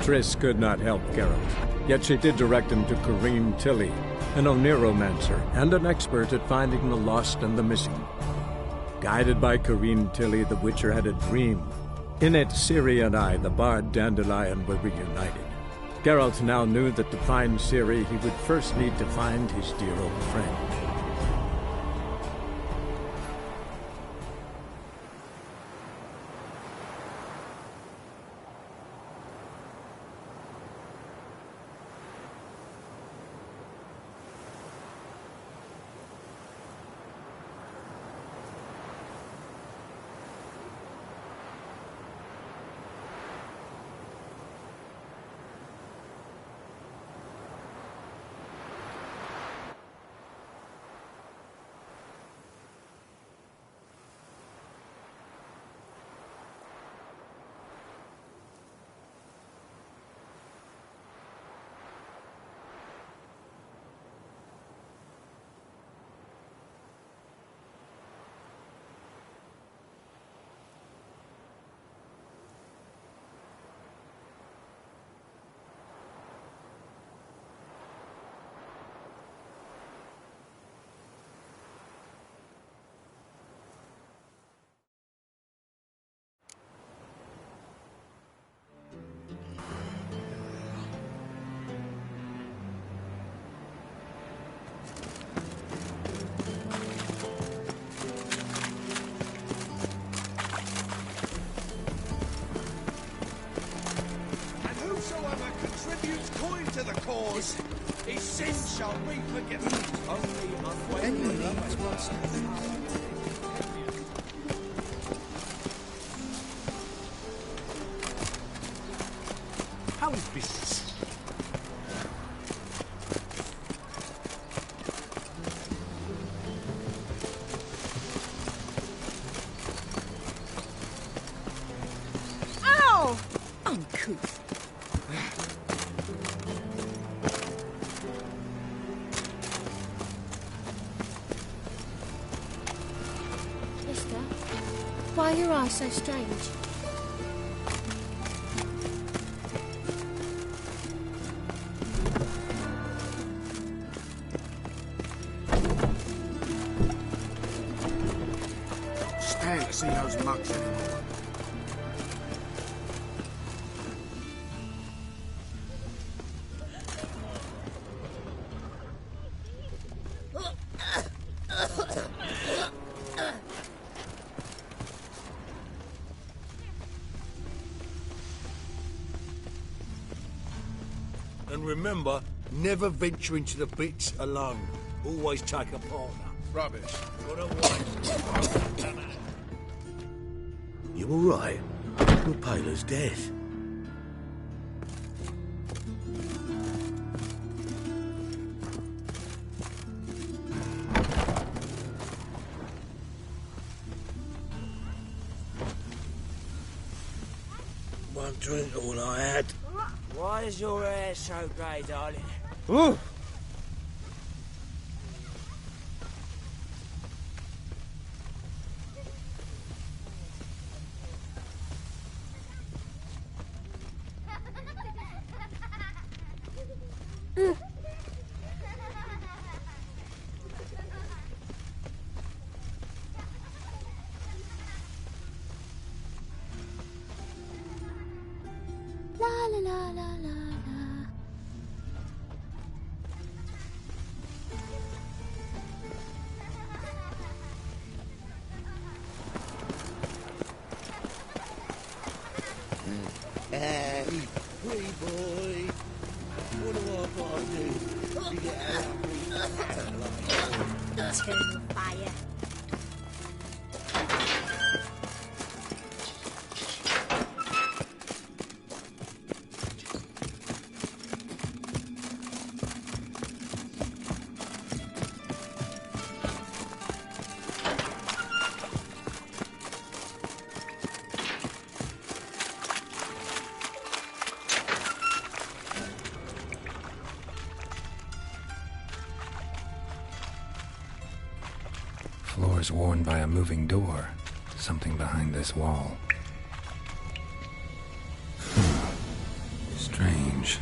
Triss could not help Geralt, yet she did direct him to Corrine Tilly, an Oniromancer and an expert at finding the lost and the missing. Guided by Corrine Tilly, the Witcher had a dream. In it, Ciri and I, the bard Dandelion, were reunited. Geralt now knew that to find Ciri, he would first need to find his dear old friend. His sins shall be forgiven. Only unwavering love. How is business? Ow! Uncouth. Why are your eyes so strange? Stand to see those mugs anymore. And remember, never venture into the pits alone. Always take a partner. Rubbish. Got a wife. You all right? You're pale as death. One drink all I had. Why is your hair so grey, darling? Ooh. La la la la la la. Hey, pretty boy. What do I gotta do to get out? Eternal fire. Floors worn by a moving door. Something behind this wall. Strange.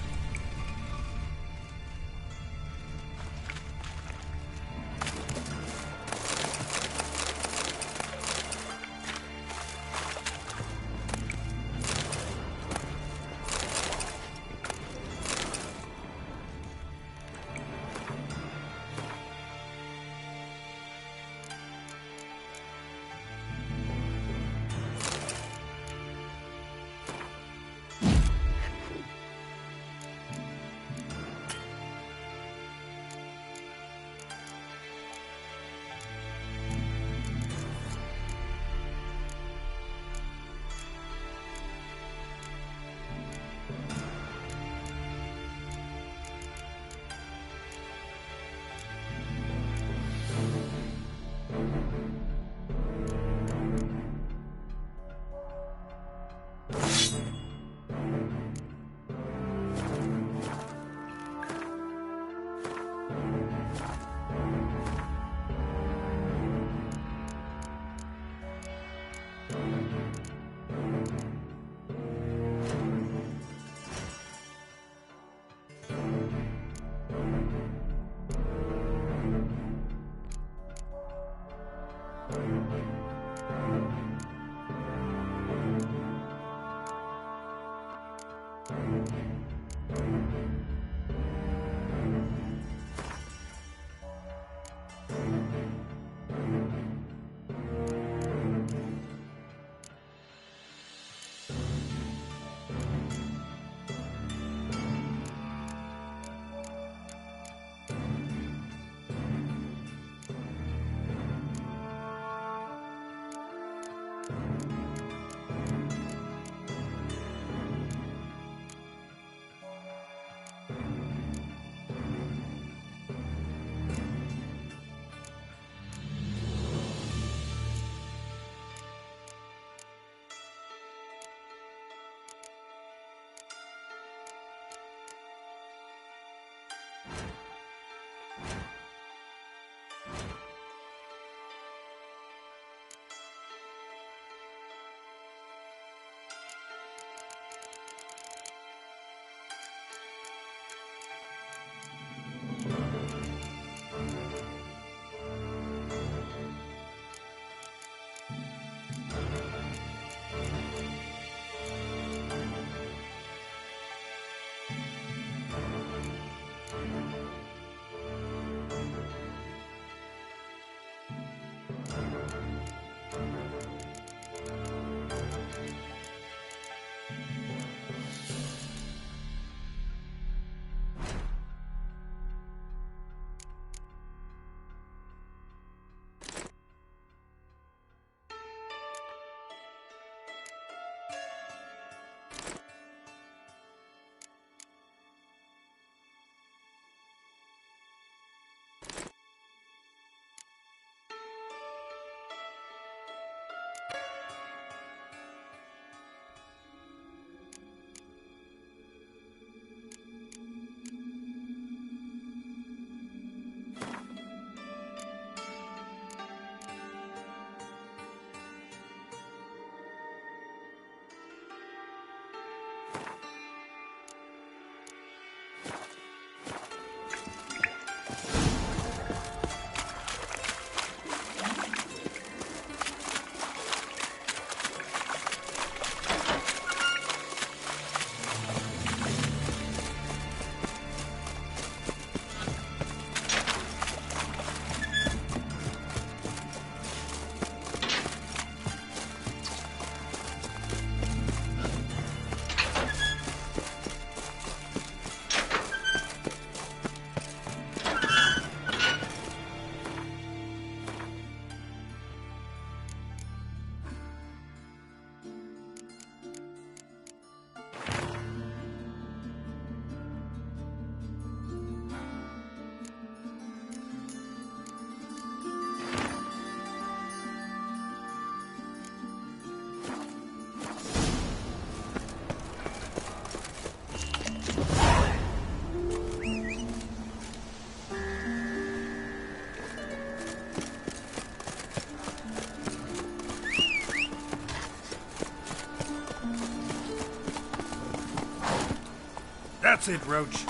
That's it, Roach.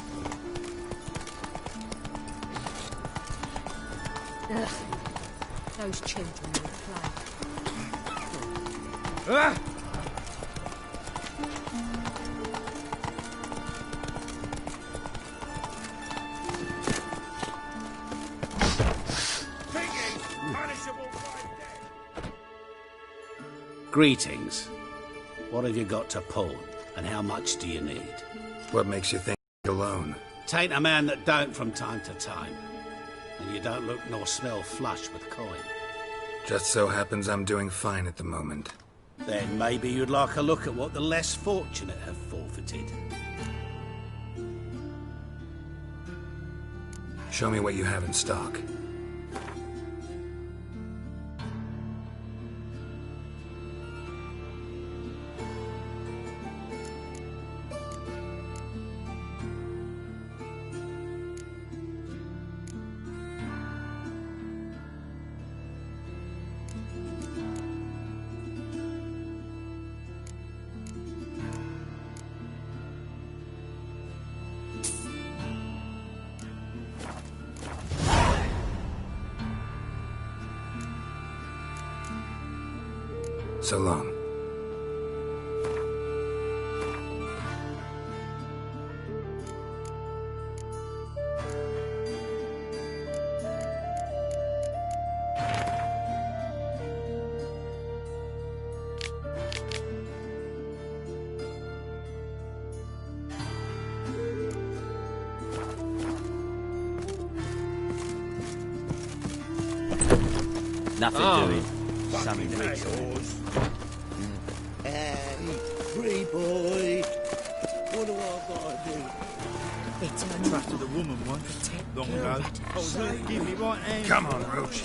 Ugh. Those children will play. Ah! Greetings. What have you got to pawn, and how much do you need? What makes you think alone? Tain't a man that don't from time to time. And you don't look nor smell flush with coin. Just so happens I'm doing fine at the moment. Then maybe you'd like a look at what the less fortunate have forfeited. Show me what you have in stock. So long. Nothing doing. Something rich. Hey, free boy. What do I gotta do? It's a Trusted a woman once, long ago. I was her to give me right hand. Come on, Roach.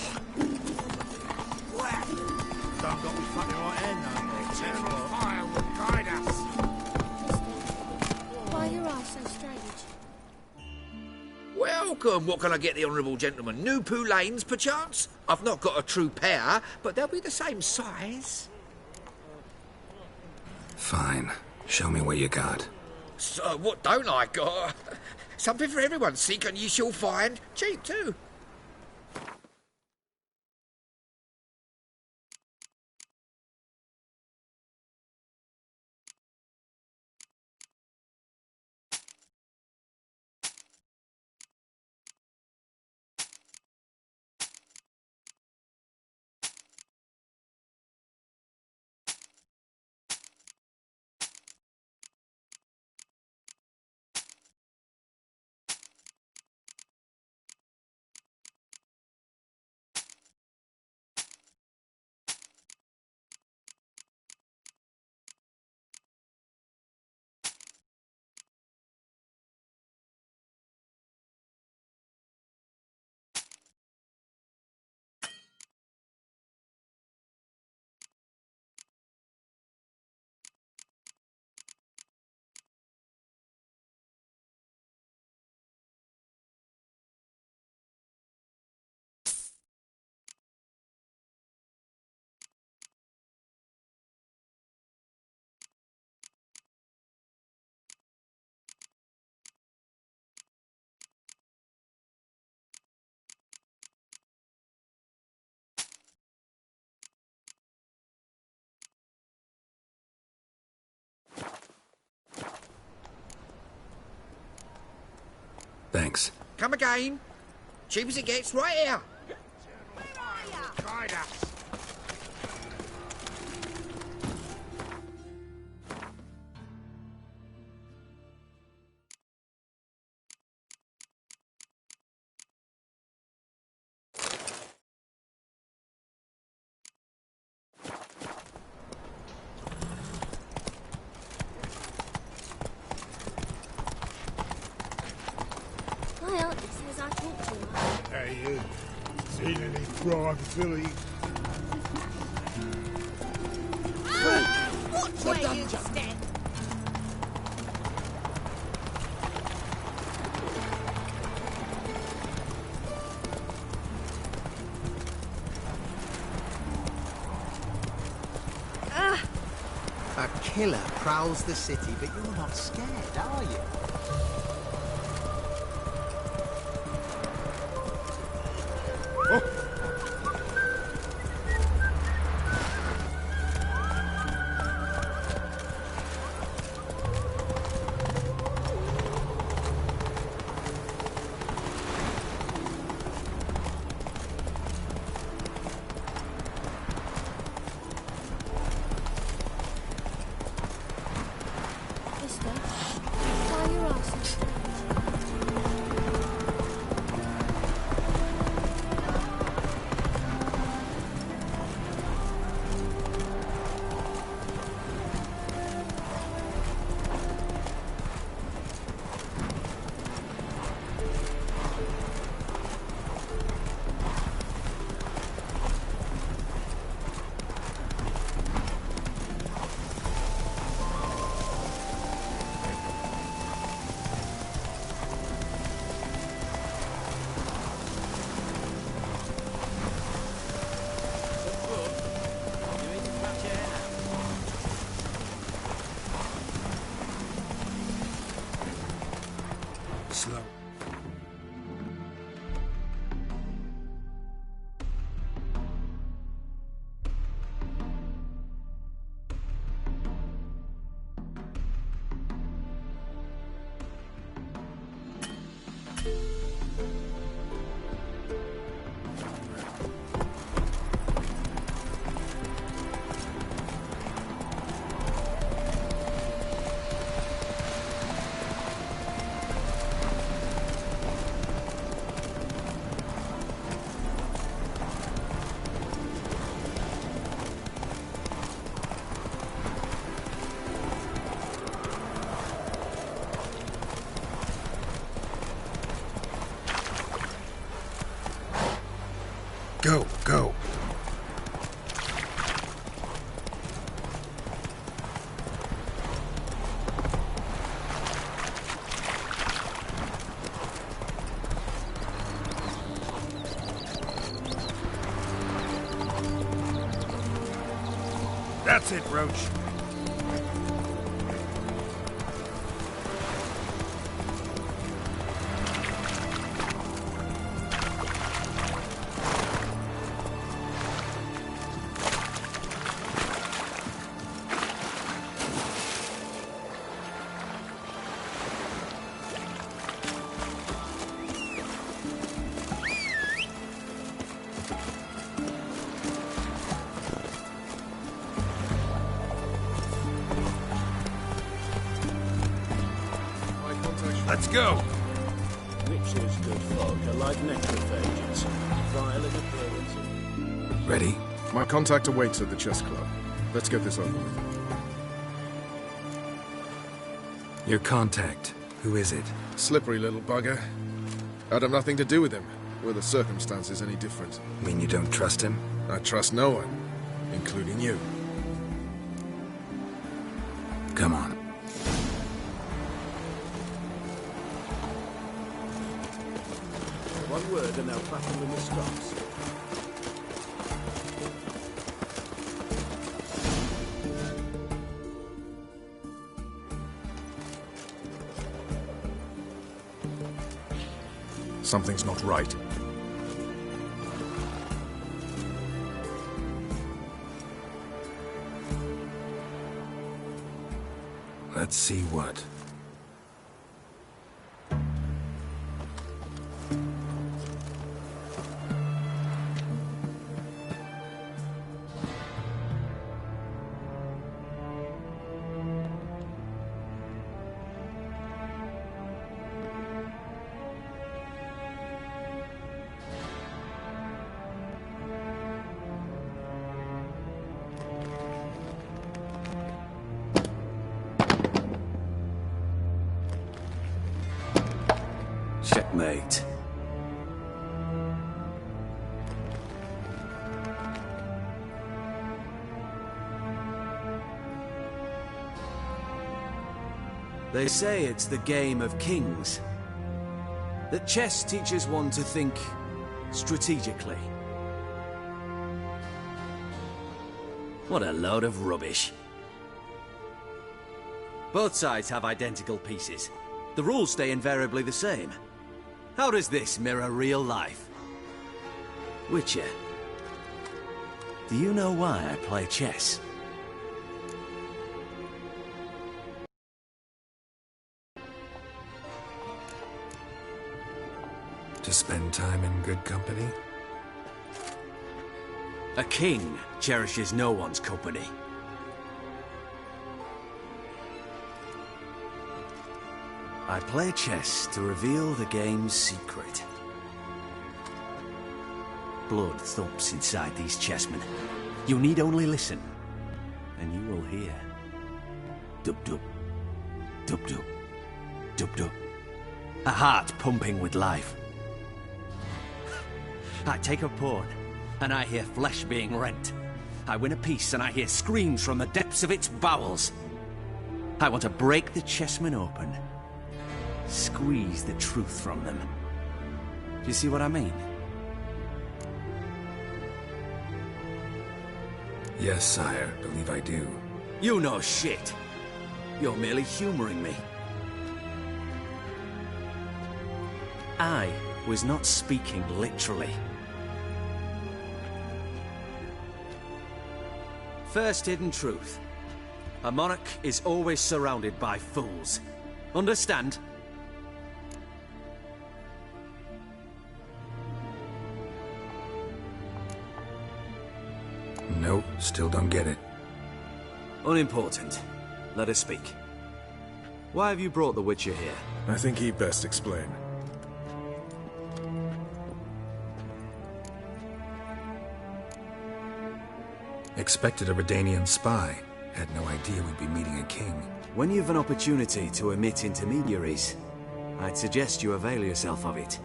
Don't got me fucking right hand now. General fire will guide us. Why are your eyes so strange? Welcome. What can I get the honourable gentleman? New poulaines, perchance? I've not got a true pair, but they'll be the same size. Fine. Show me what you got. So, what don't I got? Something for everyone. Seek and ye shall find. Cheap, too. Thanks. Come again. Cheap as it gets, right here. Guide us. My auntie says I talk too much. Hey, you. Seen any prime filly? What way you step? A killer prowls the city, but you're not scared, are you? Slow. Go, go. That's it, Roach. Let's go. Witches, good folk, are like necrophages. Vile in appearance. Ready? My contact awaits at the chess club. Let's get this over with. Your contact. Who is it? Slippery little bugger. I'd have nothing to do with him. Were the circumstances any different? Mean you don't trust him? I trust no one, including you. Come on. One word and they'll battle in the stocks. Something's not right. Let's see what. Checkmate. They say it's the game of kings. That chess teaches one to think strategically. What a load of rubbish. Both sides have identical pieces. The rules stay invariably the same. How does this mirror real life? Witcher, do you know why I play chess? To spend time in good company? A king cherishes no one's company. I play chess to reveal the game's secret. Blood thumps inside these chessmen. You need only listen, and you will hear. Dub-dub, dub-dub, dub-dub. A heart pumping with life. I take a pawn, and I hear flesh being rent. I win a piece, and I hear screams from the depths of its bowels. I want to break the chessmen open. Squeeze the truth from them. Do you see what I mean? Yes, sire. Believe I do. You know shit. You're merely humoring me. I was not speaking literally. First hidden truth. A monarch is always surrounded by fools. Understand? No, still don't get it. Unimportant. Let us speak. Why have you brought the Witcher here? I think he'd best explain. Expected a Redanian spy. Had no idea we'd be meeting a king. When you've an opportunity to omit intermediaries, I'd suggest you avail yourself of it.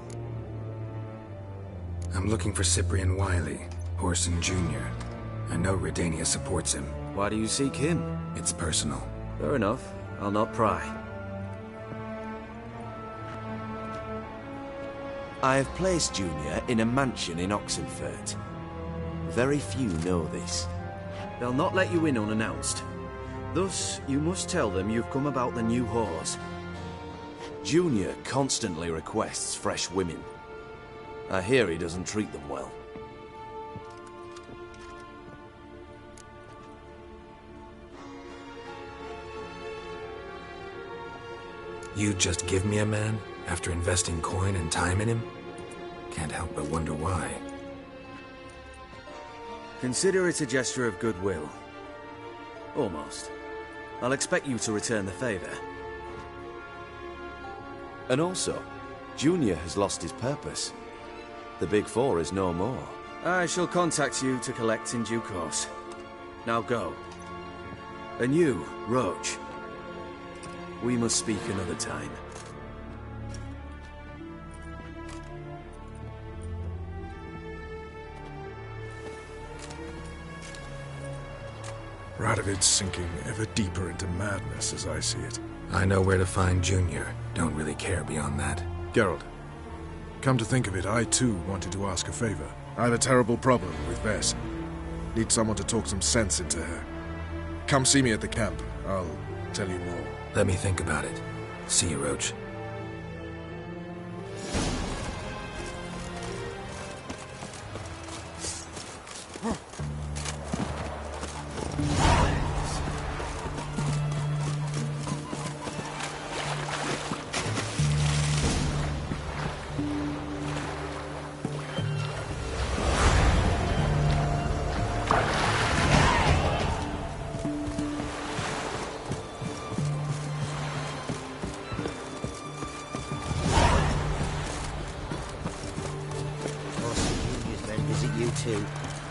I'm looking for Cyprian Wiley, Horson Jr. I know Redania supports him. Why do you seek him? It's personal. Fair enough. I'll not pry. I have placed Junior in a mansion in Oxenfurt. Very few know this. They'll not let you in unannounced. Thus, you must tell them you've come about the new whores. Junior constantly requests fresh women. I hear he doesn't treat them well. You just give me a man after investing coin and time in him? Can't help but wonder why. Consider it a gesture of goodwill. Almost. I'll expect you to return the favor. And also, Junior has lost his purpose. The Big Four is no more. I shall contact you to collect in due course. Now go. And you, Roach. We must speak another time. Radovid's sinking ever deeper into madness as I see it. I know where to find Junior. Don't really care beyond that. Geralt, come to think of it, I too wanted to ask a favor. I have a terrible problem with Vess. Need someone to talk some sense into her. Come see me at the camp. I'll tell you more. Let me think about it. See you, Roach.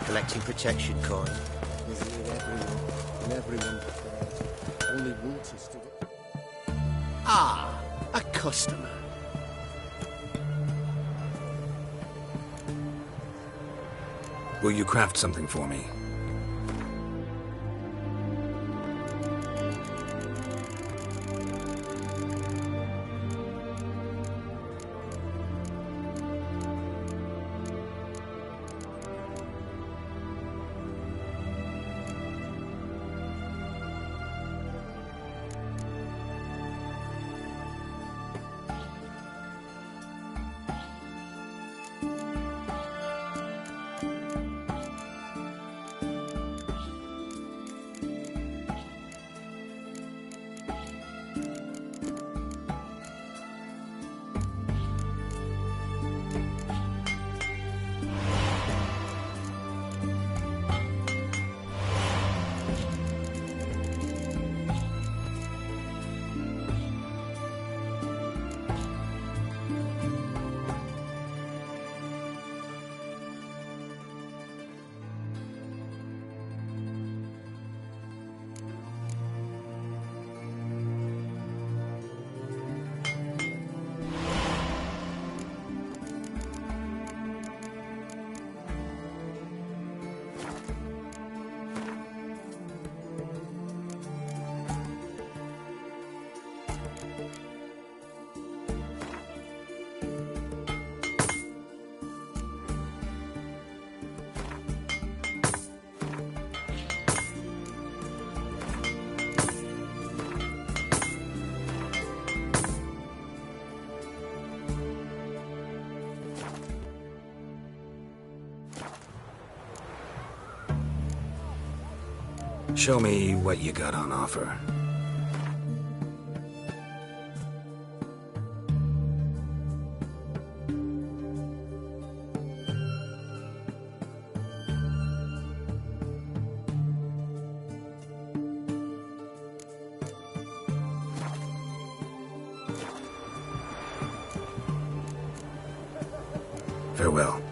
Collecting protection coin. Visiting everyone, and everyone prepared. Only Walter stood up. Ah, a customer. Will you craft something for me? Show me what you got on offer. Farewell.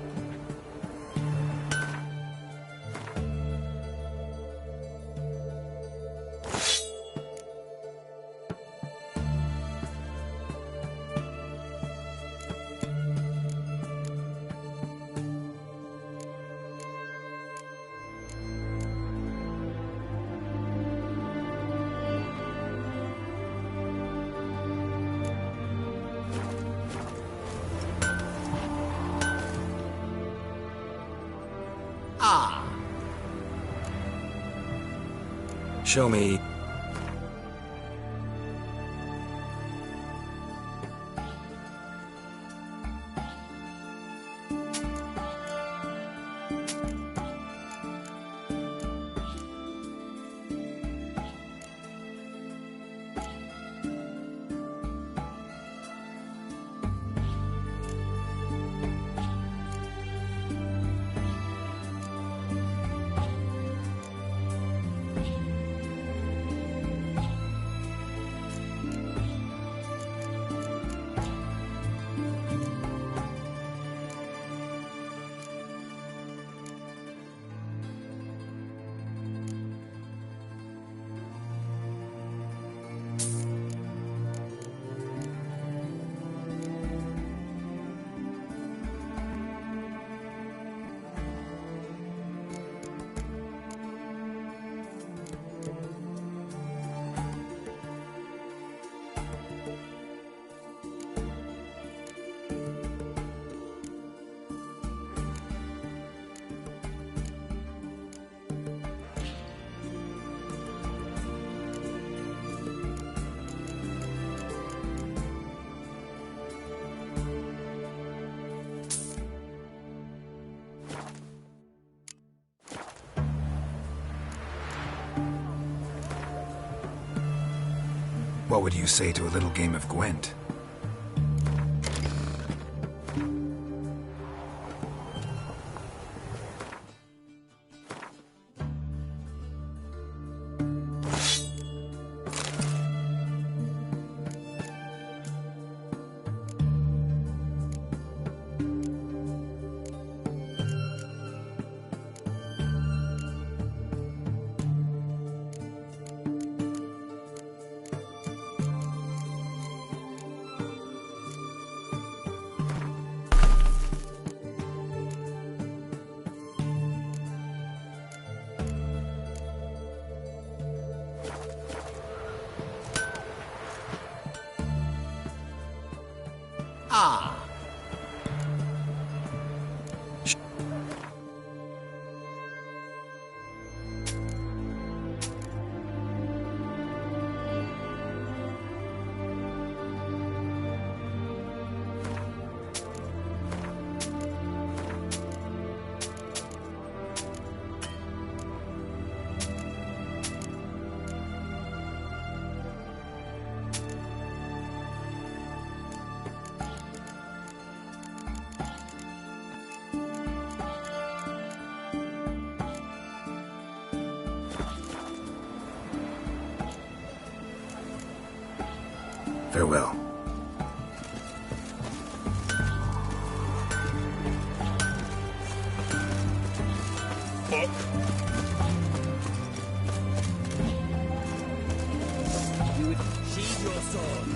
Show me. What would you say to a little game of Gwent? Farewell. You would sheathe your sword.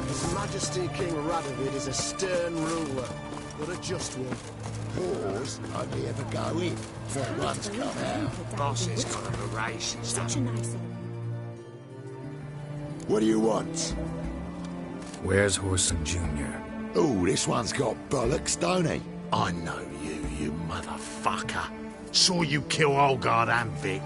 His Majesty King Radovid is a stern ruler, but a just one. Wars only ever go in before one's come out. Boss has got a voracious. Such a nice one. What do you want? Where's Whoreson Jr.? Oh, this one's got bollocks, don't he? I know you, you motherfucker. Saw you kill Olgard and Vic.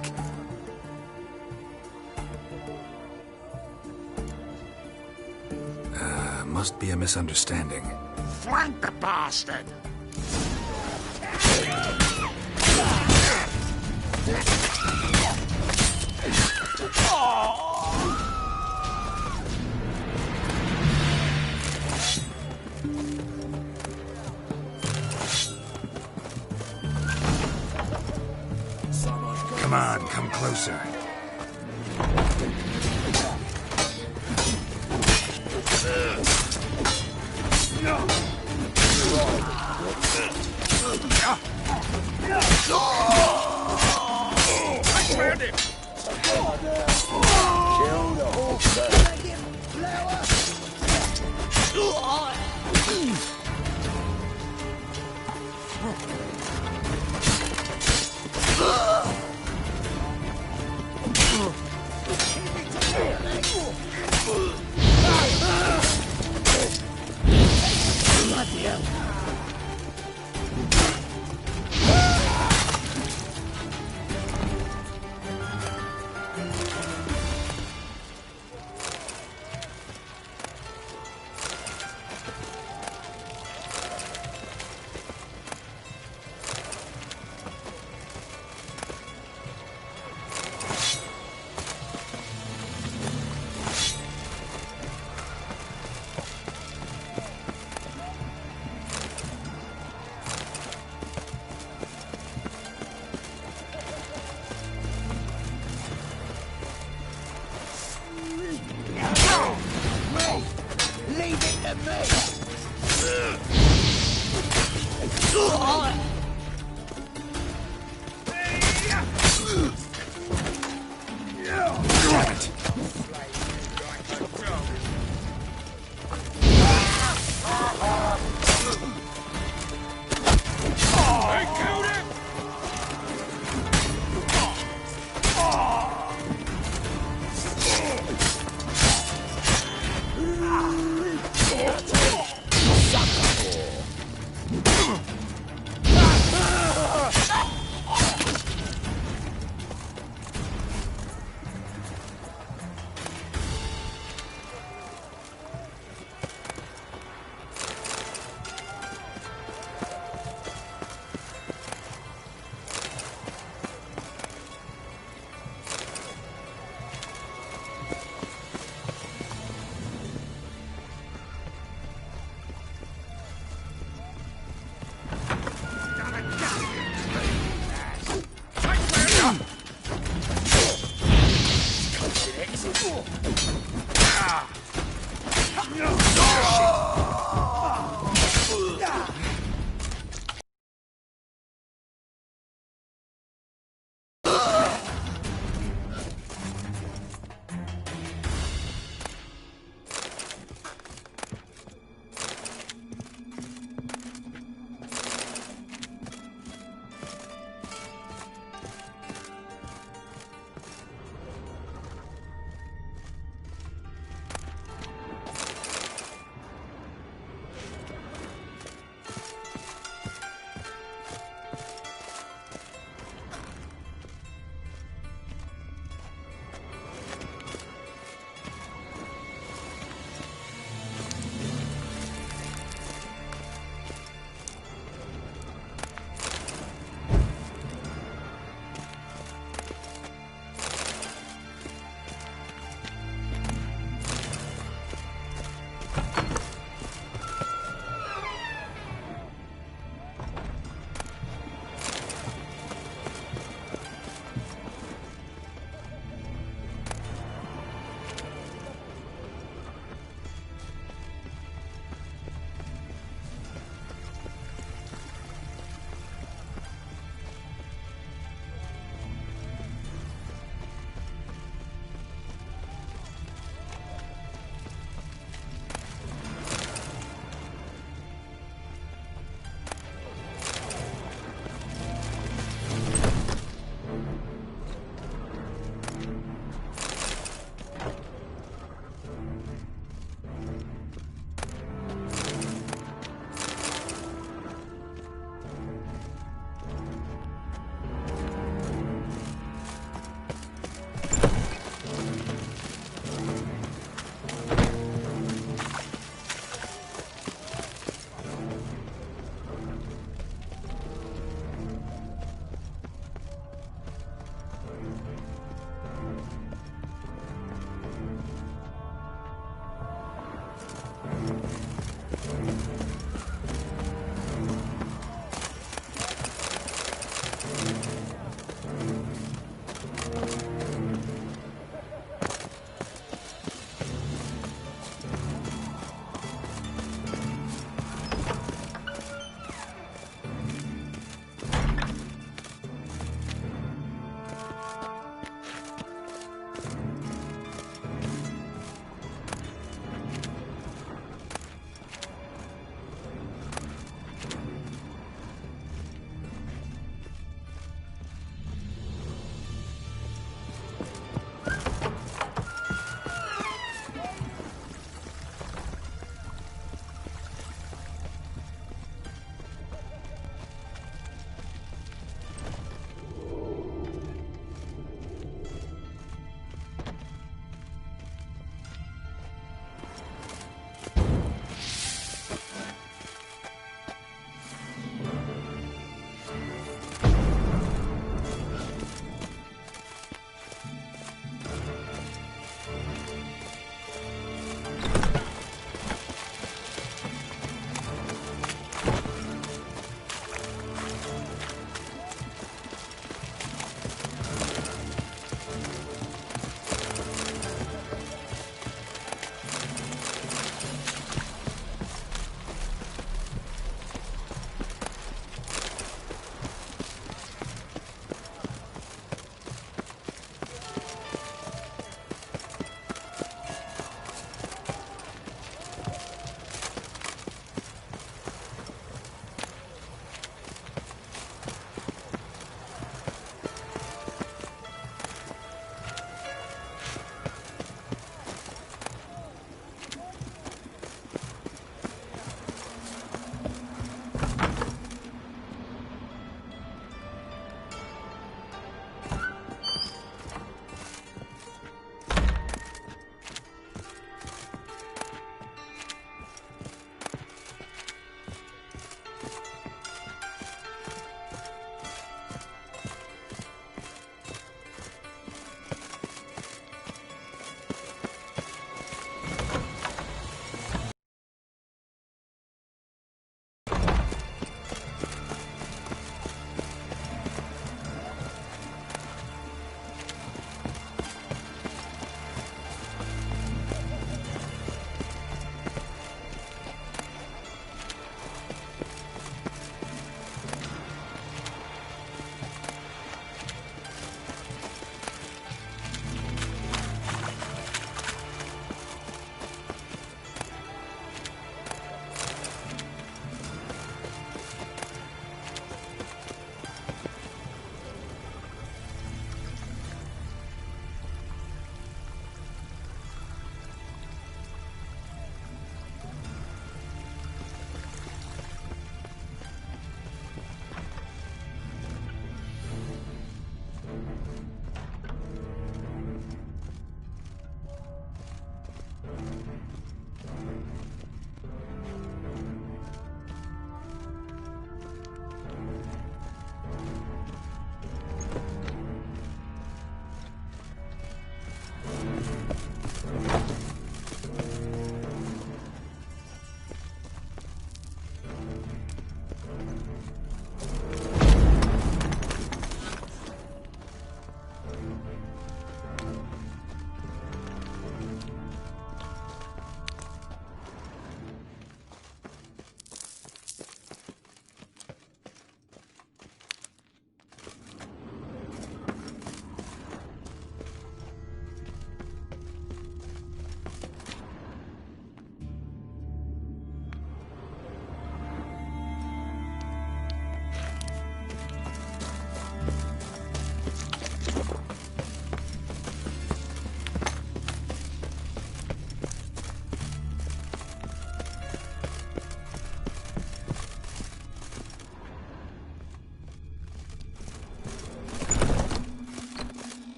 Must be a misunderstanding. Flank the bastard! on, come closer. I found him!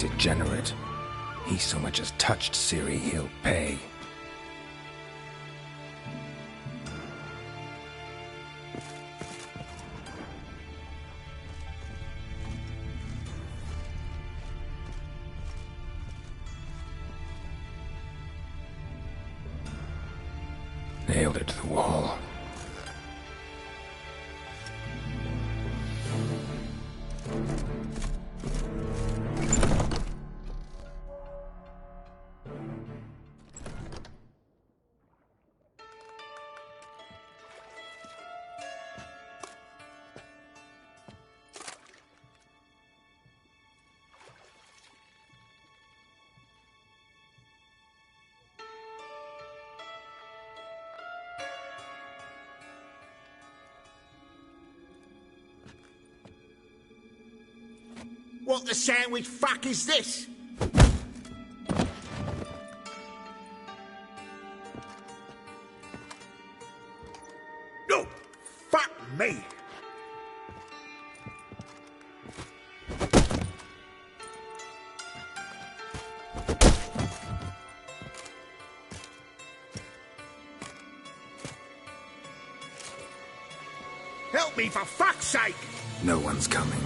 degenerate. He so much as touched Ciri, he'll pay. Nailed it to the wall. What the sandwich fuck is this? No! Fuck me! Help me, for fuck's sake! No one's coming.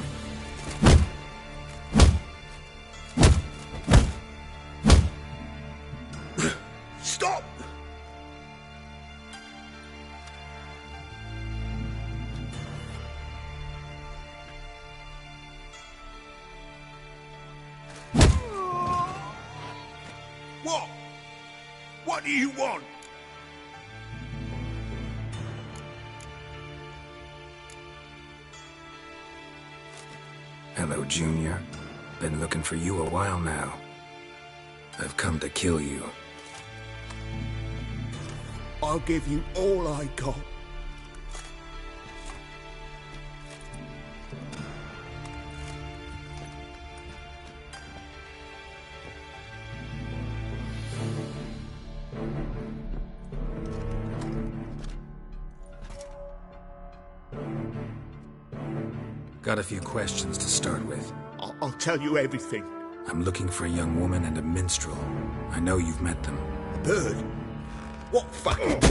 Stop! What? What do you want? Hello, Junior. Been looking for you a while now. I've come to kill you. I'll give you all I got. Got a few questions to start with. I'll tell you everything. I'm looking for a young woman and a minstrel. I know you've met them. A bird? What fucking...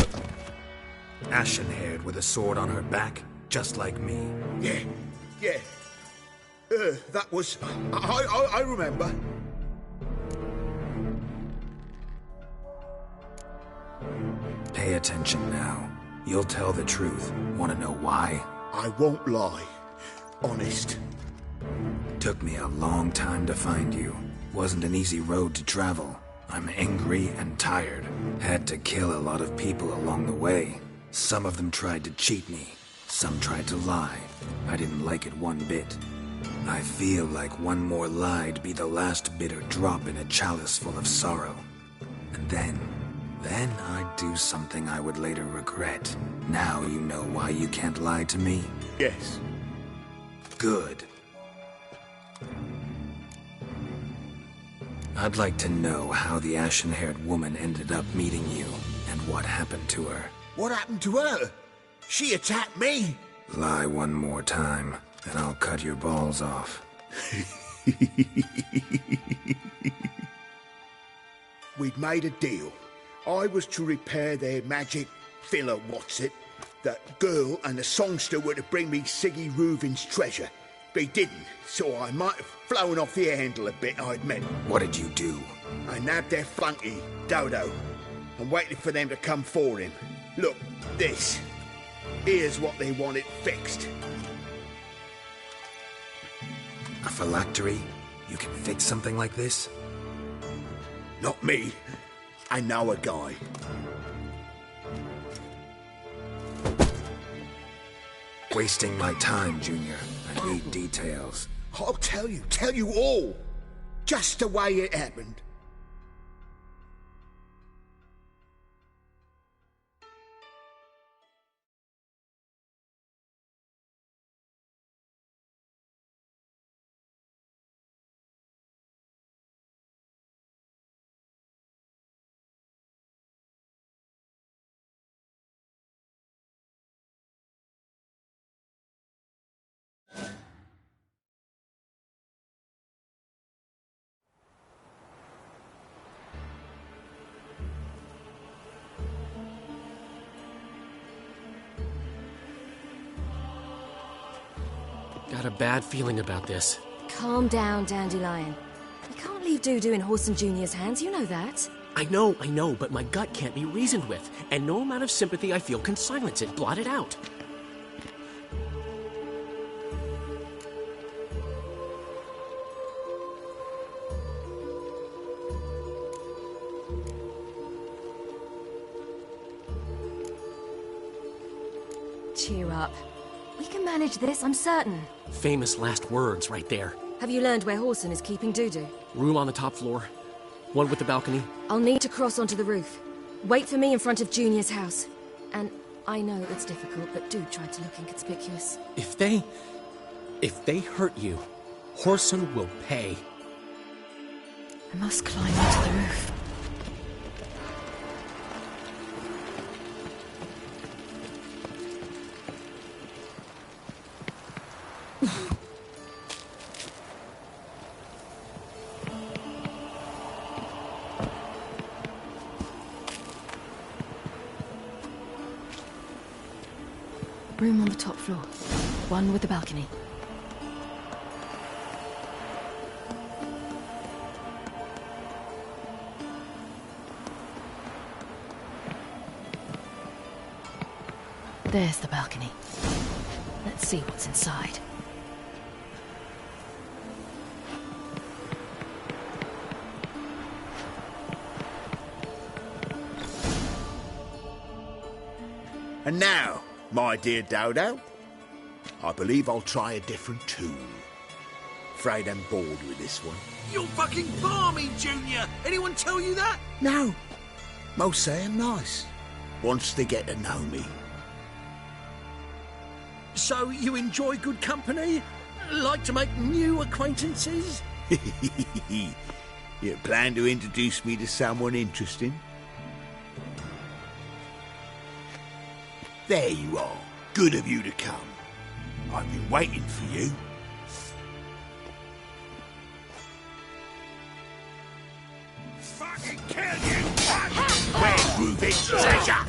Ashen-haired with a sword on her back, just like me. Yeah. That was... I remember. Pay attention now. You'll tell the truth. Want to know why? I won't lie. Honest. Took me a long time to find you. Wasn't an easy road to travel. I'm angry and tired. Had to kill a lot of people along the way. Some of them tried to cheat me. Some tried to lie. I didn't like it one bit. I feel like one more lie'd be the last bitter drop in a chalice full of sorrow. And then I'd do something I would later regret. Now you know why you can't lie to me? Yes. Good. I'd like to know how the ashen-haired woman ended up meeting you, and what happened to her. What happened to her? She attacked me. Lie one more time, and I'll cut your balls off. We'd made a deal. I was to repair their magic filler, That girl and the songster were to bring me Siggy Reuven's treasure. They didn't, so I might have flown off the handle a bit, I admit. What did you do? I nabbed their flunky, Dodo, and waited for them to come for him. Look, this. Here's what they wanted fixed. A phylactery? You can fix something like this? Not me. I know a guy. Wasting my time, Junior. I need details. I'll tell you all. Just the way it happened. Got a bad feeling about this. Calm down, Dandelion. You can't leave Dudu in Horson Jr.'s hands, you know that. I know, but my gut can't be reasoned with, and no amount of sympathy I feel can silence it, blot it out. Cheer up. We can manage this, I'm certain. Famous last words right there. Have you learned where Horson is keeping Dudu? Room on the top floor. One with the balcony. I'll need to cross onto the roof. Wait for me in front of Junior's house. And I know it's difficult, but do try to look inconspicuous. If they hurt you, Horson will pay. I must climb onto the roof. Room on the top floor. One with the balcony. There's the balcony. Let's see what's inside. And now, my dear Dodo, I believe I'll try a different tune. Afraid I'm bored with this one. You're fucking balmy, Junior! Anyone tell you that? No. Most say I'm nice. Once they get to know me. So you enjoy good company? Like to make new acquaintances? You plan to introduce me to someone interesting? There you are. Good of you to come. I've been waiting for you. Fucking kill you! Where's Reuben's treasure?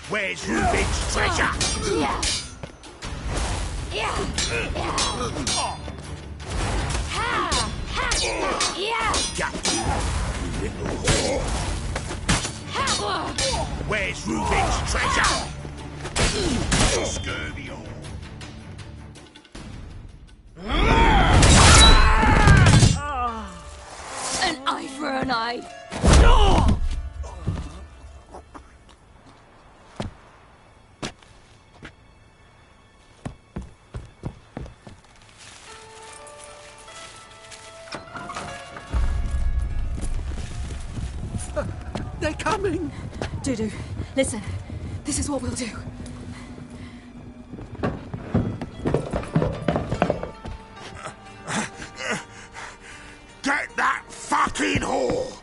Where's Reuben's treasure? Got you, little whore. Where's Reuben's treasure? Scurvy whore. An eye for an eye. They're coming! Dudu, listen. This is what we'll do. Get that fucking whore!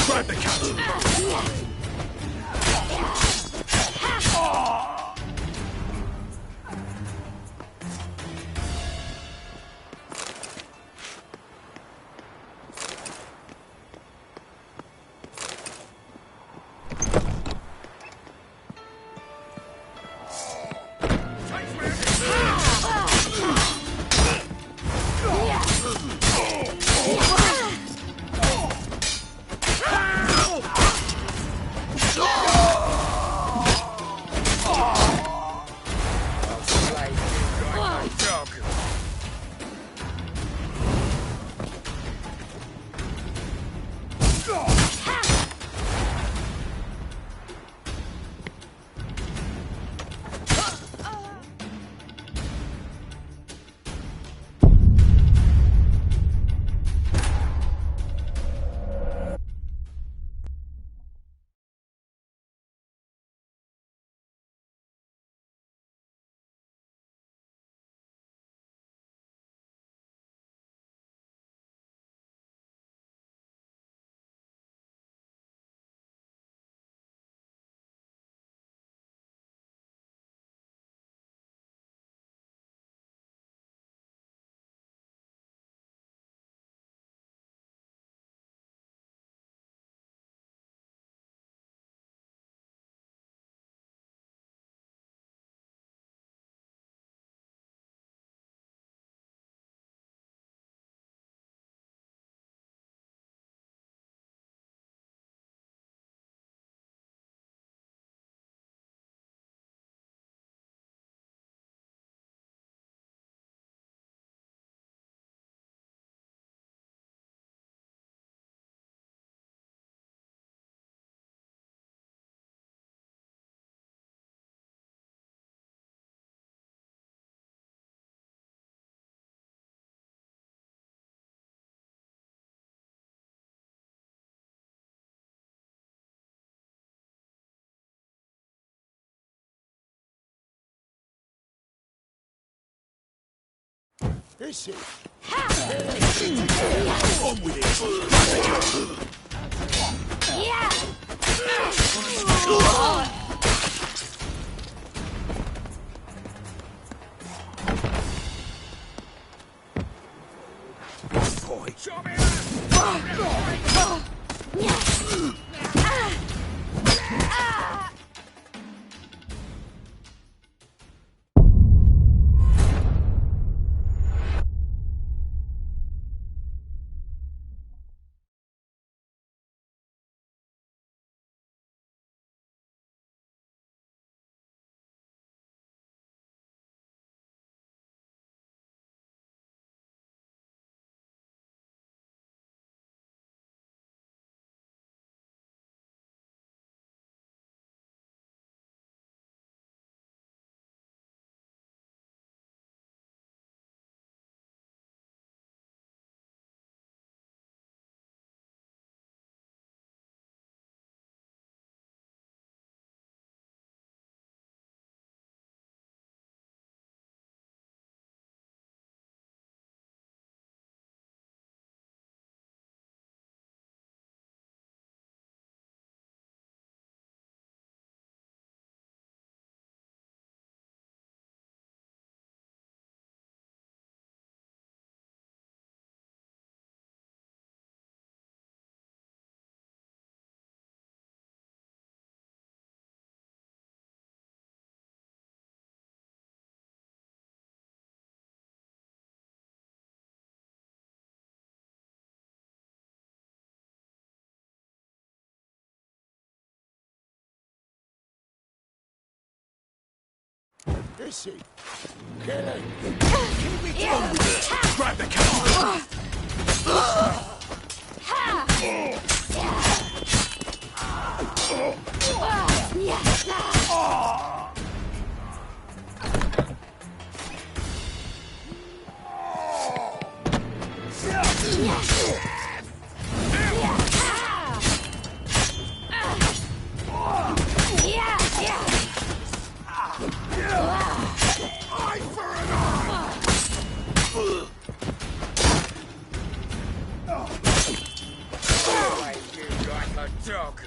Grab the cat! Is he? On with Is he? Kill him! Keep it on! Grab the car! Dog.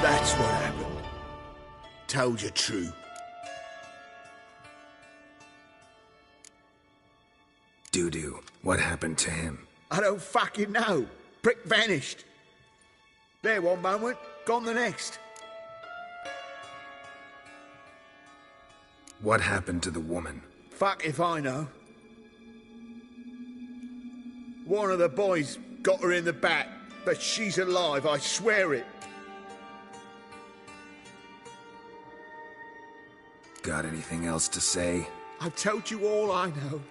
That's what happened. Told you true. Doo-doo, what happened to him? I don't fucking know. Prick vanished. There one moment, gone the next. What happened to the woman? Fuck if I know. One of the boys got her in the back, but she's alive, I swear it. Got anything else to say? I've told you all I know.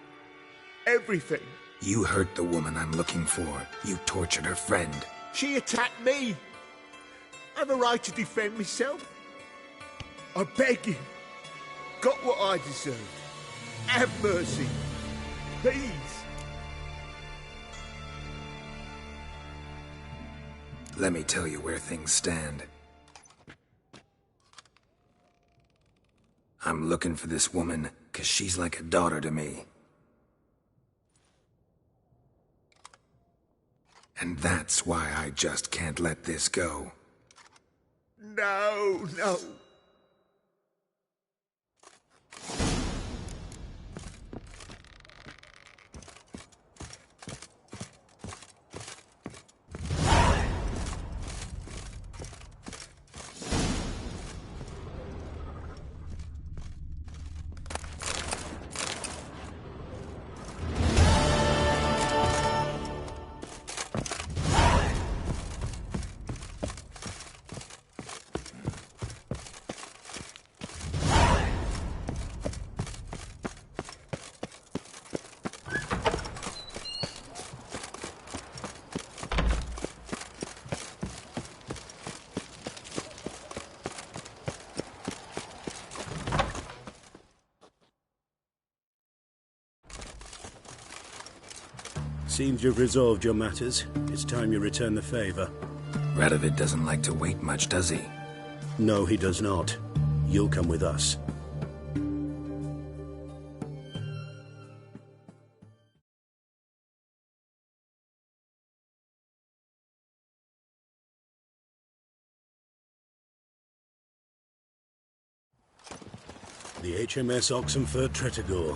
Everything. You hurt the woman I'm looking for. You tortured her friend. She attacked me. I have a right to defend myself. I beg you. Got what I deserved. have mercy. Please. Let me tell you where things stand. I'm looking for this woman, 'cause she's like a daughter to me. And that's why I just can't let this go. No, no. Seems you've resolved your matters. It's time you return the favor. Radovid doesn't like to wait much, does he? No, he does not. You'll come with us. The HMS Oxenford Tretogor,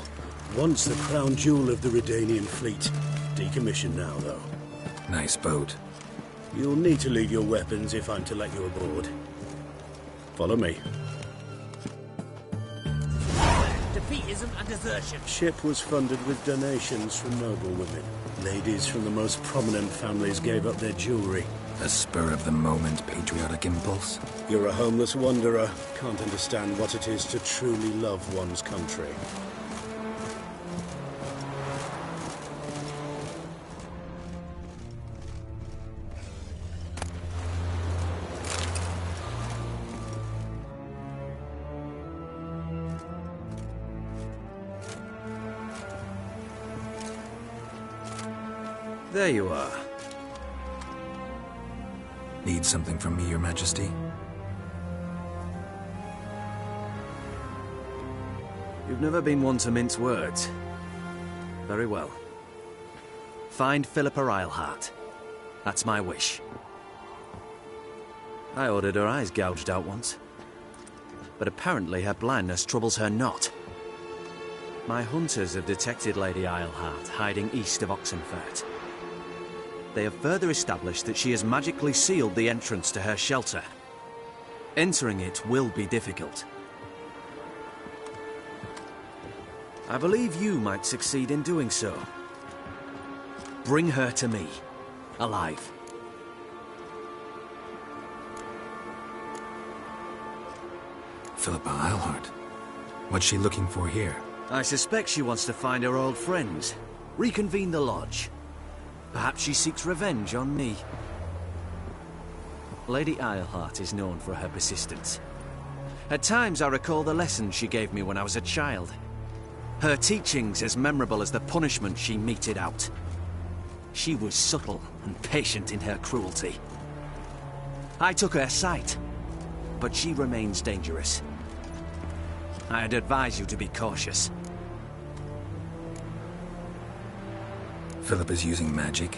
once the crown jewel of the Redanian fleet. Decommissioned now, though. Nice boat. You'll need to leave your weapons if I'm to let you aboard. Follow me. Defeat isn't a desertion. Ship was funded with donations from noblewomen. Ladies from the most prominent families gave up their jewelry. A spur-of-the-moment patriotic impulse? You're a homeless wanderer. Can't understand what it is to truly love one's country. There you are. Need something from me, Your Majesty? You've never been one to mince words. Very well. Find Philippa Eilhart. That's my wish. I ordered her eyes gouged out once. But apparently her blindness troubles her not. My hunters have detected Lady Eilhart hiding east of Oxenfurt. They have further established that she has magically sealed the entrance to her shelter. Entering it will be difficult. I believe you might succeed in doing so. Bring her to me, alive. Philippa Eilhart. What's she looking for here? I suspect she wants to find her old friends, reconvene the lodge. Perhaps she seeks revenge on me. Lady Eilhart is known for her persistence. At times I recall the lessons she gave me when I was a child. Her teachings as memorable as the punishment she meted out. She was subtle and patient in her cruelty. I took her sight, but she remains dangerous. I'd advise you to be cautious. Philippa's using magic.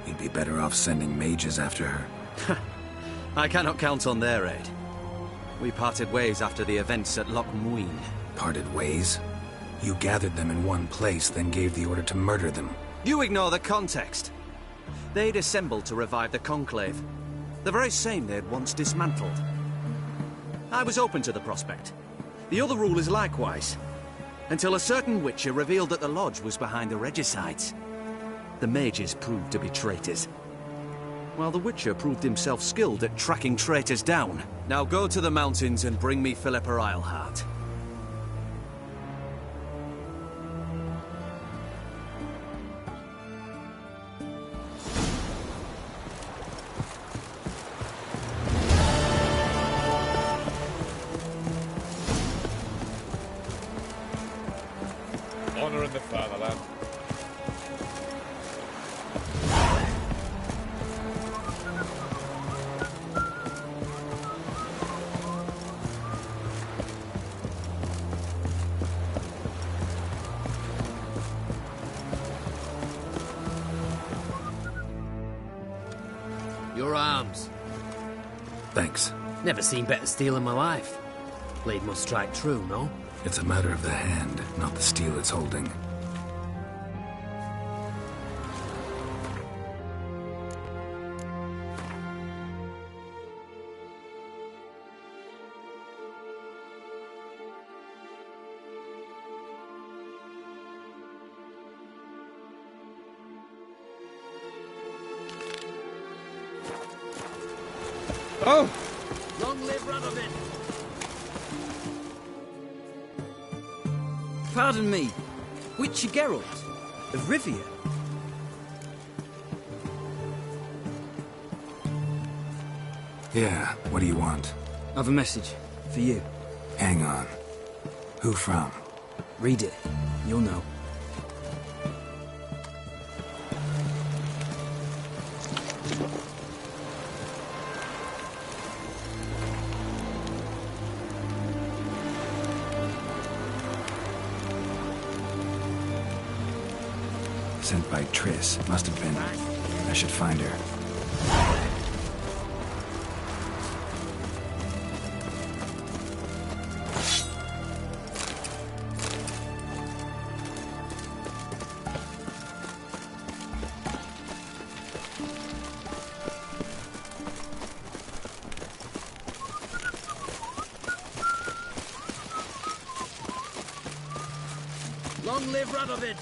You'd be better off sending mages after her. I cannot count on their aid. We parted ways after the events at Loch Muin. Parted ways? You gathered them in one place, then gave the order to murder them. You ignore the context. They'd assembled to revive the Conclave. The very same they'd once dismantled. I was open to the prospect. The other rulers likewise. Until a certain witcher revealed that the lodge was behind the regicides. The mages proved to be traitors. While the witcher proved himself skilled at tracking traitors down. Now go to the mountains and bring me Philippa Eilhart. Your arms. Thanks. Never seen better steel in my life. Blade must strike true, no? It's a matter of the hand, not the steel it's holding. Oh! Long live Radovid! Pardon me, Witcher Geralt of Rivia. Yeah, what do you want? I've a message for you. Hang on. Who from? Read it. You'll know. Sent by Triss. Must have been. I should find her. Long live Radovid!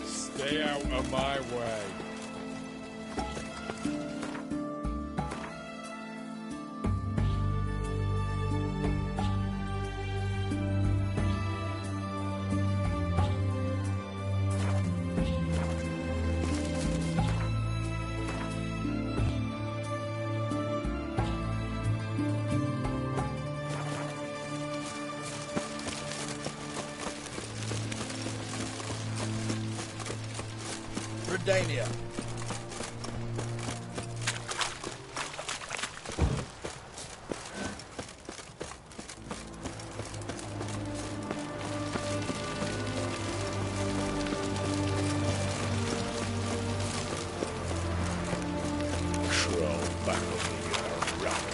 Stay out of my way. Redania. Troll back over your rock.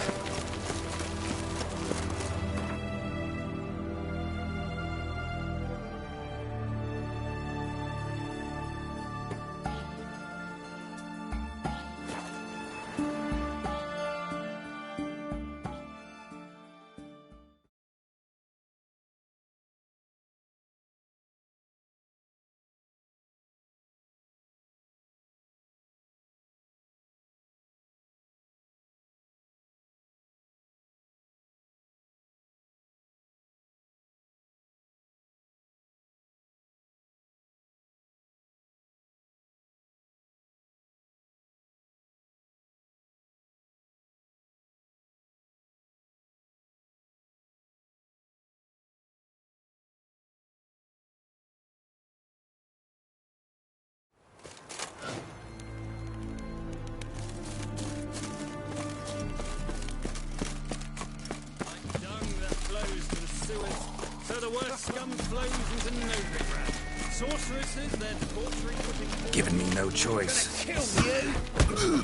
So the worst scum flows into Novigrad. Sorceresses, their torturing putting... Giving me no choice. Kill you!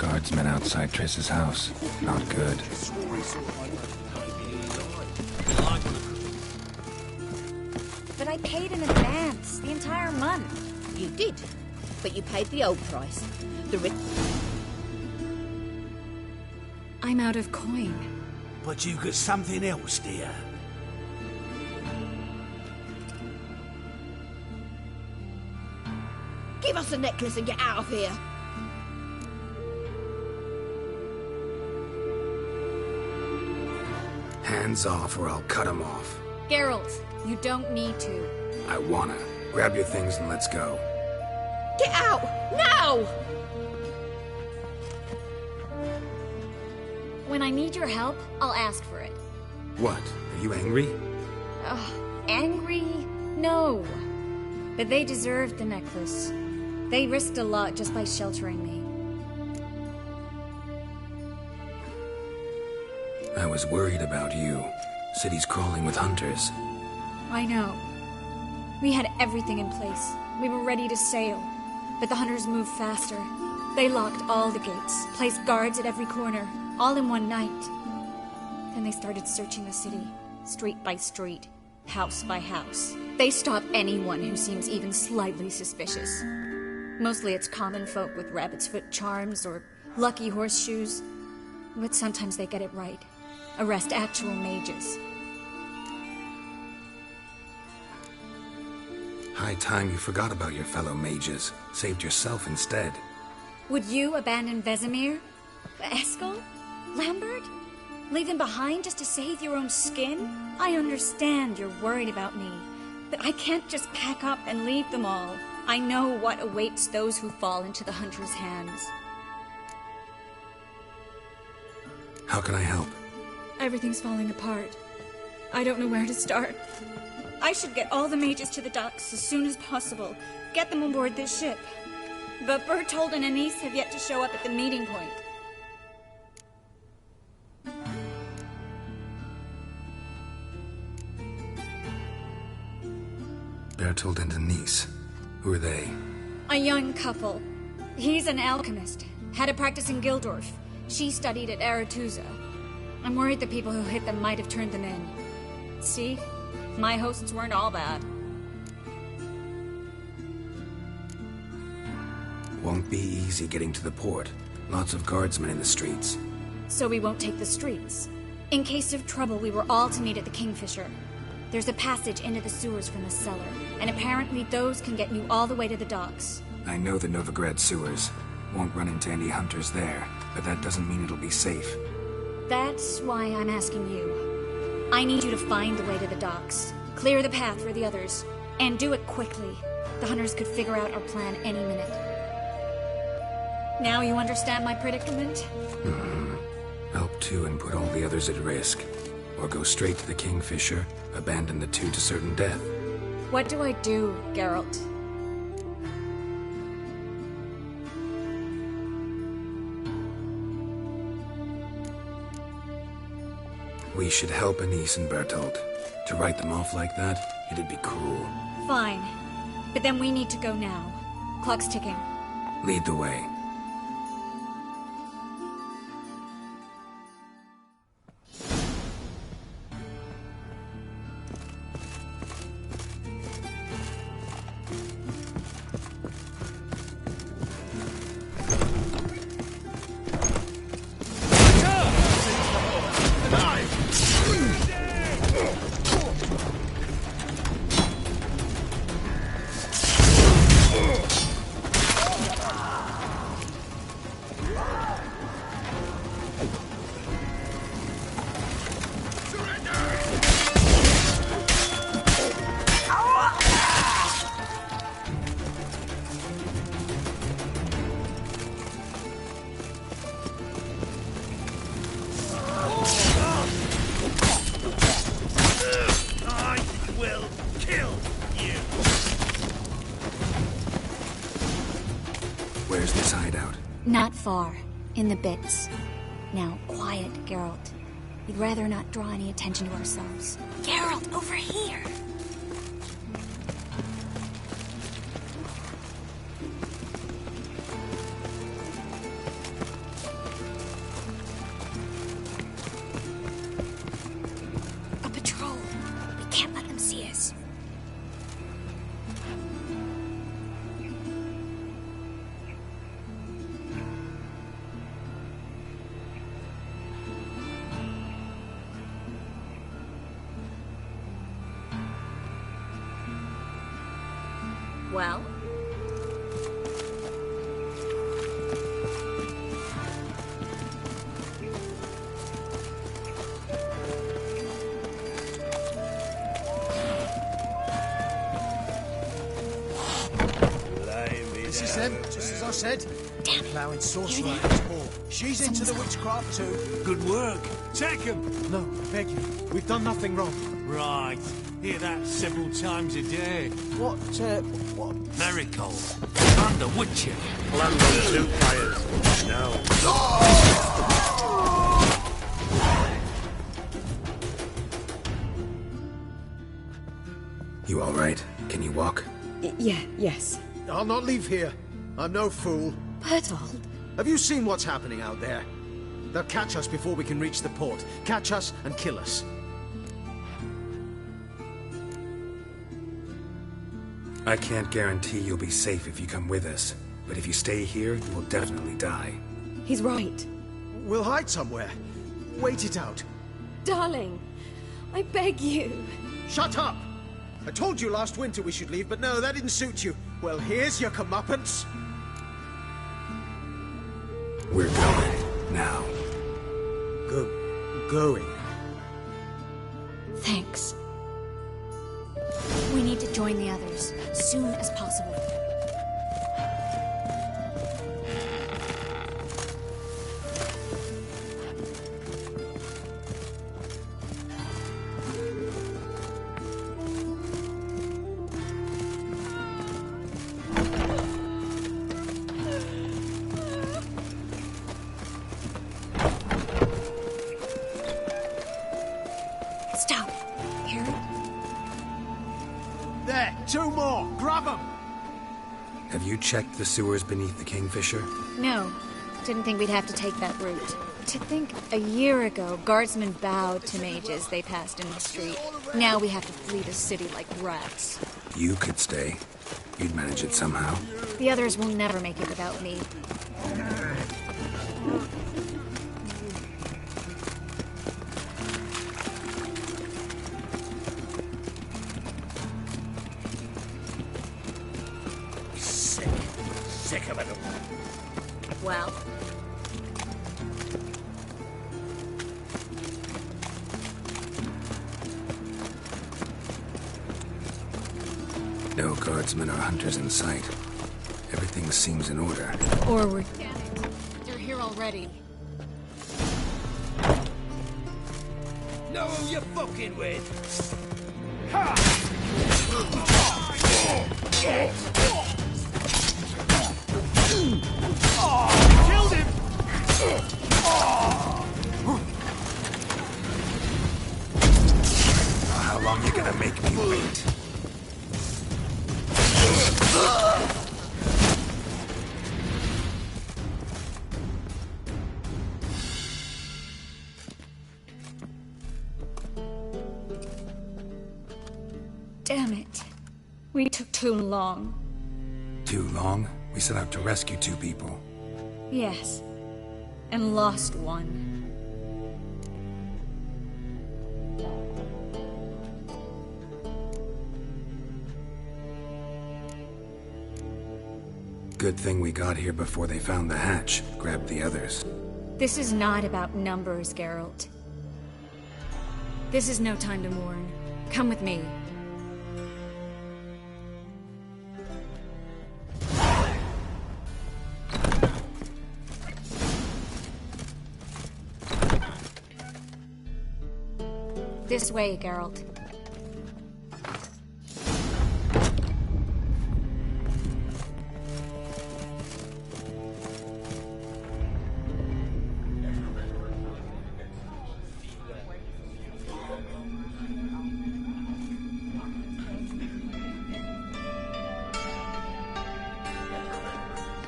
Guardsmen outside Triss's house. Not good. But I paid in advance, the entire month. You did, but you paid the old price. I'm out of coin. But you got something else, dear. Give us the necklace and get out of here. Hands off or I'll cut him off. Geralt, you don't need to. I wanna. Grab your things and let's go. Get out! Now! When I need your help, I'll ask for it. What? Are you angry? Angry? No. But they deserved the necklace. They risked a lot just by sheltering me. I was worried about you. City's crawling with hunters. I know. We had everything in place. We were ready to sail. But the hunters moved faster. They locked all the gates, placed guards at every corner, all in one night. Then they started searching the city, street by street, house by house. They stop anyone who seems even slightly suspicious. Mostly it's common folk with rabbit's foot charms or lucky horseshoes. But sometimes they get it right. Arrest actual mages. High time you forgot about your fellow mages. Saved yourself instead. Would you abandon Vesemir? Eskel? Lambert? Leave them behind just to save your own skin? I understand you're worried about me, but I can't just pack up and leave them all. I know what awaits those who fall into the hunter's hands. How can I help? Everything's falling apart. I don't know where to start. I should get all the mages to the docks as soon as possible. Get them aboard this ship. But Bertold and Anise have yet to show up at the meeting point. Bertold and Anise. Who are they? A young couple. He's an alchemist. Had a practice in Gildorf. She studied at Aretuza. I'm worried the people who hit them might have turned them in. See? My hosts weren't all bad. Won't be easy getting to the port. Lots of guardsmen in the streets. So we won't take the streets. In case of trouble, we were all to meet at the Kingfisher. There's a passage into the sewers from the cellar, and apparently those can get you all the way to the docks. I know the Novigrad sewers. Won't run into any hunters there, but that doesn't mean it'll be safe. That's why I'm asking you. I need you to find the way to the docks, clear the path for the others, and do it quickly. The hunters could figure out our plan any minute. Now you understand my predicament? Help two and put all the others at risk. Or go straight to the Kingfisher, abandon the two to certain death. What do I do, Geralt? We should help Anise and Bertold. To write them off like that, it'd be cruel. Fine. But then we need to go now. Clock's ticking. Lead the way. Where's this hideout? Not far. In the bits. Now, quiet, Geralt. We'd rather not draw any attention to ourselves. Geralt, over here! as I said. Damn it. Plowing sorcerer and poor. She's into the witchcraft too. Good work. Take him. No, I beg you. We've done nothing wrong. Right. Hear that several times a day. What? Very cold. Under Witcher. Land on 2 fires. Now. You all right? Can you walk? Yes. I'll not leave here. I'm no fool. Bertold. Have you seen what's happening out there? They'll catch us before we can reach the port. Catch us and kill us. I can't guarantee you'll be safe if you come with us, but if you stay here, you will definitely die. He's right. We'll hide somewhere. Wait it out. Darling, I beg you. Shut up! I told you last winter we should leave, but no, that didn't suit you. Well, here's your comeuppance. We're going. Now. Going? Thanks. We need to join the others, as soon as possible. Stop. Hear it? There, 2 more. Grab them. Have you checked the sewers beneath the Kingfisher? No. Didn't think we'd have to take that route. To think a year ago, guardsmen bowed to mages they passed in the street. Now we have to flee the city like rats. You could stay. You'd manage it somehow. The others will never make it without me. Sick of it all. Well. No guardsmen or hunters in sight. Everything seems in order. Or we're... Damn it. They're here already. Know who you're fucking with? Killed him! How long you gonna make me wait? Damn it. We took too long. Too long? We set out to rescue 2 people. Yes. And lost one. Good thing we got here before they found the hatch, grabbed the others. This is not about numbers, Geralt. This is no time to mourn. Come with me. This way, Geralt.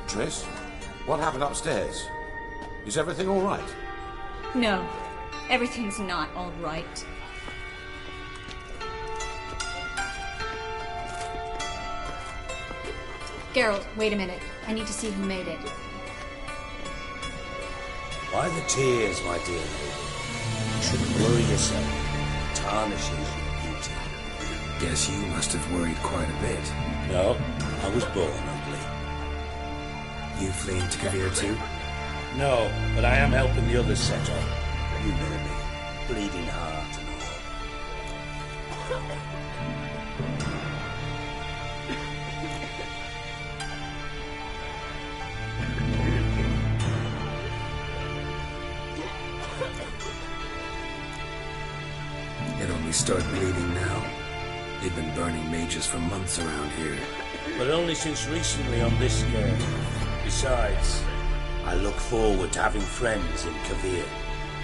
Triss, what happened upstairs? Is everything all right? No, everything's not all right. Geralt, wait a minute. I need to see who made it. Why the tears, my dear lady? You shouldn't worry yourself. It tarnishes your beauty. Guess you must have worried quite a bit. No, I was born ugly. You fleeing to Kavir too? No, but I am helping the others set up. You know me. Bleeding heart and all. things start bleeding now? They've been burning mages for months around here. But only since recently on this scale. Besides, I look forward to having friends in Kavir,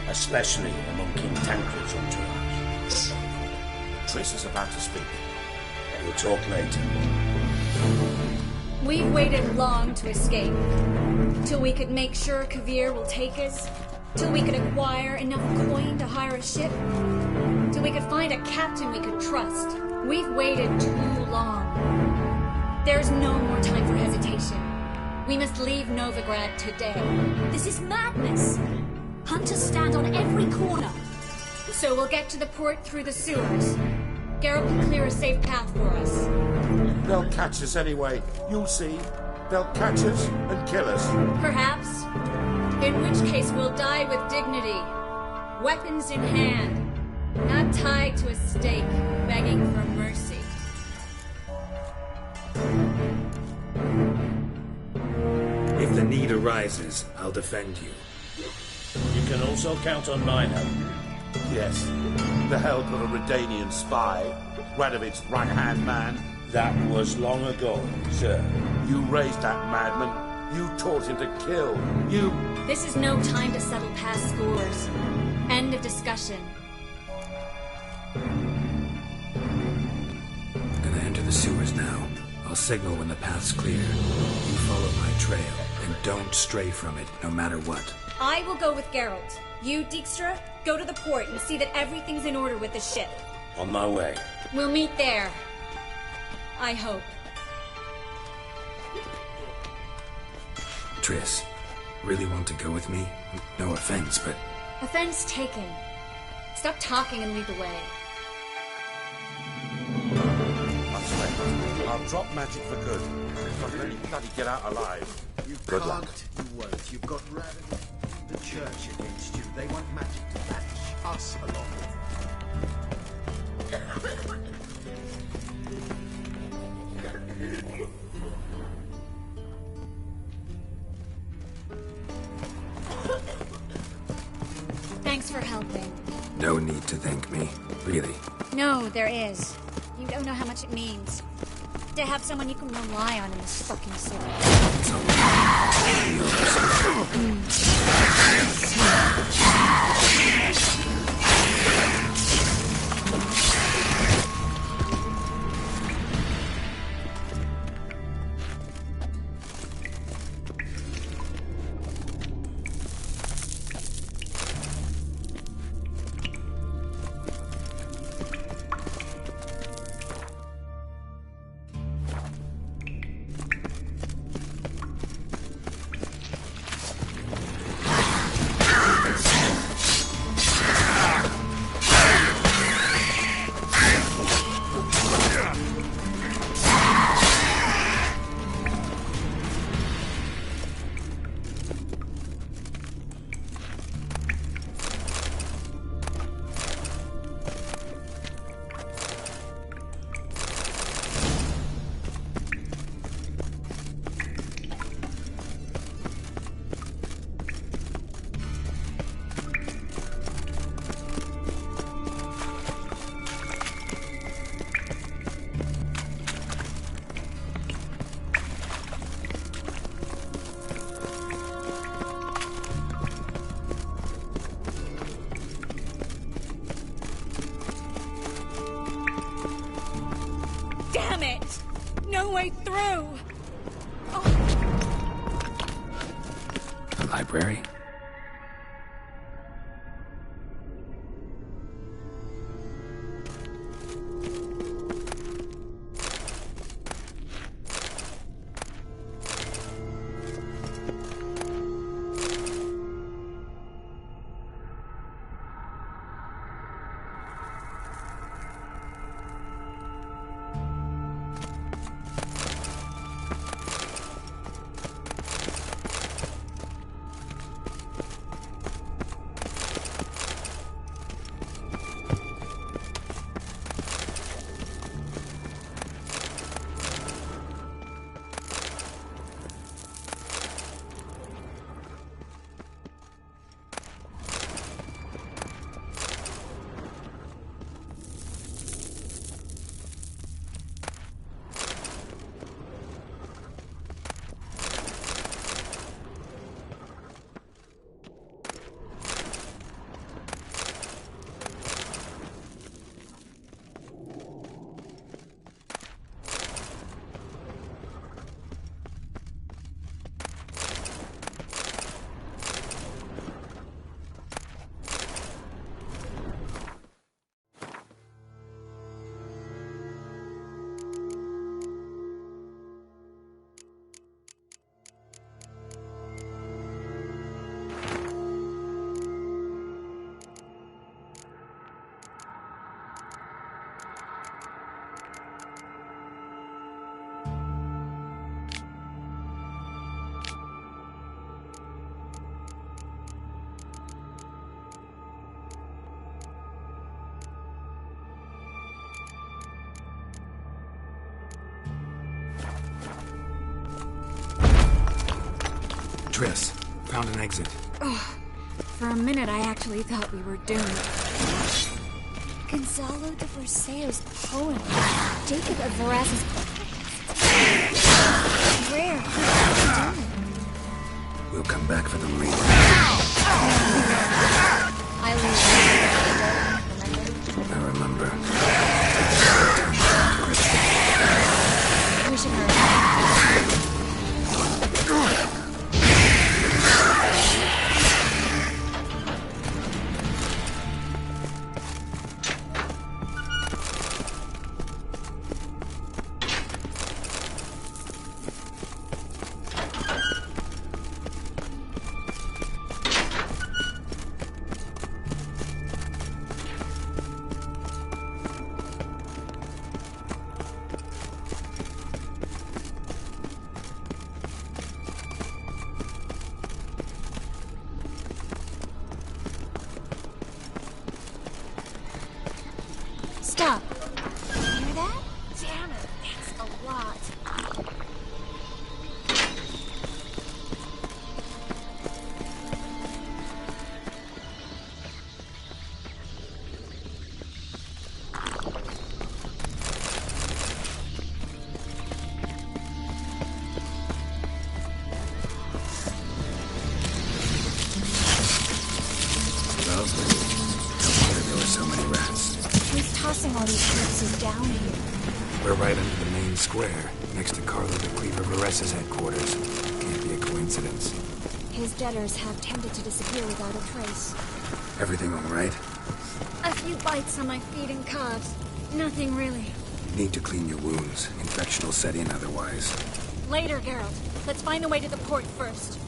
especially among King Tancred's entourage. Triss is about to speak. We'll talk later. We've waited long to escape. Till we could make sure Kavir will take us. Till we could acquire enough coin to hire a ship. Till we could find a captain we could trust. We've waited too long. There's no more time for hesitation. We must leave Novigrad today. This is madness. Hunters stand on every corner. So we'll get to the port through the sewers. Geralt can clear a safe path for us. They'll catch us anyway. You'll see. They'll catch us and kill us. Perhaps. In which case we'll die with dignity. Weapons in hand. Not tied to a stake, begging for mercy. If the need arises, I'll defend you. You can also count on mine help. Yes. The help of a Redanian spy. Radovic's right-hand man. That was long ago, sir. You raised that madman. You taught him to kill. You... This is no time to settle past scores. End of discussion. Gonna enter the sewers now. I'll signal when the path's clear. You follow my trail, and don't stray from it, no matter what. I will go with Geralt. You, Dijkstra, go to the port and see that everything's in order with the ship. On my way. We'll meet there. I hope. Triss, really want to go with me? No offense, but... Offense taken. Stop talking and lead the way. I swear, I'll drop magic for good. Not let any bloody get out alive. You Good can't, luck. you won't. You've got Radovich, the church against you. They want magic to vanish. Us along with Thanks for helping. No need to thank me, really. No, there is. You don't know how much it means. To have someone you can rely on in this fucking city. Damn it! No way through! The library? Triss. Found an exit. Ugh. For a minute, I actually thought we were doomed. Gonzalo de Verseo's poem. Jacob of Veras's Where? We'll come back for them later. I remember. We should hurry. Stop. Hear that? Damn it, that's a lot. There were so many rats. Who's tossing all these corpses down here? We're right under the main square, next to Carlo de Cleaver Vares's headquarters. Can't be a coincidence. His debtors have tended to disappear without a trace. Everything all right? A few bites on my feet and calves. Nothing really. You need to clean your wounds. Infection will set in otherwise. Later, Geralt. Let's find the way to the port first.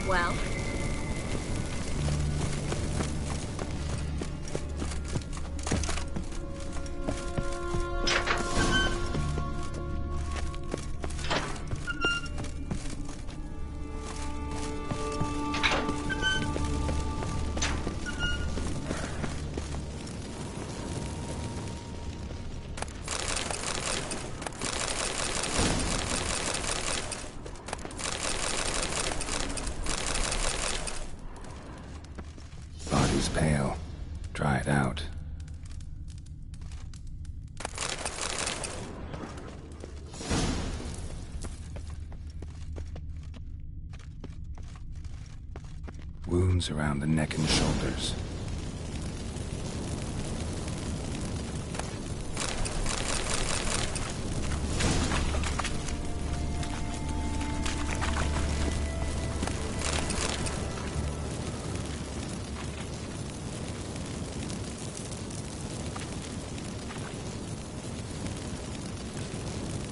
Well? Body's pale. Dried out. Wounds around the neck and shoulders.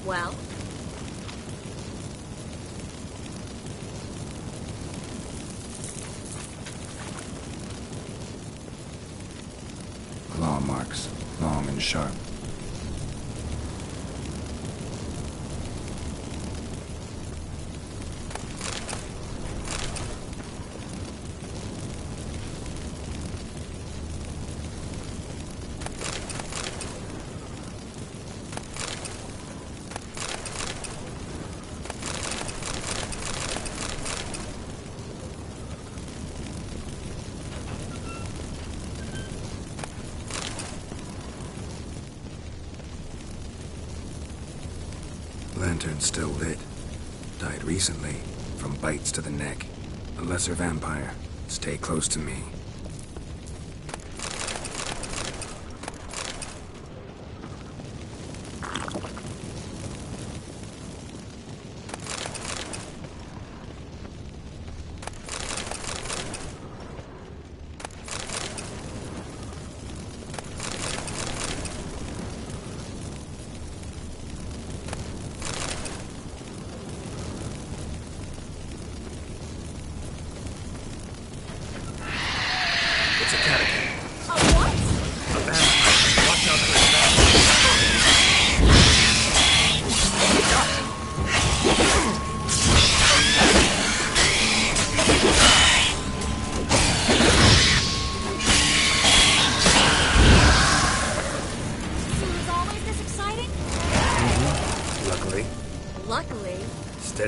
Well? Claw marks, long and sharp. Lantern still lit. Died recently, from bites to the neck. A lesser vampire. Stay close to me.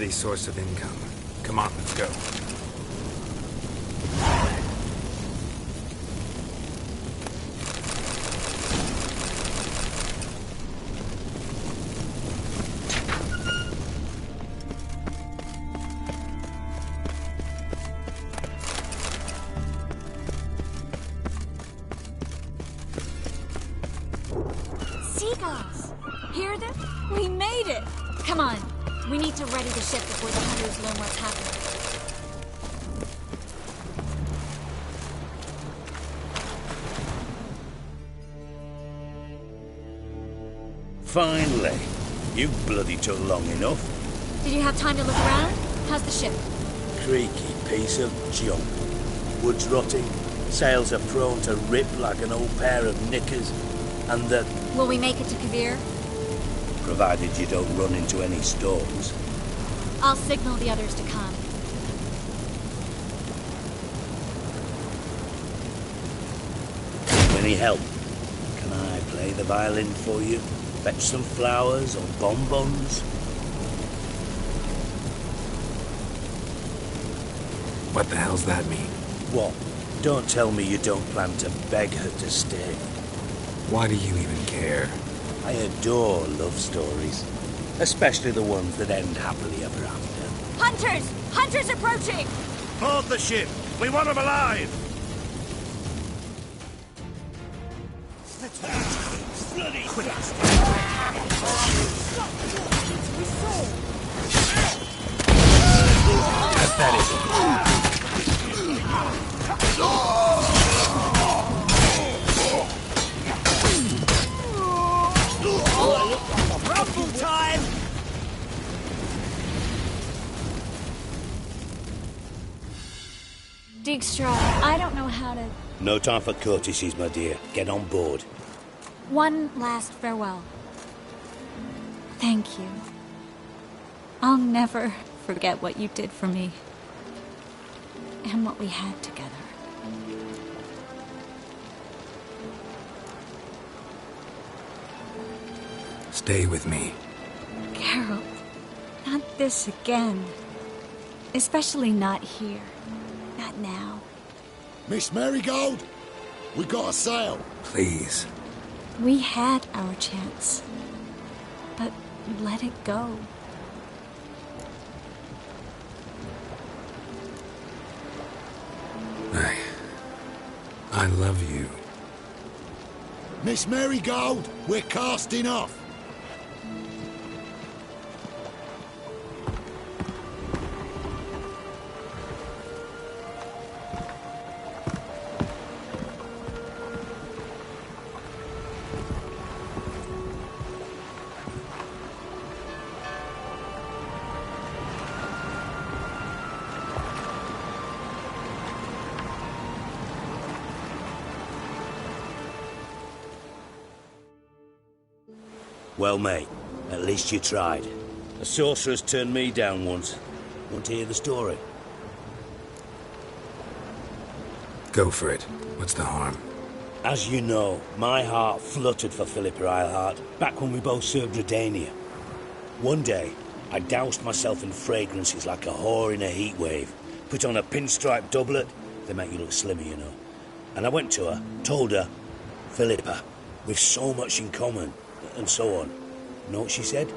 steady source of income. Come on, let's go. Seagulls! Hear them? We made it! Come on. We need to ready the ship before the hunters learn what's happening. Finally. You bloody took long enough. Did you have time to look around? How's the ship? Creaky piece of junk. Wood's rotting. Sails are prone to rip like an old pair of knickers. And the... Will we make it to Kavir? Provided you don't run into any storms. I'll signal the others to come. Any help? Can I play the violin for you? Fetch some flowers or bonbons? What the hell's that mean? What? Don't tell me you don't plan to beg her to stay. Why do you even care? I adore love stories. Especially the ones that end happily ever after. Hunters! Hunters approaching! Board the ship! We want them alive! Bloody Rumble time! Dijkstra, I don't know how to... No time for courtesies, my dear. Get on board. One last farewell. Thank you. I'll never forget what you did for me. And what we had together. Stay with me. Geralt, not this again. Especially not here. Not now. Miss Marigold, we got a sail. Please. We had our chance. But let it go. I love you. Miss Marigold, we're casting off. Well, mate, at least you tried. A sorceress turned me down once. Want to hear the story? Go for it. What's the harm? As you know, my heart fluttered for Philippa Eilhart back when we both served Redania. One day, I doused myself in fragrances like a whore in a heat wave. Put on a pinstripe doublet. They make you look slimmer, you know. And I went to her, told her, Philippa, we've so much in common. And so on. Know what she said?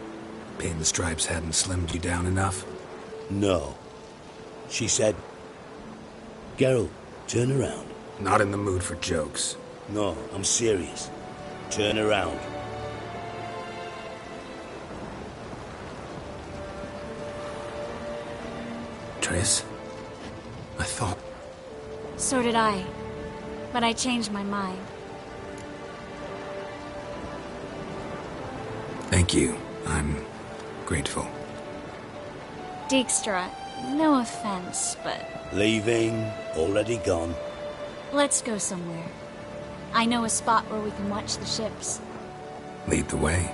Pinstripes hadn't slimmed you down enough? No. She said, Geralt, turn around. Not in the mood for jokes. No, I'm serious. Turn around. Triss? I thought... So did I. But I changed my mind. Thank you. I'm grateful. Dijkstra, no offense, but... Leaving, already gone. Let's go somewhere. I know a spot where we can watch the ships. Lead the way.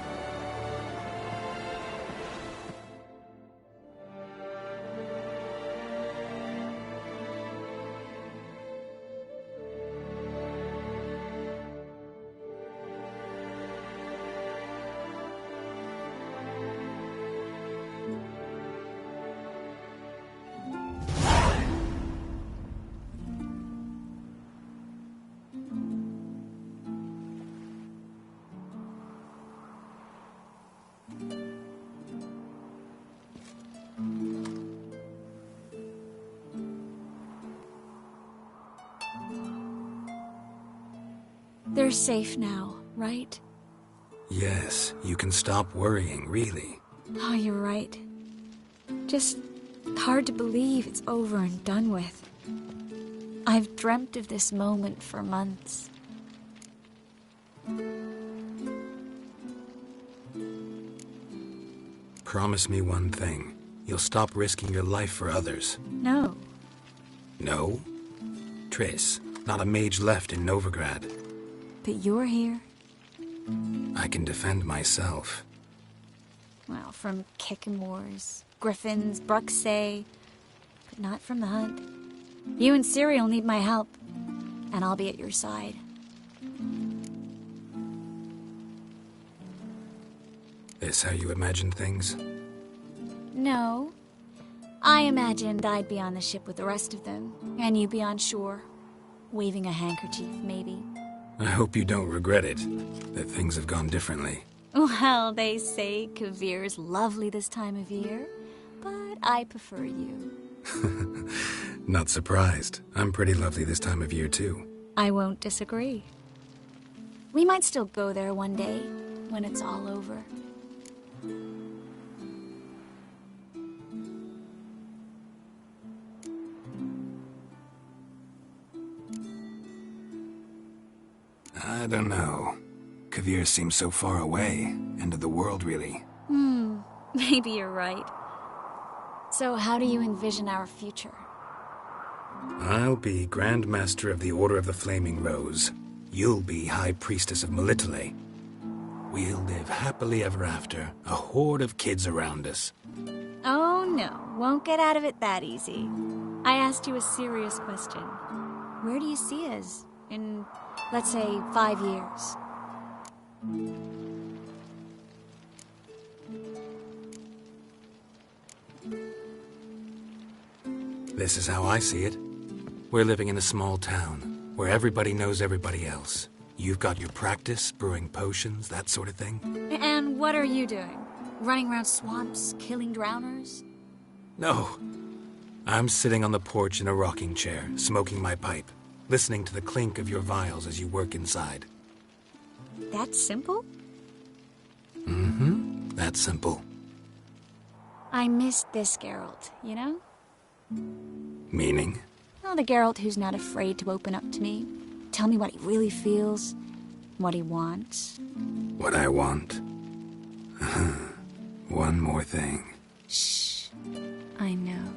They're safe now, right? Yes, you can stop worrying, really. Oh, you're right. Just hard to believe it's over and done with. I've dreamt of this moment for months. Promise me one thing. You'll stop risking your life for others. No. No? Triss, not a mage left in Novigrad. But you're here. I can defend myself. Well, from Kickamores, Griffins, Bruxay, but not from the hunt. You and Ciri'll need my help, and I'll be at your side. This how you imagined things? No. I imagined I'd be on the ship with the rest of them, and you'd be on shore, waving a handkerchief, maybe. I hope you don't regret it, that things have gone differently. Well, they say Kavir's lovely this time of year, but I prefer you. Not surprised. I'm pretty lovely this time of year, too. I won't disagree. We might still go there one day, when it's all over. I don't know. Kavir seems so far away. End of the world, really. Maybe you're right. So how do you envision our future? I'll be Grand Master of the Order of the Flaming Rose. You'll be High Priestess of Melitele. We'll live happily ever after, a horde of kids around us. Oh no, won't get out of it that easy. I asked you a serious question. Where do you see us in, let's say, 5 years? This is how I see it. We're living in a small town, where everybody knows everybody else. You've got your practice, brewing potions, that sort of thing. And what are you doing? Running around swamps, killing drowners? No. I'm sitting on the porch in a rocking chair, smoking my pipe, listening to the clink of your vials as you work inside. That simple? Mm-hmm. That's simple. I missed this Geralt, you know? Meaning? Oh, the Geralt who's not afraid to open up to me. Tell me what he really feels, what he wants. What I want? One more thing. Shh. I know.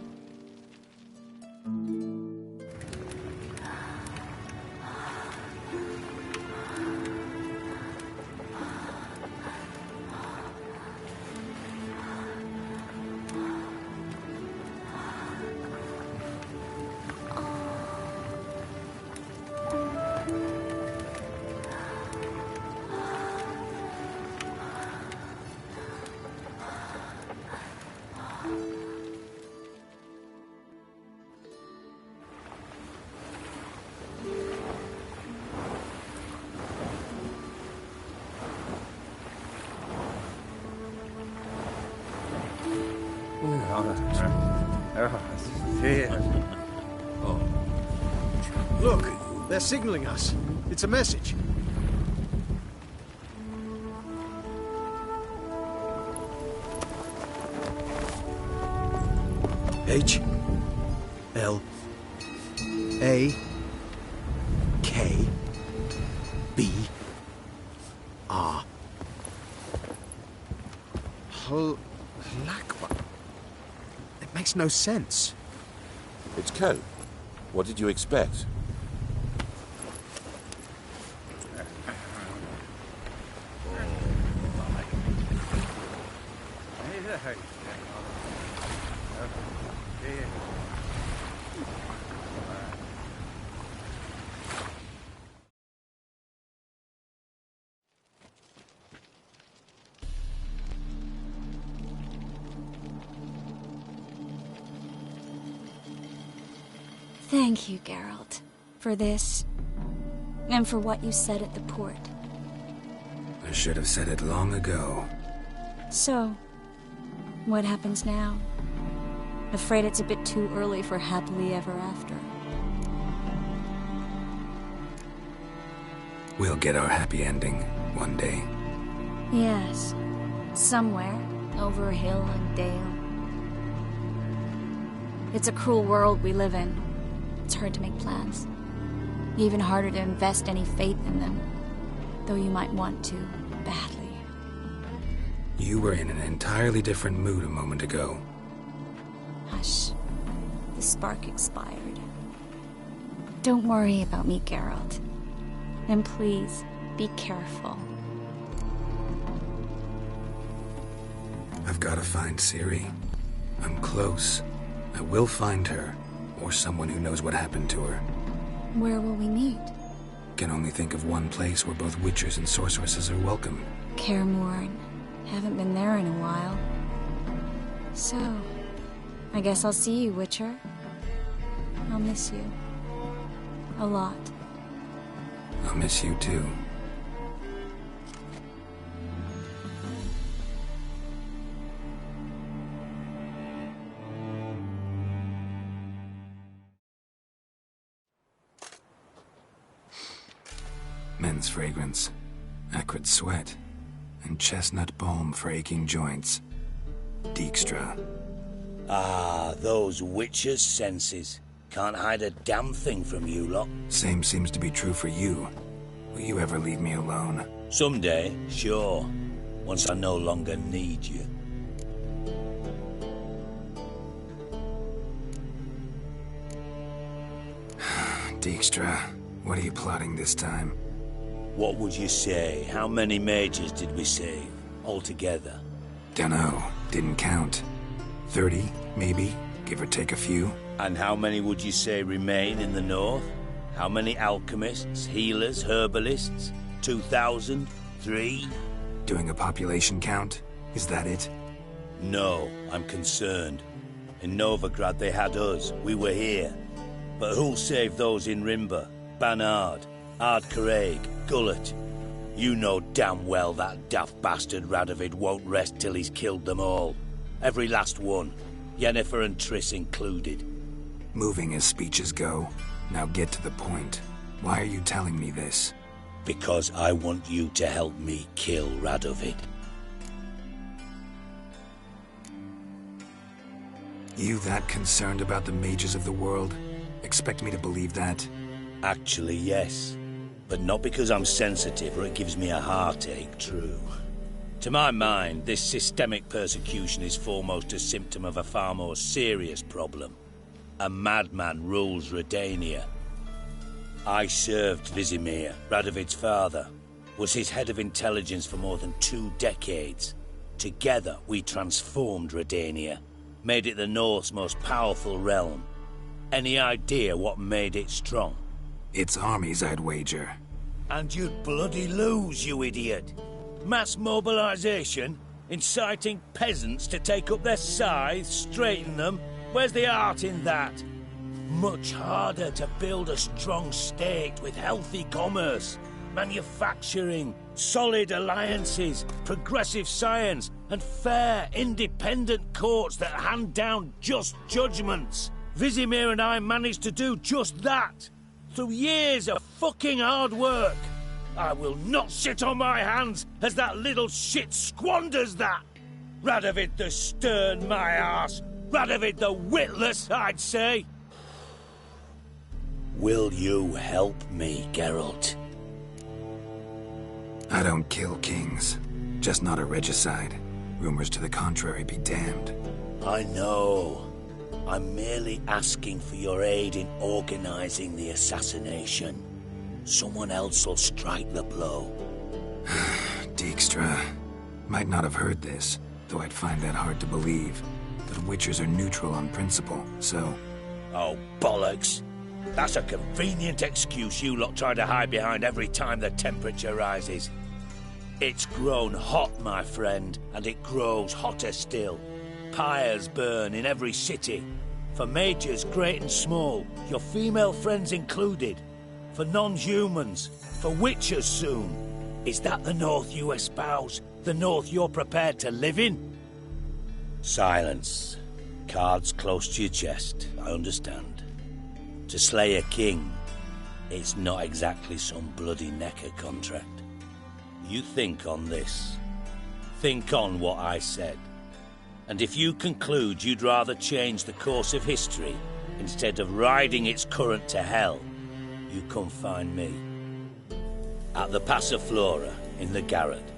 Look, they're signaling us. It's a message. H L A K B R. Halakba. It makes no sense. It's code. What did you expect? Thank you, Geralt, for this, and for what you said at the port. I should have said it long ago. So, what happens now? Afraid it's a bit too early for happily ever after. We'll get our happy ending one day. Yes. Somewhere, over hill and dale. It's a cruel world we live in. It's hard to make plans. Even harder to invest any faith in them. Though you might want to, badly. You were in an entirely different mood a moment ago. Hush. The spark expired. Don't worry about me, Geralt. And please, be careful. I've got to find Ciri. I'm close. I will find her, or someone who knows what happened to her. Where will we meet? Can only think of one place where both witchers and sorceresses are welcome. Kaer Morhen. Haven't been there in a while. So, I guess I'll see you, Witcher. I'll miss you. A lot. I'll miss you too. Men's fragrance, acrid sweat, and chestnut balm for aching joints. Dijkstra. Ah, those witches' senses. Can't hide a damn thing from you lot. Same seems to be true for you. Will you ever leave me alone? Someday, sure. Once I no longer need you. Dijkstra, what are you plotting this time? What would you say? How many mages did we save, altogether? Dunno. Didn't count. 30, maybe, give or take a few. And how many would you say remain in the north? How many alchemists, healers, herbalists? 2,000? 3? Doing a population count? Is that it? No, I'm concerned. In Novigrad they had us, we were here. But who'll save those in Rimba? Banard, Ardcaraig, Gullet? You know damn well that daft bastard Radovid won't rest till he's killed them all. Every last one. Yennefer and Triss included. Moving as speeches go. Now get to the point. Why are you telling me this? Because I want you to help me kill Radovid. You that concerned about the mages of the world? Expect me to believe that? Actually, yes. But not because I'm sensitive or it gives me a heartache, true. To my mind, this systemic persecution is foremost a symptom of a far more serious problem. A madman rules Redania. I served Vizimir, Radovid's father. Was his head of intelligence for more than 2 decades. Together, we transformed Redania. Made it the North's most powerful realm. Any idea what made it strong? Its armies, I'd wager. And you'd bloody lose, you idiot. Mass mobilization? Inciting peasants to take up their scythes, straighten them? Where's the art in that? Much harder to build a strong state with healthy commerce, manufacturing, solid alliances, progressive science, and fair, independent courts that hand down just judgments. Vizimir and I managed to do just that, through years of fucking hard work. I will not sit on my hands as that little shit squanders that. Radovid the stern, my arse. Radovid the witless, I'd say. Will you help me, Geralt? I don't kill kings. Just not a regicide. Rumors to the contrary be damned. I know. I'm merely asking for your aid in organizing the assassination. Someone else will strike the blow. Dijkstra. Might not have heard this, though I'd find that hard to believe. But witchers are neutral on principle, so... Oh, bollocks. That's a convenient excuse you lot try to hide behind every time the temperature rises. It's grown hot, my friend, and it grows hotter still. Pyres burn in every city. For mages great and small, your female friends included. For non-humans, for witchers soon. Is that the North you espouse? The North you're prepared to live in? Silence. Cards close to your chest, I understand. To slay a king, It's not exactly some bloody necker contract. You think on this. Think on what I said. And if you conclude you'd rather change the course of history instead of riding its current to hell, you come find me. At the Passiflora in the garret.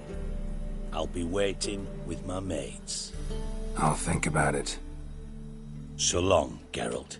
I'll be waiting with my mates. I'll think about it. So long, Geralt.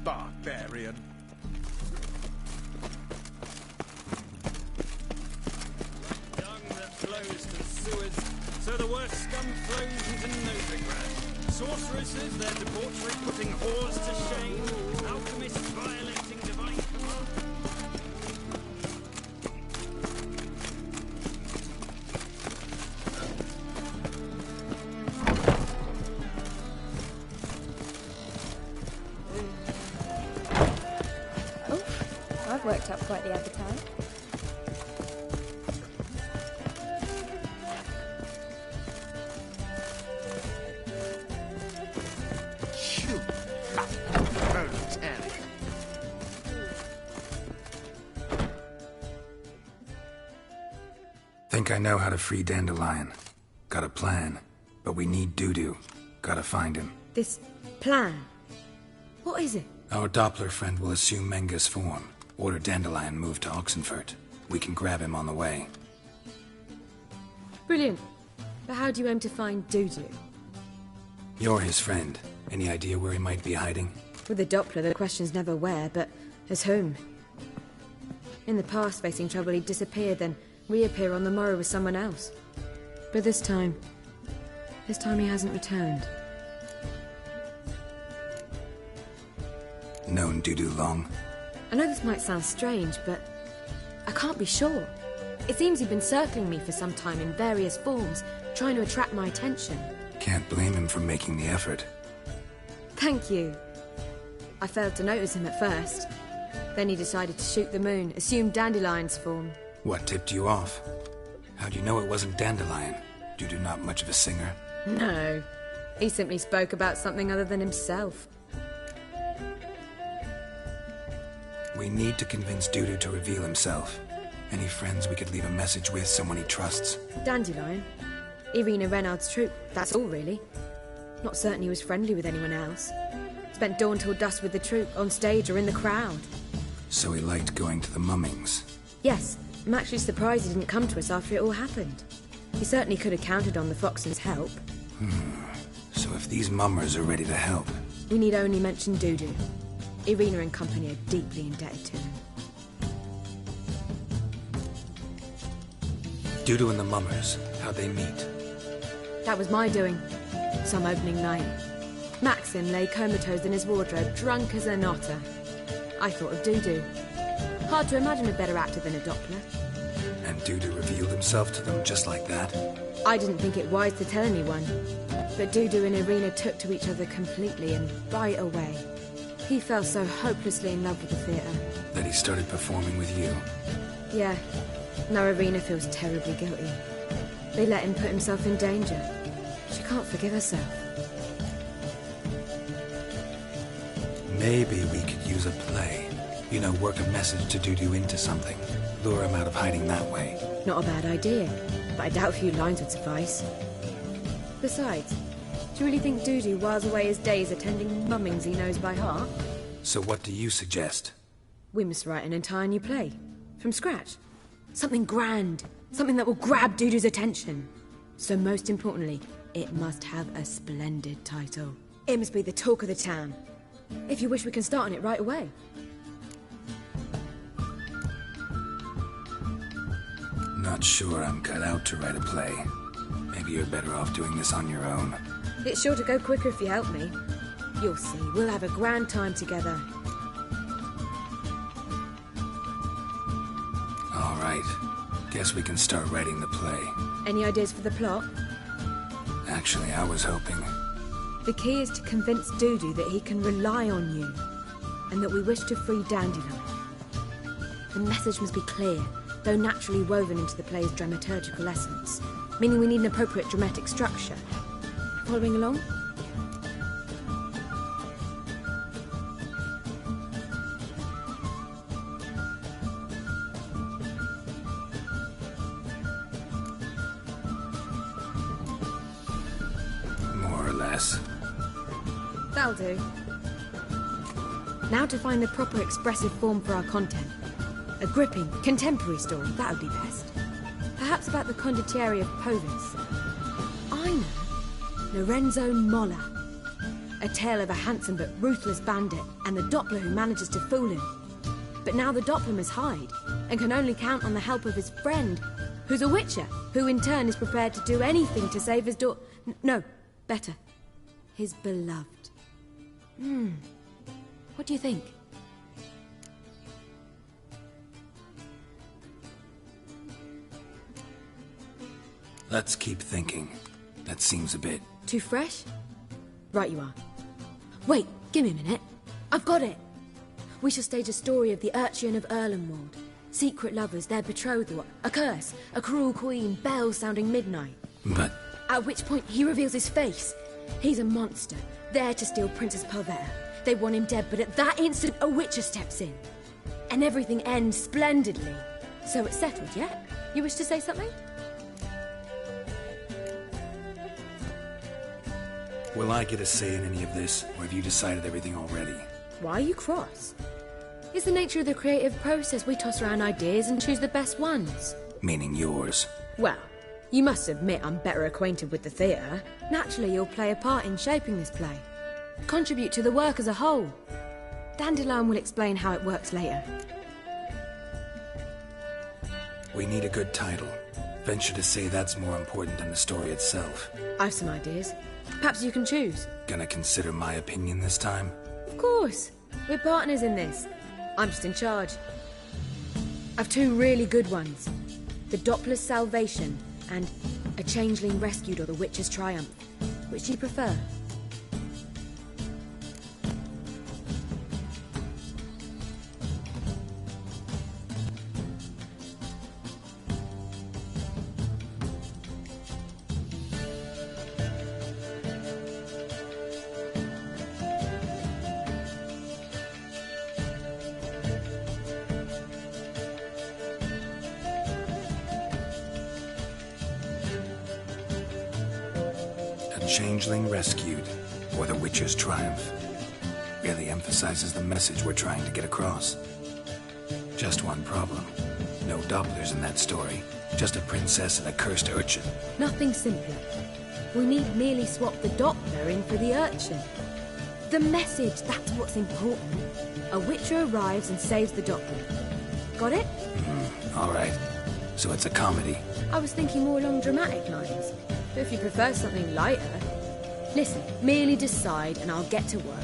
Barbarian. Dung that flows to sewers, so the worst scum flows into Novigrad. Sorceresses, their debauchery putting whores to shame. Alchemists violating divine command. I've worked up quite the appetite. Shoot! Proletariat. Think I know how to free Dandelion. Got a plan. But we need Dudu. Gotta find him. This plan? What is it? Our Doppler friend will assume Menga's form. Order Dandelion moved to Oxenfurt. We can grab him on the way. Brilliant. But how do you aim to find Dudu? You're his friend. Any idea where he might be hiding? With the Doppler, the question's never where, but as whom. In the past, facing trouble, he'd disappear, then reappear on the morrow with someone else. But this time he hasn't returned. Known Dudu long? I know this might sound strange, but I can't be sure. It seems he'd been circling me for some time in various forms, trying to attract my attention. Can't blame him for making the effort. Thank you. I failed to notice him at first. Then he decided to shoot the moon, assume Dandelion's form. What tipped you off? How'd you know it wasn't Dandelion? Dudu not much of a singer? No. He simply spoke about something other than himself. We need to convince Dudu to reveal himself. Any friends we could leave a message with, someone he trusts? Dandelion? Irina Reynard's troop, that's all really. Not certain he was friendly with anyone else. Spent dawn till dusk with the troop, on stage or in the crowd. So he liked going to the mummings? Yes. I'm actually surprised he didn't come to us after it all happened. He certainly could have counted on the Foxen's help. So if these mummers are ready to help... We need only mention Dudu. Irina and company are deeply indebted to him. Dudu and the mummers, how'd they meet? That was my doing. Some opening night. Maxim lay comatose in his wardrobe, drunk as an otter. I thought of Dudu. Hard to imagine a better actor than a Doppler. And Dudu revealed himself to them just like that? I didn't think it wise to tell anyone. But Dudu and Irina took to each other completely and right away. He fell so hopelessly in love with the theatre. That he started performing with you? Yeah. Now Irina feels terribly guilty. They let him put himself in danger. She can't forgive herself. Maybe we could use a play. You know, work a message to Dudu into something. Lure him out of hiding that way. Not a bad idea, but I doubt a few lines would suffice. Besides, do you really think Dudu whiles away his days attending mummings he knows by heart? So what do you suggest? We must write an entire new play. From scratch. Something grand. Something that will grab Dudu's attention. So most importantly, it must have a splendid title. It must be the talk of the town. If you wish, we can start on it right away. Not sure I'm cut out to write a play. Maybe you're better off doing this on your own. It's sure to go quicker if you help me. You'll see, we'll have a grand time together. All right. Guess we can start writing the play. Any ideas for the plot? Actually, I was hoping... The key is to convince Dudu that he can rely on you, and that we wish to free Dandelion. The message must be clear, though naturally woven into the play's dramaturgical essence, meaning we need an appropriate dramatic structure. Following along? More or less. That'll do. Now to find the proper expressive form for our content. A gripping, contemporary story, that would be best. Perhaps about the condottieri of Povis. I know. Lorenzo Molla. A tale of a handsome but ruthless bandit and the Doppler who manages to fool him. But now the Doppler must hide and can only count on the help of his friend, who's a witcher, who in turn is prepared to do anything to save his no, better. His beloved. What do you think? Let's keep thinking. That seems a bit... Too fresh? Right you are. Wait, give me a minute. I've got it! We shall stage a story of the Urchin of Erlenwald. Secret lovers, their betrothal, a curse, a cruel queen, bells sounding midnight. But... At which point he reveals his face. He's a monster, there to steal Princess Parvetta. They want him dead, but at that instant a witcher steps in. And everything ends splendidly. So it's settled, yeah? You wish to say something? Will I get a say in any of this, or have you decided everything already? Why are you cross? It's the nature of the creative process. We toss around ideas and choose the best ones. Meaning yours. Well, you must admit I'm better acquainted with the theatre. Naturally, you'll play a part in shaping this play. Contribute to the work as a whole. Dandelion will explain how it works later. We need a good title. Venture to say that's more important than the story itself. I've some ideas. Perhaps you can choose. Gonna consider my opinion this time? Of course. We're partners in this. I'm just in charge. I've two really good ones. The Doppler's Salvation and A Changeling Rescued or The Witcher's Triumph. Which do you prefer? Changeling Rescued, or The Witcher's Triumph. Really emphasizes the message we're trying to get across. Just one problem. No Dopplers in that story. Just a princess and a cursed urchin. Nothing simpler. We need merely swap the Doppler in for the urchin. The message, that's what's important. A witcher arrives and saves the Doppler. Got it? All right. So it's a comedy. I was thinking more along dramatic lines. But if you prefer something lighter... Listen, merely decide and I'll get to work.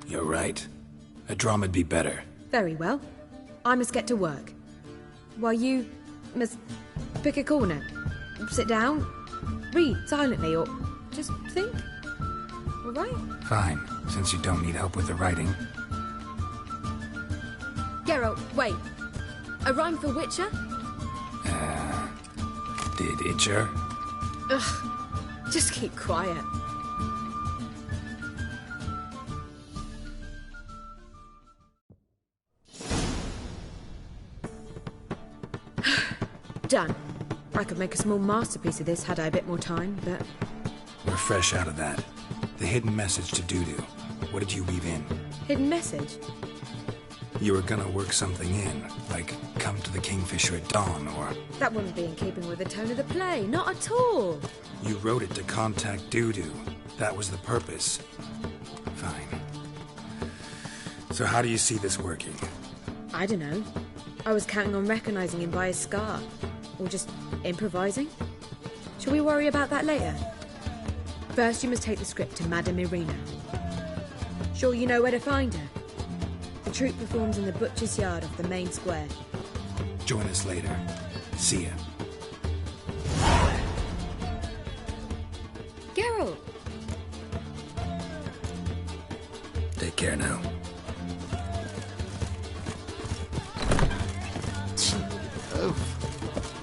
You're right. A drama'd be better. Very well. I must get to work. While you must pick a corner. Sit down, read silently, or just think. All right? Fine, since you don't need help with the writing. Geralt, wait. A rhyme for Witcher? Did Itcher? Ugh, just keep quiet. Done. I could make a small masterpiece of this had I a bit more time, but... We're fresh out of that. The hidden message to Dudu. What did you weave in? Hidden message? You were gonna work something in, like come to the Kingfisher at dawn, or... That wouldn't be in keeping with the tone of the play, not at all. You wrote it to contact Dudu. That was the purpose. Fine. So how do you see this working? I don't know. I was counting on recognizing him by his scar. Or just improvising. Shall we worry about that later? First, you must take the script to Madame Irina. Sure you know where to find her? The troupe performs in the butcher's yard off the main square. Join us later. See ya. Geralt! Take care now.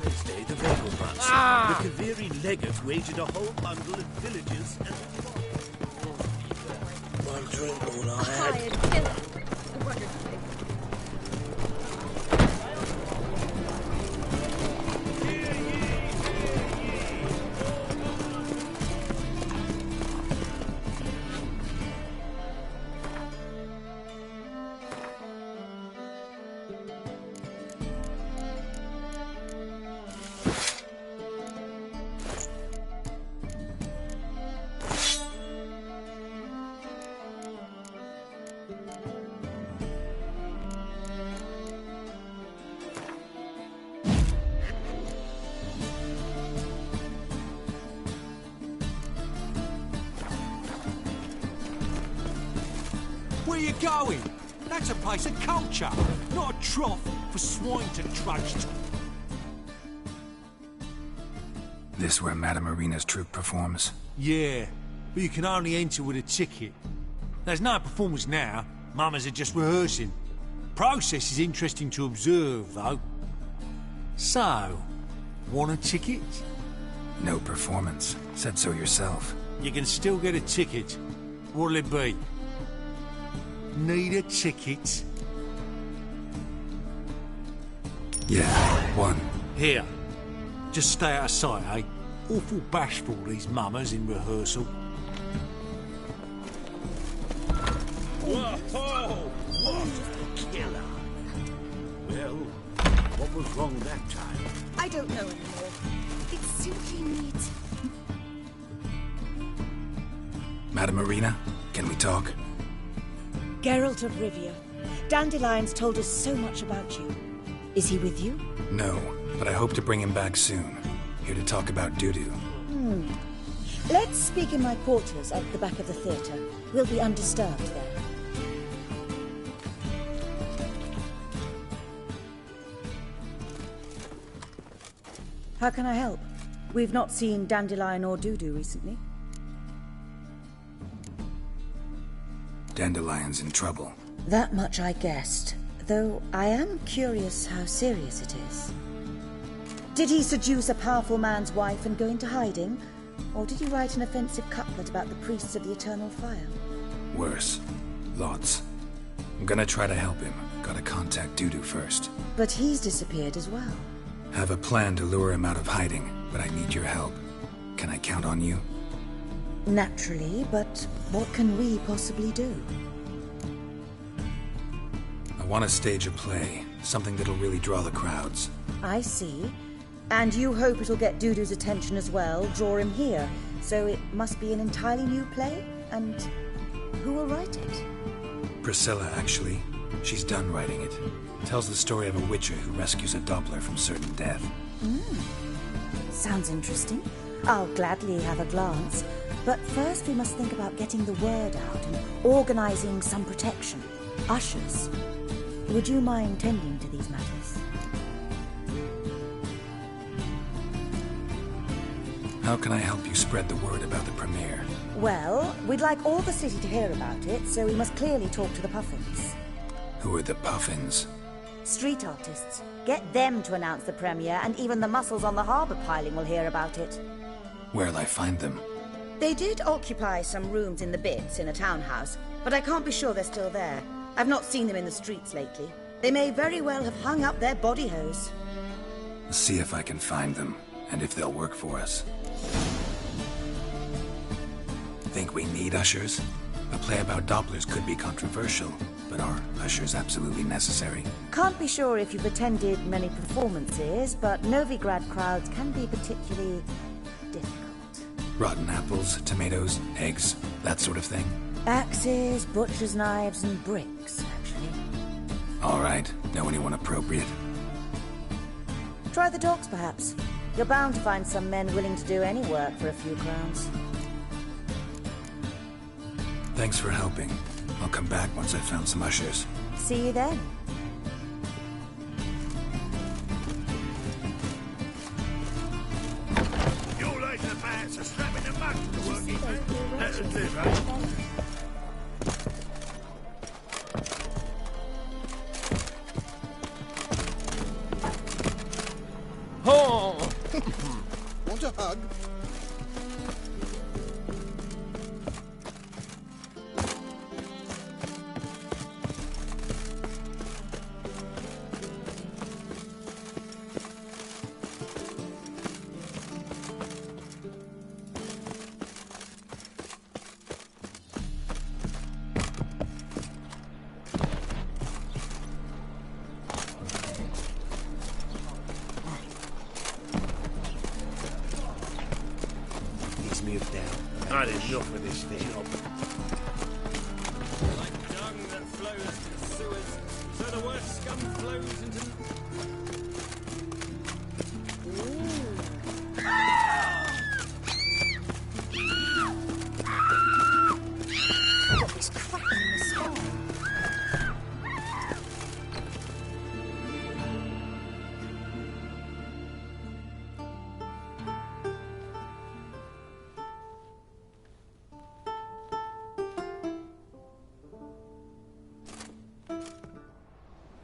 Wednesday, the Vegelbutts. The Kaviri legate wagered a whole bundle of villages and... One drink all I had. Hired killer. Where you going? That's a place of culture, not a trough for swine to trudge to. This where Madame Irina's troupe performs? Yeah, but you can only enter with a ticket. There's no performance now. Mamas are just rehearsing. Process is interesting to observe, though. So, want a ticket? No performance. Said so yourself. You can still get a ticket. What'll it be? Need a ticket? Yeah, one. Here. Just stay out of sight, eh? Awful bashful, these mamas in rehearsal. Whoa! What a killer! Well, what was wrong that time? I don't know anymore. It's simply neat. Madame Irina, can we talk? Geralt of Rivia. Dandelion's told us so much about you. Is he with you? No, but I hope to bring him back soon. Here to talk about Dudu. Let's speak in my quarters at the back of the theatre. We'll be undisturbed there. How can I help? We've not seen Dandelion or Dudu recently. Dandelion's in trouble. That much I guessed, though I am curious how serious it is. Did he seduce a powerful man's wife and go into hiding? Or did he write an offensive couplet about the priests of the eternal fire? Worse. Lots. I'm gonna try to help him. Gotta contact Dudu first. But he's disappeared as well. Have a plan to lure him out of hiding, but I need your help. Can I count on you? Naturally, but what can we possibly do? I want to stage a play. Something that'll really draw the crowds. I see. And you hope it'll get Dudu's attention as well, draw him here. So it must be an entirely new play? And who will write it? Priscilla, actually. She's done writing it. Tells the story of a witcher who rescues a Doppler from certain death. Sounds interesting. I'll gladly have a glance. But first we must think about getting the word out and organizing some protection. Ushers. Would you mind tending to these matters? How can I help you spread the word about the premiere? Well, we'd like all the city to hear about it, so we must clearly talk to the Puffins. Who are the Puffins? Street artists. Get them to announce the premiere, and even the muscles on the harbour piling will hear about it. Where'll I find them? They did occupy some rooms in the Bits in a townhouse, but I can't be sure they're still there. I've not seen them in the streets lately. They may very well have hung up their body hose. See if I can find them, and if they'll work for us. Think we need ushers? A play about Dopplers could be controversial, but are ushers absolutely necessary? Can't be sure if you've attended many performances, but Novigrad crowds can be particularly difficult. Rotten apples, tomatoes, eggs, that sort of thing? Axes, butcher's knives, and bricks, actually. All right. Know anyone appropriate? Try the docks, perhaps. You're bound to find some men willing to do any work for a few crowns. Thanks for helping. I'll come back once I've found some ushers. See you then. You're lighting the pants and strapping the mugs to working men. That's it, right? Oh! Want a hug? I'd enough of this thing. Like dung that flows to the sewers, so the worst scum flows into... What is cracking the sky?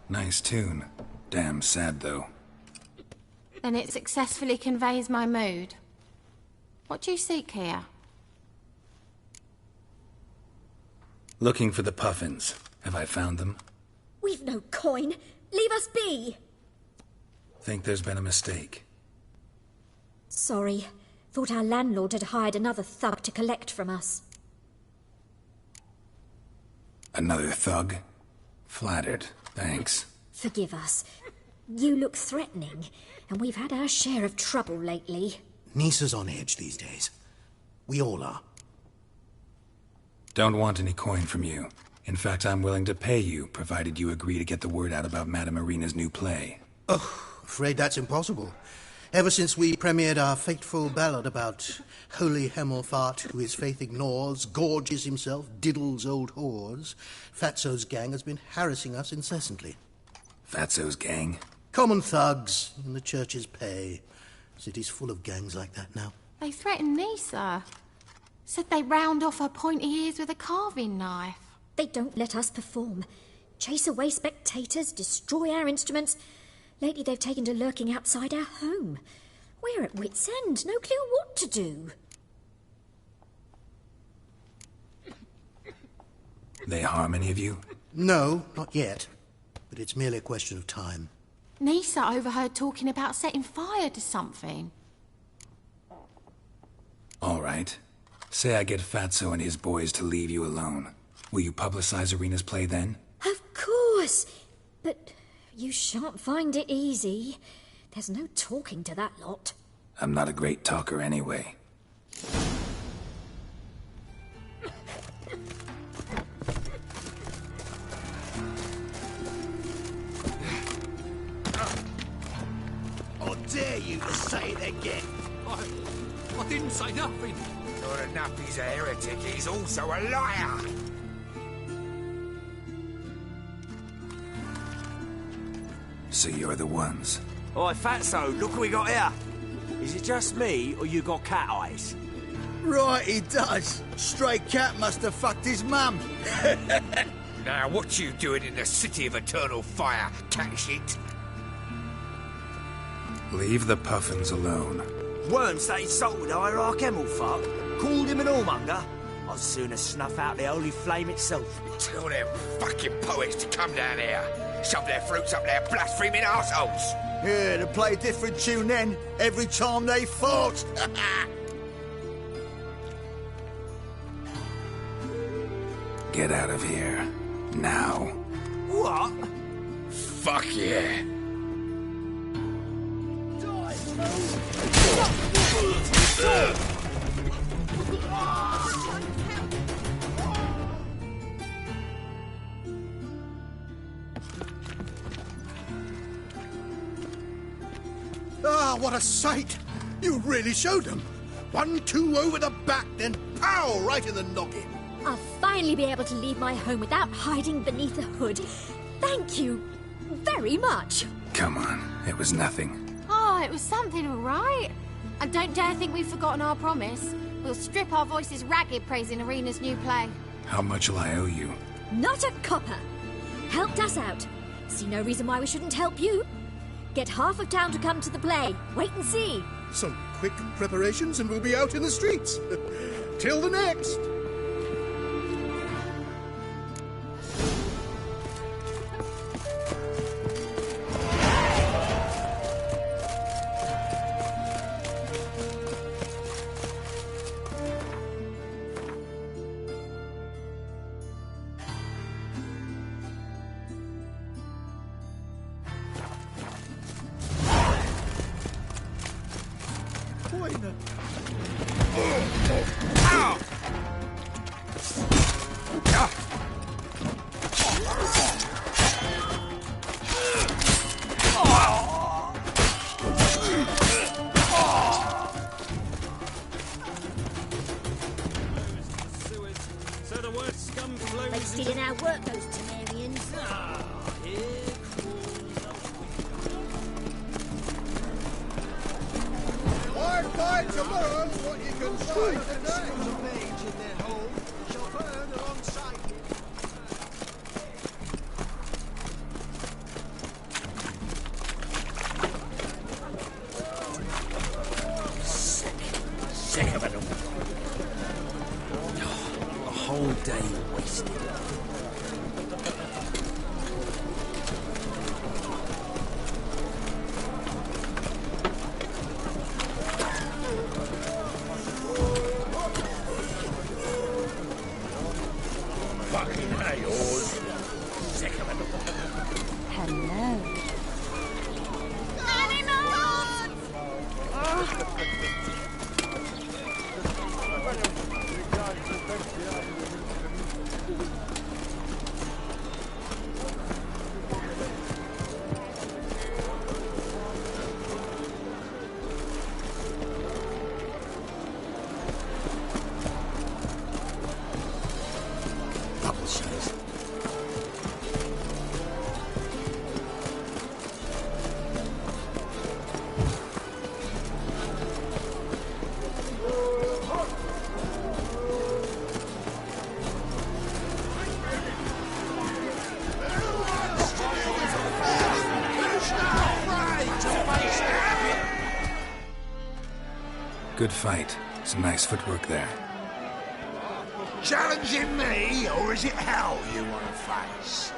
Nice tune. Damn sad, though. Then it successfully conveys my mood. What do you seek here? Looking for the puffins. Have I found them? We've no coin. Leave us be. Think there's been a mistake. Sorry. Thought our landlord had hired another thug to collect from us. Another thug? Flattered. Thanks. Forgive us. You look threatening, and we've had our share of trouble lately. Nisa's on edge these days. We all are. Don't want any coin from you. In fact, I'm willing to pay you, provided you agree to get the word out about Madame Marina's new play. Oh, afraid that's impossible. Ever since we premiered our fateful ballad about holy Hemelfart, who his faith ignores, gorges himself, diddles old whores, Fatso's gang has been harassing us incessantly. Fatso's gang? Common thugs in the church's pay. City's full of gangs like that now. They threatened Nisa. Said they round off her pointy ears with a carving knife. They don't let us perform. Chase away spectators, destroy our instruments. Lately they've taken to lurking outside our home. We're at wit's end, no clue what to do. They harm any of you? No, not yet. But it's merely a question of time. Nisa overheard talking about setting fire to something. All right. Say I get Fatso and his boys to leave you alone. Will you publicize Irina's play then? Of course. But you shan't find it easy. There's no talking to that lot. I'm not a great talker anyway. I dare you to say it again. I didn't say nothing. Not enough he's a heretic, he's also a liar. So you're the ones. Oi, Fatso, look what we got here. Is it just me, or you got cat eyes? Right, he does. Stray cat must have fucked his mum. Now, what you doing in the city of eternal fire, cat shit? Leave the puffins alone. Worms that insulted Hierarch Hemelfart, called him an whoremonger. I'd sooner snuff out the holy flame itself. Tell them fucking poets to come down here. Shove their fruits up their blaspheming arseholes. Yeah, to play a different tune then, every time they fought. Get out of here. Now. What? Fuck yeah. Ah, what a sight! You really showed them. 1-2 over the back, then pow, right in the noggin. I'll finally be able to leave my home without hiding beneath a hood. Thank you very much. Come on, it was nothing. Oh, it was something, all right. And don't dare think we've forgotten our promise. We'll strip our voices ragged praising Arena's new play. How much will I owe you? Not a copper. Helped us out. See no reason why we shouldn't help you. Get half of town to come to the play. Wait and see. Some quick preparations and we'll be out in the streets. Till the next. Like stealing our work, those Temerians. Hard fight tomorrow's what you can find today. The mage in their hole shall burn alongside you. Sick of it all. A whole day wasted. Fucking hay, all. Sick of it all. Hello. Good fight. Some nice footwork there. Challenging me, or is it hell you want to face?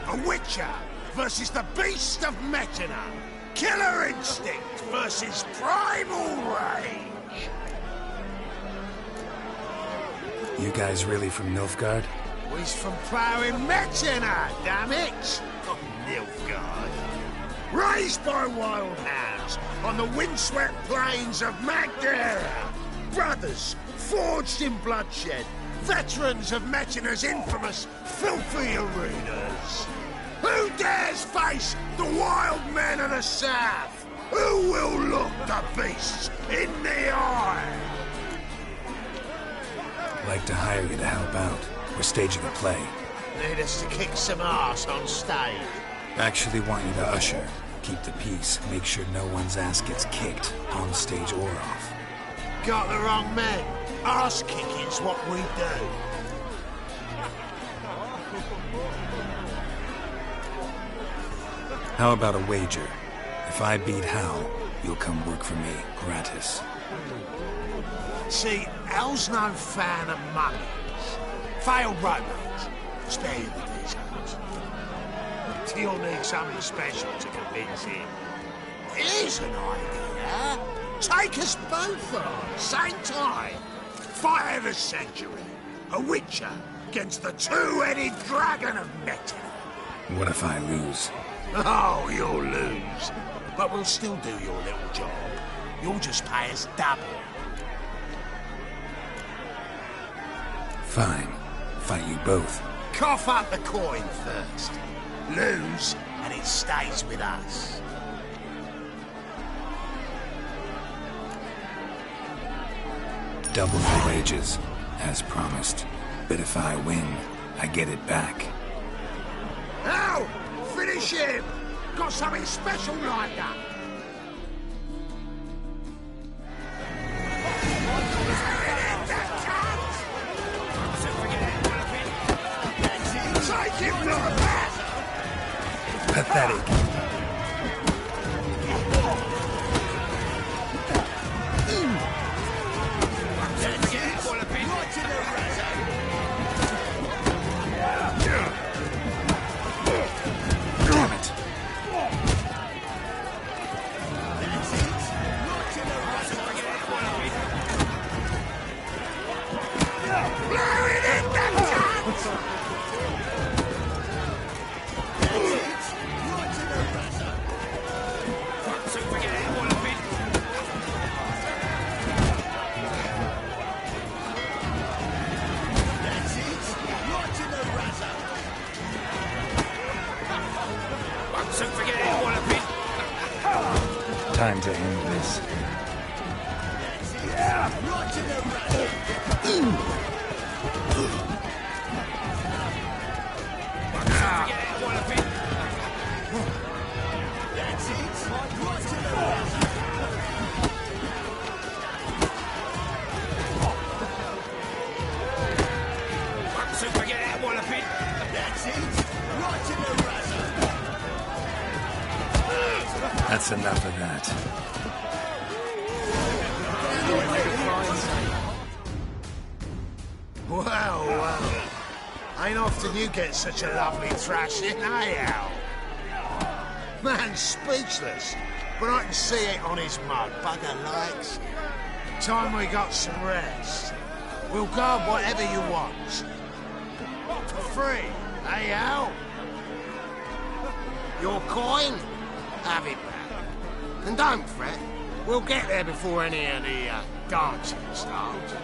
A Witcher versus the Beast of Metina. Killer instinct versus primal rage. You guys really from Nilfgaard? He's from ploughing Metina, damn it! Oh, Nilfgaard. Raised by wild hounds on the windswept plains of Magdera. Brothers forged in bloodshed. Veterans of Metina's infamous filthy arenas. Who dares face the wild men of the south? Who will look the beasts in the eye? I'd like to hire you to help out. We're staging a play. Need us to kick some ass on stage. Actually want you to usher. Keep the peace. Make sure no one's ass gets kicked, on stage or off. Got the wrong man. Ass kicking's what we do. How about a wager? If I beat Hal, you'll come work for me, gratis. See, Hal's no fan of mummies. Failed romance. Spare you the details. He'll need something special to convince him. Here's an idea. Take us both on, same time. Fight of the century. A witcher against the two-headed dragon of Metin. What if I lose? Oh, you'll lose. But we'll still do your little job. You'll just pay us double. Fine. Fight you both. Cough up the coin first. Lose, and it stays with us. Double the wages, as promised. But if I win, I get it back. Now, finish him! Got something special lined up. Take him to the back! Pathetic. Damn it. Time to end this. That's enough of that. Well. Ain't often you get such a lovely thrashing, eh, Al? Man's speechless, but I can see it on his mug. Bugger likes it. Time we got some rest. We'll guard whatever you want. For free, eh, Al? Your coin? Have it back. And don't fret, we'll get there before any of the dancing starts.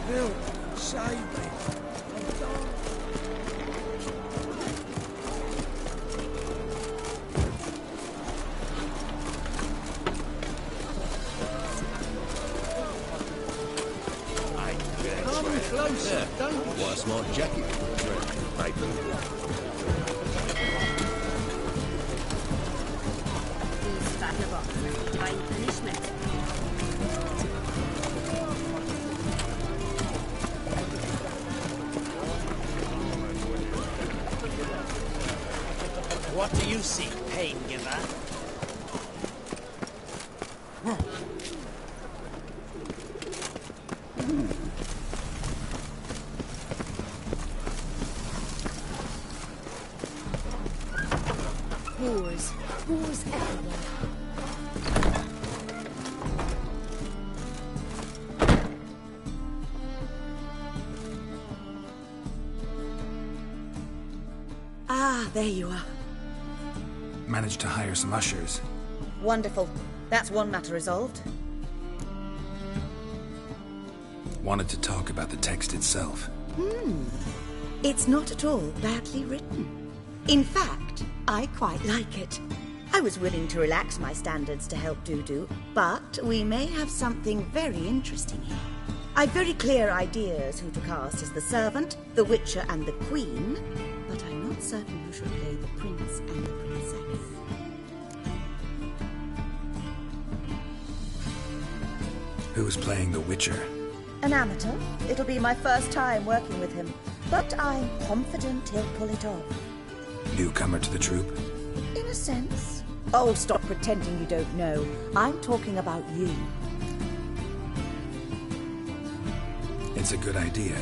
Bill, save me. Come closer, don't you? What a smart jacket. These vagabonds find punishment. What do you see, pain giver? Whores everywhere. Ah, there you are. Managed to hire some ushers. Wonderful. That's one matter resolved. Wanted to talk about the text itself. It's not at all badly written. In fact, I quite like it. I was willing to relax my standards to help Dudu, but we may have something very interesting here. I've very clear ideas who to cast as the servant, the witcher and the queen, but I'm not certain who should play the prince and the princess. Who's playing the witcher? An amateur. It'll be my first time working with him, but I'm confident he'll pull it off. Newcomer to the troop? In a sense. Oh, stop pretending you don't know. I'm talking about you. It's a good idea.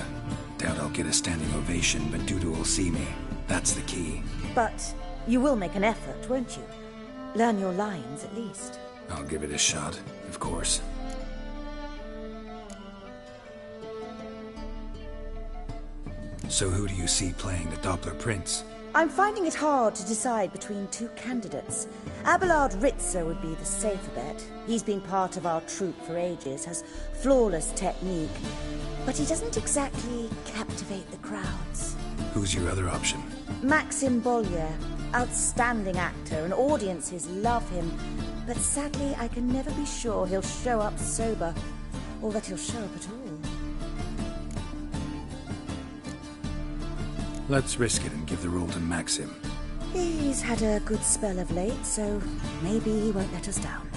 Doubt I'll get a standing ovation, but Dudu will see me. That's the key. But you will make an effort, won't you? Learn your lines, at least. I'll give it a shot, of course. So who do you see playing the Doppler Prince? I'm finding it hard to decide between two candidates. Abelard Ritzer would be the safer bet. He's been part of our troupe for ages, has flawless technique, but he doesn't exactly captivate the crowds. Who's your other option? Maxim Bollier, outstanding actor, and audiences love him, but sadly I can never be sure he'll show up sober, or that he'll show up at all. Let's risk it and give the role to Maxim. He's had a good spell of late, so maybe he won't let us down.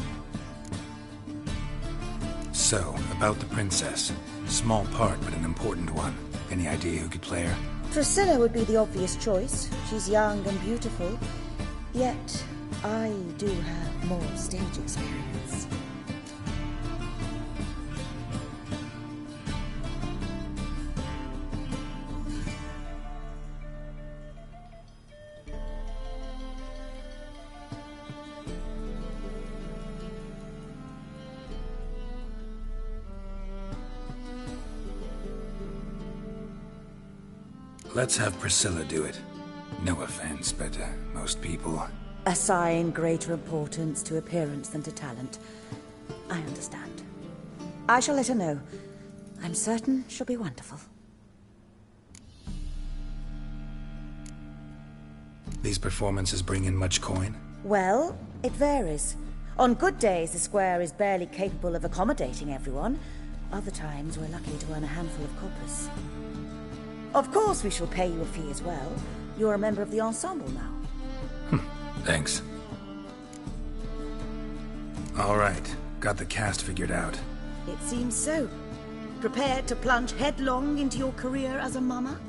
So, about the princess. Small part, but an important one. Any idea who could play her? Priscilla would be the obvious choice. She's young and beautiful. Yet, I do have more stage experience. Let's have Priscilla do it. No offense, but most people... Assign greater importance to appearance than to talent. I understand. I shall let her know. I'm certain she'll be wonderful. These performances bring in much coin? Well, it varies. On good days, the square is barely capable of accommodating everyone. Other times, we're lucky to earn a handful of coppers. Of course we shall pay you a fee as well. You're a member of the ensemble now. Thanks. All right. Got the cast figured out. It seems so. Prepared to plunge headlong into your career as a mama?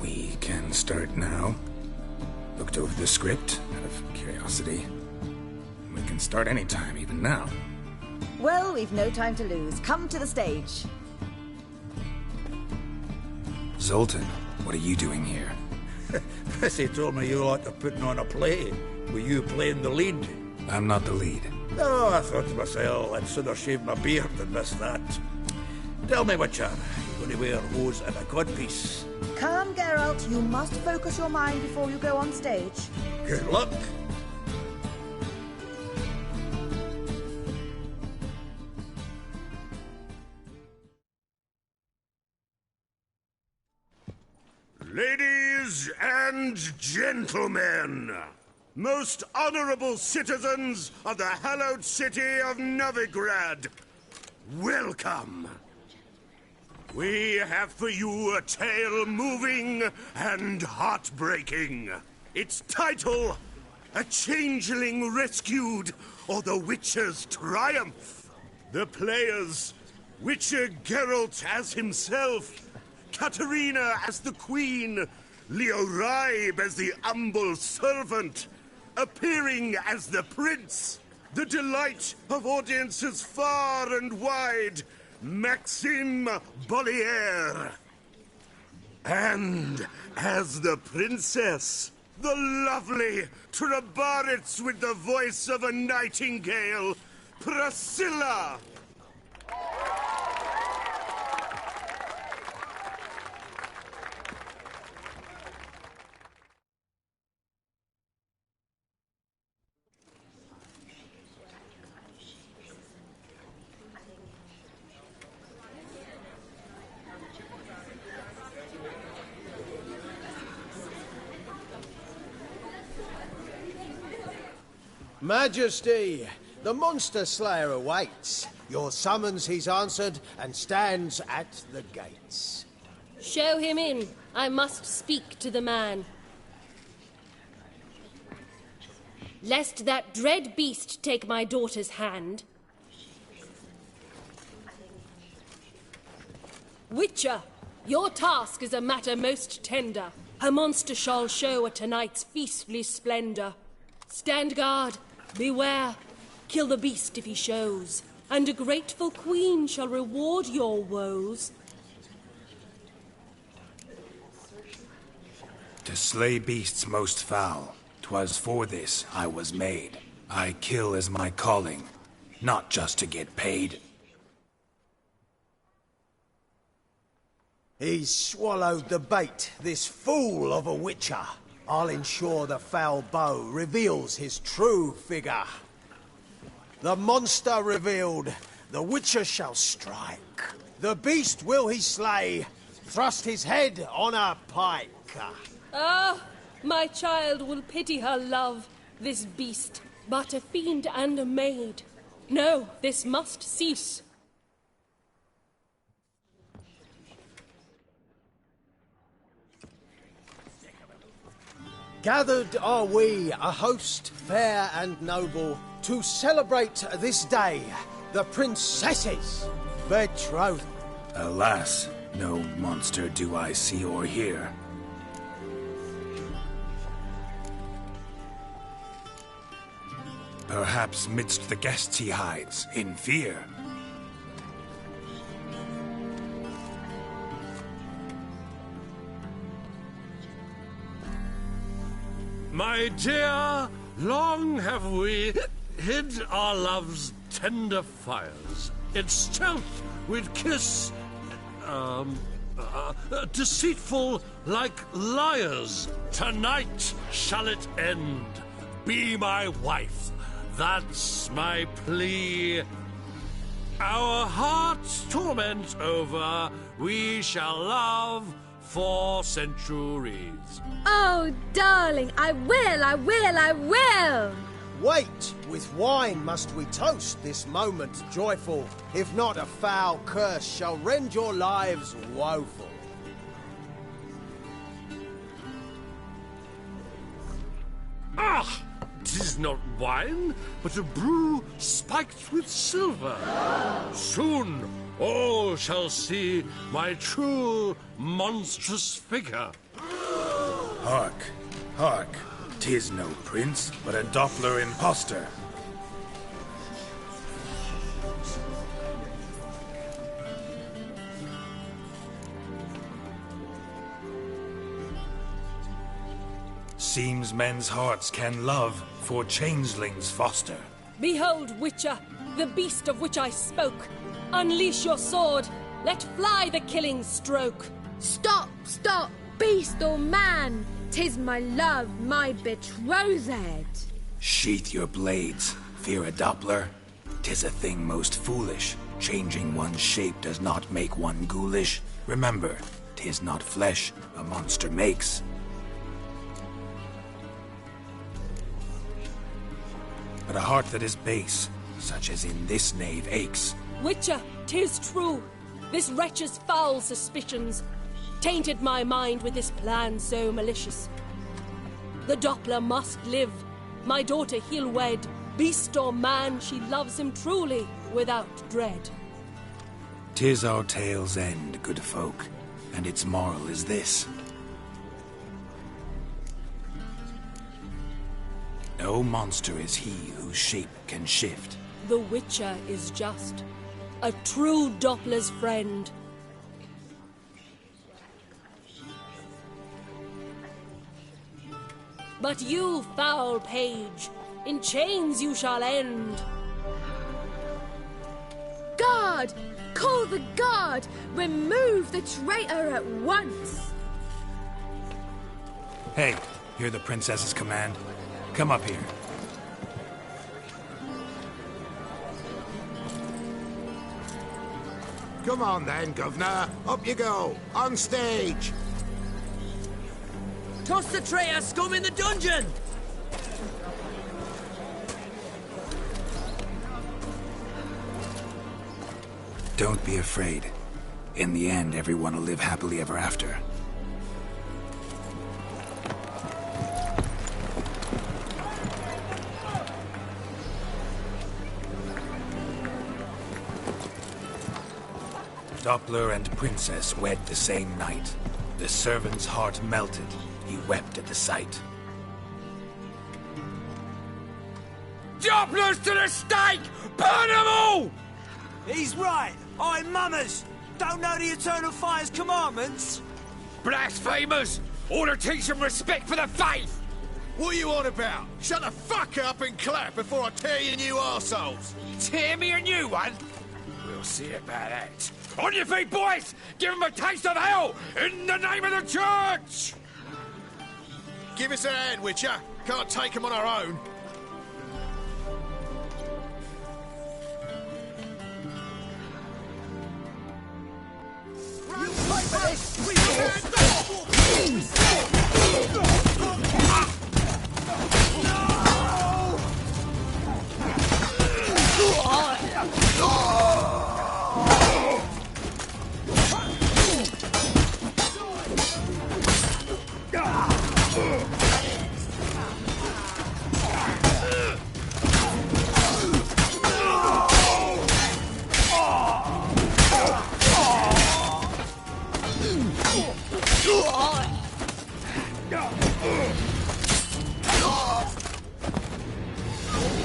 We can start now. Looked over the script, out of curiosity. We can start anytime, even now. Well, we've no time to lose. Come to the stage. Zoltan, what are you doing here? Missy told me you ought to putting on a play. Were you playing the lead? I'm not the lead. Oh, I thought to myself, I'd sooner shave my beard than miss that. Tell me, Witcher, you're going to wear hose and a codpiece. Come, Geralt. You must focus your mind before you go on stage. Good luck. Ladies and gentlemen, most honorable citizens of the hallowed city of Novigrad, welcome. We have for you a tale moving and heartbreaking. Its title, A Changeling Rescued, or The Witcher's Triumph. The players, Witcher Geralt as himself, Katerina as the Queen, Leo Raib as the humble servant, appearing as the Prince, the delight of audiences far and wide, Maxim Bollier. And as the Princess, the lovely Trabaritz with the voice of a nightingale, Priscilla. Majesty, the monster slayer awaits. Your summons he's answered and stands at the gates. Show him in. I must speak to the man. Lest that dread beast take my daughter's hand. Witcher, your task is a matter most tender. Her monster shall show at tonight's feastly splendour. Stand guard, beware, kill the beast if he shows, and a grateful queen shall reward your woes. To slay beasts most foul, 'twas for this I was made. I kill as my calling, not just to get paid. He's swallowed the bait, this fool of a witcher. I'll ensure the foul bow reveals his true figure. The monster revealed, the witcher shall strike. The beast will he slay, thrust his head on a pike. Ah, my child will pity her love, this beast, but a fiend and a maid. No, this must cease. Gathered are we, a host fair and noble, to celebrate this day, the princess's betrothal. Alas, no monster do I see or hear. Perhaps midst the guests he hides, in fear. My dear, long have we hid our love's tender fires. In stealth we'd kiss, deceitful like liars. Tonight shall it end. Be my wife, that's my plea. Our hearts' torment over, we shall love for centuries. Oh, darling, I will! Wait, with wine must we toast this moment joyful. If not, a foul curse shall rend your lives woeful. Ah! 'Tis not wine, but a brew spiked with silver. Soon all shall see my true monstrous figure. Hark, hark, 'tis no prince, but a Doppler impostor. Seems men's hearts can love, for changelings foster. Behold, Witcher, the beast of which I spoke. Unleash your sword. Let fly the killing stroke. Stop, stop, beast or man! 'Tis my love, my betrothed. Sheath your blades, fear a Doppler. 'Tis a thing most foolish. Changing one's shape does not make one ghoulish. Remember, 'tis not flesh a monster makes. But a heart that is base, such as in this knave aches. Witcher, 'tis true. This wretch's foul suspicions tainted my mind with this plan so malicious. The Doppler must live. My daughter he'll wed. Beast or man, she loves him truly, without dread. 'Tis our tale's end, good folk, and its moral is this. No monster is he whose shape can shift. The Witcher is just a true Doppler's friend. But you, foul page, in chains you shall end. Guard! Call the guard! Remove the traitor at once! Hey, hear the princess's command? Come up here. Come on then, Governor. Up you go. On stage. Toss the traitor scum in the dungeon! Don't be afraid. In the end, everyone will live happily ever after. Doppler and Princess wed the same night. The servant's heart melted. He wept at the sight. Dopplers to the stake! Burn them all! He's right. I'm mummers. Don't know the Eternal Fire's commandments? Blasphemers! Ought to teach them respect for the faith! What are you on about? Shut the fuck up and clap before I tear you new arseholes! Tear me a new one? We'll see about that. On your feet, boys! Give them a taste of hell in the name of the church! Give us a hand, Witcher. Can't take them on our own. You fight for this!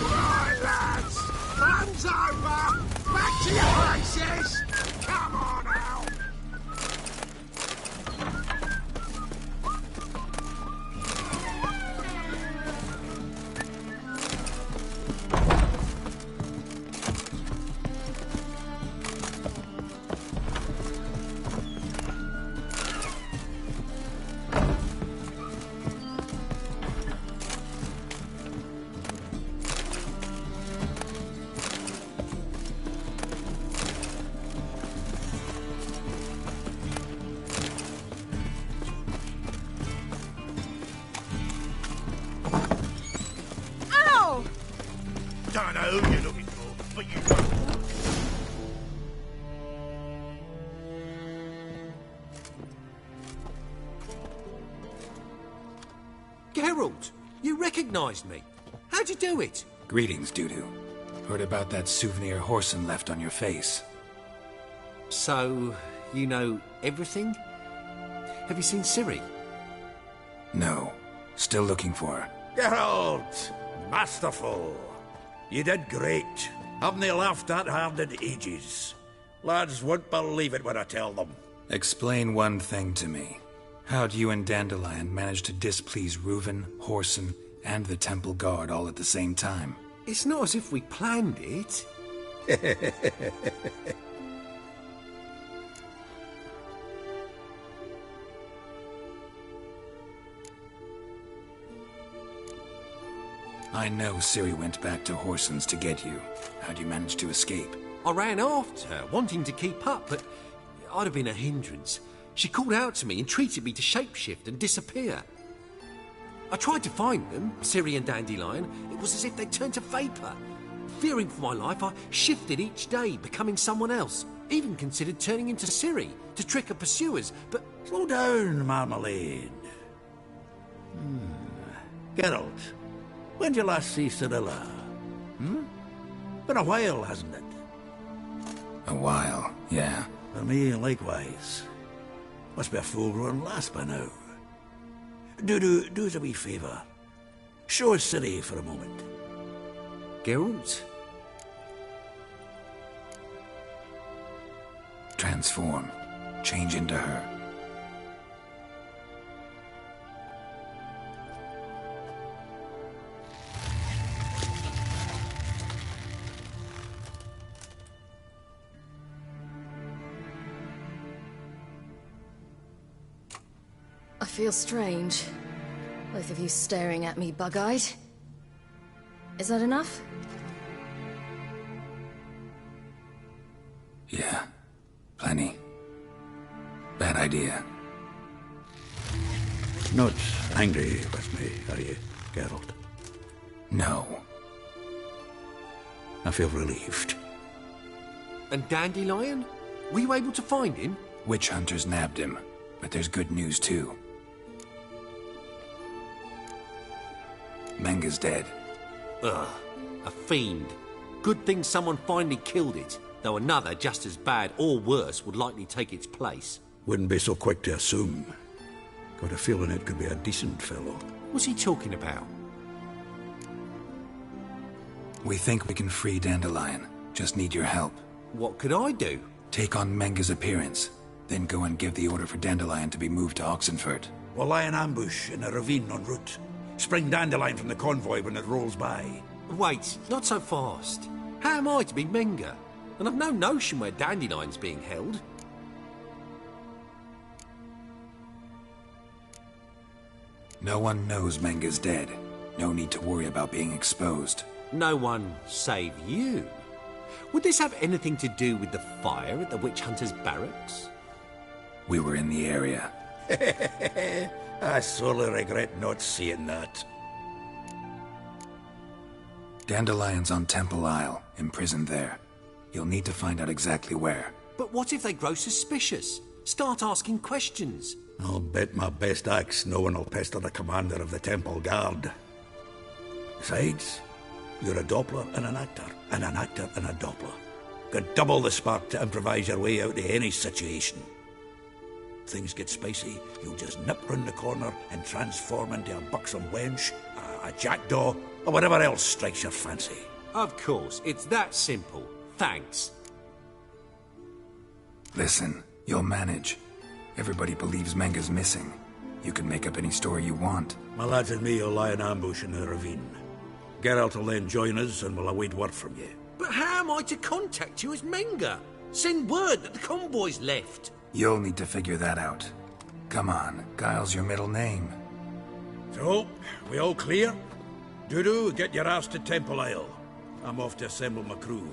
Right, lads! Fun's over! Back to your places! Come on out! Ow! Don't know who you're looking for, but you won't. Geralt, you recognised me. How'd you do it? Greetings, Dudu. Heard about that souvenir Horson left on your face. So, you know everything? Have you seen Ciri? No. Still looking for her. Geralt! Masterful! You did great. Haven't they laughed that hard in ages? Lads won't believe it when I tell them. Explain one thing to me. How'd you and Dandelion manage to displease Reuven, Horson, and the Temple Guard all at the same time? It's not as if we planned it. I know Ciri went back to Horson's to get you. How'd you manage to escape? I ran after her, wanting to keep up, but I'd have been a hindrance. She called out to me, entreated me to shapeshift and disappear. I tried to find them, Ciri and Dandelion. It was as if they'd turned to vapour. Fearing for my life, I shifted each day, becoming someone else. Even considered turning into Ciri to trick her pursuers, but... Slow down, Marmalade. Geralt, when'd you last see Cyrilla? Been a while, hasn't it? A while, yeah. For me, likewise. Must be a full-grown lass by now. Do us a wee favour. Show us Ciri for a moment. Geralt? Transform. Change into her. I feel strange. Both of you staring at me bug-eyed. Is that enough? Yeah. Plenty. Bad idea. Not angry with me, are you, Geralt? No. I feel relieved. And Dandelion? Were you able to find him? Witch hunters nabbed him, but there's good news too. Menga's dead. Ugh, a fiend. Good thing someone finally killed it. though another, just as bad or worse, would likely take its place. Wouldn't be so quick to assume. Got a feeling it could be a decent fellow. What's he talking about? We think we can free Dandelion. Just need your help. What could I do? Take on Menga's appearance, then go and give the order for Dandelion to be moved to Oxenford. We'll lie in ambush in a ravine en route. Spring Dandelion from the convoy when it rolls by. Wait, not so fast. How am I to be Menga? And I've no notion where Dandelion's being held. No one knows Menga's dead. No need to worry about being exposed. No one save you. Would this have anything to do with the fire at the witch hunter's barracks? We were in the area. I sorely regret not seeing that. Dandelion's on Temple Isle, imprisoned there. You'll need to find out exactly where. But what if they grow suspicious? Start asking questions? I'll bet my best axe no one will pester the commander of the Temple Guard. Besides, you're a Doppler and an actor and a Doppler. Got double the spark to improvise your way out of any situation. Things get spicy, you'll just nip round the corner and transform into a buxom wench, a jackdaw, or whatever else strikes your fancy. Of course, it's that simple. Thanks. Listen, you'll manage. Everybody believes Menga's missing. You can make up any story you want. My lads and me will lie in ambush in the ravine. Geralt will then join us and we'll await word from you. But how am I to contact you as Menga? Send word that the convoy's left. You'll need to figure that out. Come on, Guile's your middle name. So, we all clear? Dudu, get your ass to Temple Isle. I'm off to assemble my crew.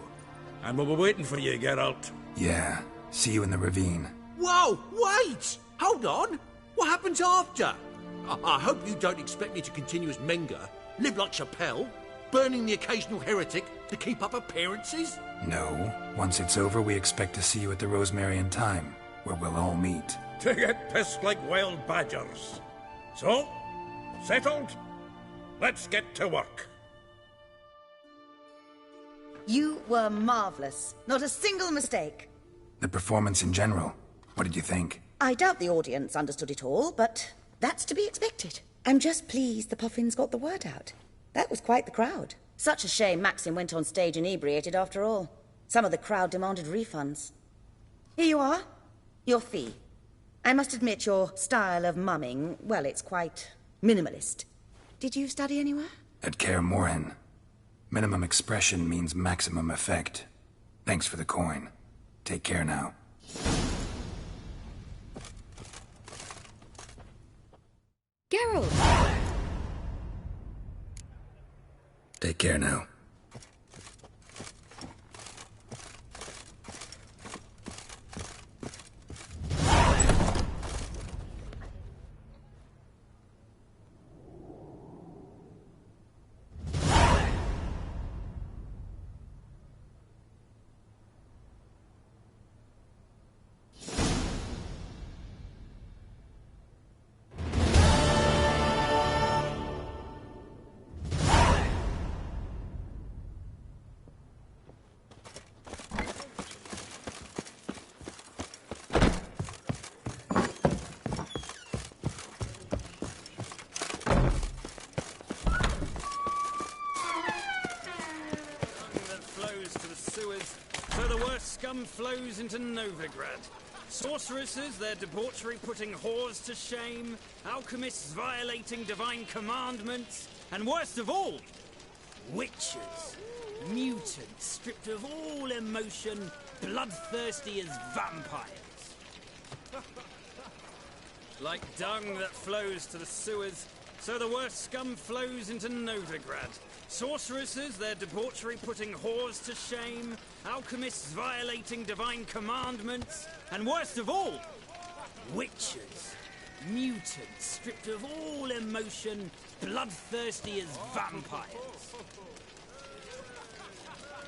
And we'll be waiting for you, Geralt. Yeah, see you in the ravine. Whoa, wait! Hold on! What happens after? I hope you don't expect me to continue as Menga, live like Chappelle, burning the occasional heretic to keep up appearances? No. Once it's over, we expect to see you at the Rosemary in Time, where we'll all meet. To get pissed like wild badgers. So, settled? Let's get to work. You were marvellous. Not a single mistake. The performance in general, what did you think? I doubt the audience understood it all, but that's to be expected. I'm just pleased the Puffins got the word out. That was quite the crowd. Such a shame Maxim went on stage inebriated after all. Some of the crowd demanded refunds. Here you are. Your fee. I must admit your style of mumming, well, it's quite minimalist. Did you study anywhere? At Kaer Morhen. Minimum expression means maximum effect. Thanks for the coin. Take care now. Geralt! Take care now. So the worst scum flows into Novigrad. Sorceresses, their debauchery putting whores to shame, alchemists violating divine commandments, and worst of all, witches. Mutants, stripped of all emotion, bloodthirsty as vampires. Like dung that flows to the sewers, so the worst scum flows into Novigrad. Sorceresses, their debauchery putting whores to shame, alchemists violating divine commandments, and worst of all, witches. Mutants, stripped of all emotion, bloodthirsty as vampires.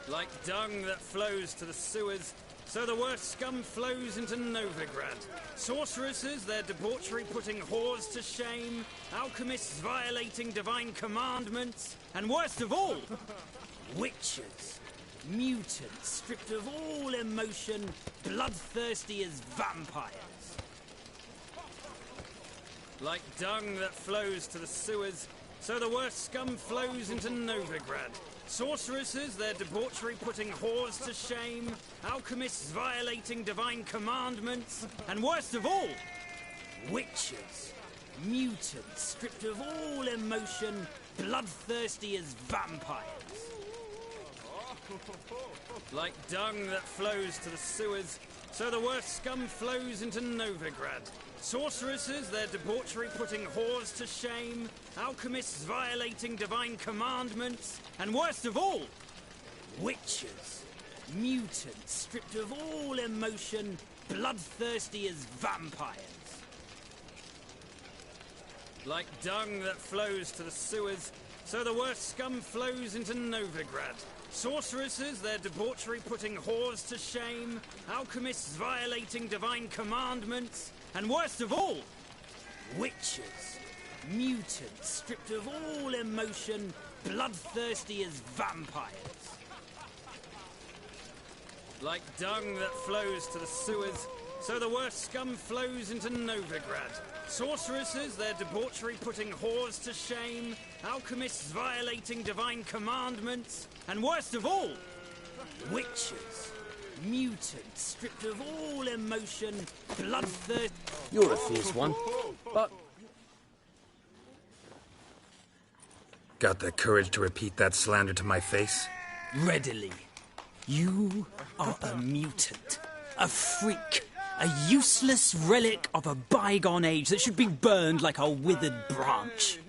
Like dung that flows to the sewers, so the worst scum flows into Novigrad. Sorceresses, their debauchery putting whores to shame, alchemists violating divine commandments, and worst of all, witches. mutants stripped of all emotion, bloodthirsty as vampires. Like dung that flows to the sewers, so the worst scum flows into Novigrad. Sorceresses, their debauchery putting whores to shame, alchemists violating divine commandments, and worst of all, witches. Mutants stripped of all emotion, bloodthirsty as vampires. Like dung that flows to the sewers, so the worst scum flows into Novigrad. Sorceresses, their debauchery putting whores to shame, alchemists violating divine commandments, and worst of all, witches. Mutants stripped of all emotion, bloodthirsty as vampires. Like dung that flows to the sewers, so the worst scum flows into Novigrad. Sorceresses, their debauchery putting whores to shame, alchemists violating divine commandments, and worst of all, witches. Mutants stripped of all emotion, bloodthirsty as vampires. Like dung that flows to the sewers, so the worst scum flows into Novigrad. Sorceresses, their debauchery putting whores to shame, alchemists violating divine commandments, and worst of all, witches. Mutants stripped of all emotion, bloodthirsty. You're a fierce one, but... Got the courage to repeat that slander to my face? Readily. You are a mutant, a freak, a useless relic of a bygone age that should be burned like a withered branch.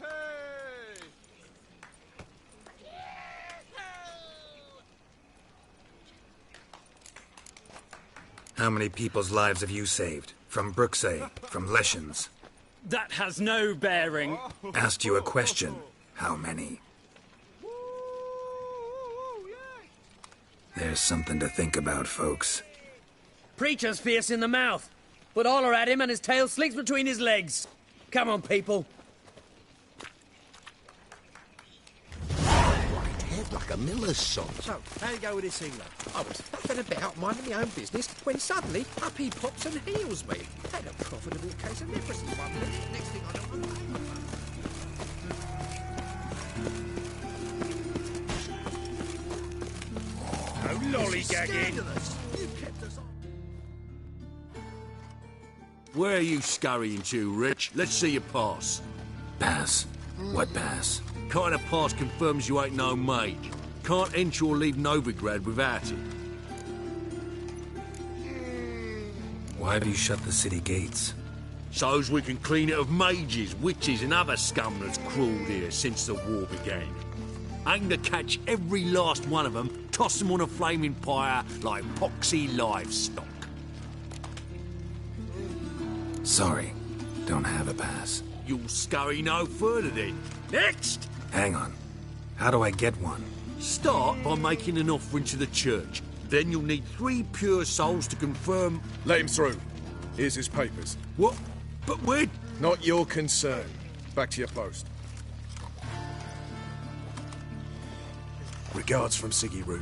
How many people's lives have you saved? From Bruxay, from Leshens? That has no bearing. Asked you a question. How many? There's something to think about, folks. Preacher's fierce in the mouth, but holler at him and his tail slinks between his legs. Come on, people. Head like a miller's son. So, how you go with this healer? I was faffing about, minding my own business, when suddenly up he pops and heals me. Had a profitable case of leprosy one minute. Next thing I know, I'm No lollygagging. Where are you scurrying to, Rich? Let's see your pass. Pass? What pass? Kind of pass confirms you ain't no mage. Can't enter or leave Novigrad without it. Why have you shut the city gates? So's we can clean it of mages, witches and other scum that's crawled here since the war began. Aim to catch every last one of them, toss them on a flaming pyre like poxy livestock. Sorry, don't have a pass. You'll scurry no further then. Next! Hang on. How do I get one? Start by making an offering to the church. Then you'll need 3 pure souls to confirm... Let him through. Here's his papers. What? But we're... Not your concern. Back to your post. Regards from Siggy Reuven.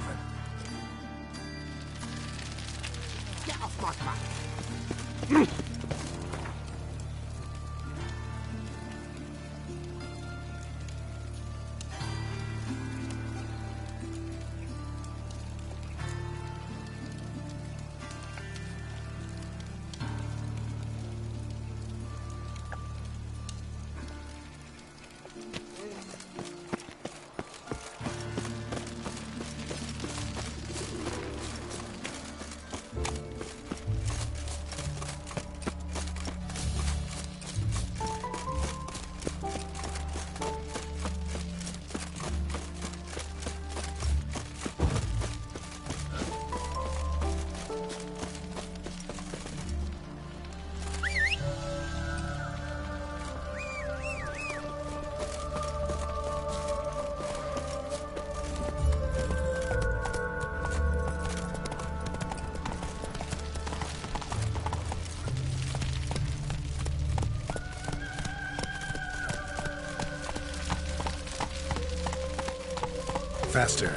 Get off my back. Faster.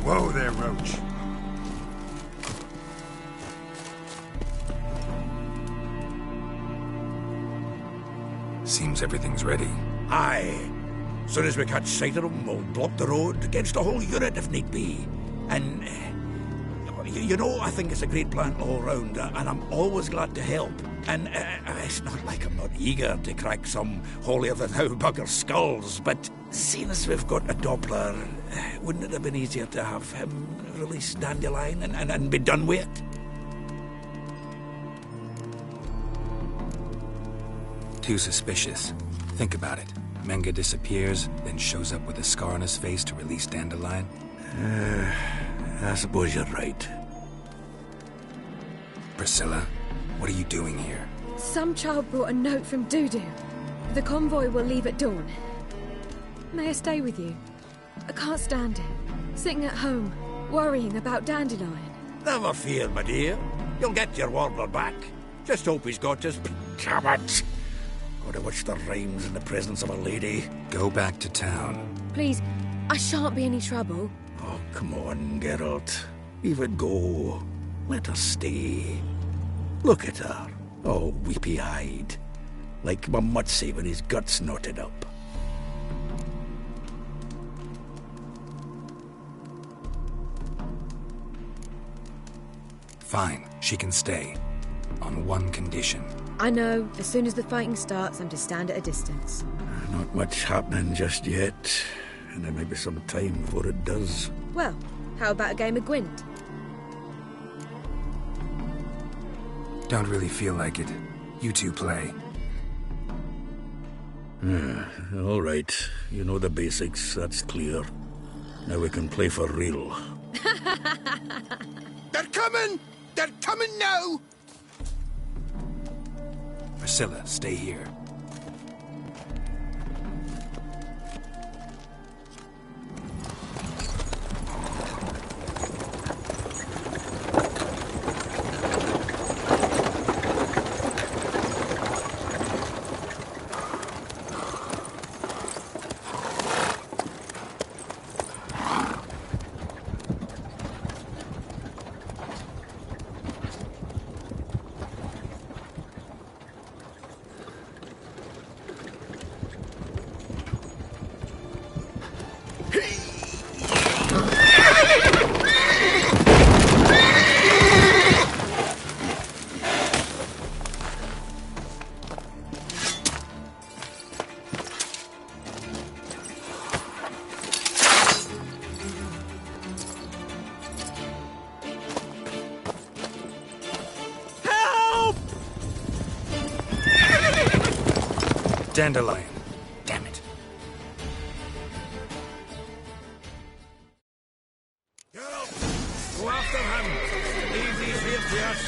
Whoa there, Roach. Seems everything's ready. Aye. Soon as we catch sight of them, we'll block the road against the whole unit if need be. And, you know, I think it's a great plan all round, and I'm always glad to help. And it's not like I'm not eager to crack some holier-than-thou bugger skulls, but seeing as we've got a Doppler, wouldn't it have been easier to have him release Dandelion and be done with it? Too suspicious. Think about it. Menga disappears, then shows up with a scar on his face to release Dandelion. I suppose you're right. Priscilla, what are you doing here? Some child brought a note from Dudu. The convoy will leave at dawn. May I stay with you? I can't stand it. Sitting at home, worrying about Dandelion. Never fear, my dear. You'll get your warbler back. Just hope he's got his... Damn it! Gotta watch the rhymes in the presence of a lady. Go back to town. Please, I shan't be any trouble. Oh, come on, Geralt. Leave it go. Let her stay. Look at her, all weepy-eyed. Like my mutsy with his guts knotted up. Fine, she can stay. On one condition. I know, as soon as the fighting starts, I'm to stand at a distance. Not much happening just yet. And there may be some time before it does. Well, how about a game of Gwent? Don't really feel like it. You two play. All right. You know the basics, that's clear. Now we can play for real. They're coming! They're coming now! Priscilla, stay here. Dandelion. Damn it. Go after him. Leave these here to us.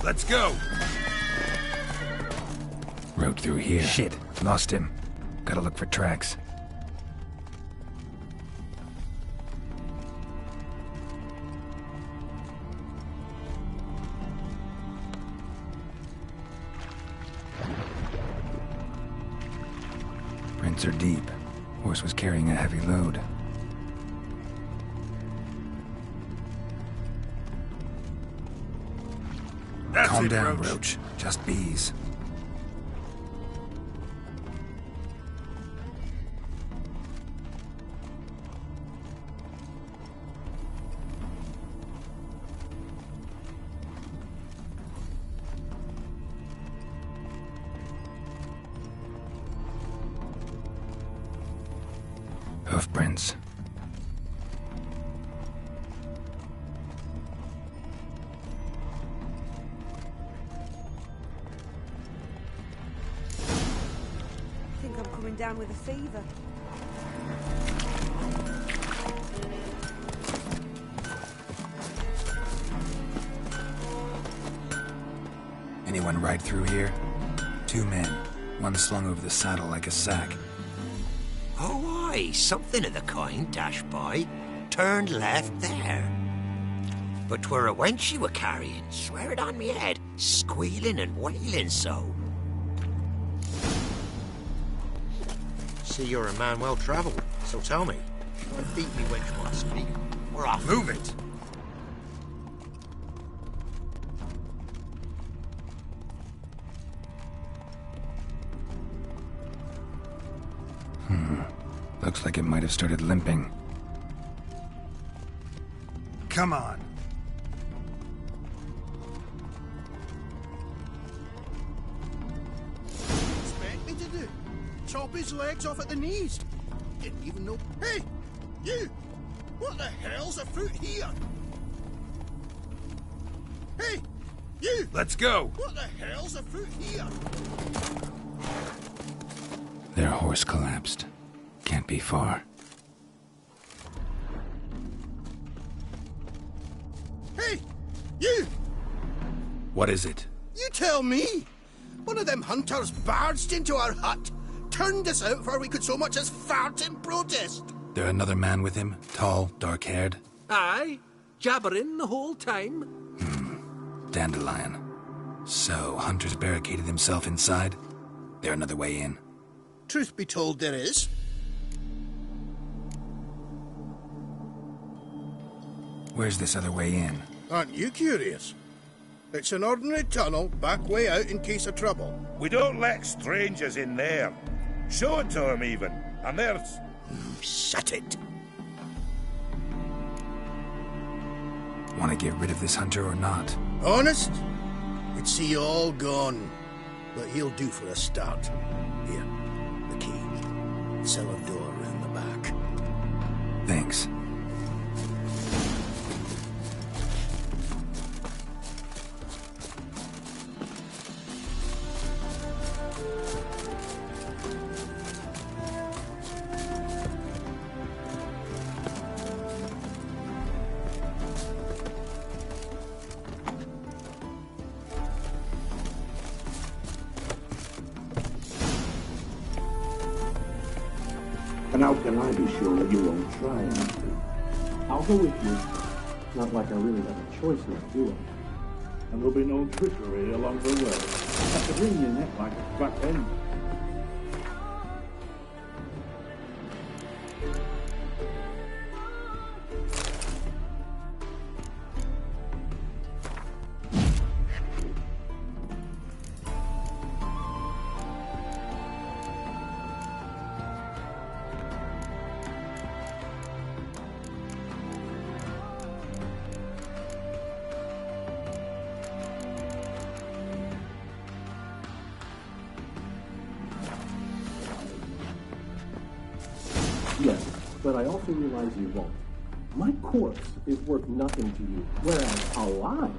Let's go. Rode through here. Shit. Lost him. Gotta look for tracks. Prints are deep. Horse was carrying a heavy load. That's Calm it, down, Roach. Roach. Just bees. Hoofprints. I think I'm coming down with a fever. Anyone ride through here? 2 men. One slung over the saddle like a sack. Oh, aye, something of the kind, dash by. Turned left there. But 'twere a wench you were carrying, swear it on me head, squealing and wailing so. See, you're a man well-travelled, so tell me. Beat me wench won't speak. We're off. Move it! Looks like it might have started limping. Come on. Expect me to do? Chop his legs off at the knees? Didn't even know. Hey! You! What the hell's afoot here? Hey! You! Let's go! What the hell's afoot here? Their horse collapsed. Can't be far. Hey! You! What is it? You tell me! One of them hunters barged into our hut, turned us out before we could so much as fart in protest. There another man with him? Tall, dark-haired? Aye, jabbering the whole time. Dandelion. So, Hunter's barricaded himself inside? There another way in? Truth be told, there is. Where's this other way in? Aren't you curious? It's an ordinary tunnel, back way out in case of trouble. We don't let strangers in there. Show it to them, even. And there's... Shut it. Want to get rid of this hunter or not? Honest? We'd see you all gone. But he'll do for a start. Here, the key. Cellar door round the back. Thanks. And how can I be sure that you won't try not to? I'll go with you. Not like I really have a choice now, do I? And there'll be no trickery along the way. Have to wring your neck like a fat hen. Yes, but I also realize you won't. My corpse is worth nothing to you, whereas alive,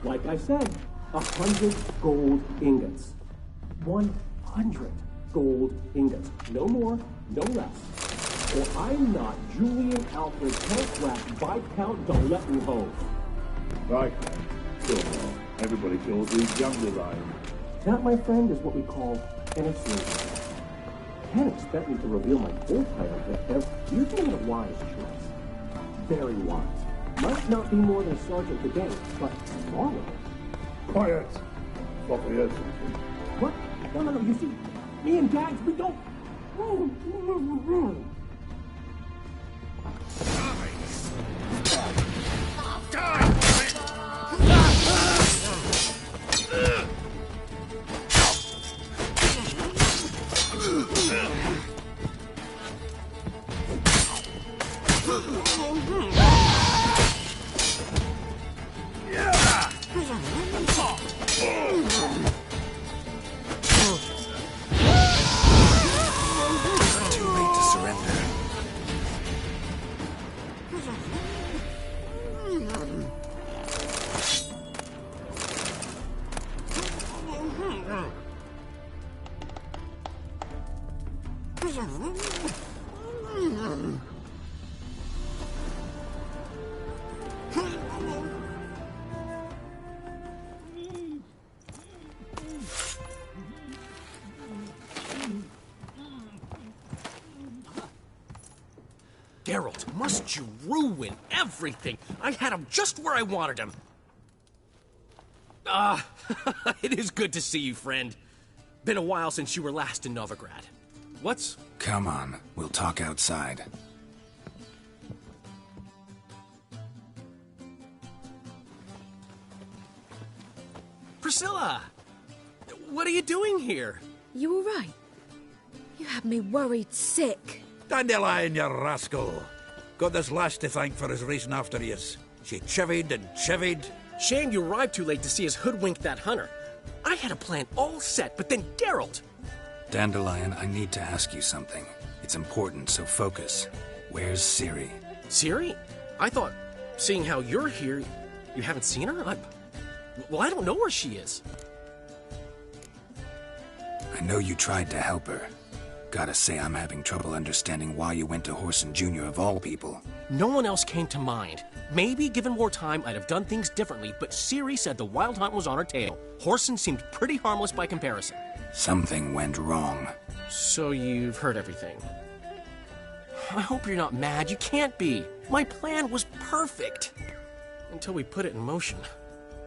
like I said, 100 gold ingots. 100 gold ingots. No more, no less. Or I'm not Julian Alfred Count Viscount Dolettenhove. Right. Sure. Everybody kills these young designs. That, my friend, is what we call innocence. Can't expect me to reveal my full title if you've made a wise choice. Very wise. Might not be more than Sergeant today, but solid. Quiet. Sophie is. What? No, you see, me and Gags, we don't... Geralt, must you ruin everything? I had him just where I wanted him. It is good to see you, friend. Been a while since you were last in Novigrad. What's... Come on, we'll talk outside. Priscilla! What are you doing here? You all right? You had me worried sick. Dandelion, you rascal. Got this lass to thank for his racing after yous. She chivied and chivied. Shame you arrived too late to see us hoodwink that hunter. I had a plan all set, but then Geralt... Dandelion, I need to ask you something. It's important, so focus. Where's Ciri? Ciri? I thought, seeing how you're here, you haven't seen her? Well, I don't know where she is. I know you tried to help her. Gotta say, I'm having trouble understanding why you went to Whoreson Jr. of all people. No one else came to mind. Maybe, given more time, I'd have done things differently, but Ciri said the Wild Hunt was on her tail. Whoreson seemed pretty harmless by comparison. Something went wrong. So you've heard everything. I hope you're not mad. You can't be. My plan was perfect. Until we put it in motion.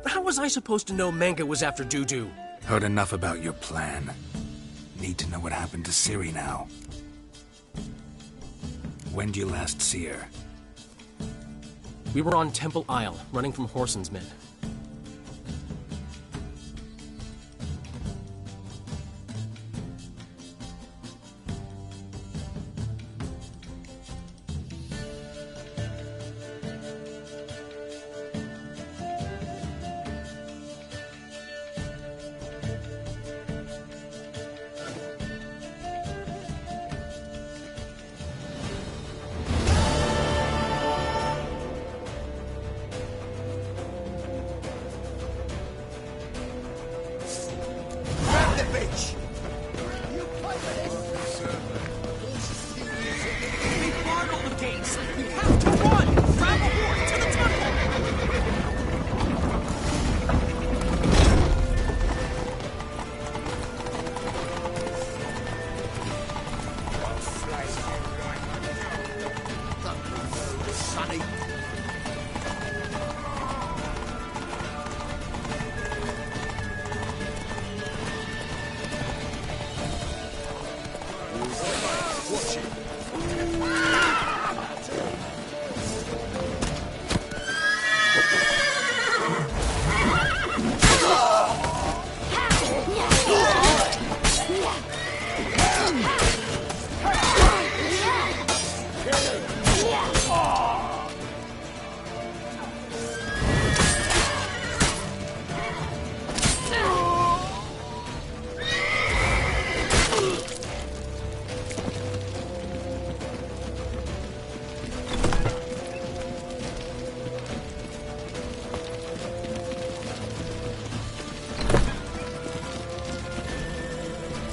How was I supposed to know Manga was after Dudu? Heard enough about your plan. Need to know what happened to Ciri now. When did you last see her? We were on Temple Isle, running from Whoreson's men.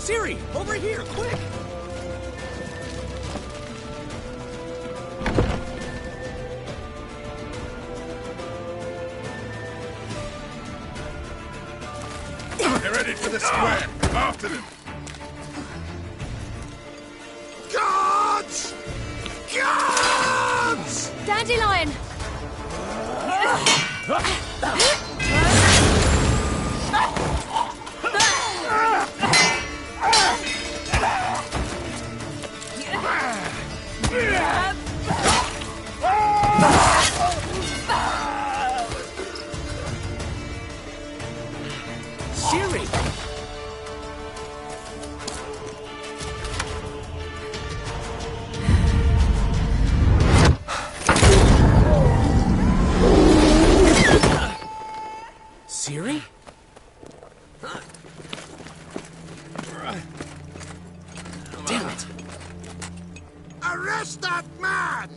Ciri, over here, quick! They're headed for the square. After them. Guards! Guards! Dandelion! Ciri! Ciri? Damn it! Arrest that man!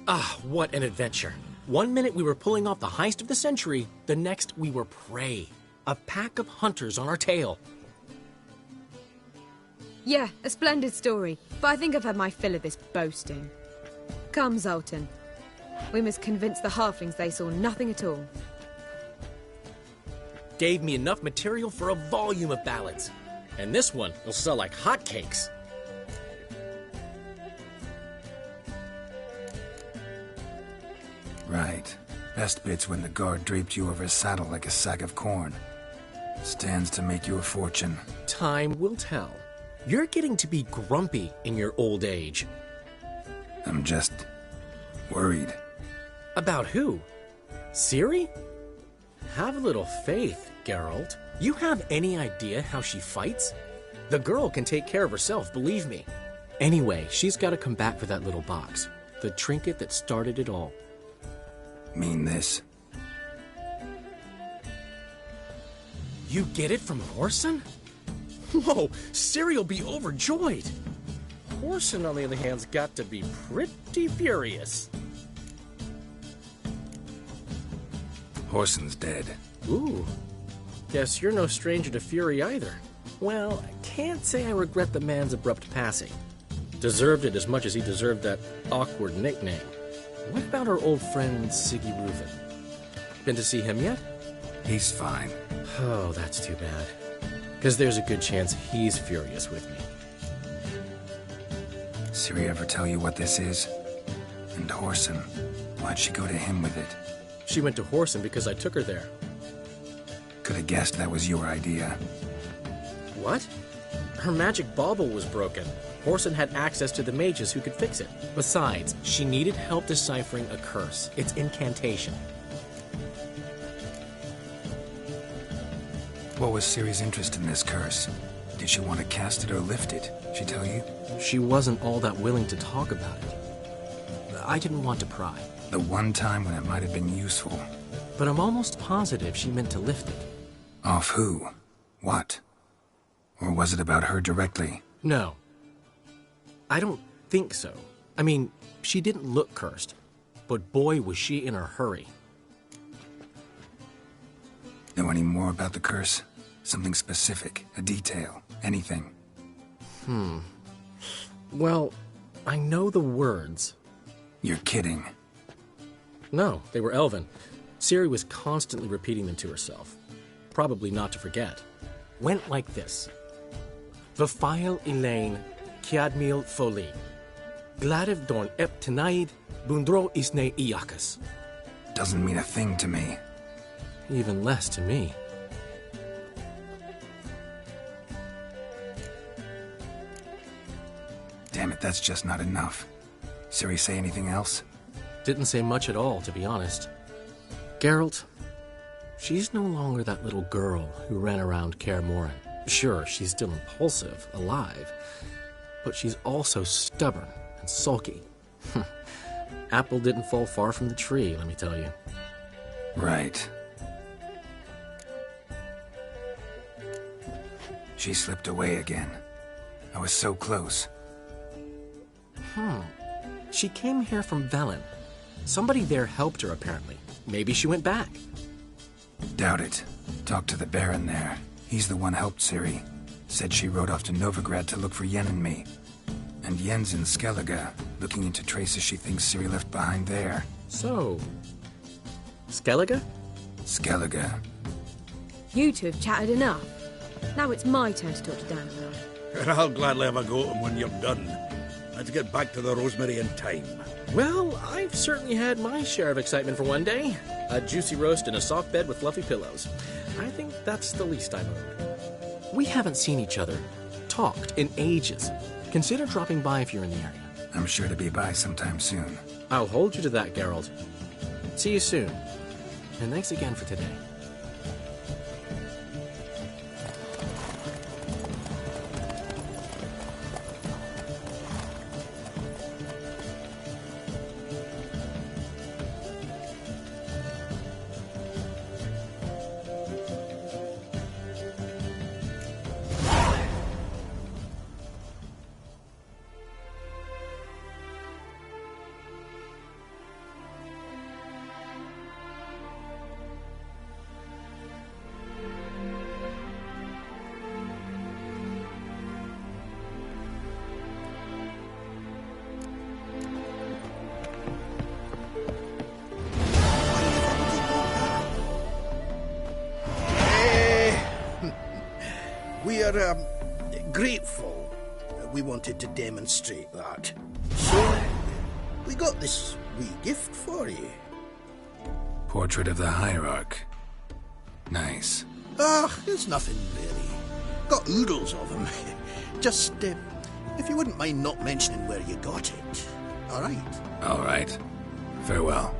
Ah, what an adventure. 1 minute we were pulling off the heist of the century, the next we were prey. A pack of hunters on our tail. Yeah, a splendid story, but I think I've had my fill of this boasting. Come, Zoltan. We must convince the halflings they saw nothing at all. gave me enough material for a volume of ballads. And this one will sell like hotcakes. Right. Best bit's when the guard draped you over his saddle like a sack of corn. Stands to make you a fortune. Time will tell. You're getting to be grumpy in your old age. I'm just worried. About who? Ciri? Have a little faith, Geralt. You have any idea how she fights? The girl can take care of herself, believe me. Anyway, she's got to come back for that little box. The trinket that started it all. Mean this? You get it from Whoreson? Whoa, Ciri'll be overjoyed. Whoreson, on the other hand's got to be pretty furious. Whoreson's dead. Ooh. Guess you're no stranger to fury either. Well, I can't say I regret the man's abrupt passing. Deserved it as much as he deserved that awkward nickname. What about our old friend Siggy Reuven? Been to see him yet? He's fine. Oh, that's too bad. Because there's a good chance he's furious with me. Ciri ever tell you what this is? And Whoreson, why'd she go to him with it? She went to Whoreson because I took her there. Could have guessed that was your idea. What? Her magic bauble was broken. Whoreson had access to the mages who could fix it. Besides, she needed help deciphering a curse. It's incantation. What was Ciri's interest in this curse? Did she want to cast it or lift it? She tell you? She wasn't all that willing to talk about it. I didn't want to pry. The one time when it might have been useful. But I'm almost positive she meant to lift it. Off who? What? Or was it about her directly? No. I don't think so. I mean, she didn't look cursed. But boy, was she in a hurry. Know any more about the curse? Something specific, a detail, anything? Well, I know the words. You're kidding. No, they were Elven. Ciri was constantly repeating them to herself. Probably not to forget. Went like this. Vafile Elaine, Kiadmil Foli. Gladiv Dorn Ep Tenaid, Bundro Isne Iakas. Doesn't mean a thing to me. Even less to me. Damn it, that's just not enough. Ciri say anything else? Didn't say much at all, to be honest. Geralt, she's no longer that little girl who ran around Kaer Morhen. Sure, she's still impulsive, alive, but she's also stubborn and sulky. Apple didn't fall far from the tree, let me tell you. Right. She slipped away again. I was so close. She came here from Velen. Somebody there helped her, apparently. Maybe she went back. Doubt it. Talked to the Baron there. He's the one helped Ciri. Said she rode off to Novigrad to look for Yen and me. And Yen's in Skellige, looking into traces she thinks Ciri left behind there. So... Skellige? Skellige. You two have chatted enough. Now it's my turn to talk to Dan. And I'll gladly have a go at him when you're done. Let's get back to the Rosemary in time. Well, I've certainly had my share of excitement for one day. A juicy roast in a soft bed with fluffy pillows. I think that's the least I'm owed. We haven't seen each other, talked, in ages. Consider dropping by if you're in the area. I'm sure to be by sometime soon. I'll hold you to that, Geralt. See you soon. And thanks again for today. we're grateful. We wanted to demonstrate that. So, we got this wee gift for you. Portrait of the Hierarch. Nice. It's nothing really. Got oodles of them. Just, if you wouldn't mind not mentioning where you got it. All right? All right. Farewell.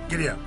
Giddy up.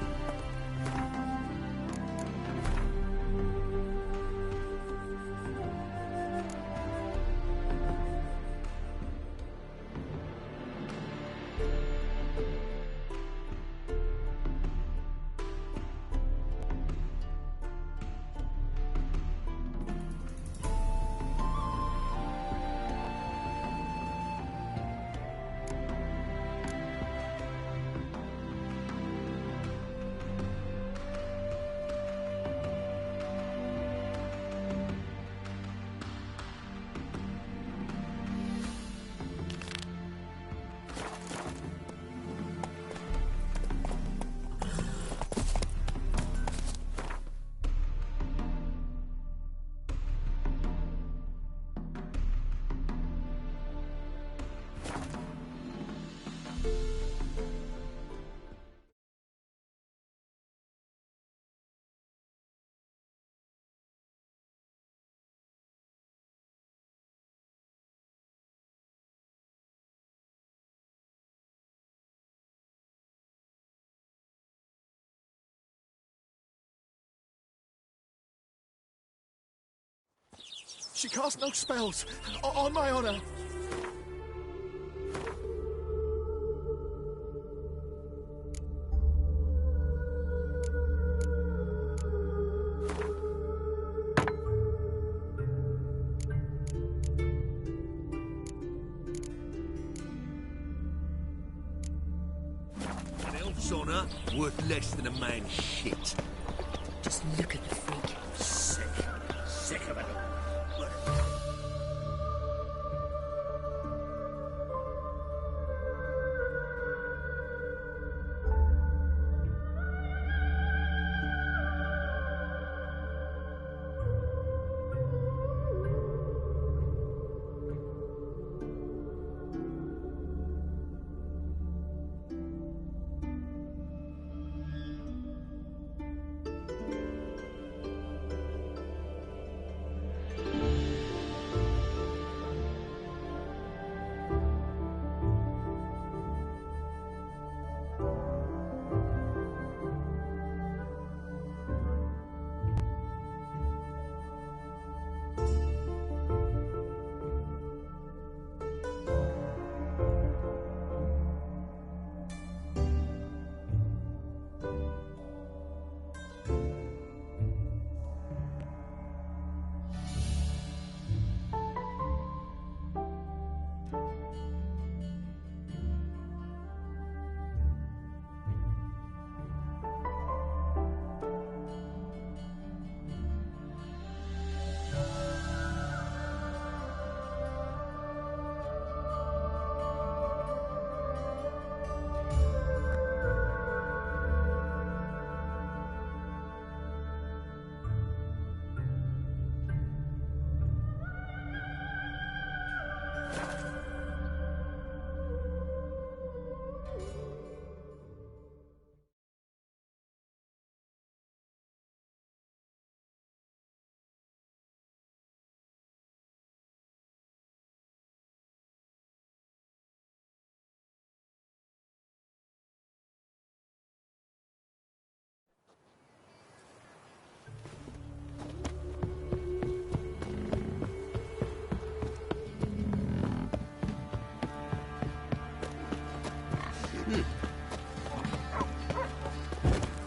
She casts no spells. On my honor. An elf's honor worth less than a man's shit. Just look at the freak. Sick. Sick of it all.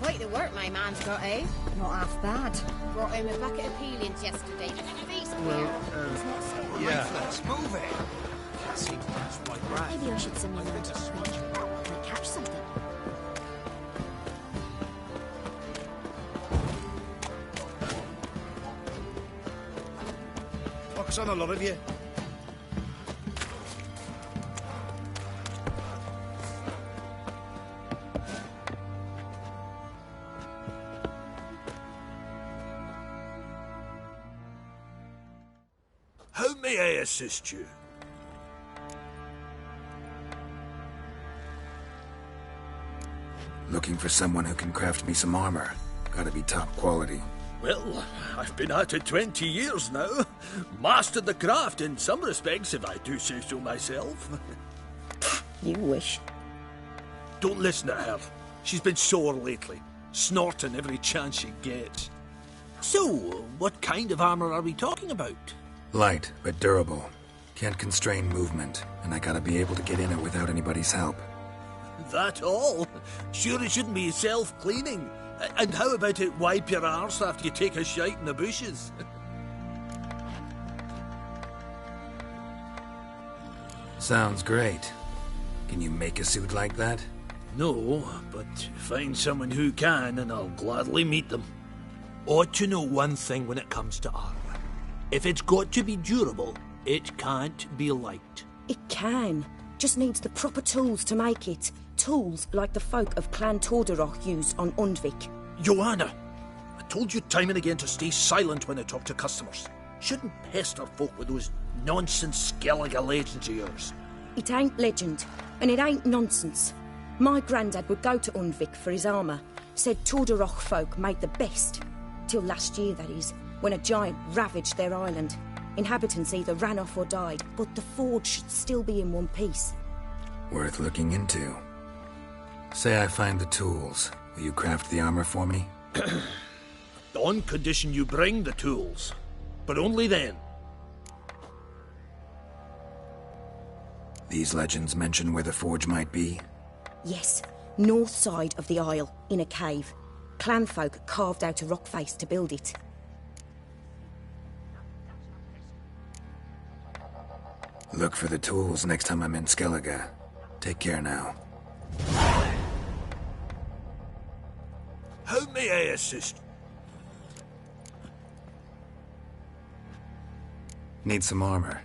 Quite the work my man's got, eh? Not half bad. Brought home a bucket of peelings yesterday. These Yeah. Let's move it. That seems just like right. Maybe I should send them around to the creek. Might catch something. Focus on a lot of you. How may I assist you? Looking for someone who can craft me some armor. Gotta be top quality. Well, I've been at it 20 years now. Mastered the craft in some respects, if I do say so myself. You wish. Don't listen to her. She's been sore lately, snorting every chance she gets. So, what kind of armor are we talking about? Light, but durable. Can't constrain movement, and I gotta be able to get in it without anybody's help. That all? Sure it shouldn't be self-cleaning. And how about it wipe your arse after you take a shite in the bushes? Sounds great. Can you make a suit like that? No, but find someone who can and I'll gladly meet them. Ought to know one thing when it comes to armor. If it's got to be durable, it can't be light. It can. Just needs the proper tools to make it. Tools like the folk of Clan Torderoch used on Undvik. Joanna, I told you time and again to stay silent when I talk to customers. Shouldn't pester folk with those nonsense Skellige legends of yours. It ain't legend, and it ain't nonsense. My granddad would go to Undvik for his armour. Said Torderoch folk made the best. Till last year, that is, when a giant ravaged their island. Inhabitants either ran off or died, but the forge should still be in one piece. Worth looking into. Say I find the tools. Will you craft the armor for me? On condition you bring the tools. But only then. These legends mention where the forge might be? Yes, north side of the isle, in a cave. Clanfolk carved out a rock face to build it. Look for the tools next time I'm in Skellige. Take care now. How may I assist? Need some armor.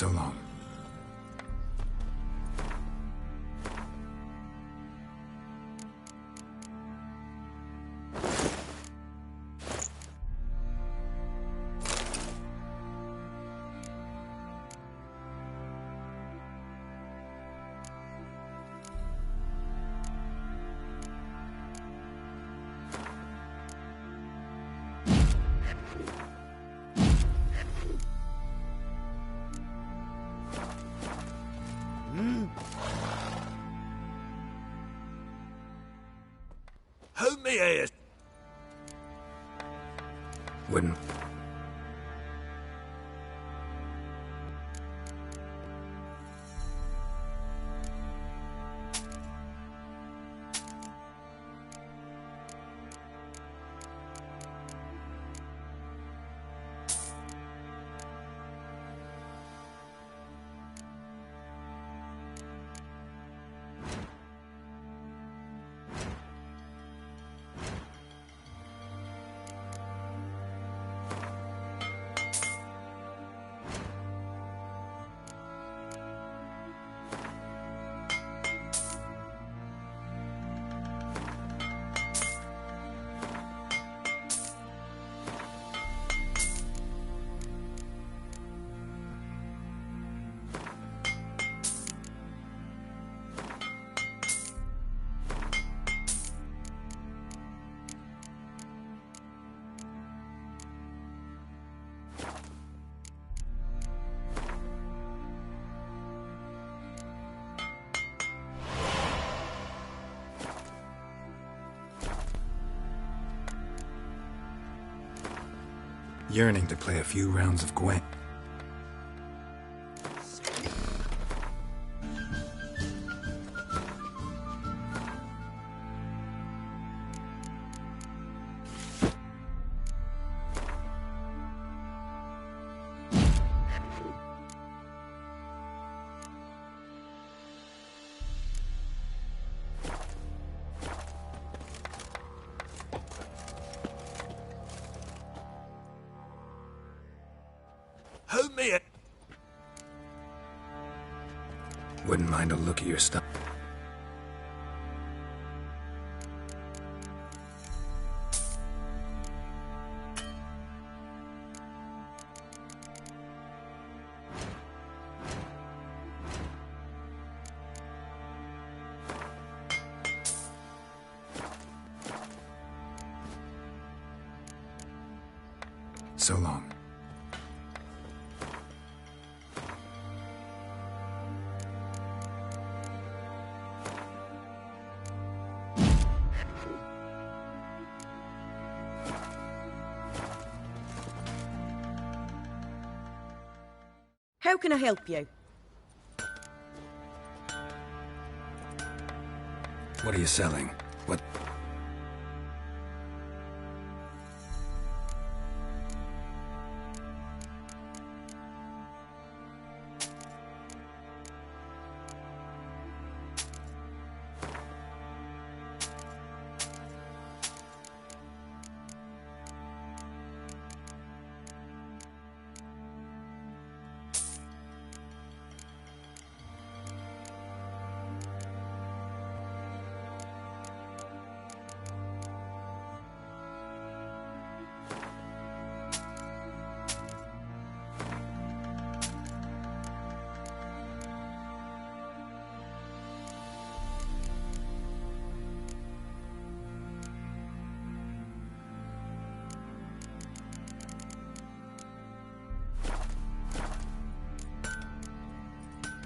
So long. How may I... Wouldn't... Yearning to play a few rounds of Gwen. How may I... Wouldn't mind a look at your stuff. So long. How can I help you? What are you selling? What?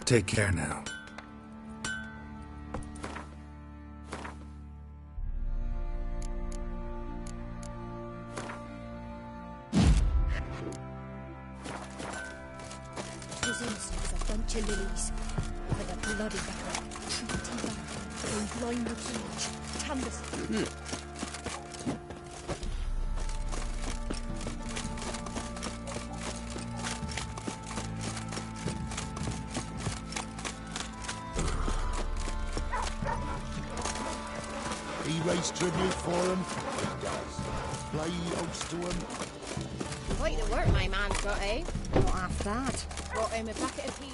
Take care now. Those innocents are a bunch of lilies. With a bloody record. Treaty bad. Going blind with huge. Canvas. pays tribute for him? He does. Play host to him? Quite the work my man's got, eh? Not half that. Brought him a bucket of peas.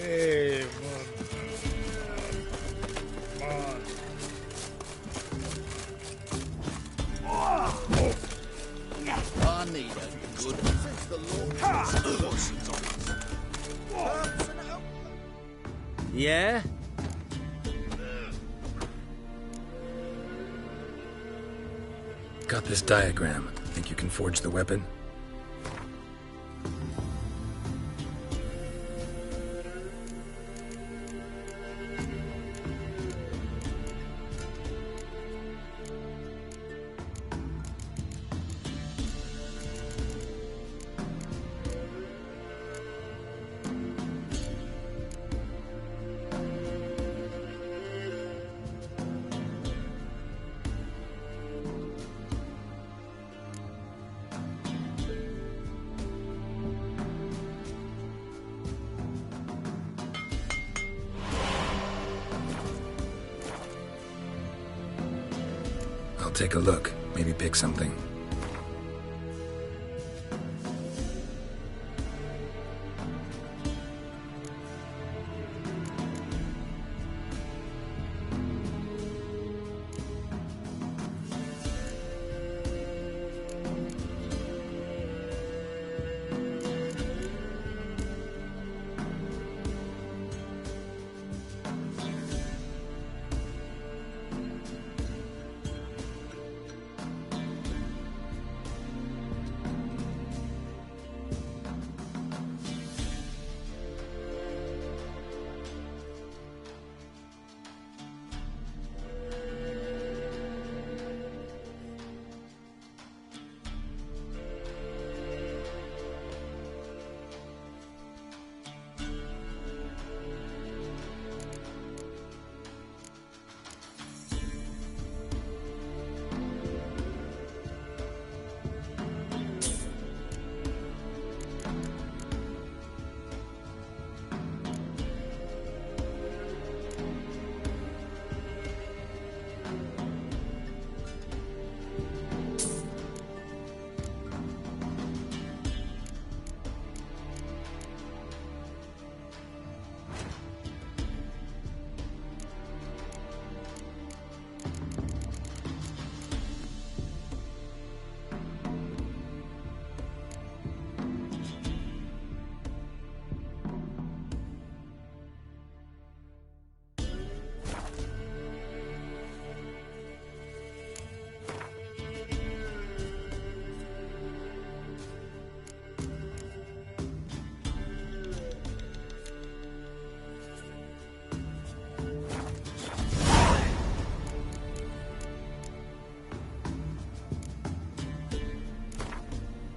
Hey, I need a good since the Lord horses on it. Yeah? Got this diagram. Think you can forge the weapon? I'll take a look. Maybe pick something.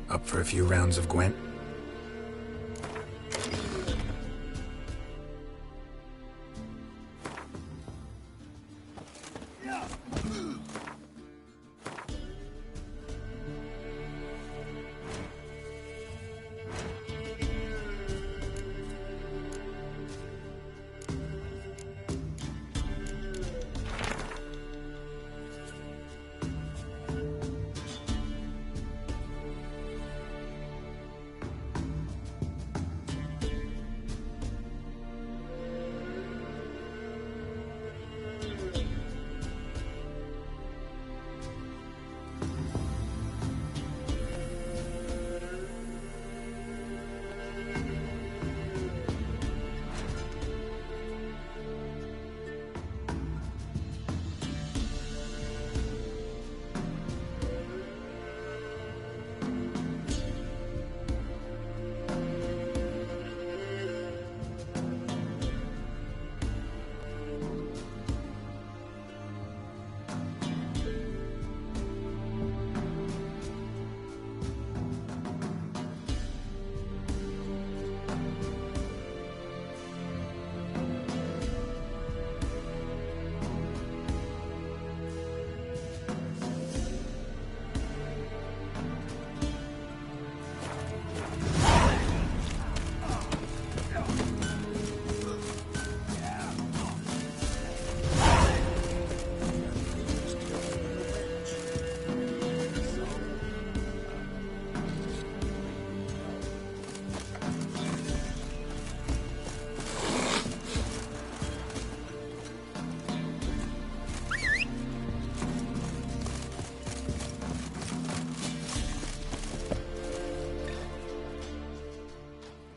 Up for a few rounds of Gwent?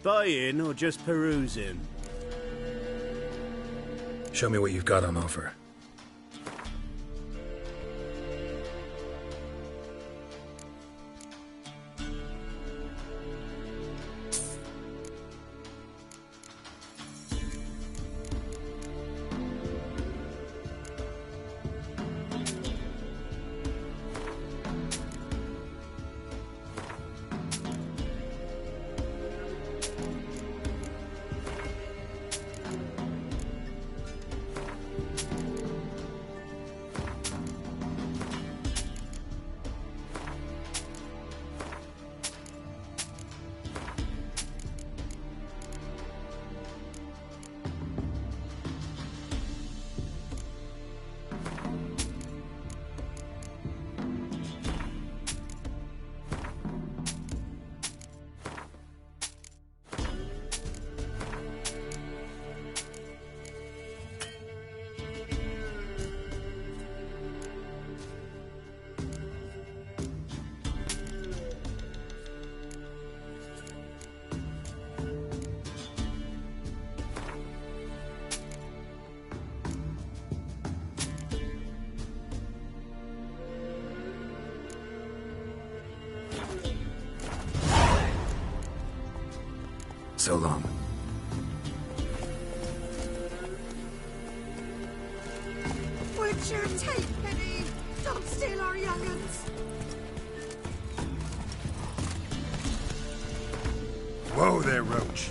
Buying or just perusing? Show me what you've got on offer. So long. Witcher, take pity! Don't steal our young'uns! Whoa there, Roach.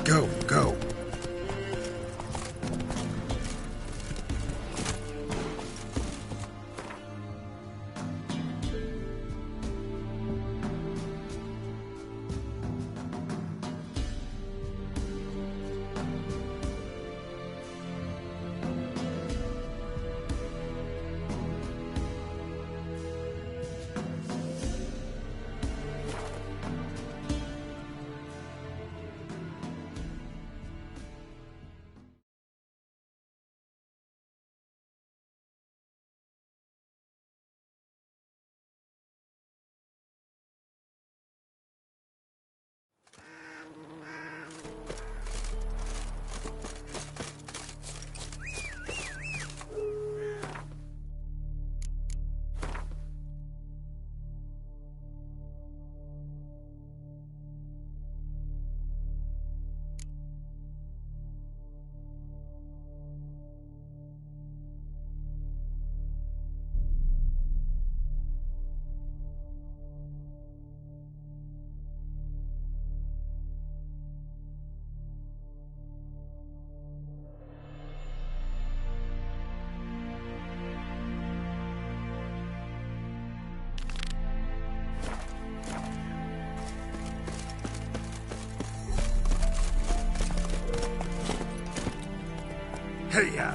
Go, go. Hey-ya!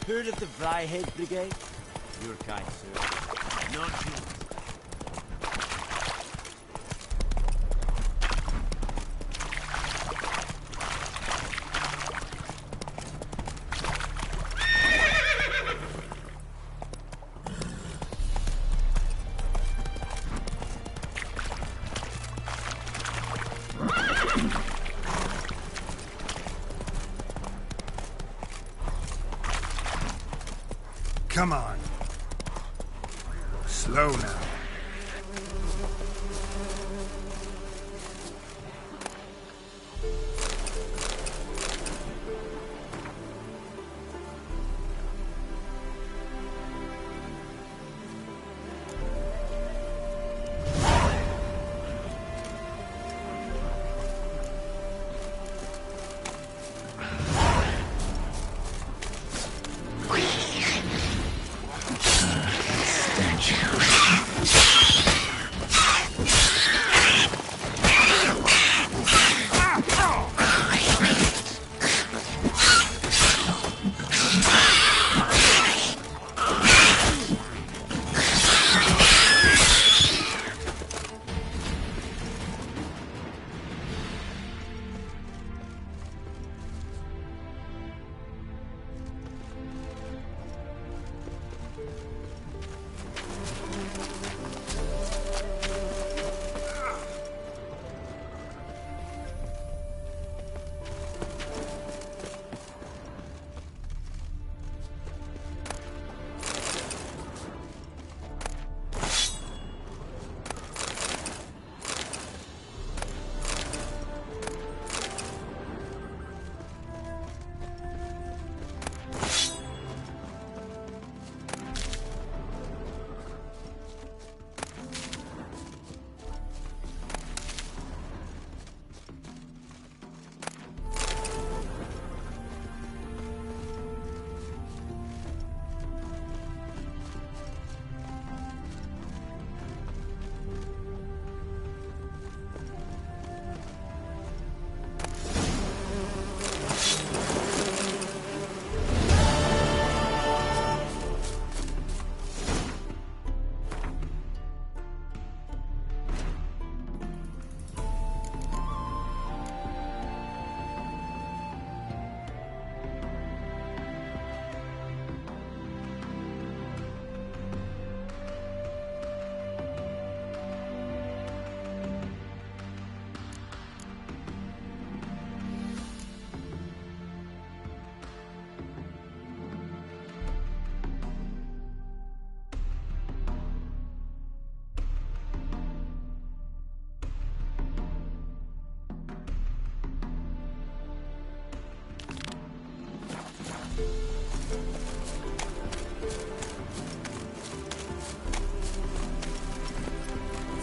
Heard of the Vryhead Brigade? Your kind, sir. Not you. Come on. Slow now. Stench.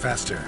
Faster.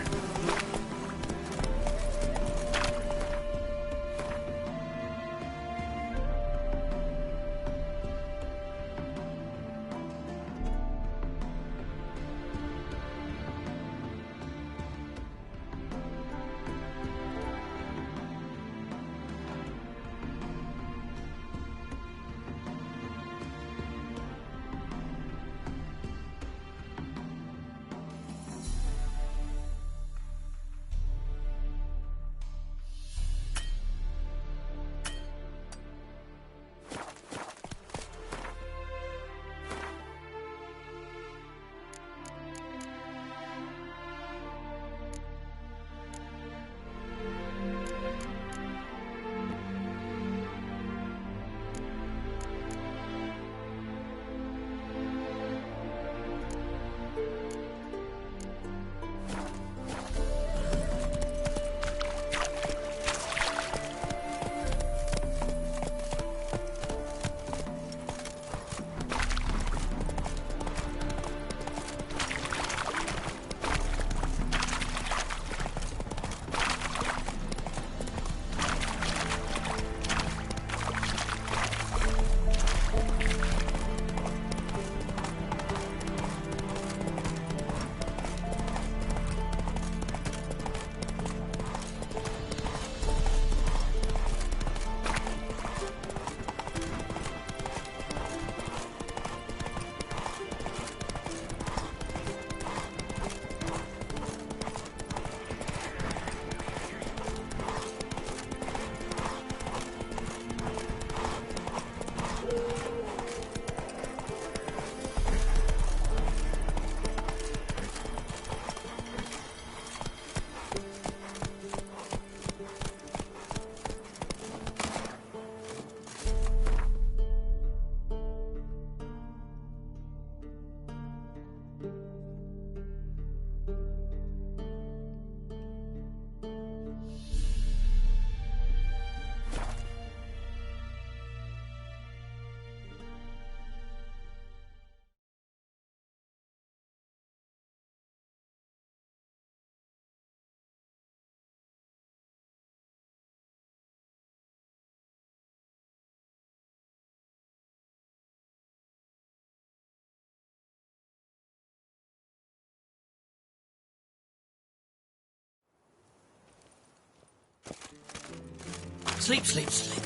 Sleep, sleep, sleep.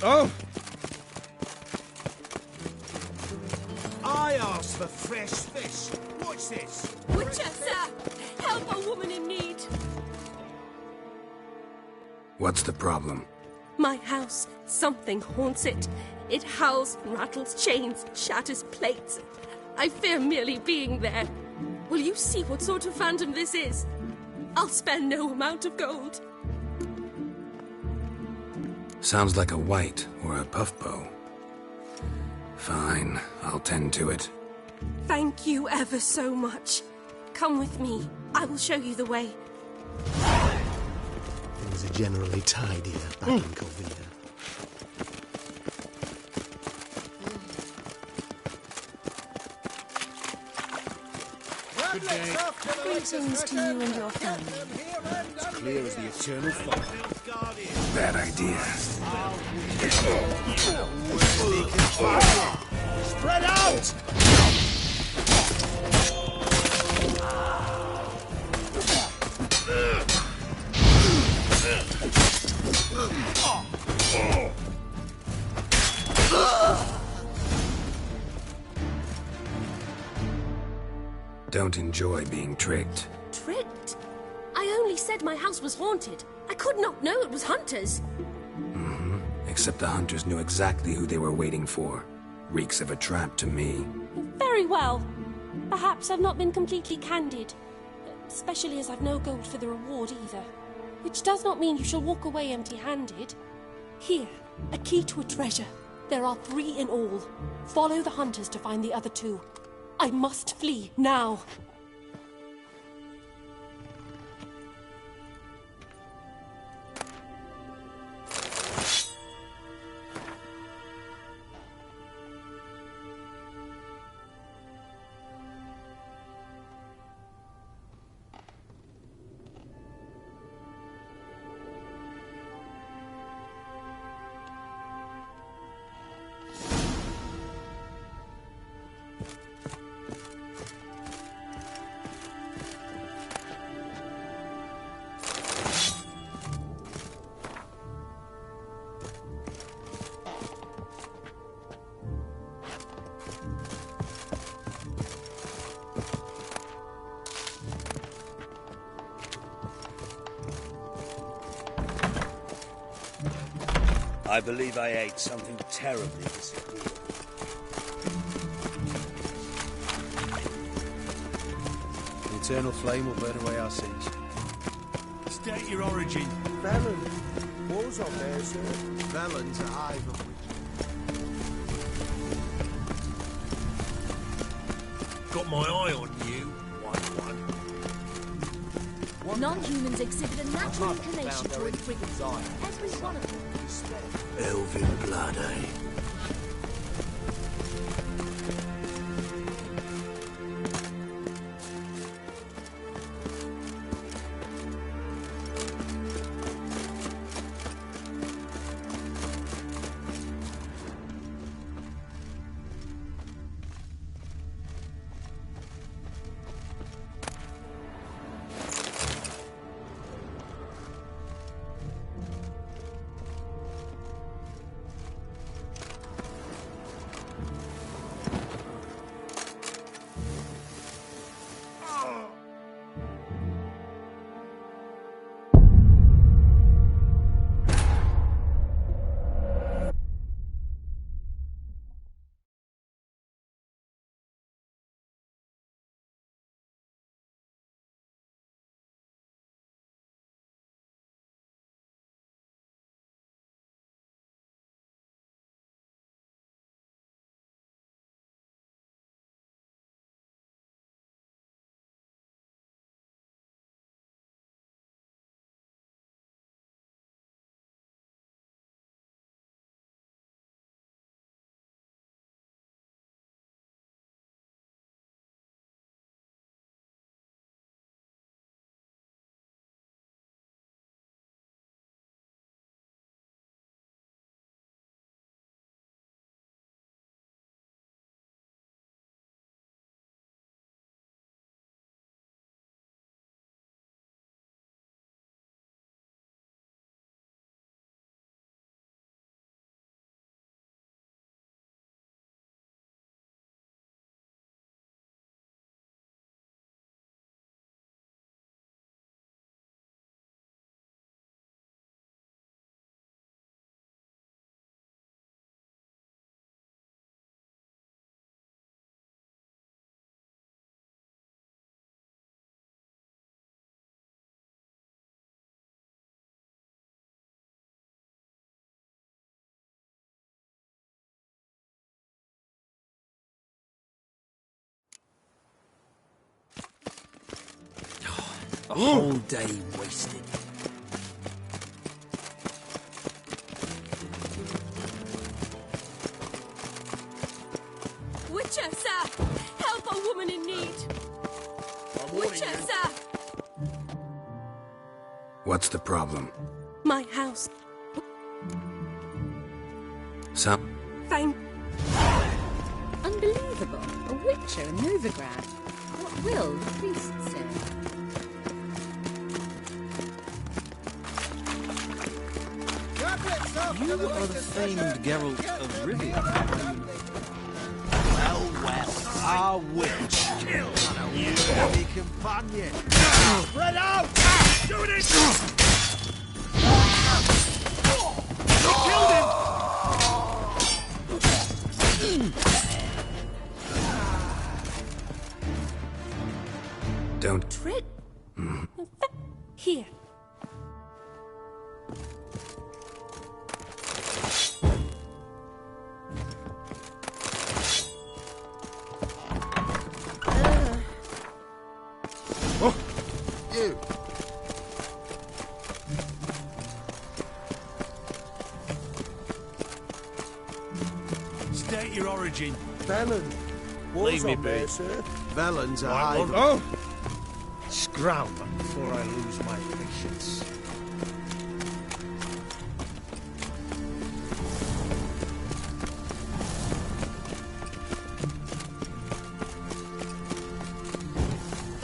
Oh! I asked for fresh fish. What's this? Butcher, sir! Help a woman in need! What's the problem? My house. Something haunts it. It howls, rattles chains, shatters plates. I fear merely being there. Will you see what sort of phantom this is? I'll spare no amount of gold. Sounds like a white or a puffbow. Fine, I'll tend to it. Thank you ever so much. Come with me. I will show you the way. Things are generally tidier back in Covina. Good day. Greetings to you and your family. It's clear as the eternal fog. Bad idea. Spread out! Don't enjoy being tricked. Tricked? I only said my house was haunted. I could not know it was hunters. Except the hunters knew exactly who they were waiting for. Reeks of a trap to me. Very well. Perhaps I've not been completely candid. Especially as I've no gold for the reward either. Which does not mean you shall walk away empty-handed. Here, a key to a treasure. There are 3 in all. Follow the hunters to find the other 2. I must flee now. I believe I ate something terribly disagreeable. The eternal flame will burn away our sins. State your origin. Velen. Wars on there, sir. Velen's a hive of witches. Got my eye on you, one. Non-humans exhibit a natural inclination toward frequency. Every one of them. Elven blood, eh? A whole day wasted. Witcher, sir! Help a woman in need! Witcher, sir! What's the problem? My house. Some... Fine. Unbelievable. A witcher in Novigrad. What will the priest say? You are the famed Geralt of Rivia. Well, our witch. You heavy companion. Spread out! Do this! You killed him! Don't... Tread. Here. You. State your origin. Velen. Wars Leave me on be. there, sir. Velen's a Right, hive. well, Scram before I lose my patience.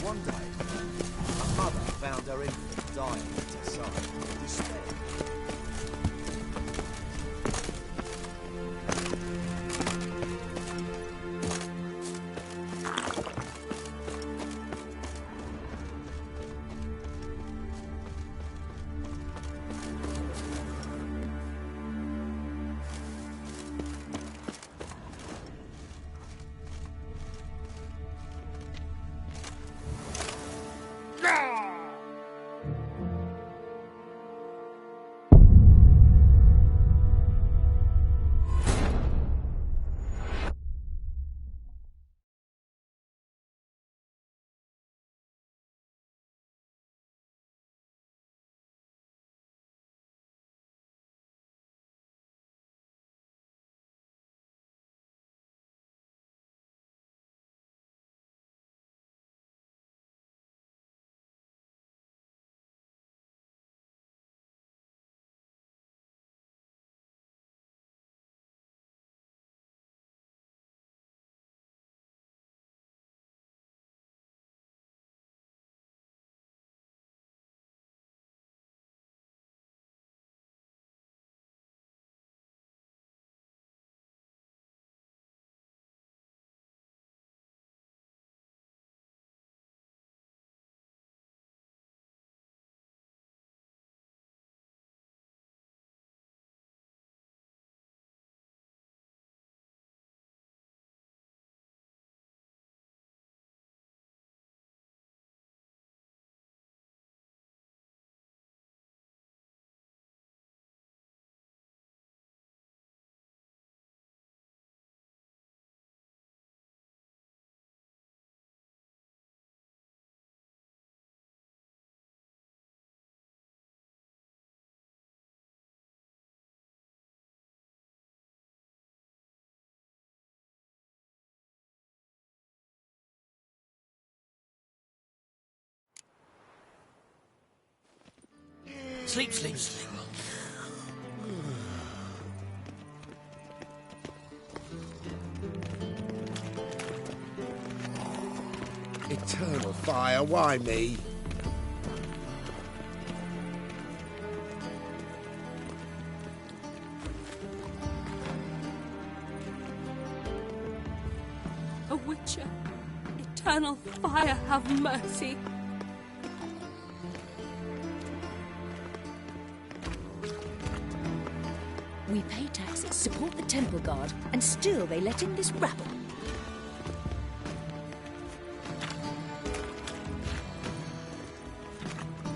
One day, my mother found her infant dying at her side. Despair. Sleep, sleep, sleep. Eternal fire, why me? A witcher. Eternal fire, have mercy. We pay taxes, support the temple guard, and still they let in this rabble.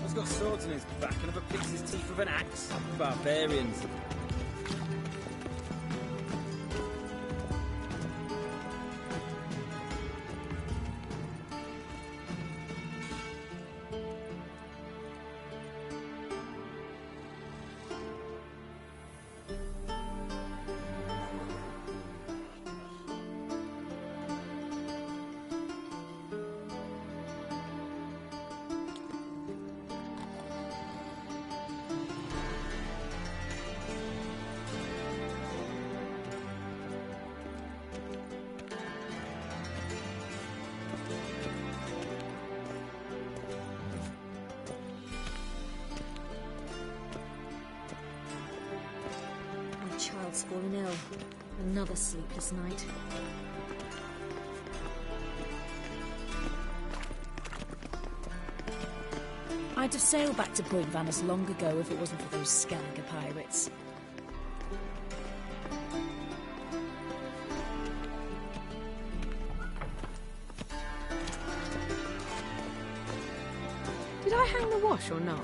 He's got swords in his back and never picks his teeth with an axe. Barbarians. My child's fallen ill. Another sleepless night. I'd have sailed back to Point Vanus long ago if it wasn't for those Skelliger pirates. Did I hang the wash or not?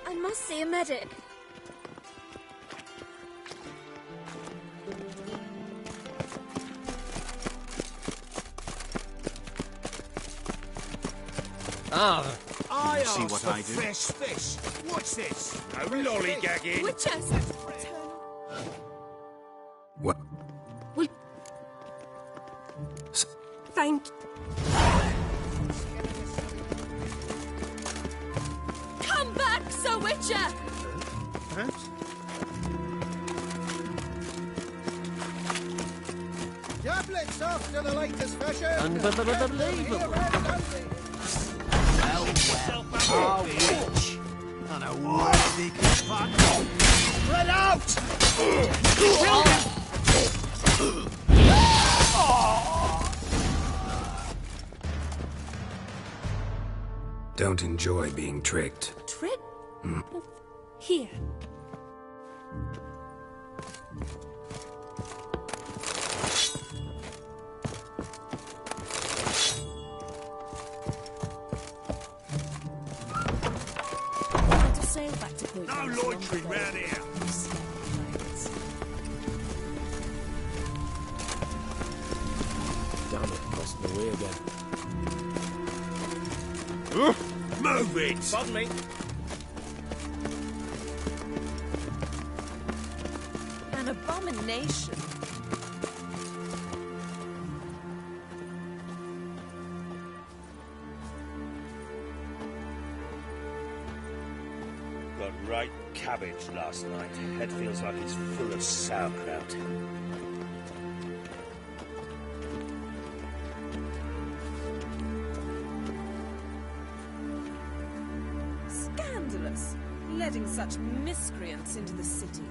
I must see a medic. I See asked what for I do? fresh fish. What's this? No lollygagging. Witchers! What? Well, thank. Come back, Sir Witcher! Perhaps? Goblets after the latest fashion. Unbelievable. Our witch. And a worthy companion. Spread out! Don't enjoy being tricked. Trick? Hmm. Here. To sail back to Point No Vanus long loitering ago. round here. Damn it, crossing the way again. Move it! Pardon me. An abomination. Got right cabbage last night. Head feels like it's full of sauerkraut. Scandalous. Letting such miscreants into the city.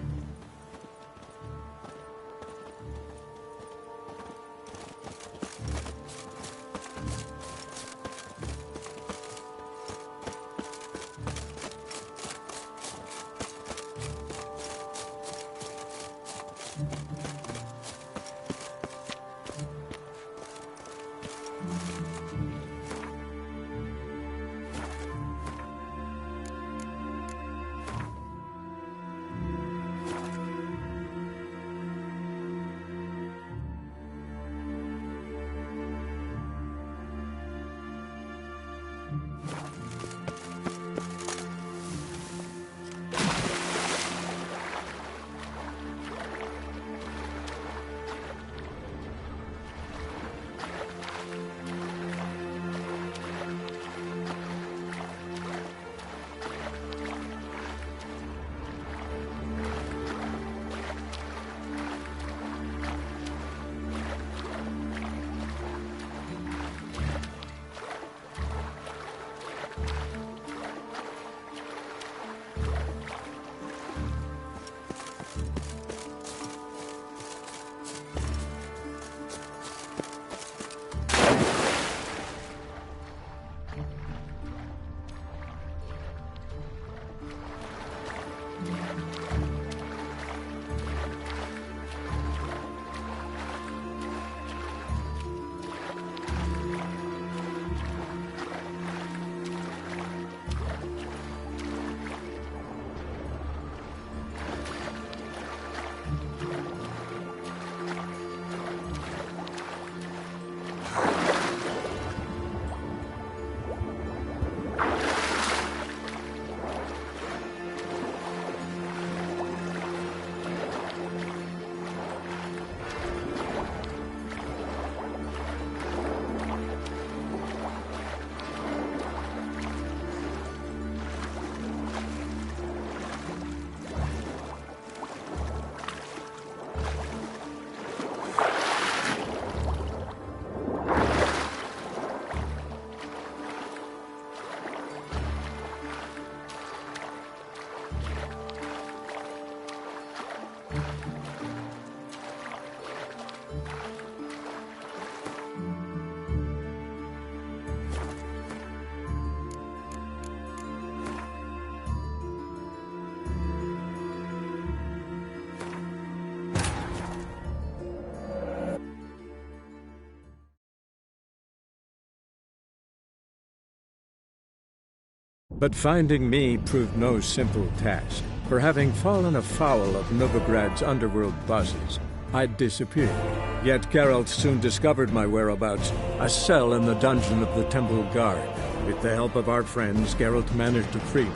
But finding me proved no simple task, for having fallen afoul of Novigrad's underworld bosses, I'd disappeared. Yet Geralt soon discovered my whereabouts, a cell in the dungeon of the Temple Guard. With the help of our friends, Geralt managed to free me.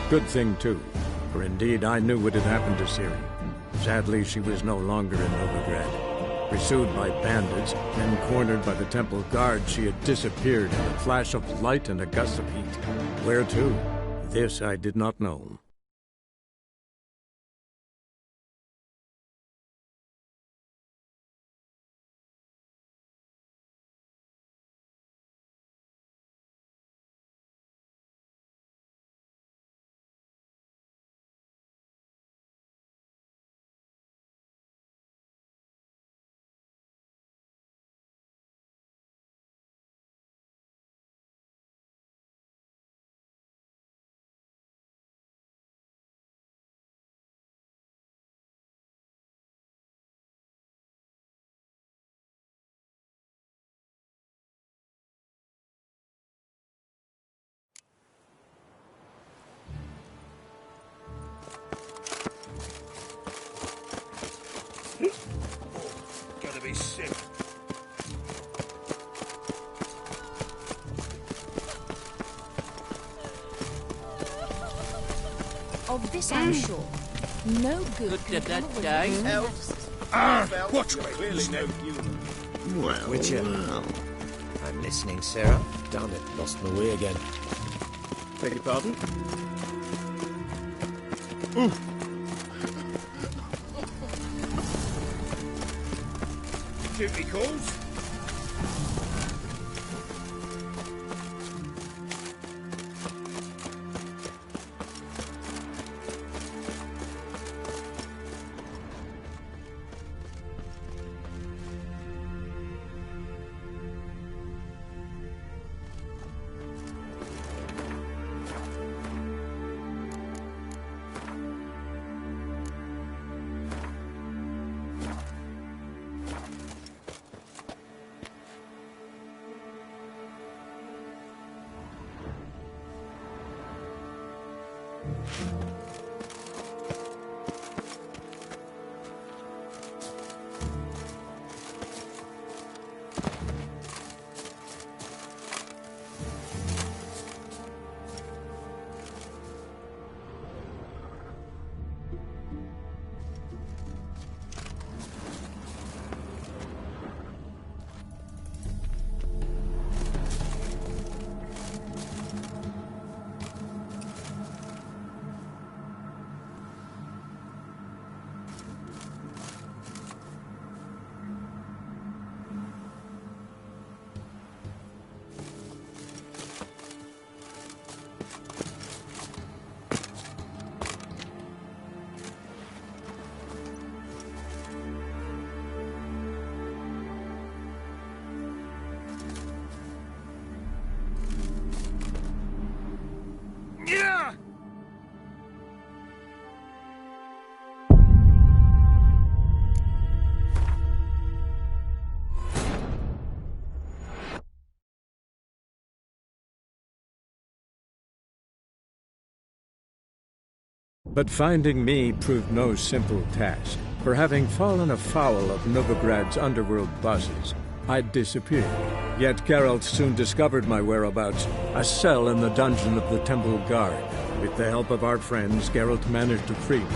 Good thing, too, for indeed I knew what had happened to Ciri. Sadly, she was no longer in Novigrad. Pursued by bandits, then cornered by the Temple Guard, she had disappeared in a flash of light and a gust of heat. Where to? This I did not know. Gotta be sick. Of this I'm sure. No good can come of it. Watch me. Clearly no human. Well, Witcher. I'm listening, Sarah. Damn it, lost my way again. Beg your pardon? Duty calls. But finding me proved no simple task, for having fallen afoul of Novigrad's underworld bosses, I'd disappeared. Yet Geralt soon discovered my whereabouts, a cell in the dungeon of the Temple Guard. With the help of our friends, Geralt managed to free me.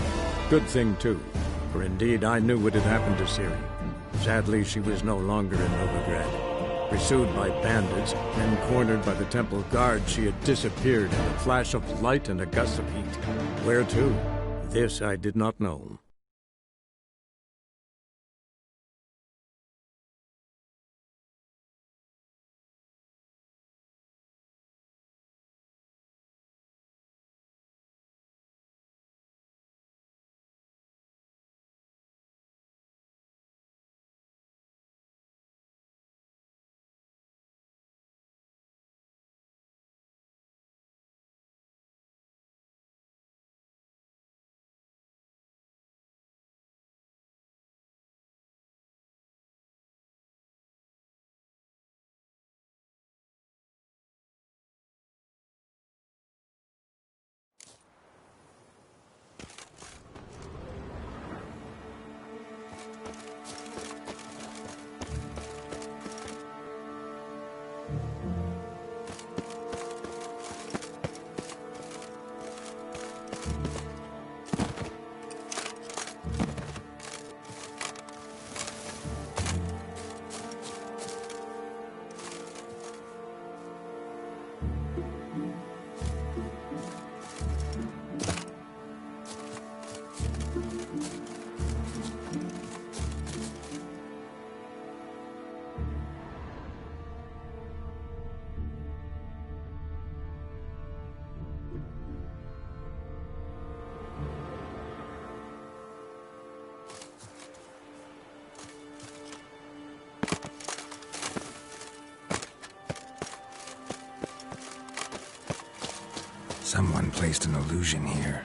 Good thing, too, for indeed I knew what had happened to Ciri. Sadly, she was no longer in Novigrad. Pursued by bandits, then cornered by the Temple Guard, she had disappeared in a flash of light and a gust of heat. Where to? This I did not know. Someone placed an illusion here.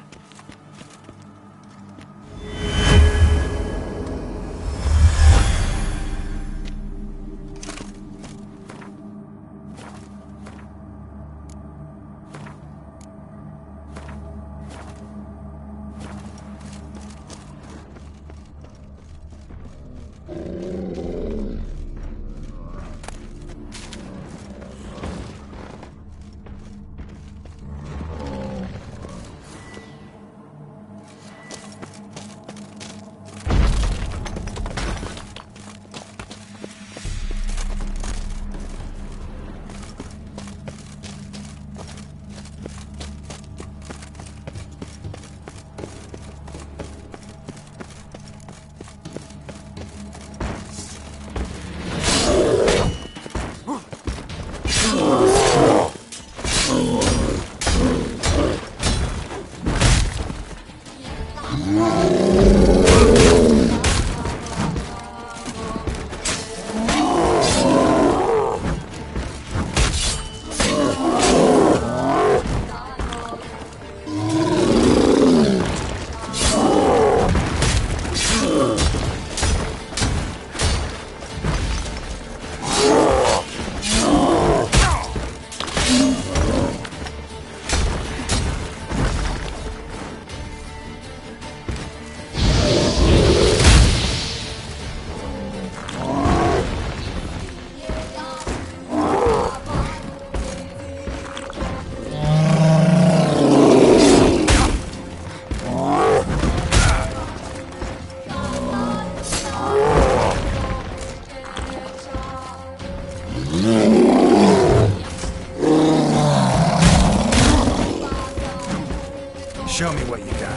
Show me what you got.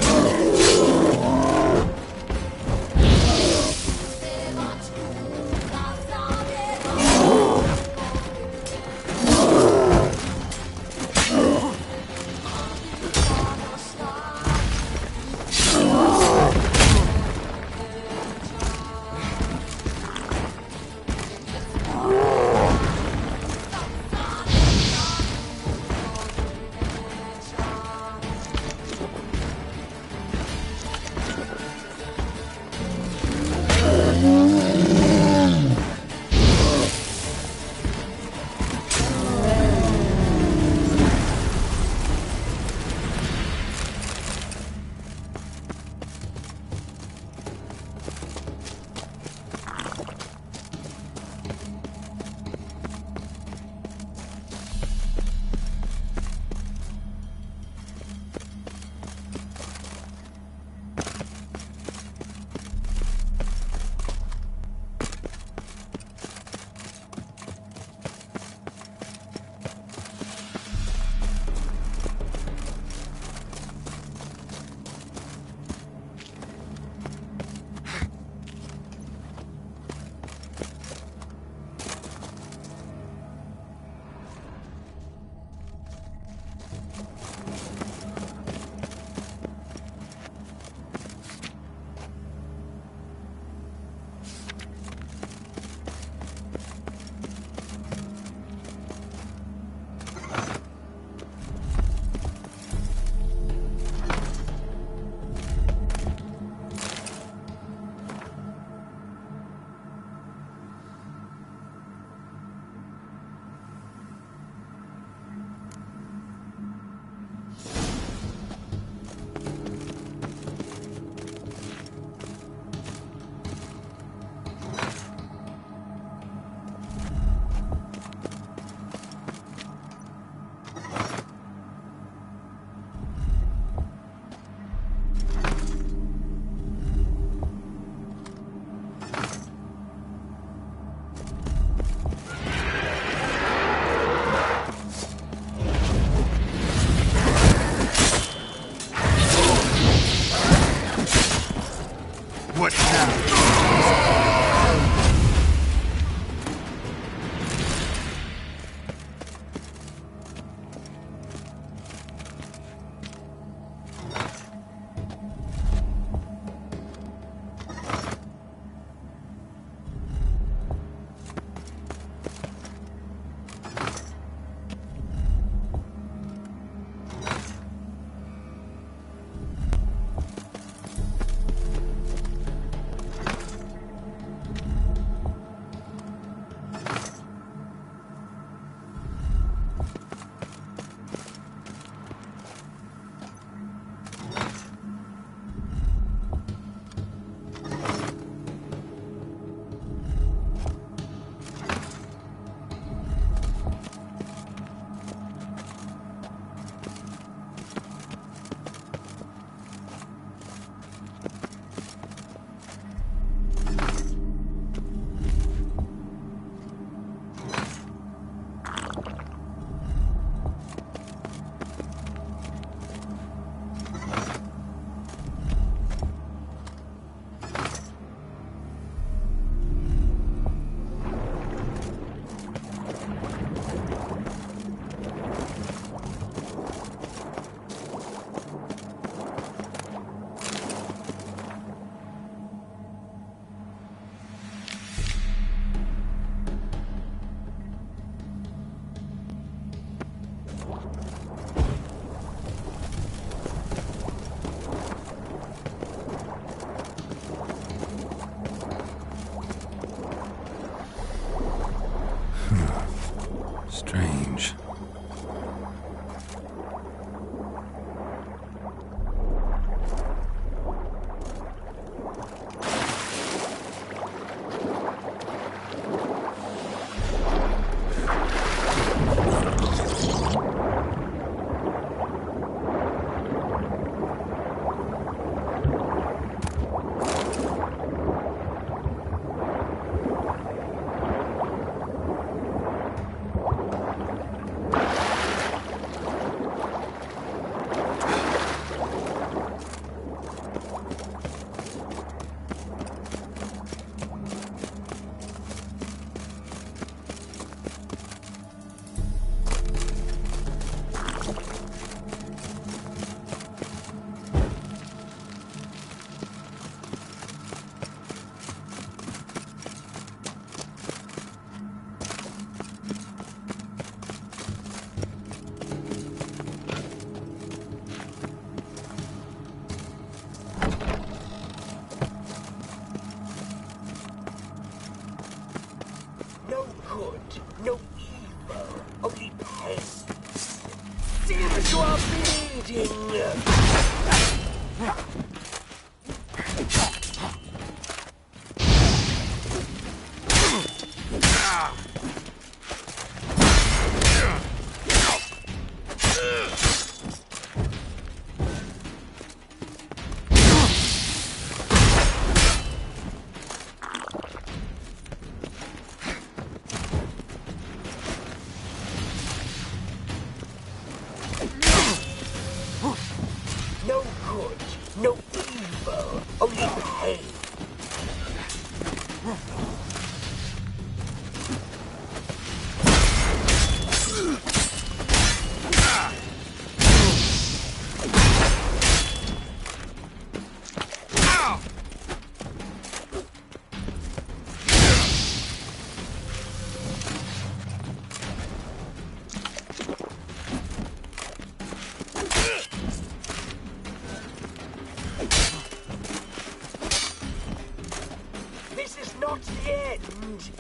not the end.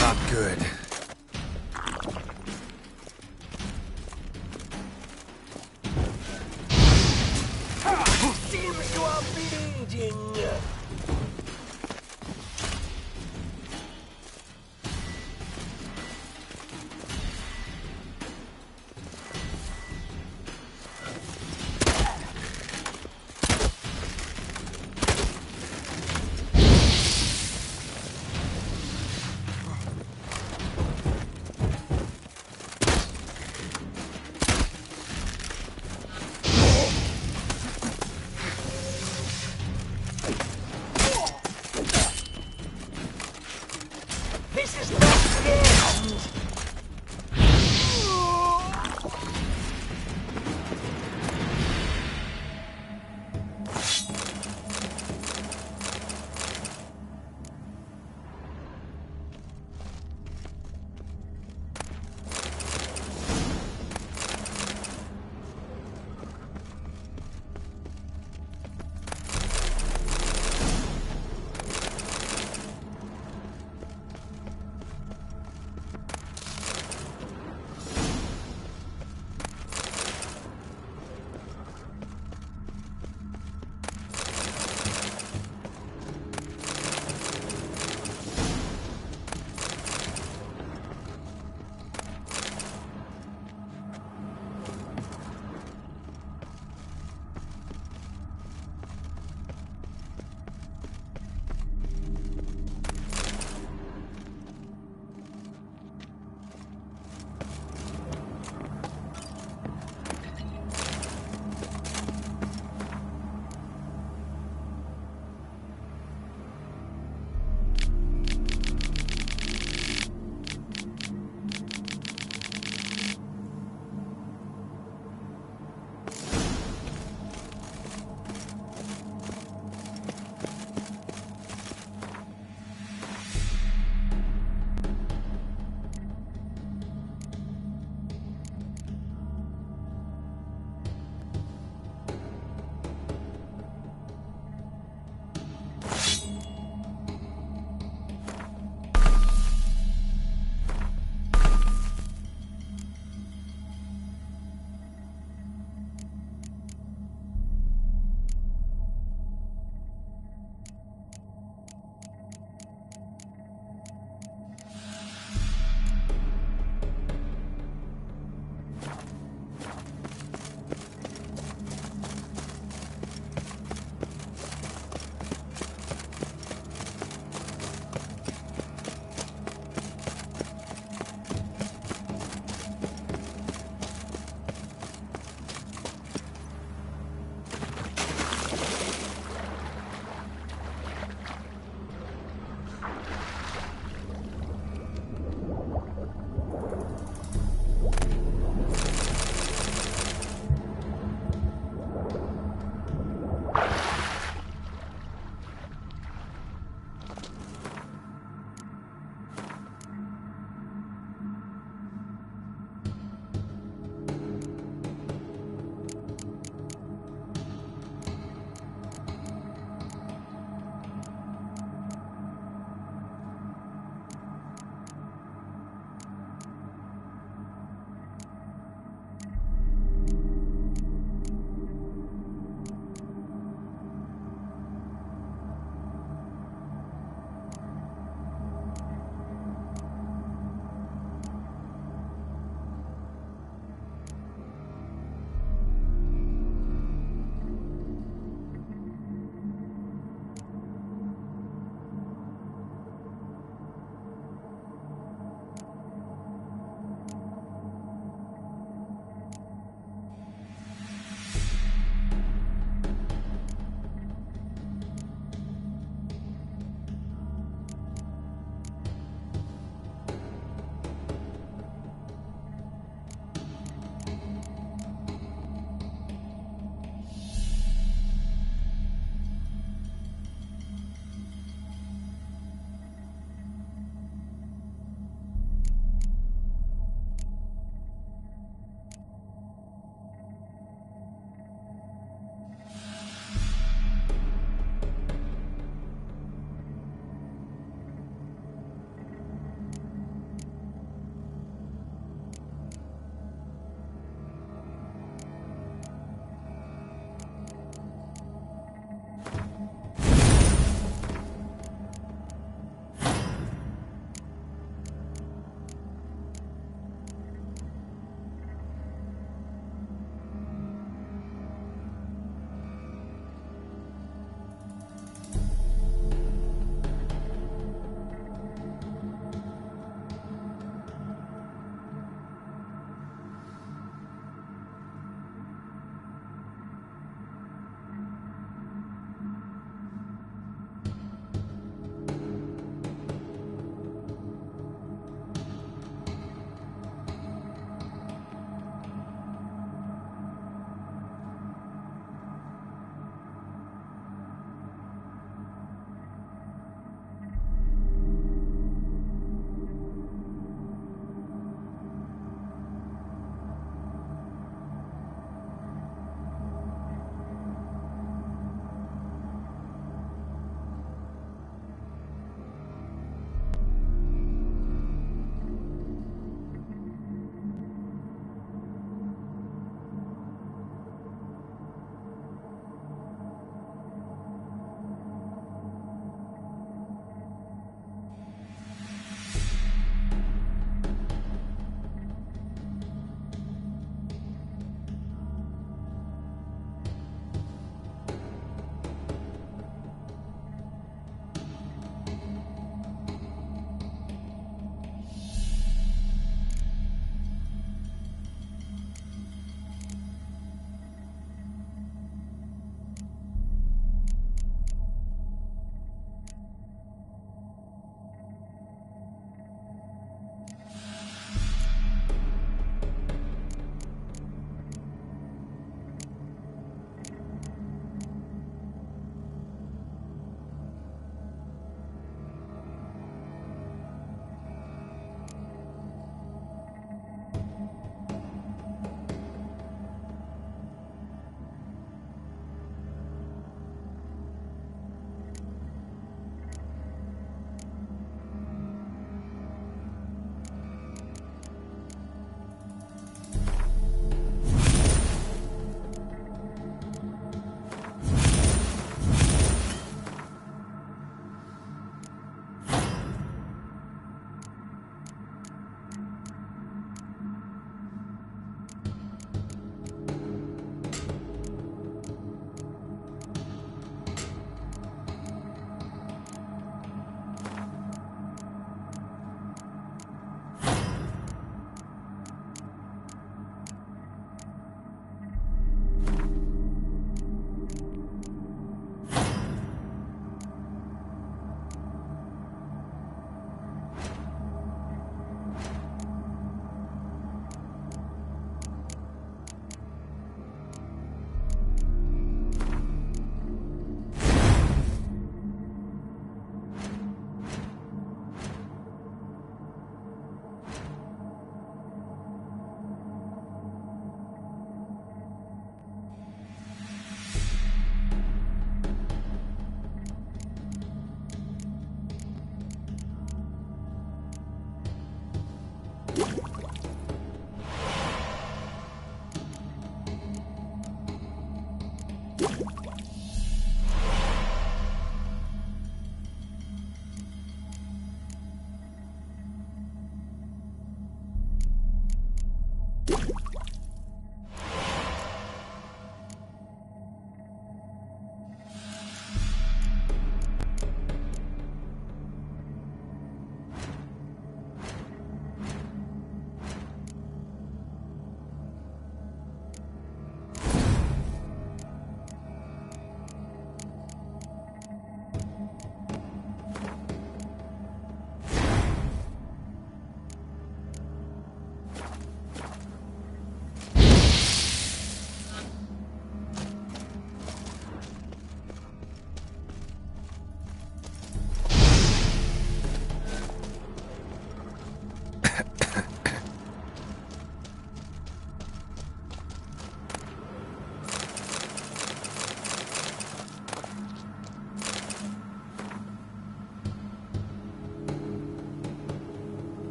Not good. Seems you are bleeding. This is not the end.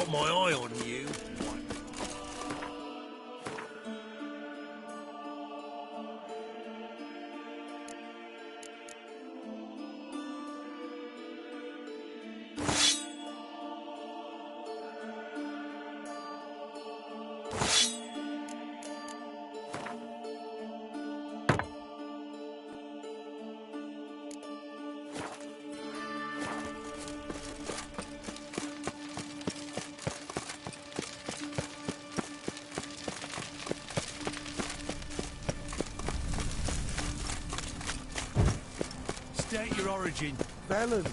got my eye on you. State your origin. Velen.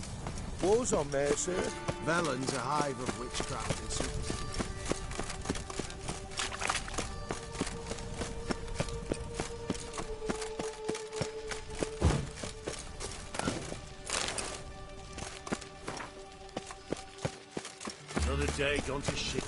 War's on there, sir. Velen's a hive of witchcraft and superstition. Another day gone to shit.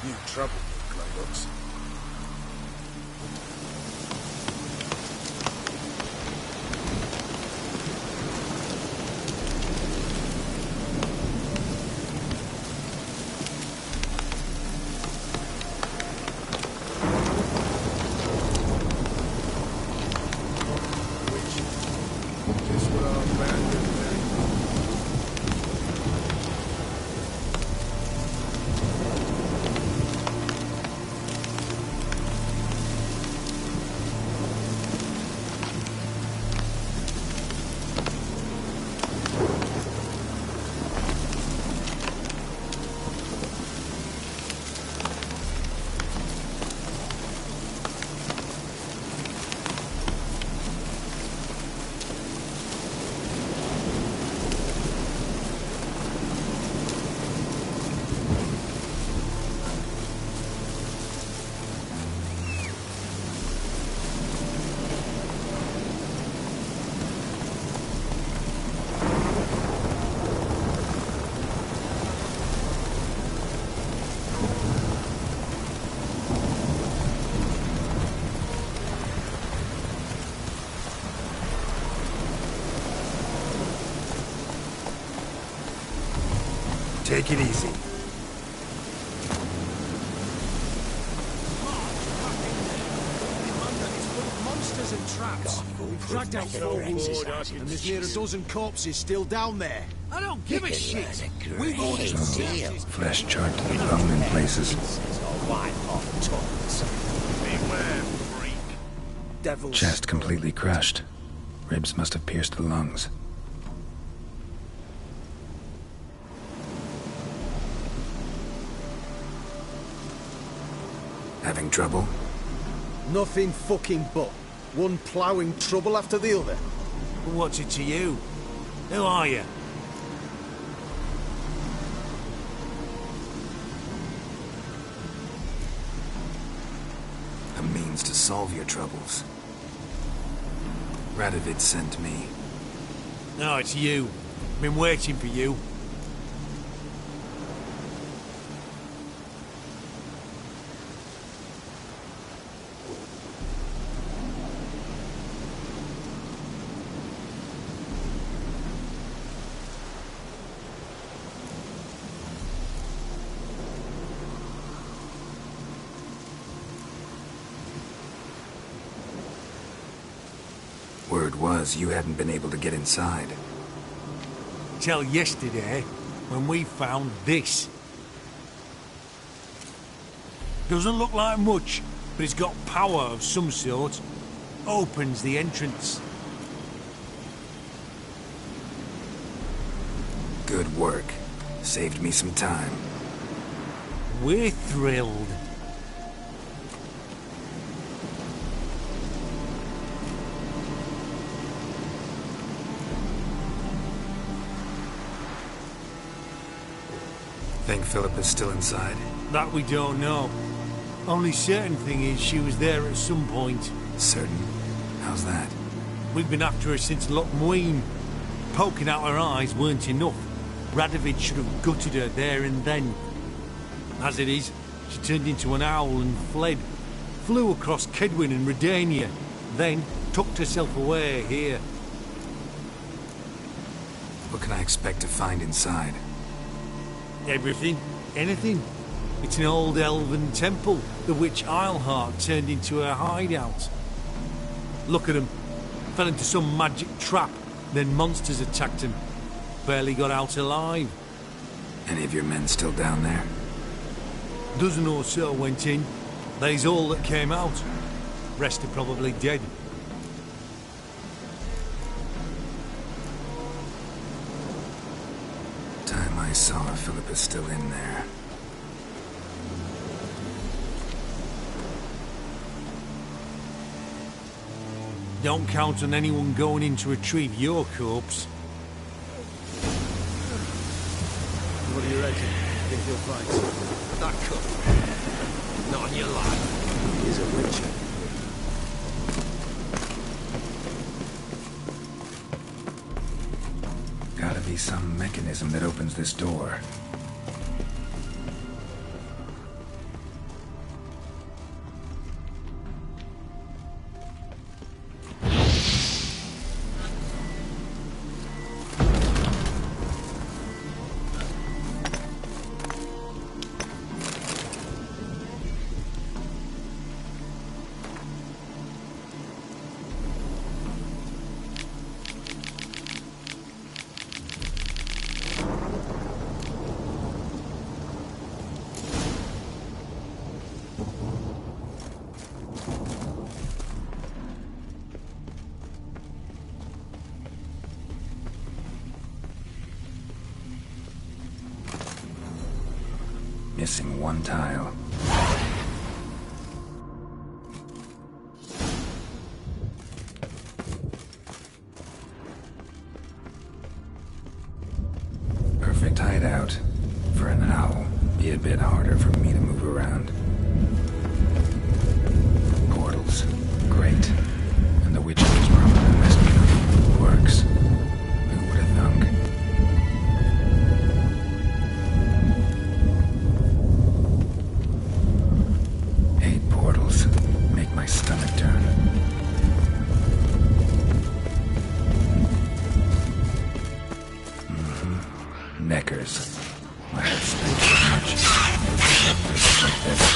New trouble, grey looks. Take it easy. Monsters and traps. We've dragged out 4 wounded, and there's near a dozen corpses still down there. I don't give a shit. We've ordered Flesh charred to the bone in places. Beware, freak. Devils. Chest completely crushed. Ribs must have pierced the lungs. Having trouble? Nothing fucking but. One ploughing trouble after the other. What's it to you? Who are you? A means to solve your troubles. Radovid sent me. No, it's you. Been waiting for you. Word was you hadn't been able to get inside. Till yesterday, when we found this. Doesn't look like much, but it's got power of some sort. Opens the entrance. Good work. Saved me some time. We're thrilled. Think Philip is still inside? That we don't know. Only certain thing is she was there at some point. Certain? How's that? We've been after her since Lochmuin. Poking out her eyes weren't enough. Radovid should have gutted her there and then. As it is, she turned into an owl and fled. Flew across Kedwin and Redania. Then tucked herself away here. What can I expect to find inside? Everything. Anything. It's an old elven temple, the witch Eilhart turned into her hideout. Look at him. Fell into some magic trap, then monsters attacked him. Barely got out alive. Any of your men still down there? Dozen or so went in. They's all that came out. Rest are probably dead. Time I saw her, Philip is still in there. Don't count on anyone going in to retrieve your corpse. What do you reckon? Think you'll find something? That could. Not on your life. He's a witcher. Gotta be some mechanism that opens this door. missing one tile. Perfect hideout. For now, be a bit harder for me to move around. Portals. Great. And the witch hunter's probably messed with them. Works. Who would have thunk? Portals make my stomach turn. Neckers. I have spent so much like this.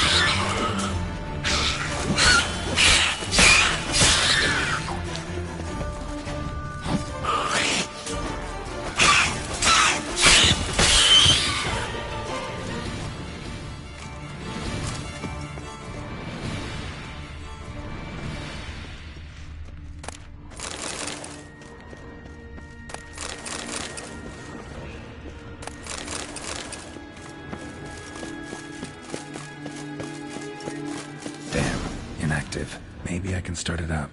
Maybe I can start it up.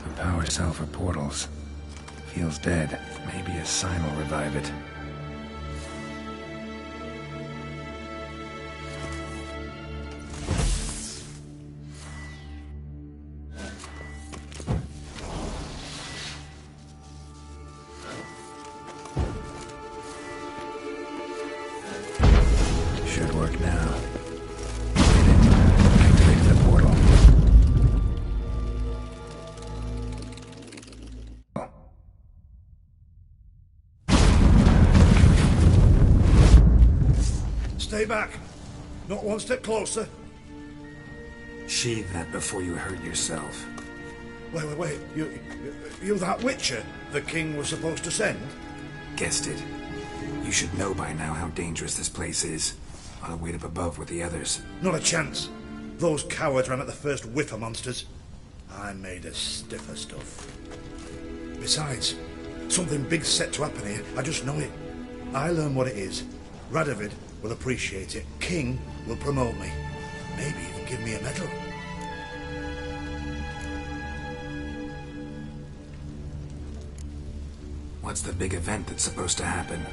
The power cell for portals. Feels dead. Maybe a sign will revive it. Should work now. Did it. Activated the portal. Stay back. Not one step closer. Sheathe that before you hurt yourself. Wait. You that Witcher the king was supposed to send? Guessed it. You should know by now how dangerous this place is. Ought to wait up above with the others. Not a chance. Those cowards ran at the first whiff of monsters. I'm made of stiffer stuff. Besides, something big's set to happen here. I just know it. I learn what it is. Radovid will appreciate it. King will promote me. Maybe even give me a medal. What's the big event that's supposed to happen?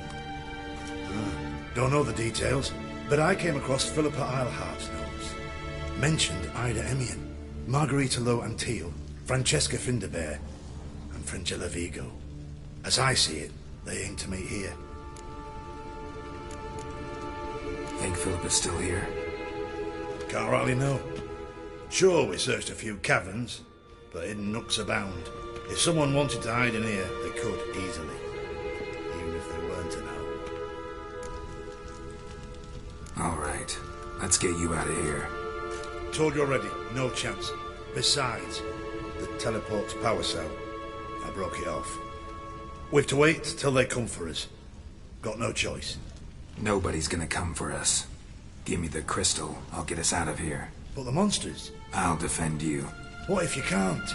Don't know the details, but I came across Philippa Eilhart's notes. Mentioned Ida Emian, Margarita Lo Antille, Francesca Finderbear, and Fringilla Vigo. As I see it, they aim to meet here. Think Philippa's still here? Can't rightly know. Sure, we searched a few caverns, but hidden nooks abound. If someone wanted to hide in here, they could easily. Even if they weren't to know. Alright, let's get you out of here. Told you already, no chance. Besides, the teleport's power cell. I broke it off. We've to wait till they come for us. Got no choice. Nobody's gonna come for us. Give me the crystal, I'll get us out of here. But the monsters? I'll defend you. What if you can't?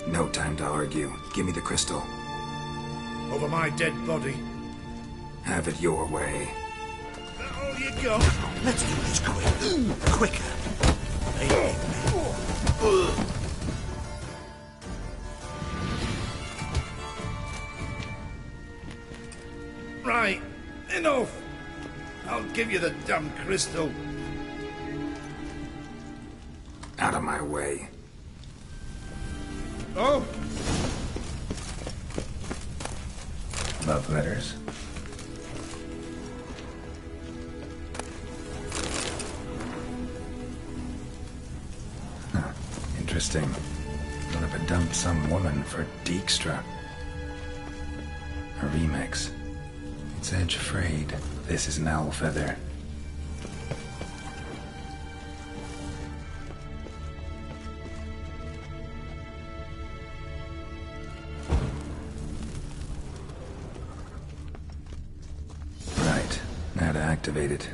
No time to argue. Give me the crystal. Over my dead body. Have it your way. There you go. Let's do this quick. Quicker. They hit me. Right. Enough. I'll give you the damn crystal. Out of my way. Oh! Love letters. Huh. Interesting. Philippa dumped some woman for Dijkstra. A remix. Sedge frayed. This is an owl feather. Right. Now to activate it.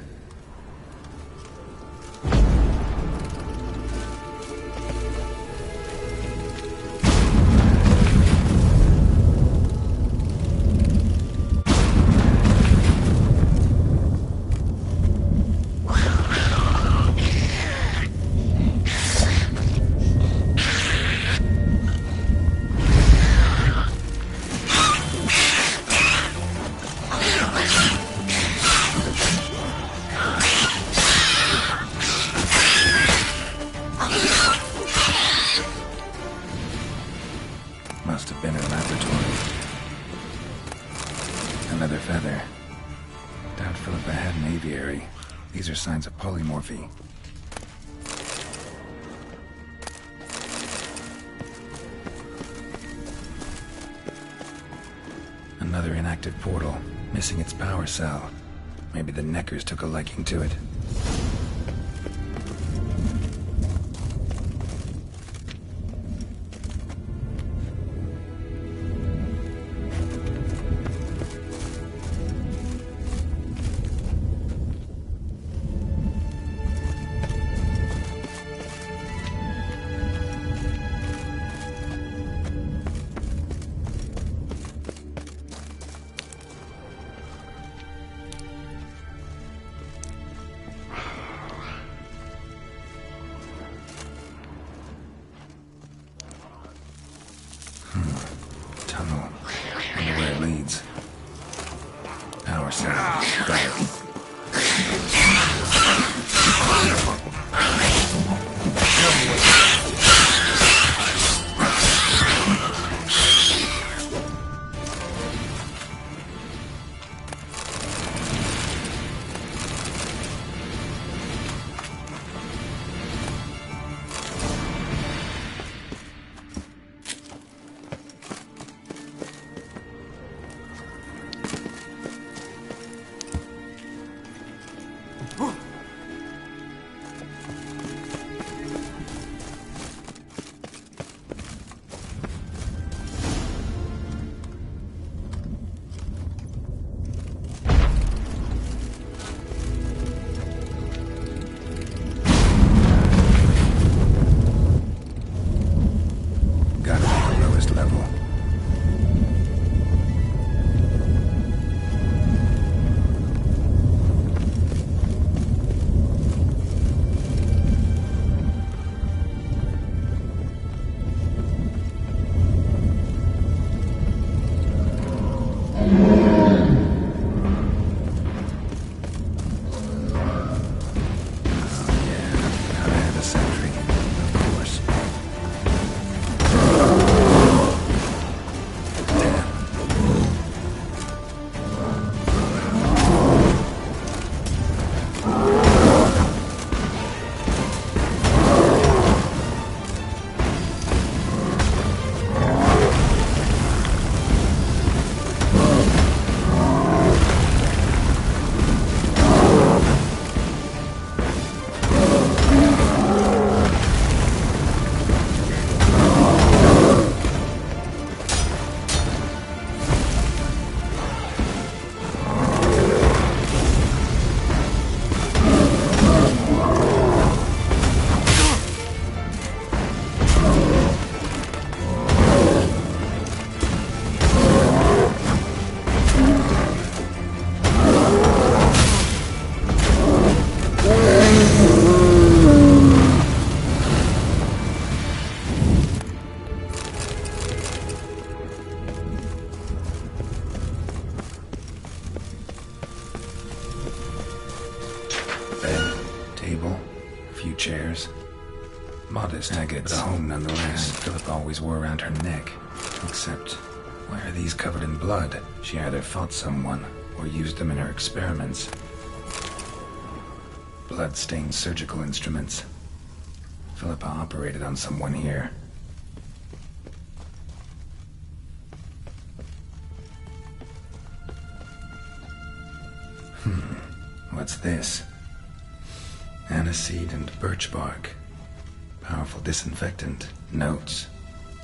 Must have been her laboratory. Another feather. Doubt Philippa had an aviary. These are signs of polymorphy. Another inactive portal, missing its power cell. Maybe the Neckers took a liking to it. Tunnel. Wonder where it leads. Power cell. Got it. Chairs. Modest, but a home nonetheless. Philip always wore around her neck. Except, why are these covered in blood? She either fought someone, or used them in her experiments. Blood-stained surgical instruments. Philippa operated on someone here. What's this? Aniseed and birch bark. Powerful disinfectant. Notes.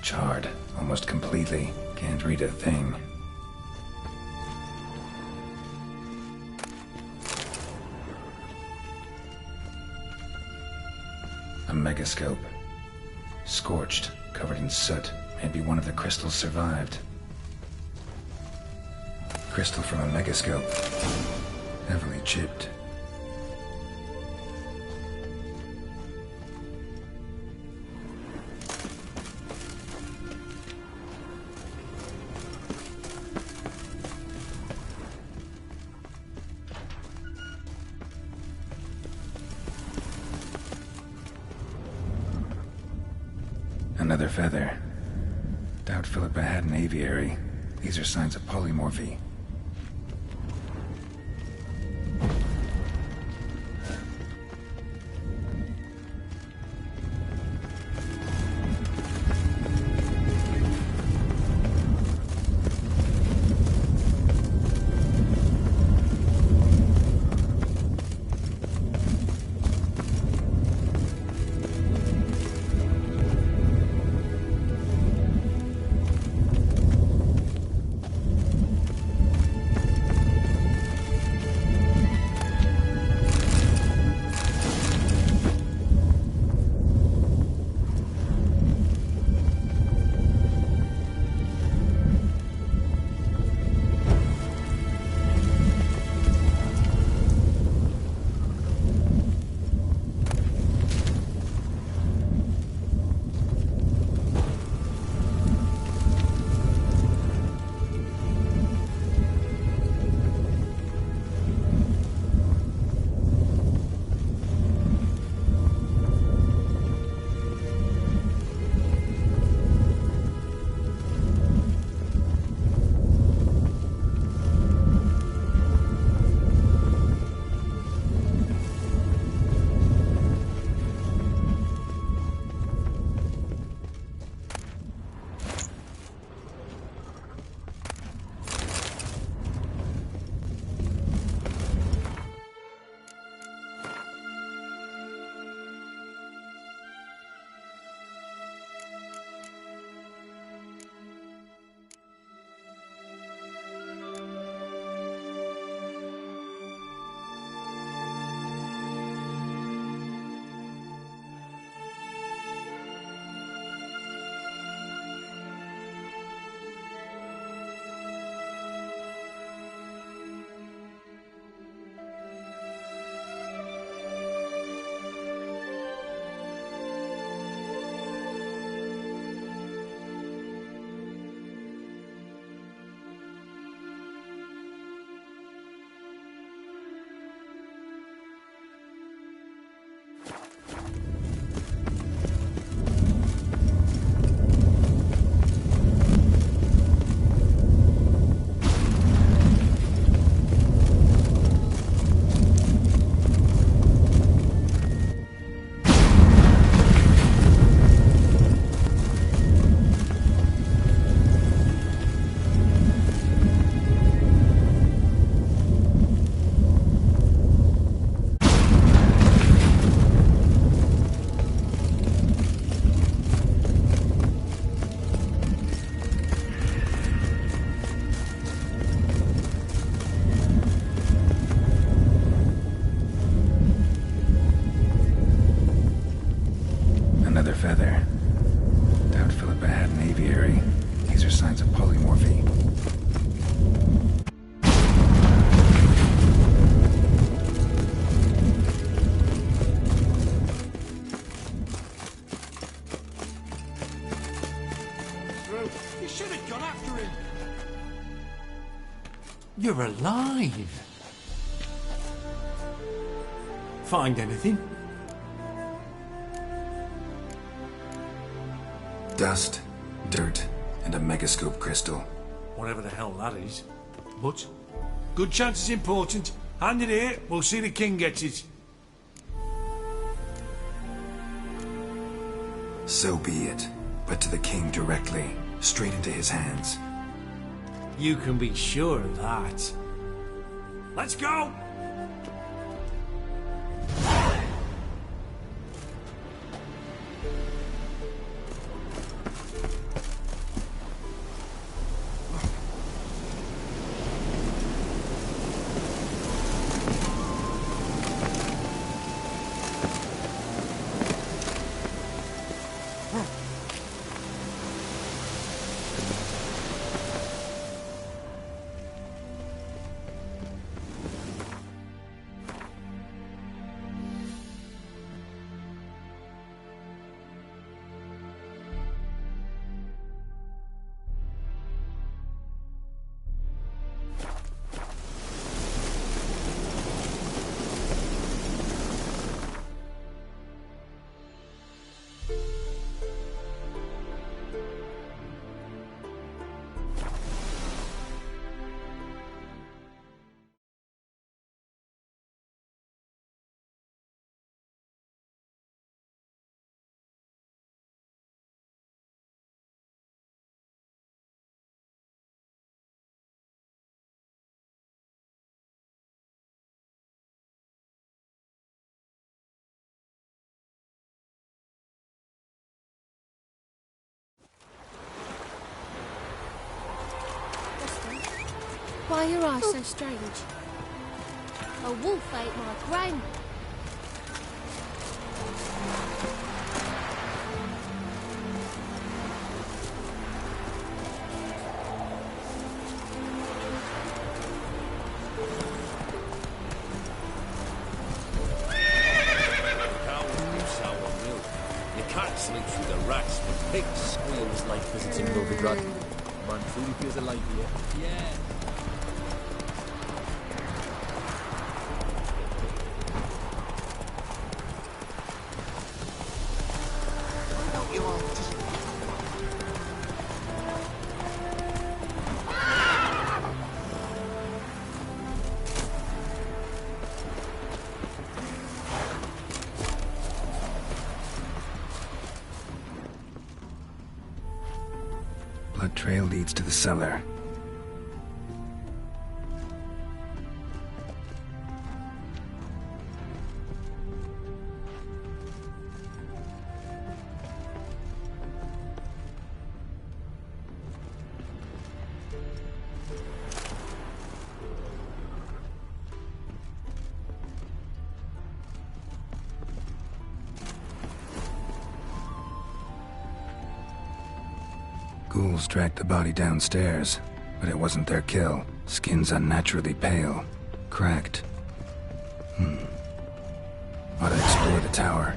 Charred almost completely. Can't read a thing. A megascope. Scorched, covered in soot. Maybe one of the crystals survived. Crystal from a megascope. Heavily chipped. Another feather. Doubt Philippa had an aviary. These are signs of polymorphy. Feather. Doubt Philippa had an aviary. These are signs of polymorphy. You should have gone after him. You're alive. Find anything? Dust, dirt, and a megascope crystal. Whatever the hell that is. But, good chance is important. Hand it here, we'll see the king gets it. So be it. But to the king directly, straight into his hands. You can be sure of that. Let's go! Why are your eyes so strange? A wolf ate my gran. You can't sleep through the rats, but pigs squeals like visiting Novigrad. Man truly feels alive here. Yeah. Blood trail leads to the cellar. Ghouls dragged the body downstairs, but it wasn't their kill. Skin's unnaturally pale, cracked. Ought to explore the tower.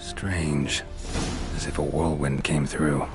Strange. As if a whirlwind came through.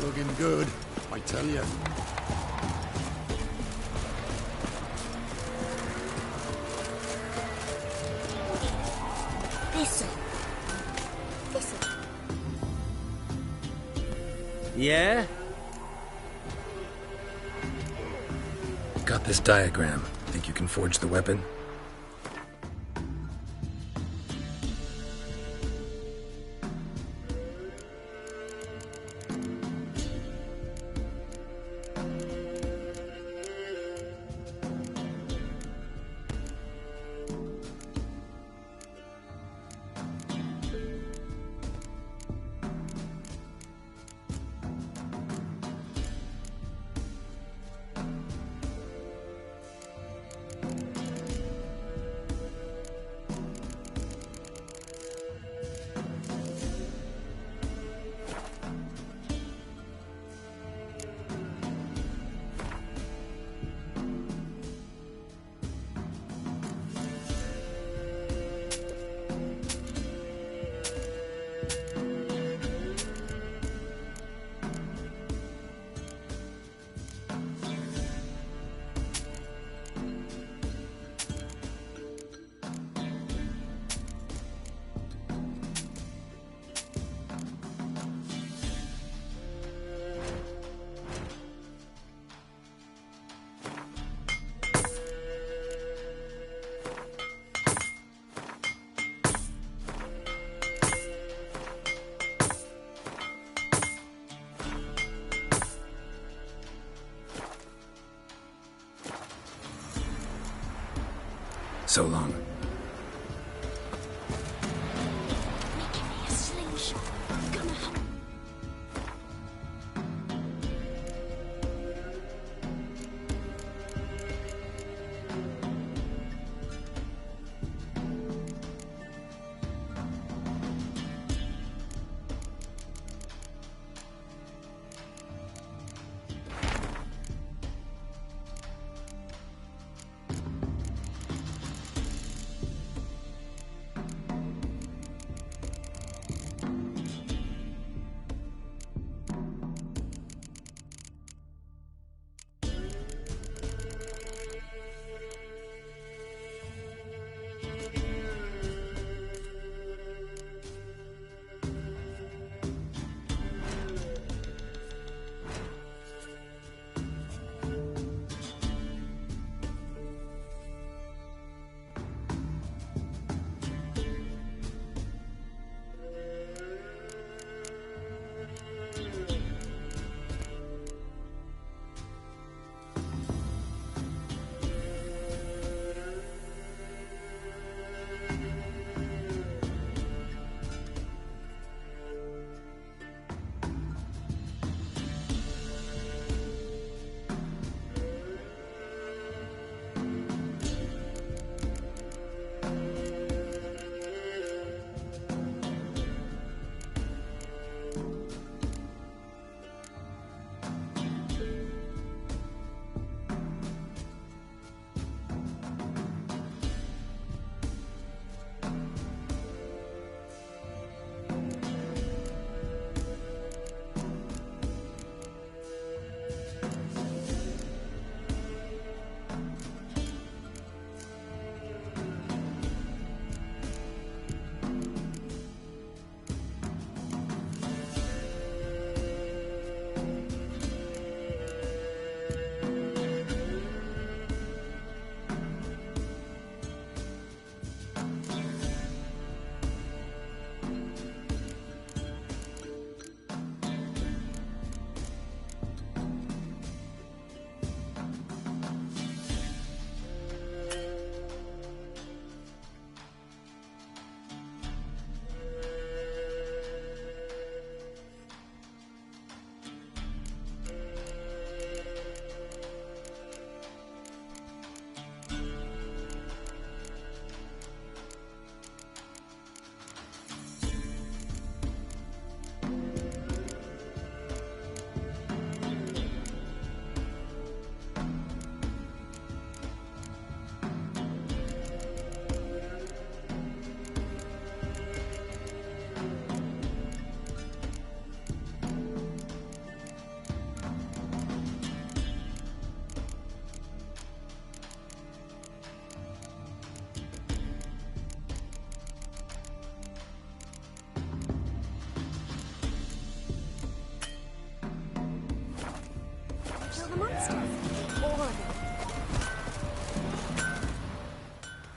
Looking good, I tell you. Listen. Yeah? Got this diagram. Think you can forge the weapon? So long.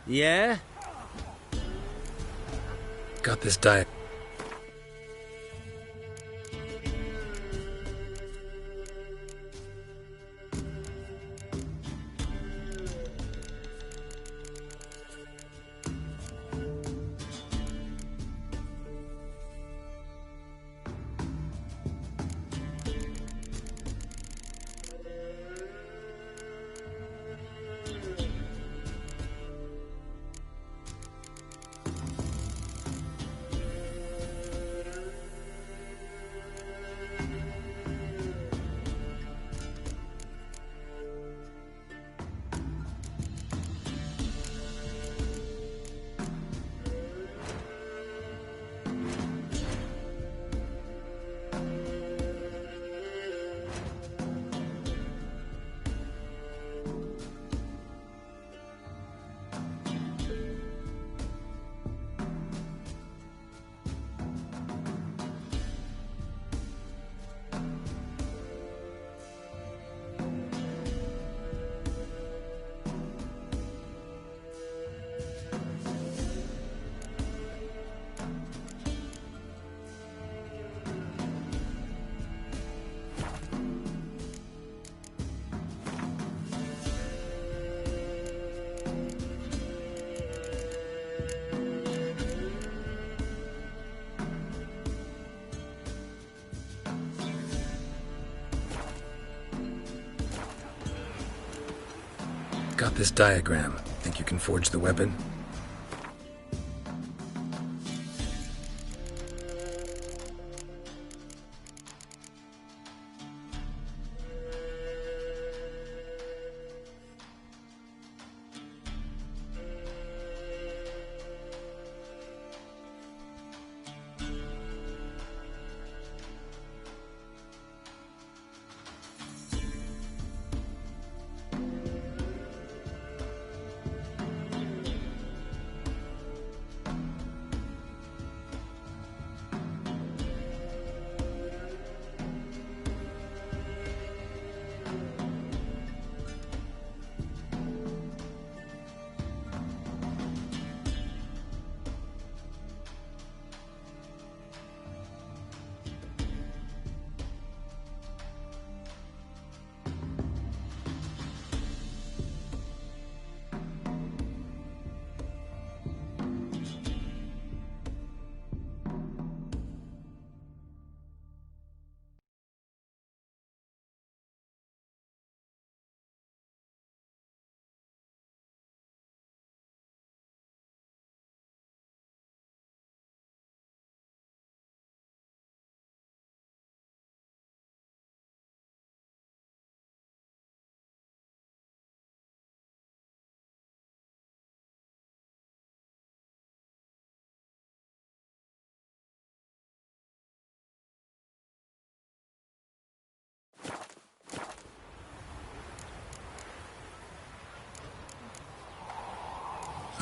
Yeah? Got this diet. Got this diagram. Think you can forge the weapon?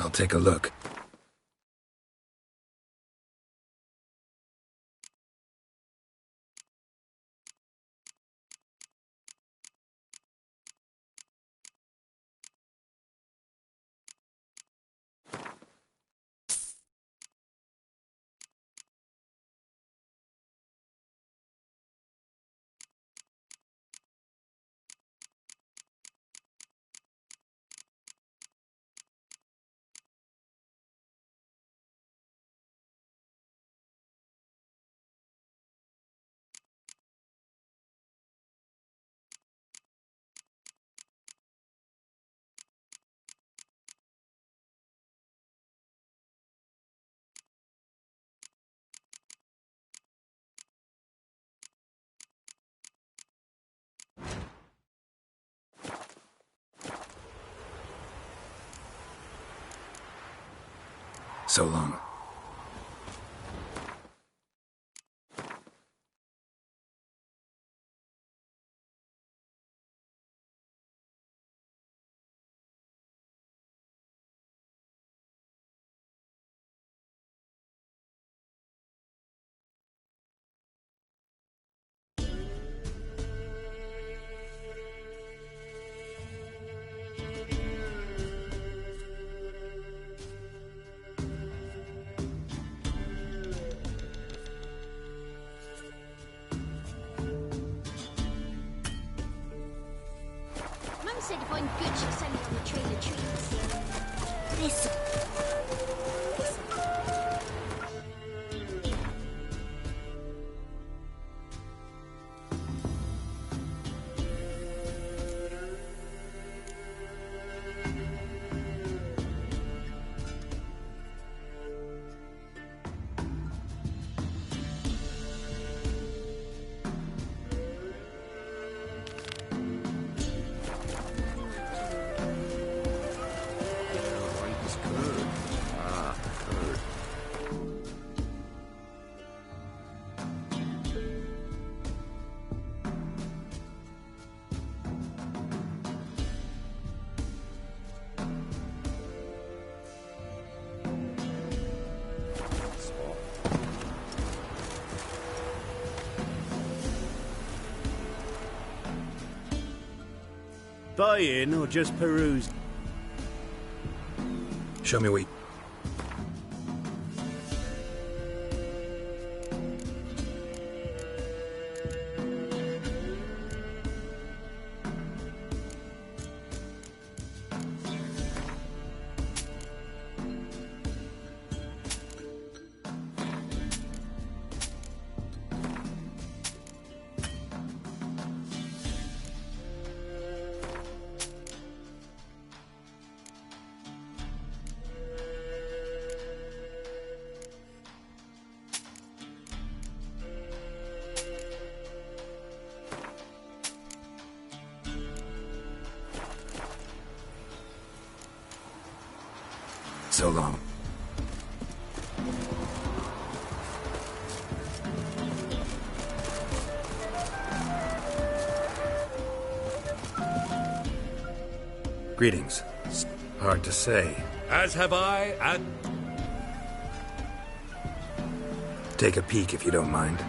I'll take a look. So long. Listen. Buy-in or just peruse? Show me what. So long. Greetings. Hard to say. As have I, and... Take a peek if you don't mind.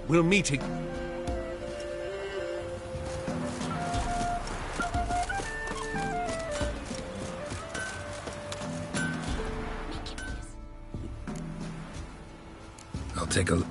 We'll meet again. I'll take a look.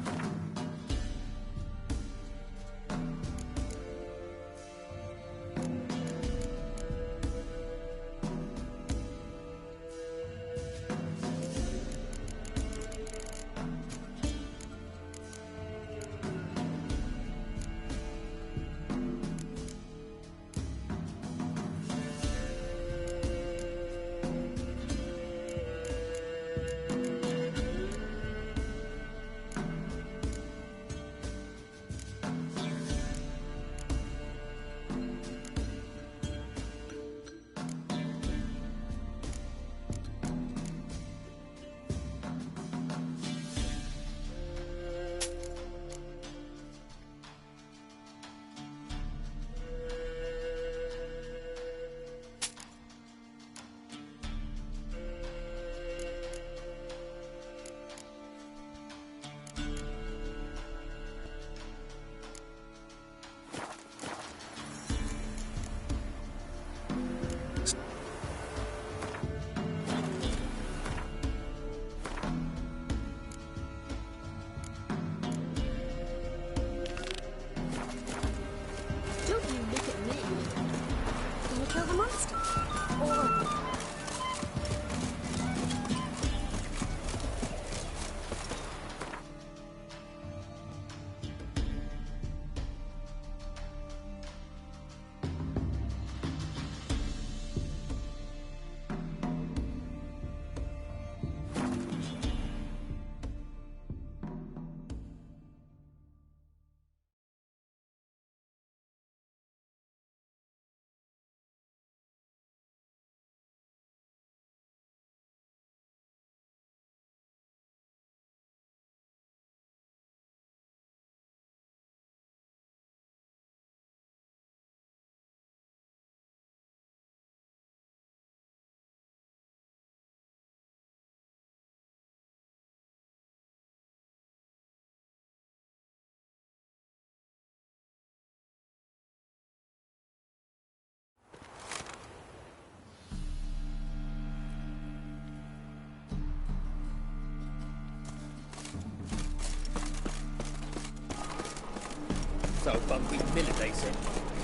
So bunk we minute, they said.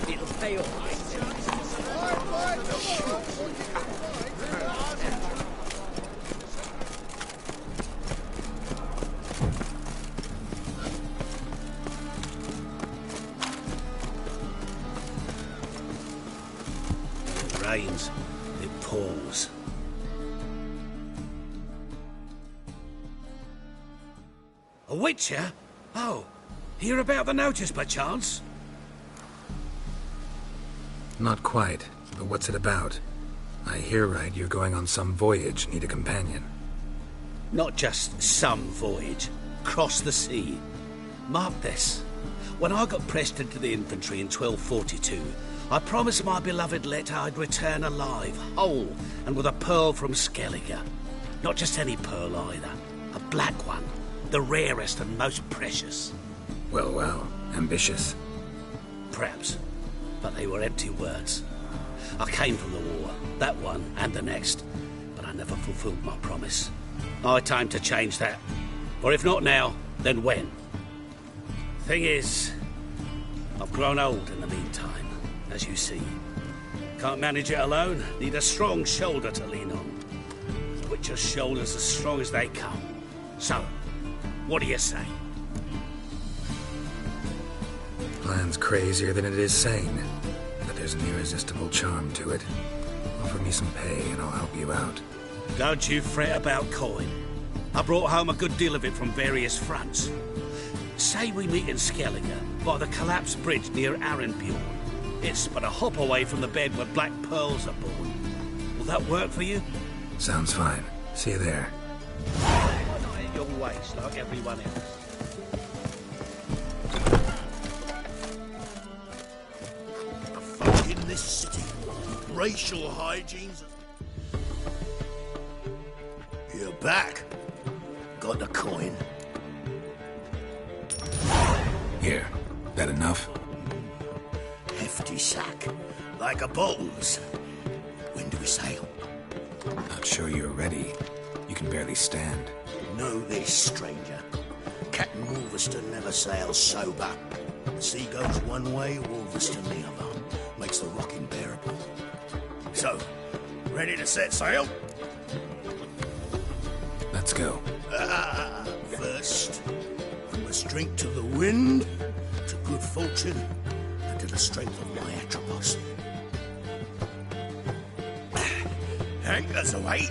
It'll pay off, they said. It rains. It pours. A witcher? Oh, hear about the notice by chance? Not quite, but what's it about? I hear right you're going on some voyage, need a companion. Not just some voyage. Cross the sea. Mark this. When I got pressed into the infantry in 1242, I promised my beloved Let I'd return alive, whole, and with a pearl from Skellige. Not just any pearl either. A black one. The rarest and most precious. Well, well, ambitious. Perhaps. But they were empty words. I came from the war, that one and the next, but I never fulfilled my promise. High time to change that. For if not now, then when? Thing is, I've grown old in the meantime, as you see. Can't manage it alone, need a strong shoulder to lean on. Witcher's shoulders as strong as they come. So, what do you say? Plan's crazier than it is sane, but there's an irresistible charm to it. Offer me some pay and I'll help you out. Don't you fret about coin. I brought home a good deal of it from various fronts. Say we meet in Skellige, by the collapsed bridge near Arenbjorn. It's but a hop away from the bed where black pearls are born. Will that work for you? Sounds fine. See you there. Why not at your waist like everyone else? The folk in this city, racial hygiene's... You're back. Got the coin. Here. That enough? Hefty sack. Like a Bolton's. When do we sail? Not sure you're ready. You can barely stand. Know this, stranger. Captain Wolverston never sails sober. The sea goes one way, Wolverston the other. Makes the rocking bearable. So, ready to set sail? Let's go. First, we must drink to the wind, to good fortune, and to the strength of my Atropos. Anchors away.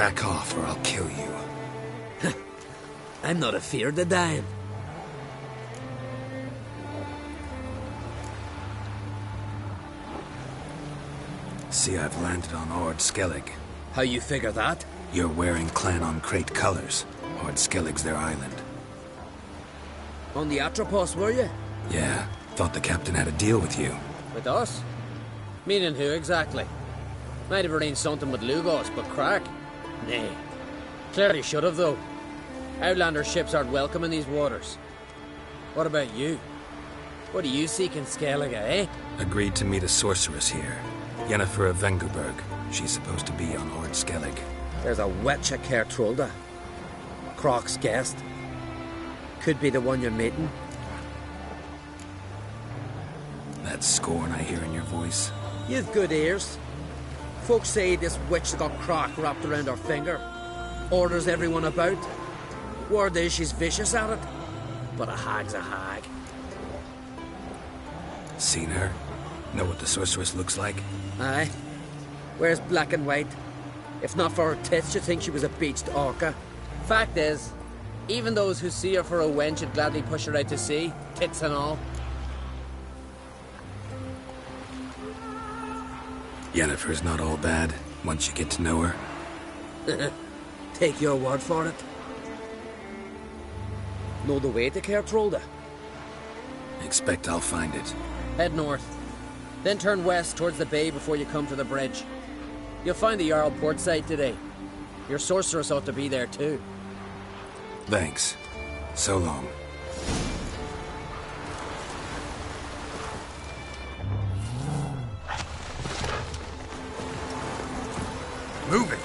Back off or I'll kill you. I'm not afeard of dying. See, I've landed on Ord Skellig. How you figure that? You're wearing Clan on Crate colors. Ord Skellig's their island. On the Atropos, were you? Yeah, thought the captain had a deal with you. With us? Meaning who exactly? Might have arranged something with Lugos, but crack? Nay. Clearly should have, though. Outlander ships aren't welcome in these waters. What about you? What do you seek in Skellige, eh? Agreed to meet a sorceress here. Yennefer of Vengerberg. She's supposed to be on Ord Skellig. There's a wetcha Kertrolda. Croc's guest. Could be the one you're meeting. That scorn I hear in your voice. You've good ears. Folks say this witch has got Croc wrapped around her finger. Orders everyone about. Word is she's vicious at it. But a hag's a hag. Seen her? Know what the sorceress looks like? Aye. Wears black and white. If not for her tits, you'd think she was a beached orca. Fact is, even those who see her for a wench would gladly push her out to sea, tits and all. Yennefer's not all bad, once you get to know her. Take your word for it. Know the way to Kertrolda? Expect I'll find it. Head north. Then turn west towards the bay before you come to the bridge. You'll find the Jarl port site today. Your sorceress ought to be there too. Thanks. So long. Move it!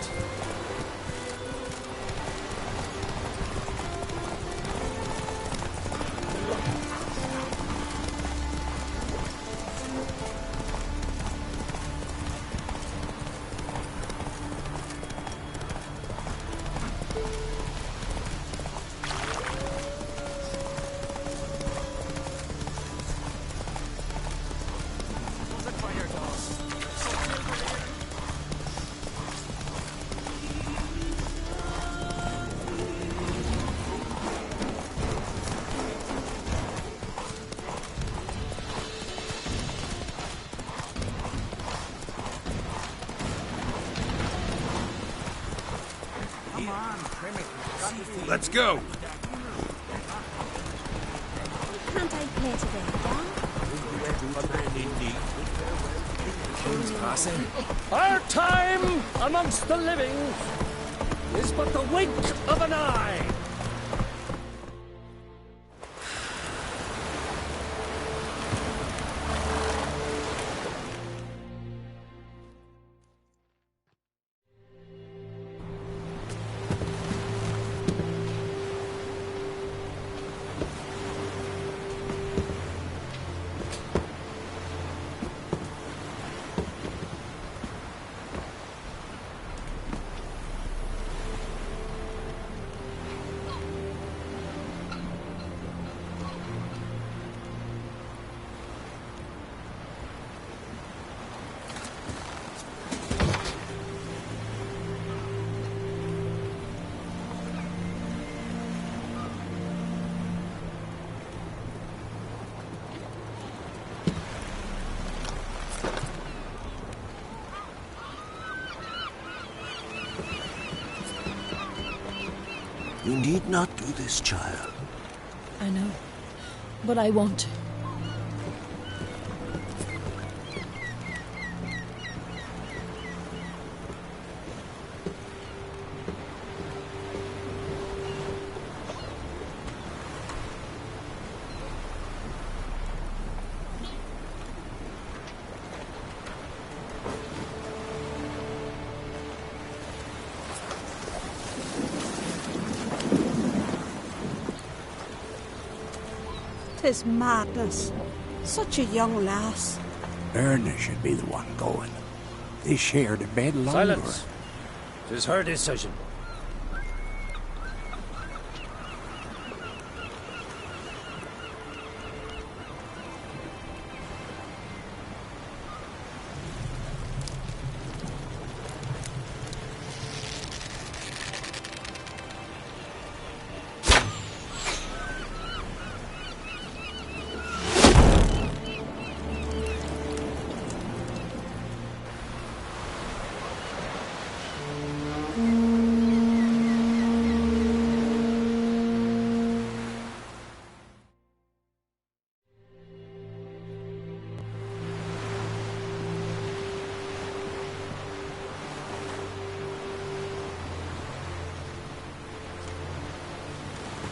Let's go! Can't I play today, King's passing. Our time amongst the living is but the wink of an eye. You need not do this, child. I know, but I want to. Tis madness. Such a young lass. Erna should be the one going. They shared a bed longer. Silence! 'Tis her decision.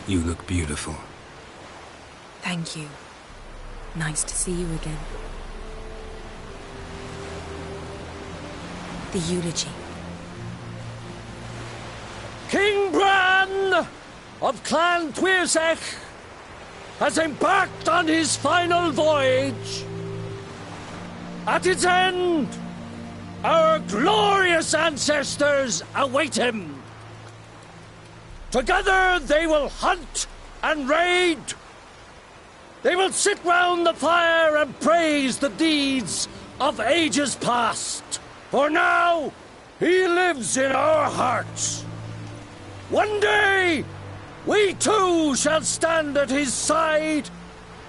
You look beautiful. Thank you. Nice to see you again. The eulogy. King Bran of Clan Tuirsech has embarked on his final voyage. At its end, our glorious ancestors await him. Together they will hunt and raid. They will sit round the fire and praise the deeds of ages past. For now, he lives in our hearts. One day, we too shall stand at his side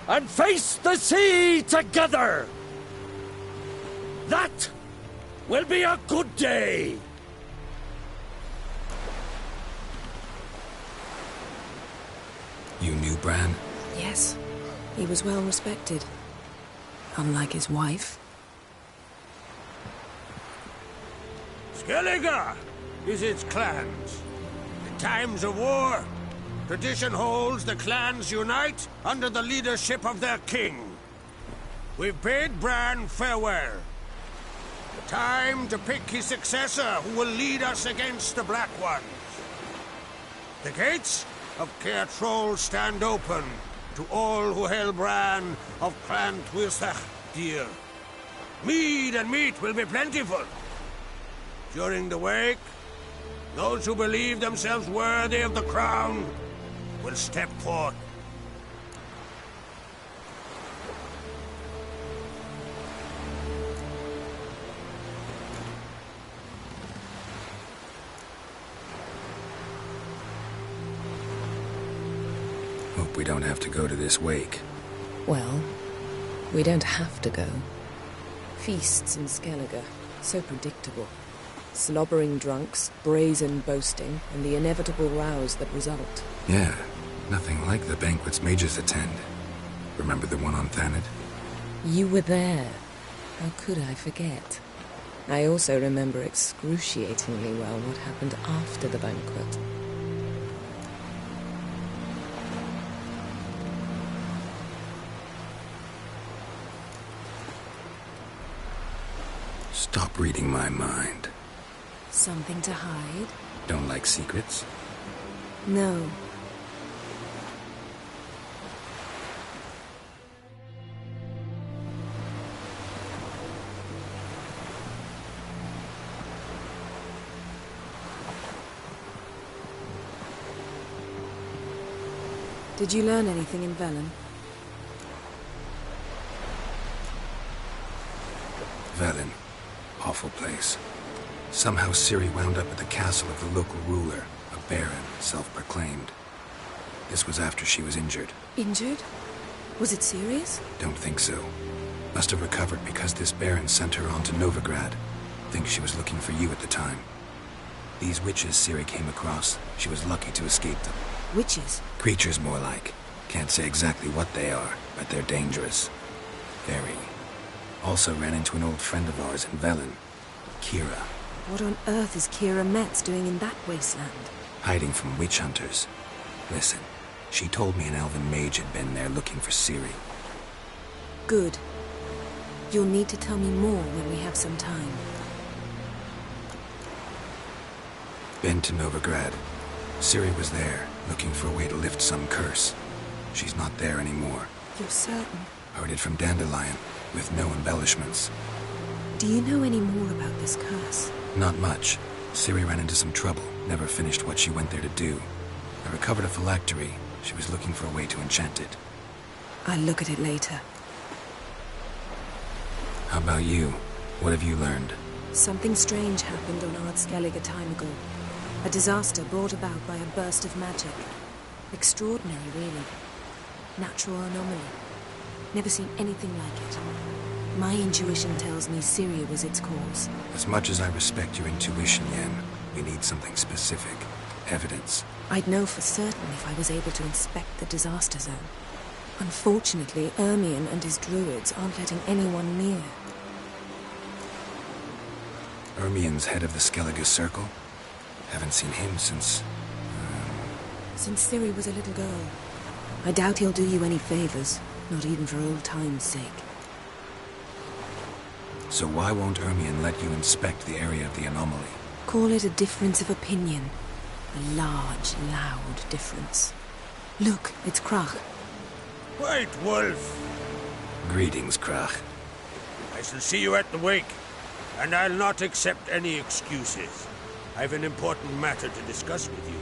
and face the sea together. That will be a good day. You knew Bran? Yes. He was well respected. Unlike his wife. Skellige visits clans. In times of war, tradition holds the clans unite under the leadership of their king. We've bade Bran farewell. Time to pick his successor who will lead us against the Black Ones. The gates of Caer Troll stand open to all who hail Bran of Clan Tuirsech dear. Mead and meat will be plentiful. During the wake, those who believe themselves worthy of the crown will step forth. Hope we don't have to go to this wake. Well, we don't have to go. Feasts in Skellige, so predictable. Slobbering drunks, brazen boasting, and the inevitable rows that result. Yeah, nothing like the banquets mages attend. Remember the one on Thanet? You were there. How could I forget? I also remember excruciatingly well what happened after the banquet. Stop reading my mind. Something to hide? Don't like secrets? No. Did you learn anything in Velen? Velen. Awful place. Somehow Ciri wound up at the castle of the local ruler, a baron, self-proclaimed. This was after she was injured. Injured? Was it serious? Don't think so. Must have recovered because this baron sent her on to Novigrad. Think she was looking for you at the time. These witches Ciri came across, she was lucky to escape them. Witches? Creatures, more like. Can't say exactly what they are, but they're dangerous. Very. Also ran into an old friend of ours in Velen, Kira. What on earth is Kira Metz doing in that wasteland? Hiding from witch hunters. Listen, she told me an elven mage had been there looking for Ciri. Good. You'll need to tell me more when we have some time. Been to Novigrad. Ciri was there, looking for a way to lift some curse. She's not there anymore. You're certain? Heard it from Dandelion, with no embellishments. Do you know any more about this curse? Not much. Ciri ran into some trouble, never finished what she went there to do. I recovered a phylactery. She was looking for a way to enchant it. I'll look at it later. How about you? What have you learned? Something strange happened on Ard Skellige a time ago. A disaster brought about by a burst of magic. Extraordinary, really. Natural anomaly. Never seen anything like it. My intuition tells me Syria was its cause. As much as I respect your intuition, Yen, we need something specific. Evidence. I'd know for certain if I was able to inspect the disaster zone. Unfortunately, Ermion and his druids aren't letting anyone near. Ermion's head of the Skellige Circle? Haven't seen him since... since Ciri was a little girl. I doubt he'll do you any favors, not even for old time's sake. So why won't Ermion let you inspect the area of the anomaly? Call it a difference of opinion. A large, loud difference. Look, it's Krach. Wait, Wolf. Greetings, Krach. I shall see you at the wake, and I'll not accept any excuses. I have an important matter to discuss with you.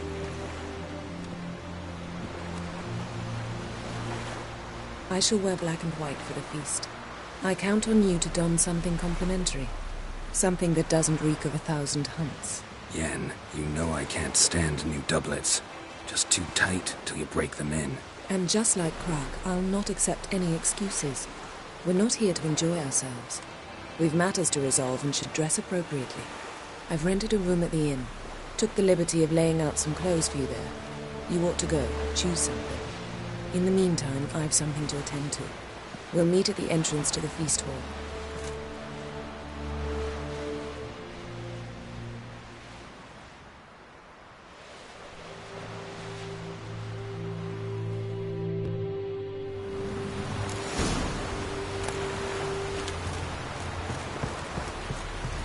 I shall wear black and white for the feast. I count on you to don something complimentary. Something that doesn't reek of 1,000 hunts. Yen, you know I can't stand new doublets. Just too tight till you break them in. And just like Krach, I'll not accept any excuses. We're not here to enjoy ourselves. We've matters to resolve and should dress appropriately. I've rented a room at the inn. Took the liberty of laying out some clothes for you there. You ought to go. Choose something. In the meantime, I've something to attend to. We'll meet at the entrance to the feast hall.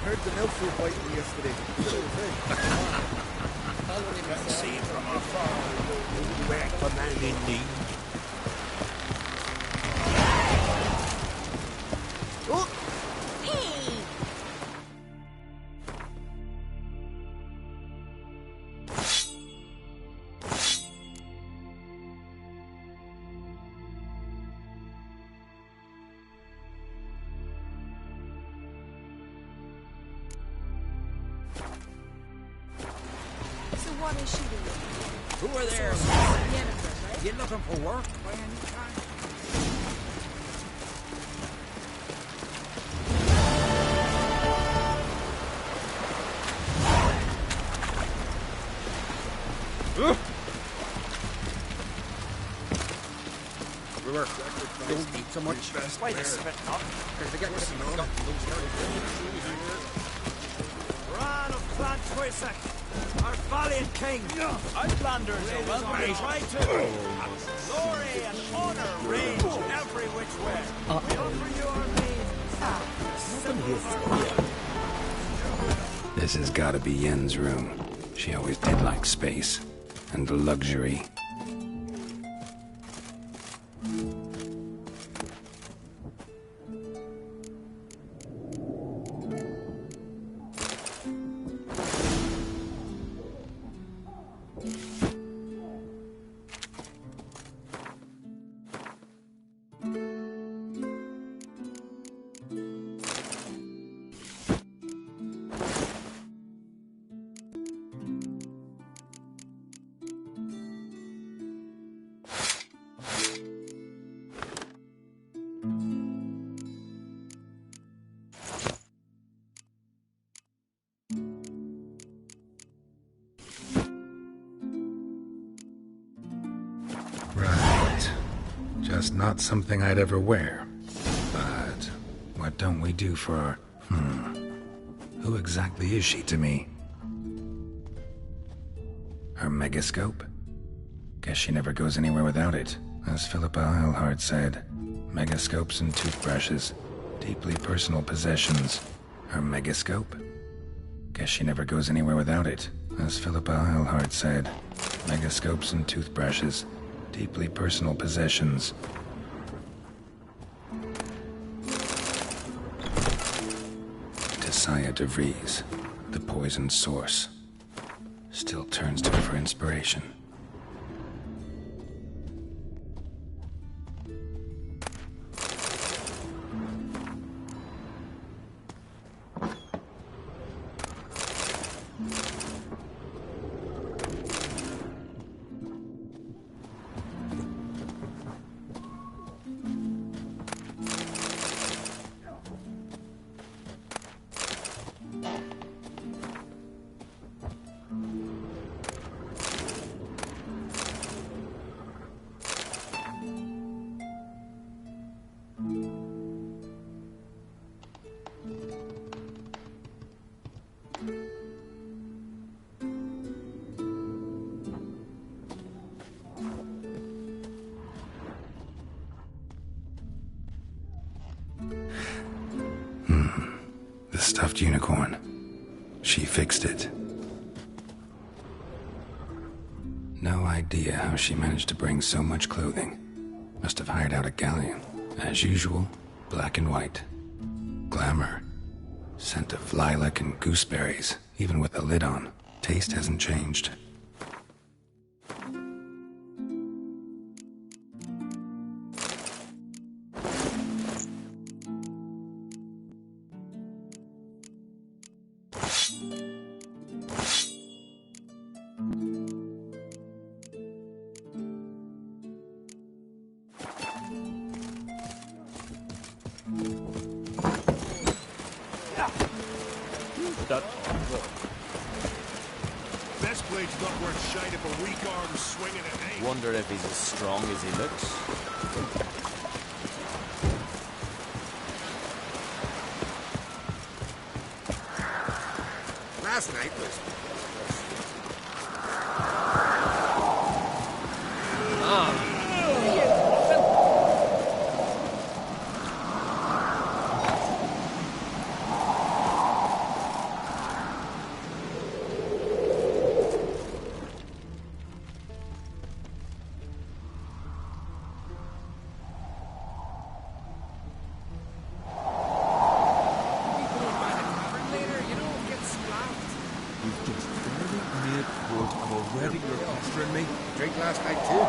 Heard the elf were biting me yesterday. Can see from afar. Whack the man in need. Oh! Hey! What is she doing? Who are there? Jennifer, You looking for work by any chance? River, don't eat so much. Why this spit up? Because they get rid of Ran of Clan Twisak, our valiant king. Outlanders are welcome to try to. Glory and honor range every which way. We offer you our means. This has gotta be Yen's room. She always did like space. And luxury. Right. Just not something I'd ever wear. But what don't we do for... Who exactly is she to me? Her megascope? Guess she never goes anywhere without it. As Philippa Eilhart said, megascopes and toothbrushes, deeply personal possessions. Her megascope? Guess she never goes anywhere without it. As Philippa Eilhart said, megascopes and toothbrushes, deeply personal possessions. Tessia de Vries, the poisoned source, still turns to her for inspiration. stuffed unicorn. She fixed it. No idea how she managed to bring so much clothing. Must have hired out a galleon. As usual, black and white. Glamour. Scent of lilac and gooseberries, even with the lid on. Taste hasn't changed. Best blade's not worth shite if a weak arm's swinging at aim. Wonder if he's as strong as he looks. Last night was... Drink last night too?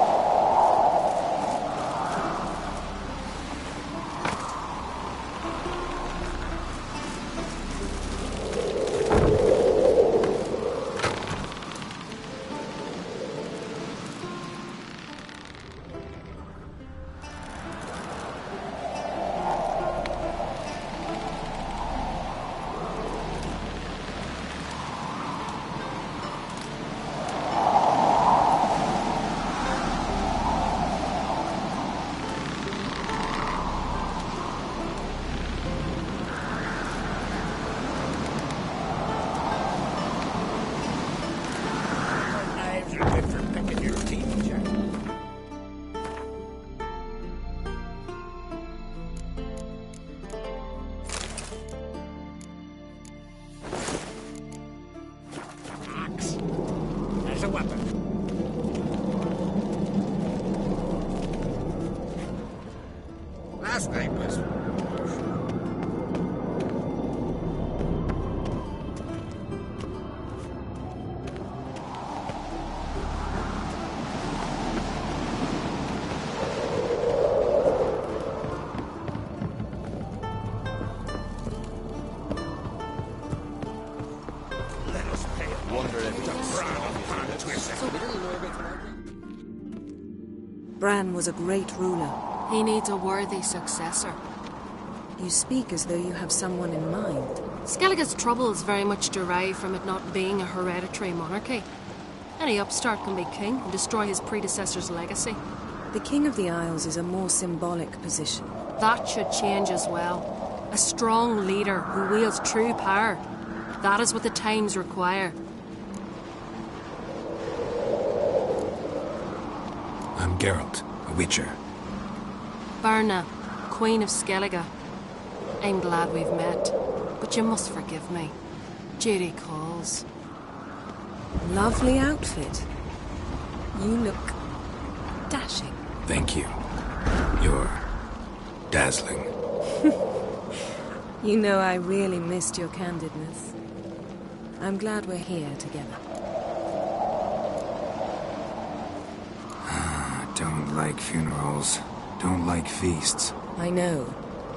As a weapon. Last night was... Bran was a great ruler. He needs a worthy successor. You speak as though you have someone in mind. Skellige's troubles very much derive from it not being a hereditary monarchy. Any upstart can be king and destroy his predecessor's legacy. The King of the Isles is a more symbolic position. That should change as well. A strong leader who wields true power. That is what the times require. I'm Geralt, a witcher. Berna, Queen of Skellige. I'm glad we've met, but you must forgive me. Duty calls. Lovely outfit. You look dashing. Thank you. You're dazzling. You know, I really missed your candidness. I'm glad we're here together. Don't like funerals. Don't like feasts. I know.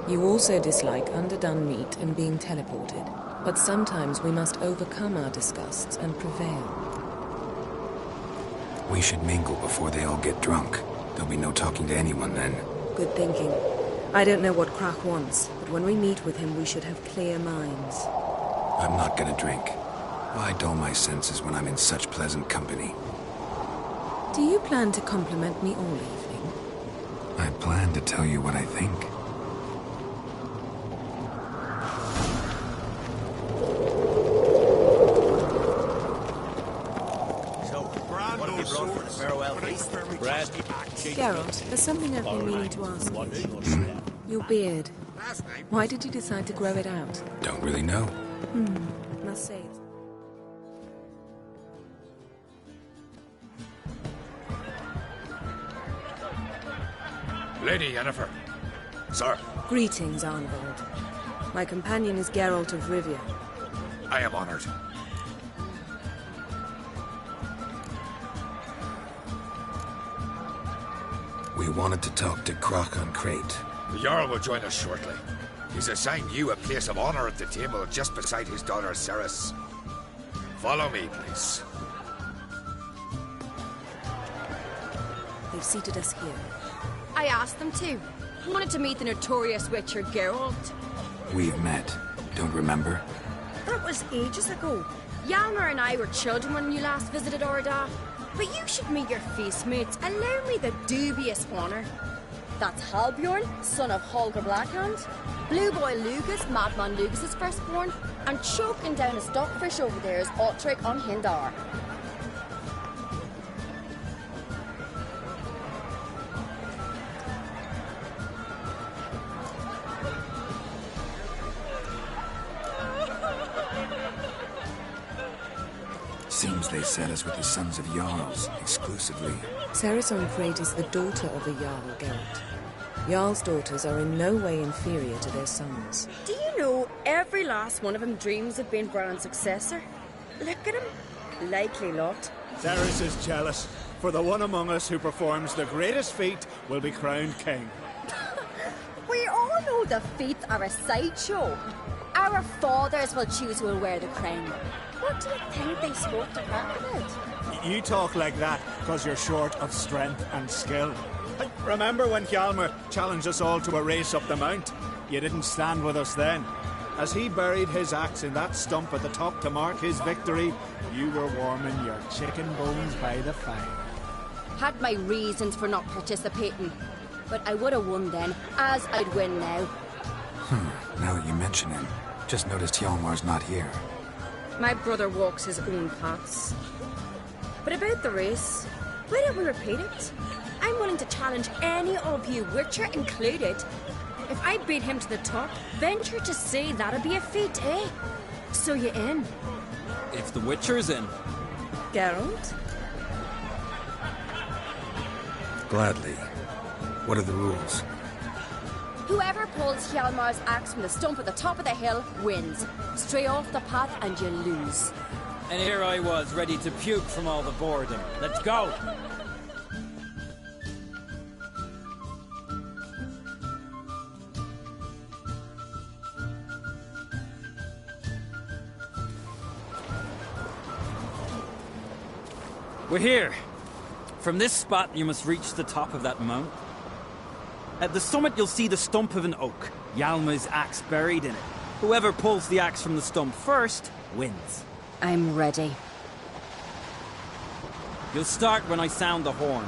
You also dislike underdone meat and being teleported. But sometimes we must overcome our disgusts and prevail. We should mingle before they all get drunk. There'll be no talking to anyone then. Good thinking. I don't know what Krach wants, but when we meet with him, we should have clear minds. I'm not gonna drink. Why dull my senses when I'm in such pleasant company? Do you plan to compliment me all evening? I plan to tell you what I think. Geralt, there's something I've been meaning to ask you. Your beard. Why did you decide to grow it out? Don't really know. Must say it. Lady Yennefer. Sir, Greetings, Arnvold. My companion is Geralt of Rivia. I am honored. We wanted to talk to Croc on Crate. The Jarl will join us shortly. He's assigned you a place of honor at the table just beside his daughter Ceres. Follow me, please. They've seated us here. I asked them to. Wanted to meet the notorious witcher Geralt. We've met. Don't remember? That was ages ago. Hjalmar and I were children when you last visited Orda. But you should meet your feast mates. Allow me the dubious honor. That's Halbjorn, son of Holger Blackhand. Blue Boy Lugus, Madman Lugus' firstborn. And choking down a stockfish over there is Otric on Hindar. Seems they set us with the sons of Jarls, exclusively. Ceres on Crate is the daughter of a Jarl, Geralt. Jarl's daughters are in no way inferior to their sons. Do you know every last one of them dreams of being Bran's successor? Look at him. Likely lot. Ceres is jealous, for the one among us who performs the greatest feat will be crowned king. We all know the feats are a sideshow. Our fathers will choose who will wear the crown. What do you think they spoke to her about? You talk like that because you're short of strength and skill. Remember when Hjalmar challenged us all to a race up the mount? You didn't stand with us then. As he buried his axe in that stump at the top to mark his victory, you were warming your chicken bones by the fire. Had my reasons for not participating. But I would have won then, as I'd win now. Now that you mention him, just noticed Hjalmar's not here. My brother walks his own paths. But about the race, why don't we repeat it? I'm willing to challenge any of you, Witcher included. If I beat him to the top, venture to say that'd be a feat, eh? So you in? If the Witcher's in. Geralt? Gladly. What are the rules? Whoever pulls Hjalmar's axe from the stump at the top of the hill wins. Stray off the path and you lose. And here I was, ready to puke from all the boredom. Let's go! We're here. From this spot, you must reach the top of that mount. At the summit, you'll see the stump of an oak. Hjalmar's axe buried in it. Whoever pulls the axe from the stump first wins. I'm ready. You'll start when I sound the horn.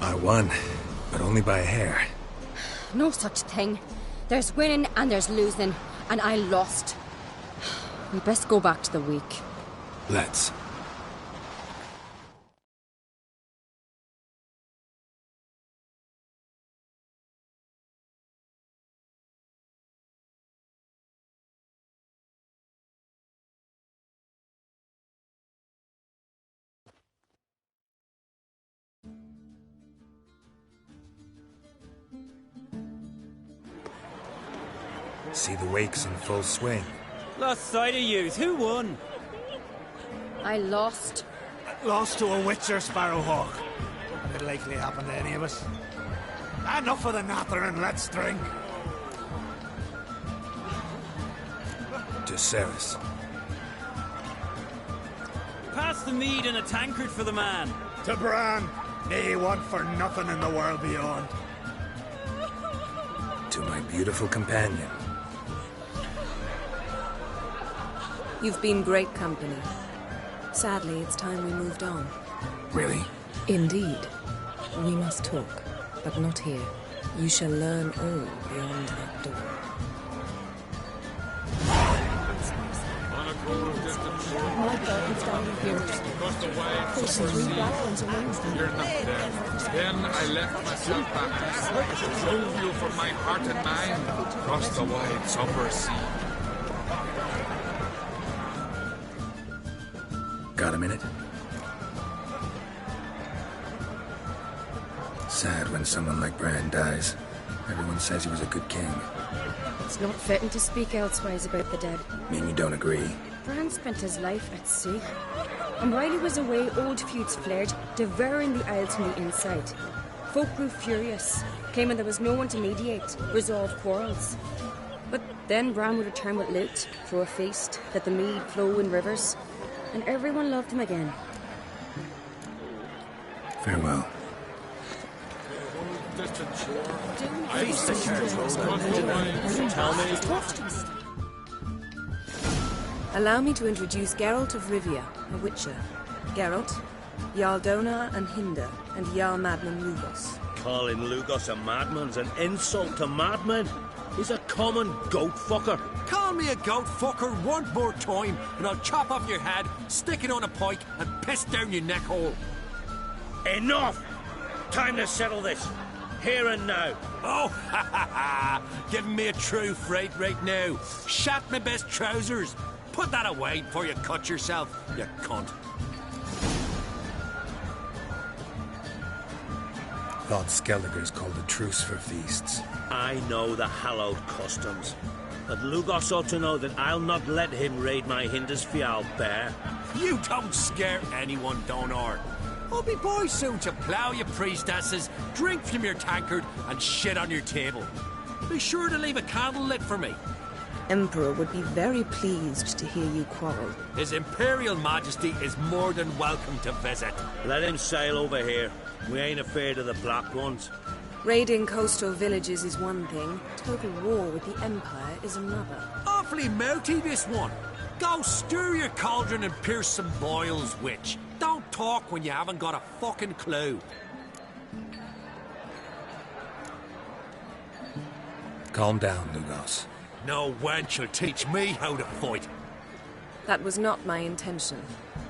I won, but only by a hair. No such thing. There's winning and there's losing, and I lost. We best go back to the week. Let's. See the wakes in full swing. Lost sight of yous. Who won? I lost. Lost to a witcher, Sparrowhawk. It'll likely happen to any of us. Enough of the nattering, let's drink. To Ceres. Pass the mead and a tankard for the man. To Bran. Nay want for nothing in the world beyond. To my beautiful companion. You've been great company. Sadly, it's time we moved on. Really? Indeed. We must talk, but not here. You shall learn all beyond that door. My garden's down here. There's 3 black ones around them. You're not dead. Then I left myself back. Drove you from my heart and mind across the wide somber sea. Got a minute? Sad when someone like Bran dies. Everyone says he was a good king. It's not fitting to speak elsewise about the dead. Mean you don't agree? Bran spent his life at sea. And while he was away, old feuds flared, devouring the Isles from the inside. Folk grew furious, claiming there was no one to mediate, resolve quarrels. But then Bran would return with loot, throw a feast, let the mead flow in rivers, and everyone loved him again. Farewell. Feast the church. Tell me. Allow me to introduce Geralt of Rivia, a witcher. Geralt, Jarl Dona and Hinder, and Jarl Madman Lugos. Calling Lugos a madman's an insult to madmen. He's a common goat fucker. Call me a goat fucker one more time, and I'll chop off your head, stick it on a pike, and piss down your neck hole. Enough! Time to settle this. Here and now. Oh, ha ha ha! Giving me a true fright right now. Shat my best trousers. Put that away before you cut yourself, you cunt. Thought Skelliger's called a truce for feasts. I know the hallowed customs. But Lugos ought to know that I'll not let him raid my Hindisfial bear. You don't scare anyone, Donar. I'll be boys soon to plough your priestesses, drink from your tankard, and shit on your table. Be sure to leave a candle lit for me. Emperor would be very pleased to hear you quarrel. His Imperial Majesty is more than welcome to visit. Let him sail over here. We ain't afraid of the Black Ones. Raiding coastal villages is one thing. Total war with the Empire is another. Awfully mouthy, this one. Go stir your cauldron and pierce some boils, witch. Don't talk when you haven't got a fucking clue. Calm down, Lugos. No wench will teach me how to fight. That was not my intention.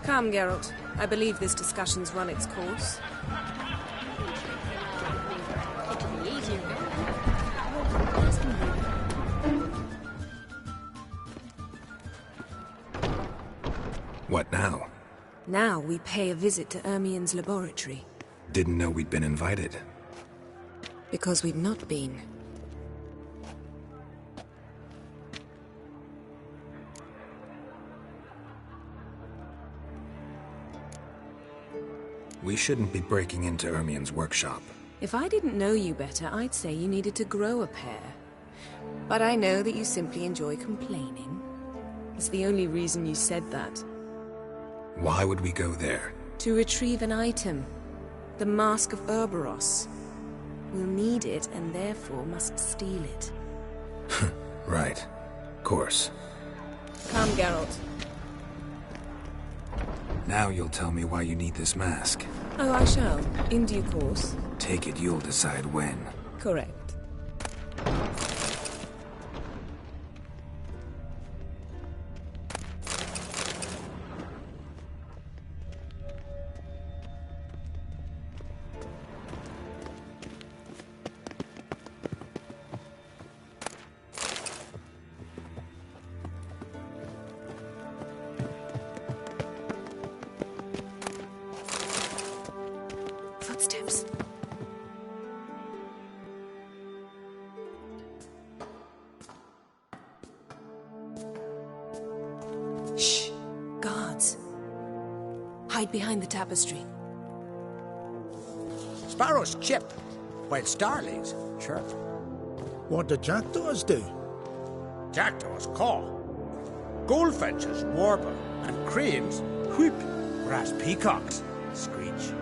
Come, Geralt. I believe this discussion's run its course. What now? Now we pay a visit to Ermien's laboratory. Didn't know we'd been invited. Because we've not been. We shouldn't be breaking into Ermien's workshop. If I didn't know you better, I'd say you needed to grow a pair. But I know that you simply enjoy complaining. It's the only reason you said that. Why would we go there? To retrieve an item. The Mask of Urboros. We'll need it and therefore must steal it. Right. Course. Come, Geralt. Now you'll tell me why you need this mask. Oh, I shall. In due course. Take it you'll decide when. Correct. Footsteps. hide behind the tapestry. Sparrows chip, while starlings chirp. What do jackdaws do? Jackdaws caw. Goldfinches warble, and cranes whoop, whereas peacocks screech.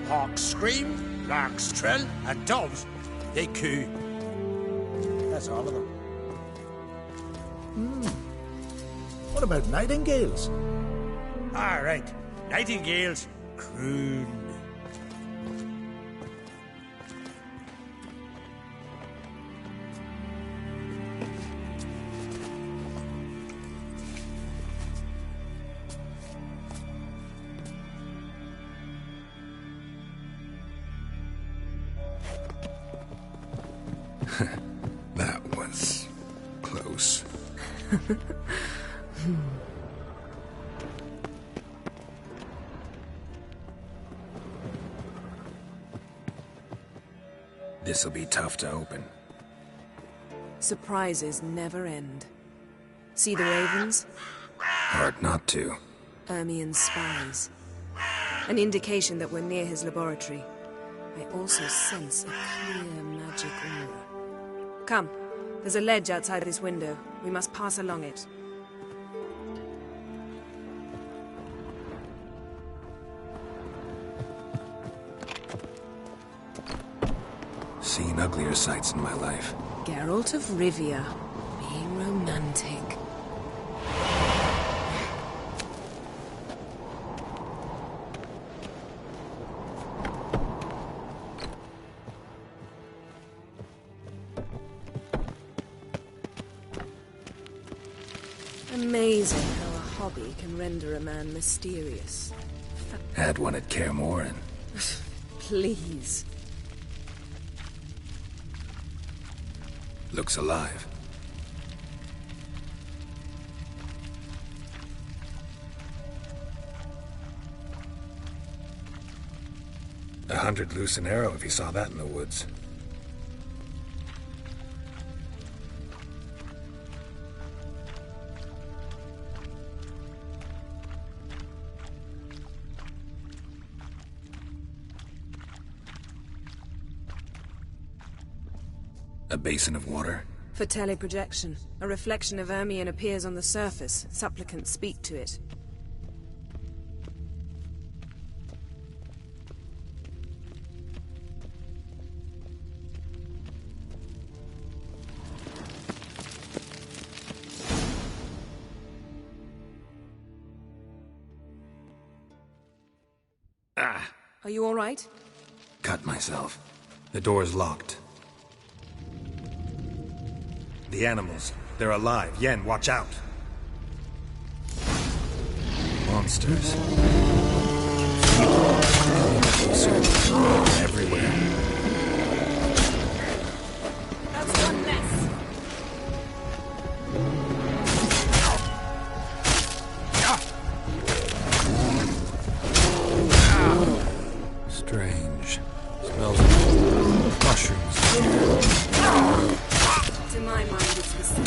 Hawks scream, larks trill, and doves, they coo. That's all of them. What about nightingales? All right, nightingales croon. That was close. This'll be tough to open. Surprises never end. See the ravens? Hard not to. Ermien's spies. An indication that we're near his laboratory. I also sense a clear magic aura. Come, there's a ledge outside this window. We must pass along it. Seen uglier sights in my life. Geralt of Rivia, being romantic. Amazing how a hobby can render a man mysterious. Had one at Kaer Morhen. Please. Looks alive. $100 loose an arrow if you saw that in the woods. A basin of water? For teleprojection. A reflection of Ermien appears on the surface. Supplicants speak to it. Ah! Are you all right? Cut myself. The door's locked. The animals. They're alive. Yen, watch out. Monsters. Everywhere. That's one less. Strange. Smells of mushrooms. To my mind, it's the same.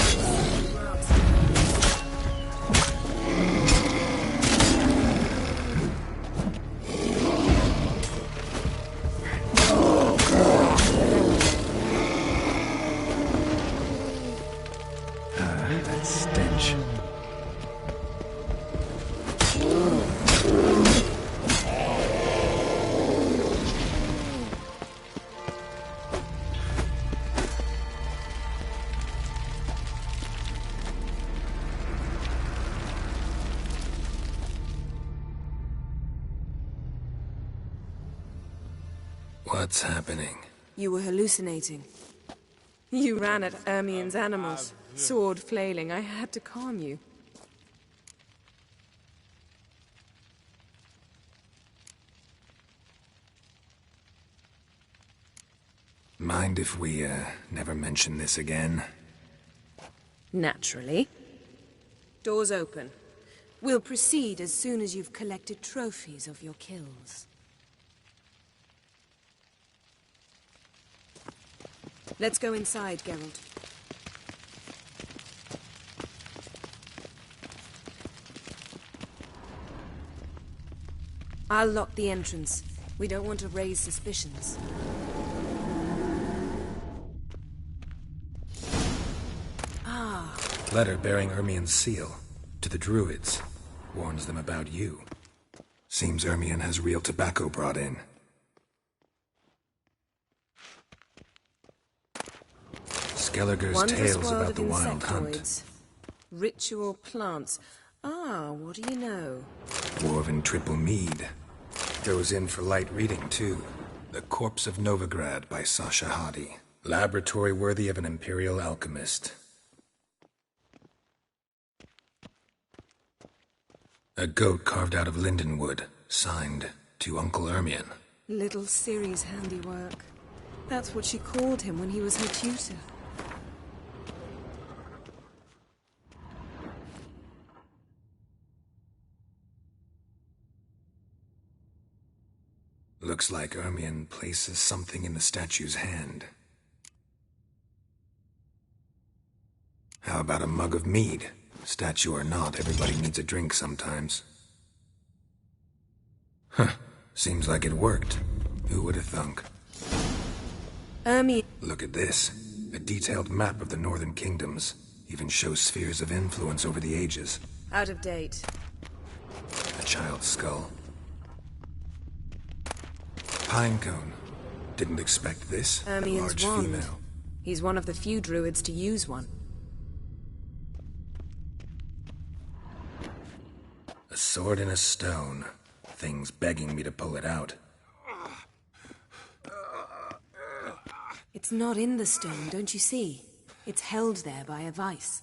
That stench. What's happening? You were hallucinating. You ran at Ermien's animals, sword flailing. I had to calm you. Mind if we, never mention this again? Naturally. Doors open. We'll proceed as soon as you've collected trophies of your kills. Let's go inside, Geralt. I'll lock the entrance. We don't want to raise suspicions. Ah. Letter bearing Ermien's seal. To the Druids. Warns them about you. Seems Ermien has real tobacco brought in. Skelliger's tales about the wild hunt. Ritual plants. Ah, what do you know? Dwarven triple mead. Goes in for light reading, too. The Corpse of Novigrad by Sasha Hadi. Laboratory worthy of an imperial alchemist. A goat carved out of lindenwood, signed to Uncle Ermien. Little Ciri's handiwork. That's what she called him when he was her tutor. Looks like Ermien places something in the statue's hand. How about a mug of mead? Statue or not, everybody needs a drink sometimes. Huh. Seems like it worked. Who would have thunk? Look at this. A detailed map of the northern kingdoms. Even shows spheres of influence over the ages. Out of date. A child's skull. Pinecone. Didn't expect this. Ermien's Large wand. female. He's one of the few druids to use one. A sword in a stone. Thing's begging me to pull it out. It's not in the stone, don't you see? It's held there by a vice.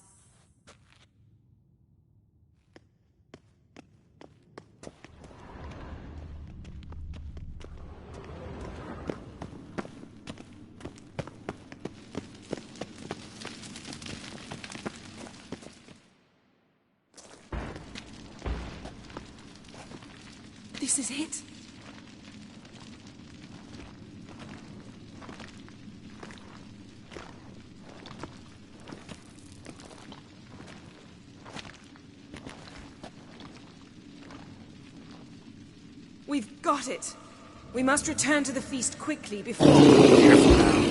This is it. We've got it. We must return to the feast quickly before... Careful now.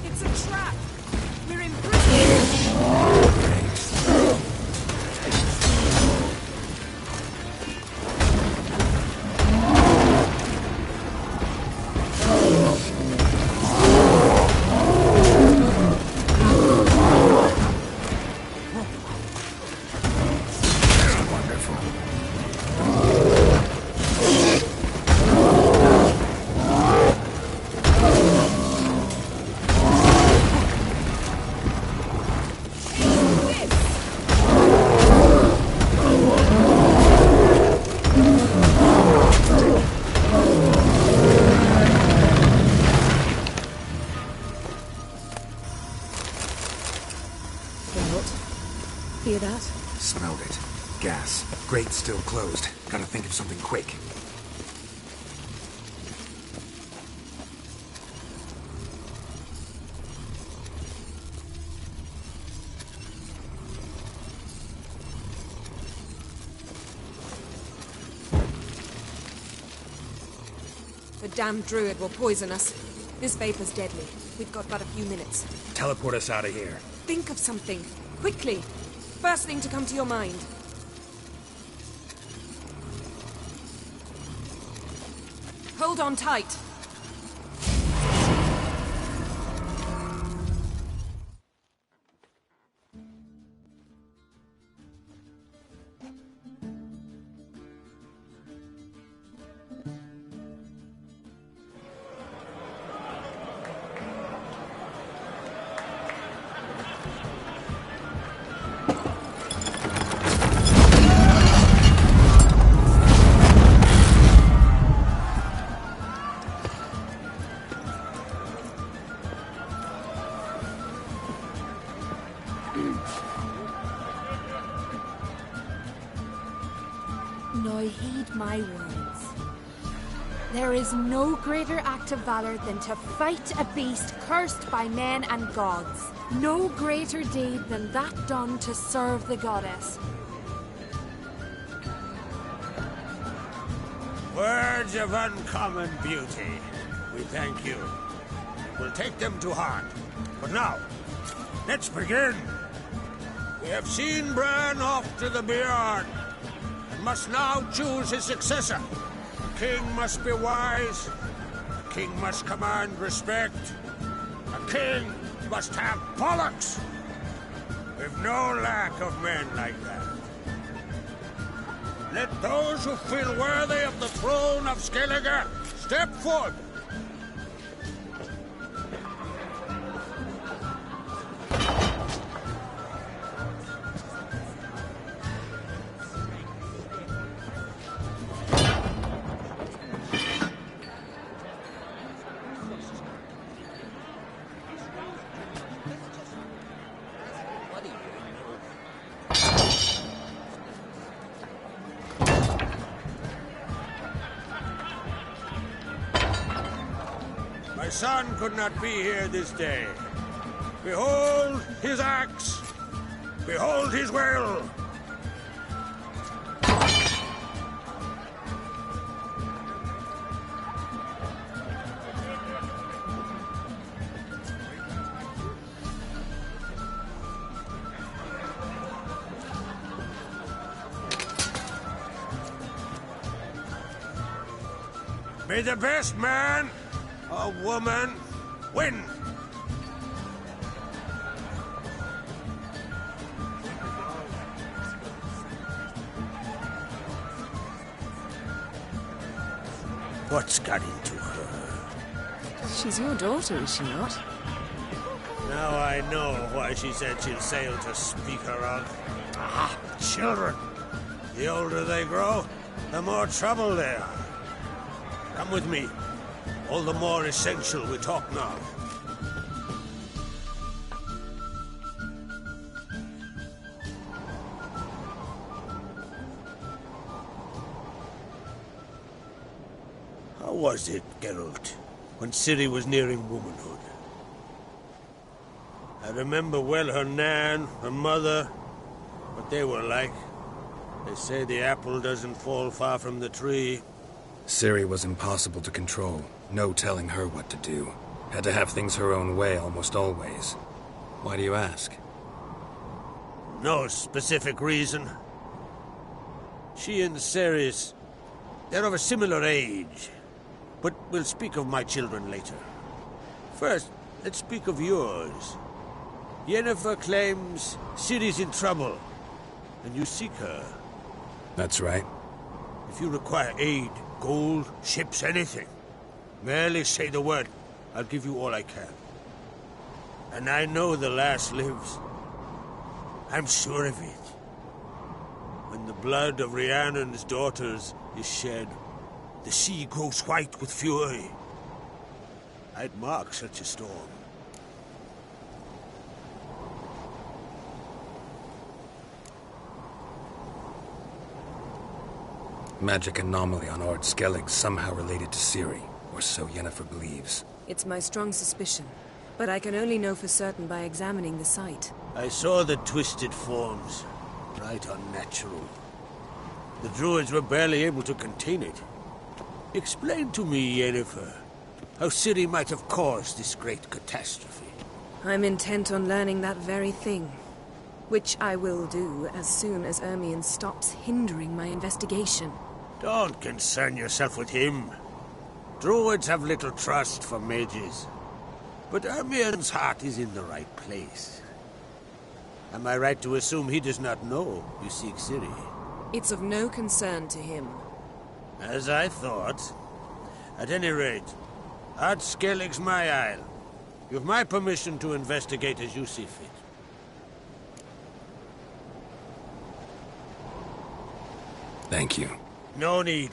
It's a trap! We're imprisoned! Hear that? Smelled it. Gas. Grate still closed. Gotta think of something quick. The damned druid will poison us. This vapor's deadly. We've got but a few minutes. Teleport us out of here. Think of something. Quickly. First thing to come to your mind. Hold on tight. Now heed my words. There is no greater act of valor than to fight a beast cursed by men and gods. No greater deed than that done to serve the goddess. Words of uncommon beauty. We thank you. We'll take them to heart. But now, let's begin. We have seen Bran off to the Beyond, and must now choose his successor. A king must be wise. A king must command respect. A king must have bollocks. We've no lack of men like that. Let those who feel worthy of the throne of Skellige step forth. My son could not be here this day. Behold his axe. Behold his will. May the best man or woman win. What's got into her? She's your daughter, is she not? Now I know why she said she'll sail to speak her of. Ah, children. The older they grow, the more trouble they are. Come with me. All the more essential we talk now. How was it, Geralt, when Ciri was nearing womanhood? I remember well her nan, her mother, what they were like. They say the apple doesn't fall far from the tree. Ciri was impossible to control. No telling her what to do. Had to have things her own way almost always. Why do you ask? No specific reason. She and Ceres, they're of a similar age. But we'll speak of my children later. First, let's speak of yours. Yennefer claims Ciri's in trouble, and you seek her. That's right. If you require aid, gold, ships, anything, merely say the word. I'll give you all I can. And I know the lass lives. I'm sure of it. When the blood of Rhiannon's daughters is shed, the sea grows white with fury. I'd mark such a storm. Magic anomaly on Ord Skellig somehow related to Ciri, or so Yennefer believes. It's my strong suspicion, but I can only know for certain by examining the site. I saw the twisted forms. Right unnatural. The druids were barely able to contain it. Explain to me, Yennefer, how Ciri might have caused this great catastrophe. I'm intent on learning that very thing, which I will do as soon as Ermion stops hindering my investigation. Don't concern yourself with him. Druids have little trust for mages. But Ermion's heart is in the right place. Am I right to assume he does not know you seek Ciri? It's of no concern to him. As I thought. At any rate, Ard Skellig's my isle. You have my permission to investigate as you see fit. Thank you. No need.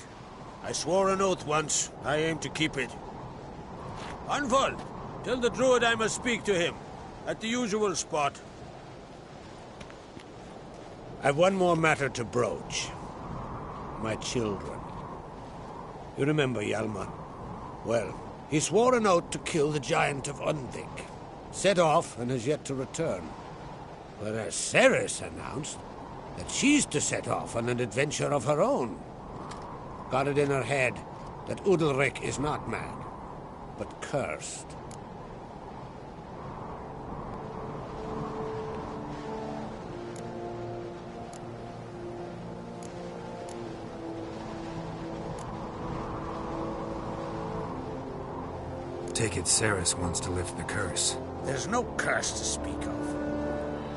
I swore an oath once. I aim to keep it. Anvald, tell the druid I must speak to him. At the usual spot. I've one more matter to broach. my children. You remember Hjalmar? Well, he swore an oath to kill the giant of Undvik. Set off and has yet to return. Whereas Ceres announced that she's to set off on an adventure of her own. Got it in her head that Udalric is not mad, but cursed. Take it Ceres wants to lift the curse. There's no curse to speak of.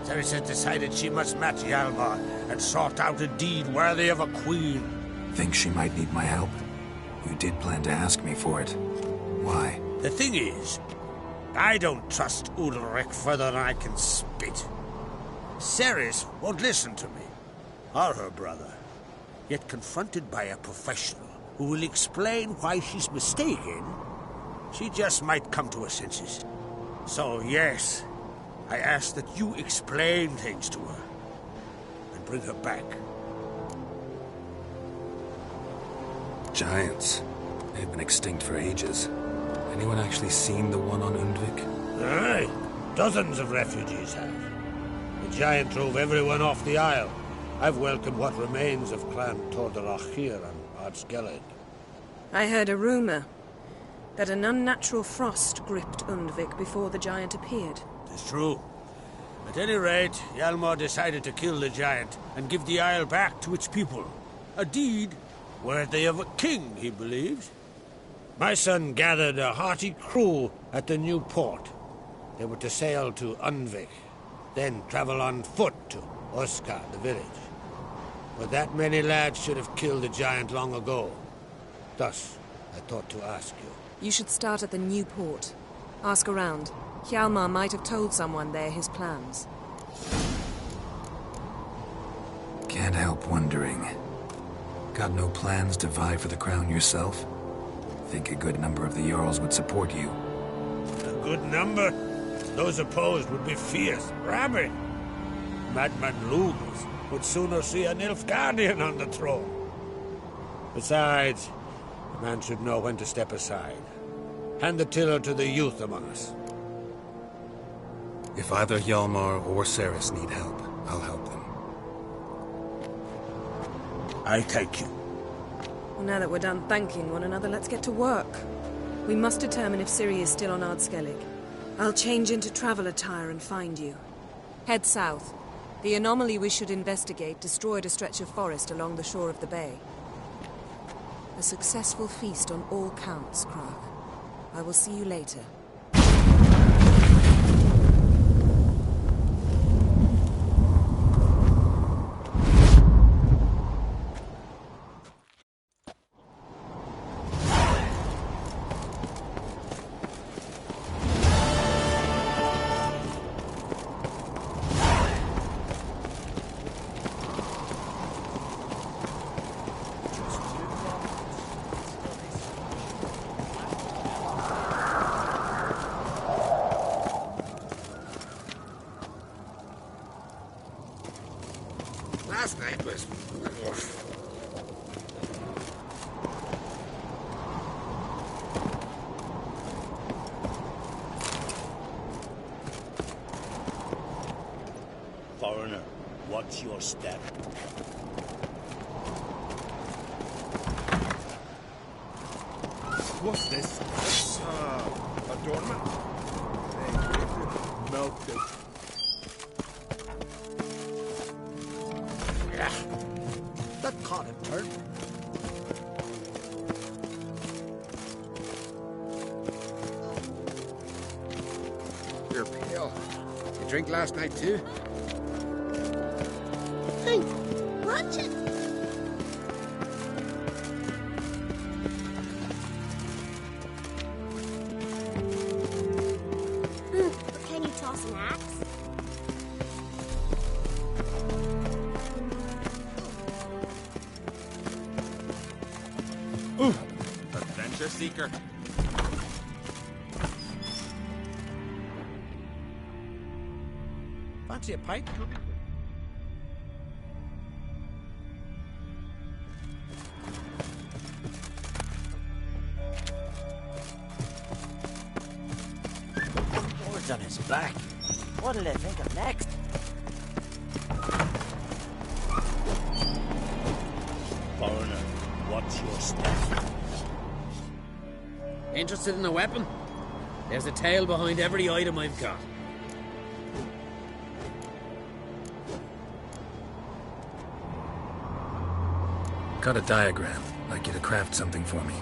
Ceres has decided she must match Hjalmar and sort out a deed worthy of a queen. Think she might need my help? You did plan to ask me for it. Why? The thing is, I don't trust Udalric further than I can spit. Ceres won't listen to me, or her brother. Yet confronted by a professional who will explain why she's mistaken, she just might come to her senses. So, yes, I ask that you explain things to her and bring her back. Giants. They've been extinct for ages. Anyone actually seen the one on Undvik? Aye, dozens of refugees have. The giant drove everyone off the isle. I've welcomed what remains of Clan Tordarach here on Ardskellig. I heard a rumor that an unnatural frost gripped Undvik before the giant appeared. It's true. At any rate, Hjalmar decided to kill the giant and give the isle back to its people. A deed worthy of a king, he believes. My son gathered a hearty crew at the new port. They were to sail to Undvik, then travel on foot to Oska, the village. But that many lads should have killed the giant long ago. Thus, I thought to ask you. You should start at the new port. Ask around. Hjalmar might have told someone there his plans. Can't help wondering. Got no plans to vie for the crown yourself? Think a good number of the Jarls would support you. A good number? Those opposed would be fierce, rabid. Madman Lugos would sooner see a Nilfgaardian on the throne. Besides, a man should know when to step aside. Hand the tiller to the youth among us. If either Hjalmar or Ceres need help, I'll help them. I thank you. Well, now that we're done thanking one another, let's get to work. We must determine if Ciri is still on Ardskellig. I'll change into travel attire and find you. Head south. The anomaly we should investigate destroyed a stretch of forest along the shore of the bay. A successful feast on all counts, Krag. I will see you later. Last night was... Foreigner, what's your step? What's this? Adornment? Melted. Yeah, that caught a turn. You're pale. You drink last night too? Hey, watch it! Can you toss an axe? Adventure seeker. Fancy a pint? Blood's on his back. What'll they think of next? Foreigner, what's your step? Interested in a weapon? There's a tale behind every item I've got. Got a diagram. Like you to craft something for me.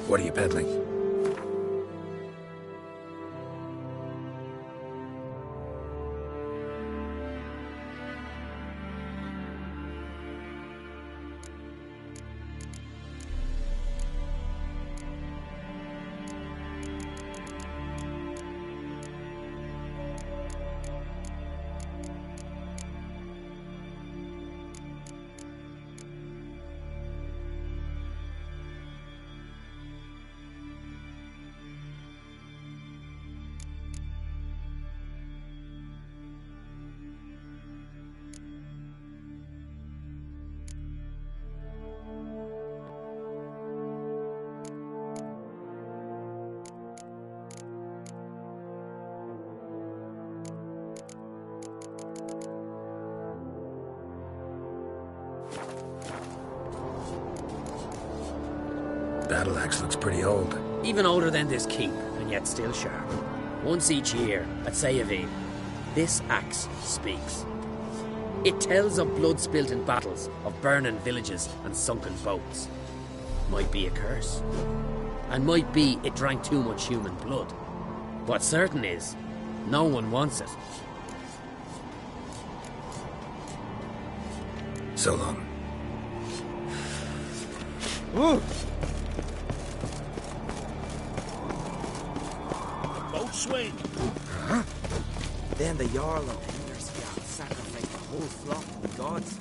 What are you peddling? Battle axe looks pretty old. Even older than this keep, and yet still sharp. Once each year, at Sayavine, this axe speaks. It tells of blood spilt in battles, of burning villages and sunken boats. Might be a curse. And might be it drank too much human blood. What's certain is, No one wants it. So long. Ooh. Boat swing. Huh? Then the Jarl of Hindersfjall sacrificed the whole flock to the gods.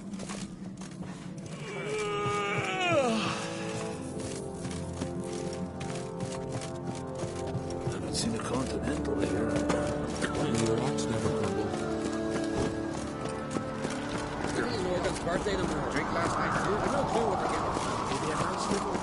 Haven't seen a continental here. Your rocks never crumble. Girls Morgan's birthday, them were drink last night too. I've no clue what they're getting. Maybe a nice little.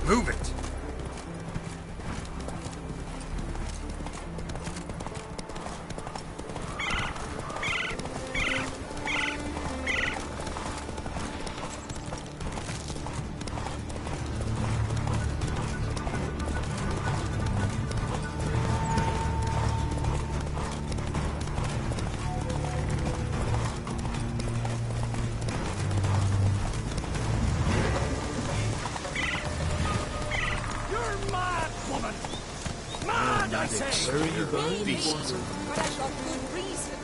Move it! Where are you going? But I've got good reason.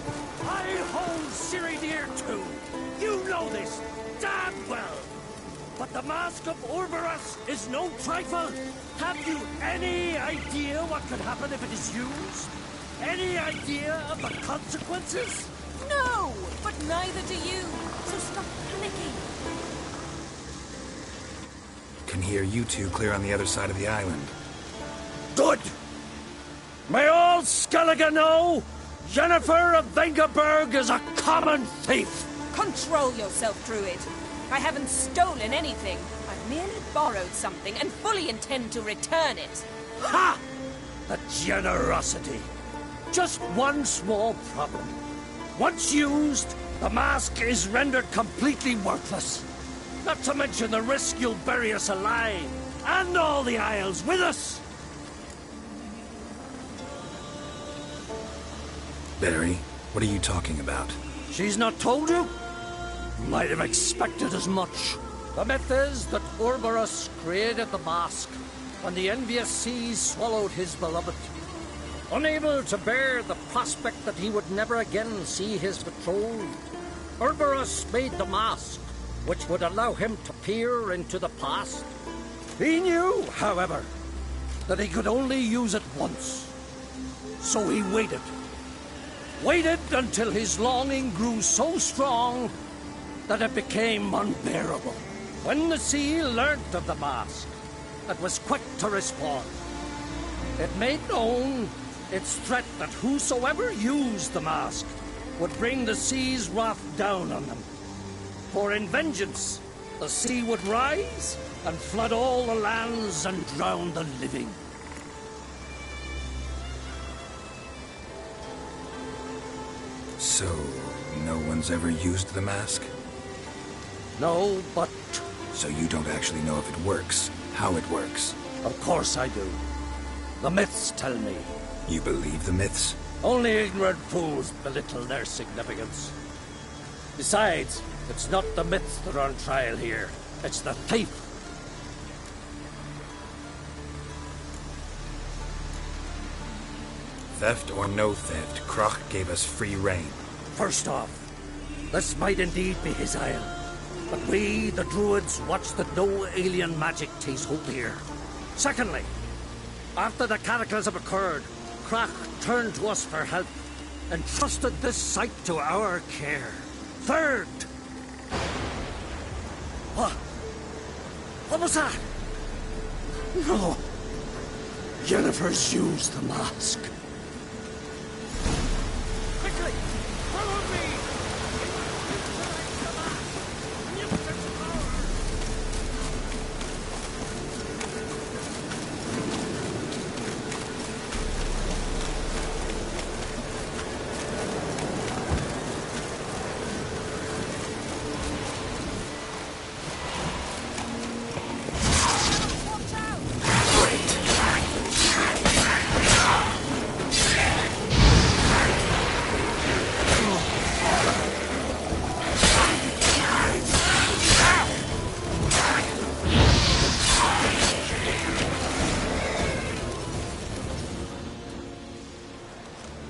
I hold Ciri dear too. You know this damn well. But the Mask of Orboros is no trifle. Have you any idea what could happen if it is used? Any idea of the consequences? No, but neither do you. So stop panicking. Can hear you two clear on the other side of the island. Good! May all Skellige know Jennifer of Vengerberg is a common thief! Control yourself, Druid. I haven't stolen anything. I've merely borrowed something and fully intend to return it. Ha! The generosity. Just one small problem. Once used, the mask is rendered completely worthless. Not to mention the risk you'll bury us alive, and all the Isles with us. Barry, what are you talking about? She's not told you? Might have expected as much. The myth is that Orboros created the mask when the envious seas swallowed his beloved. Unable to bear the prospect that he would never again see his betrothed, Orboros made the mask, which would allow him to peer into the past. He knew, however, that he could only use it once. So he waited. Waited until his longing grew so strong that it became unbearable. When the sea learnt of the mask, it was quick to respond. It made known its threat that whosoever used the mask would bring the sea's wrath down on them. For in vengeance, the sea would rise and flood all the lands and drown the living. So, no one's ever used the mask? No, but... So you don't actually know if it works, how it works? Of course I do. The myths tell me. You believe the myths? Only ignorant fools belittle their significance. Besides, it's not the myths that are on trial here. It's the thief. Theft or no theft, Kroch gave us free rein. First off, this might indeed be his isle. But we, the druids, watch that no alien magic takes hold here. Secondly, after the cataclysm occurred, Kroch turned to us for help and trusted this site to our care. Third... What was that? No. Yennefer's used the mask. Quickly! Follow me!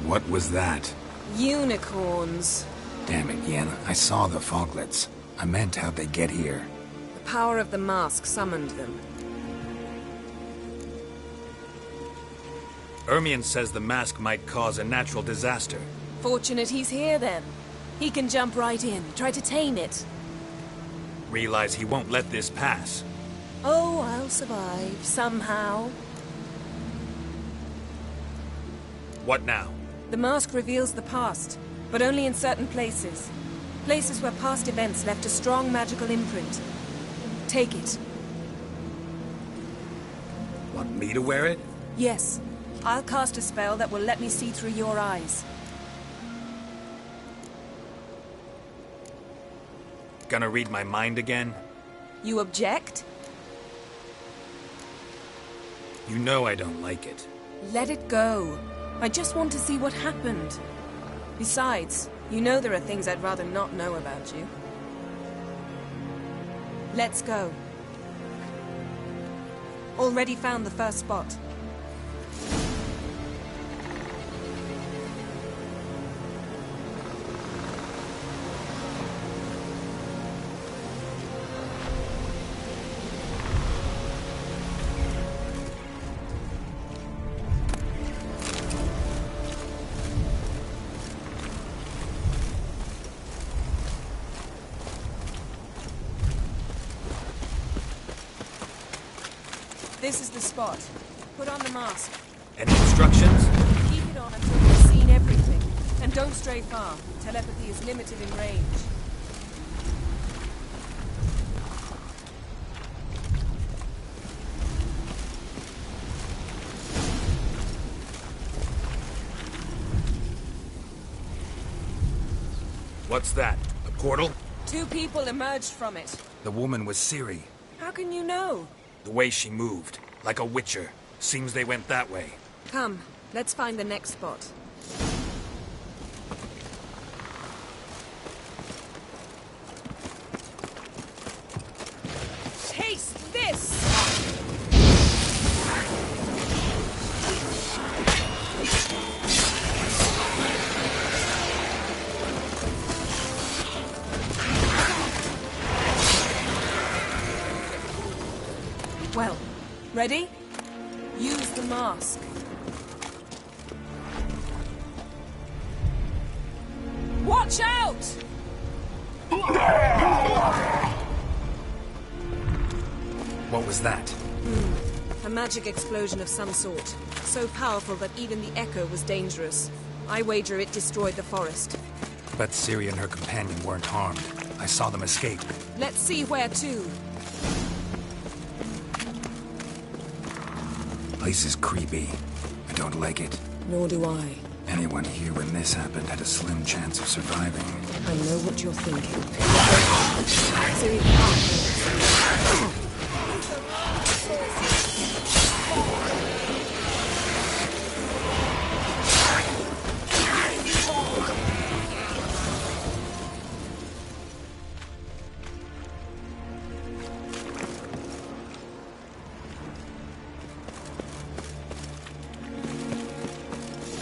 What was that? Unicorns. Damn it, Yen. I saw the foglets. I meant how'd they get here? The power of the mask summoned them. Ermion says the mask might cause a natural disaster. Fortunate he's here, then. He can jump right in, try to tame it. Realize he won't let this pass. Oh, I'll survive, somehow. What now? The mask reveals the past, but only in certain places. Places where past events left a strong magical imprint. Take it. Want me to wear it? Yes. I'll cast a spell that will let me see through your eyes. Gonna read my mind again? You object? You know I don't like it. Let it go. I just want to see what happened. Besides, you know there are things I'd rather not know about you. Let's go. Already found the first spot. This is the spot. Put on the mask. Any instructions? Keep it on until you've seen everything. And don't stray far. Telepathy is limited in range. What's that? A portal? 2 people emerged from it. The woman was Ciri. How can you know? The way she moved, like a witcher. Seems they went that way. Come, let's find the next spot. Taste this! Well, ready? Use the mask. Watch out! What was that? A magic explosion of some sort. So powerful that even the echo was dangerous. I wager it destroyed the forest. But Ciri and her companion weren't harmed. I saw them escape. Let's see where to. Place is creepy. I don't like it. Nor do I. Anyone here when this happened had a slim chance of surviving. I know what you're thinking.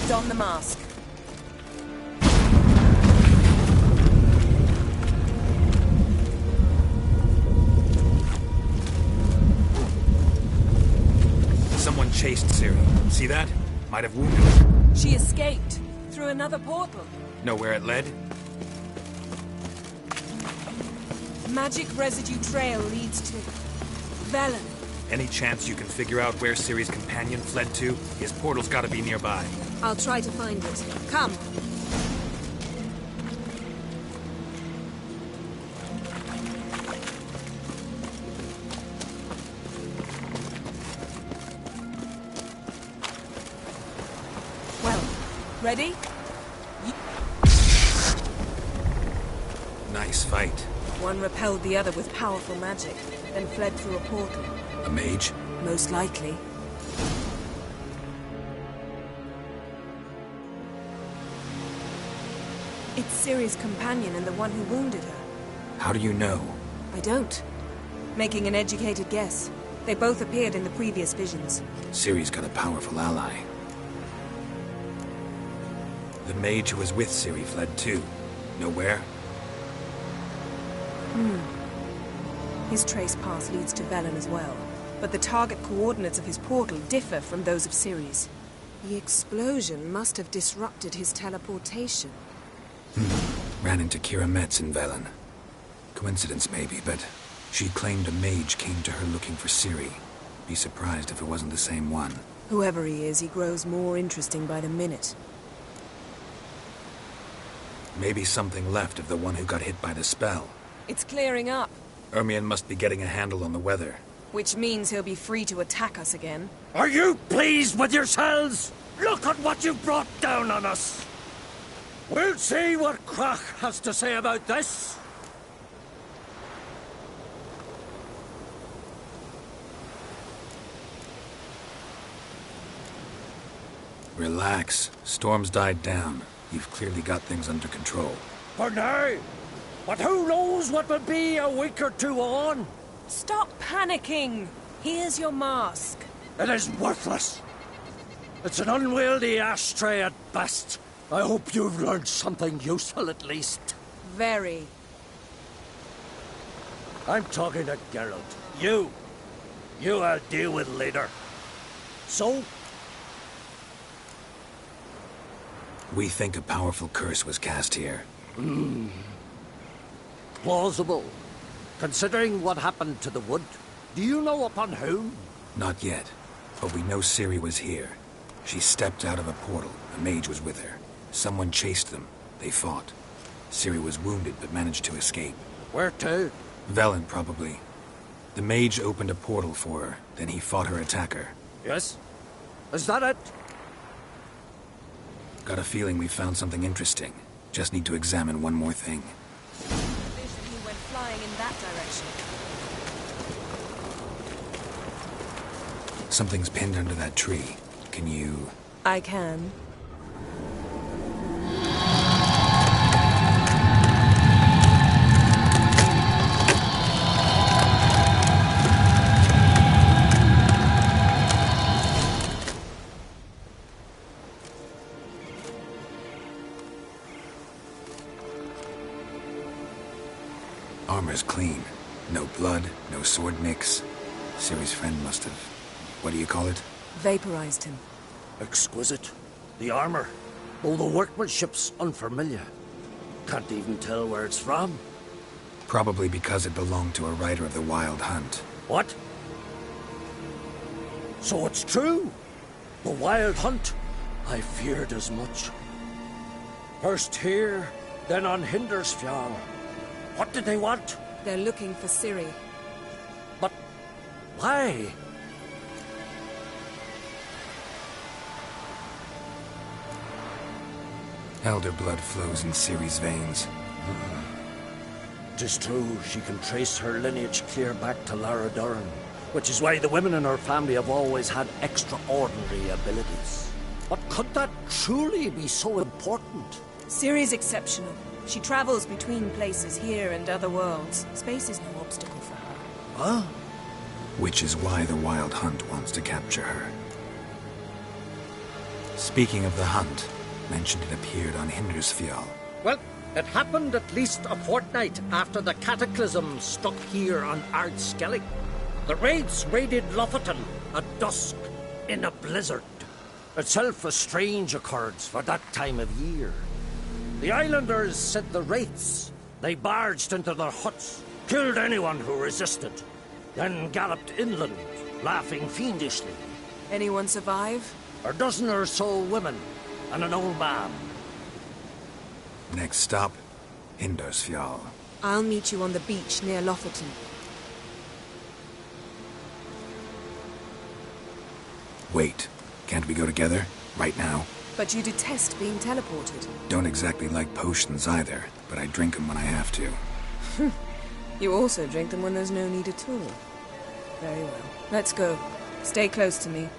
Don the mask. Someone chased Ciri. See that? Might have wounded her. She escaped through another portal. Know where it led? Magic residue trail leads to Velen. Any chance you can figure out where Ciri's companion fled to? His portal's gotta be nearby. I'll try to find it. Come. Well, ready? Nice fight. One repelled the other with powerful magic, then fled through a portal. A mage? Most likely. It's Ciri's companion and the one who wounded her. How do you know? I don't. Making an educated guess. They both appeared in the previous visions. Ciri's got a powerful ally. The mage who was with Ciri fled too. Know where? His trace path leads to Velen as well. But the target coordinates of his portal differ from those of Ciri's. The explosion must have disrupted his teleportation. Ran into Kira Metz in Velen. Coincidence maybe, but she claimed a mage came to her looking for Ciri. Be surprised if it wasn't the same one. Whoever he is, he grows more interesting by the minute. Maybe something left of the one who got hit by the spell. It's clearing up. Ermion must be getting a handle on the weather. Which means he'll be free to attack us again. Are you pleased with yourselves? Look at what you've brought down on us. We'll see what Crach has to say about this. Relax. Storm's died down. You've clearly got things under control. For now. But who knows what will be a week or two on? Stop panicking. Here's your mask. It is worthless. It's an unwieldy ashtray at best. I hope you've learned something useful at least. Very. I'm talking to Geralt. You I'll deal with later. So? We think a powerful curse was cast here. Plausible. Considering what happened to the wood, do you know upon whom? Not yet, but we know Ciri was here. She stepped out of a portal. A mage was with her. Someone chased them. They fought. Ciri was wounded but managed to escape. Where to? Velen, probably. The mage opened a portal for her, then he fought her attacker. Yes? Is that it? Got a feeling we found something interesting. Just need to examine one more thing. He went flying in that direction. Something's pinned under that tree. Can you... I can. Armor's clean. No blood, no sword nicks. Ciri's friend must have... What do you call it? Vaporized him. Exquisite. The armor. Though the workmanship's unfamiliar. Can't even tell where it's from. Probably because it belonged to a rider of the Wild Hunt. What? So it's true? The Wild Hunt? I feared as much. First here, then on Hindersfjall. What did they want? They're looking for Ciri. But why? Elder blood flows in Ciri's veins. Tis true, she can trace her lineage clear back to Lara Duran, which is why the women in her family have always had extraordinary abilities. But could that truly be so important? Ciri's exceptional. She travels between places here and other worlds. Space is no obstacle for her. Huh? Which is why the Wild Hunt wants to capture her. Speaking of the hunt, mentioned it appeared on Hindersfjall. Well, it happened at least a fortnight after the cataclysm struck here on Ardskellig. The raids raided Lofoten at dusk in a blizzard. Itself a strange occurrence for that time of year. The islanders said the wraiths. They barged into their huts, killed anyone who resisted, then galloped inland, laughing fiendishly. Anyone survive? A dozen or so women and an old man. Next stop, Hindersfjall. I'll meet you on the beach near Lofoten. Wait, can't we go together? Right now? But you detest being teleported. Don't exactly like potions either, but I drink them when I have to. You also drink them when there's no need at all. Very well. Let's go. Stay close to me.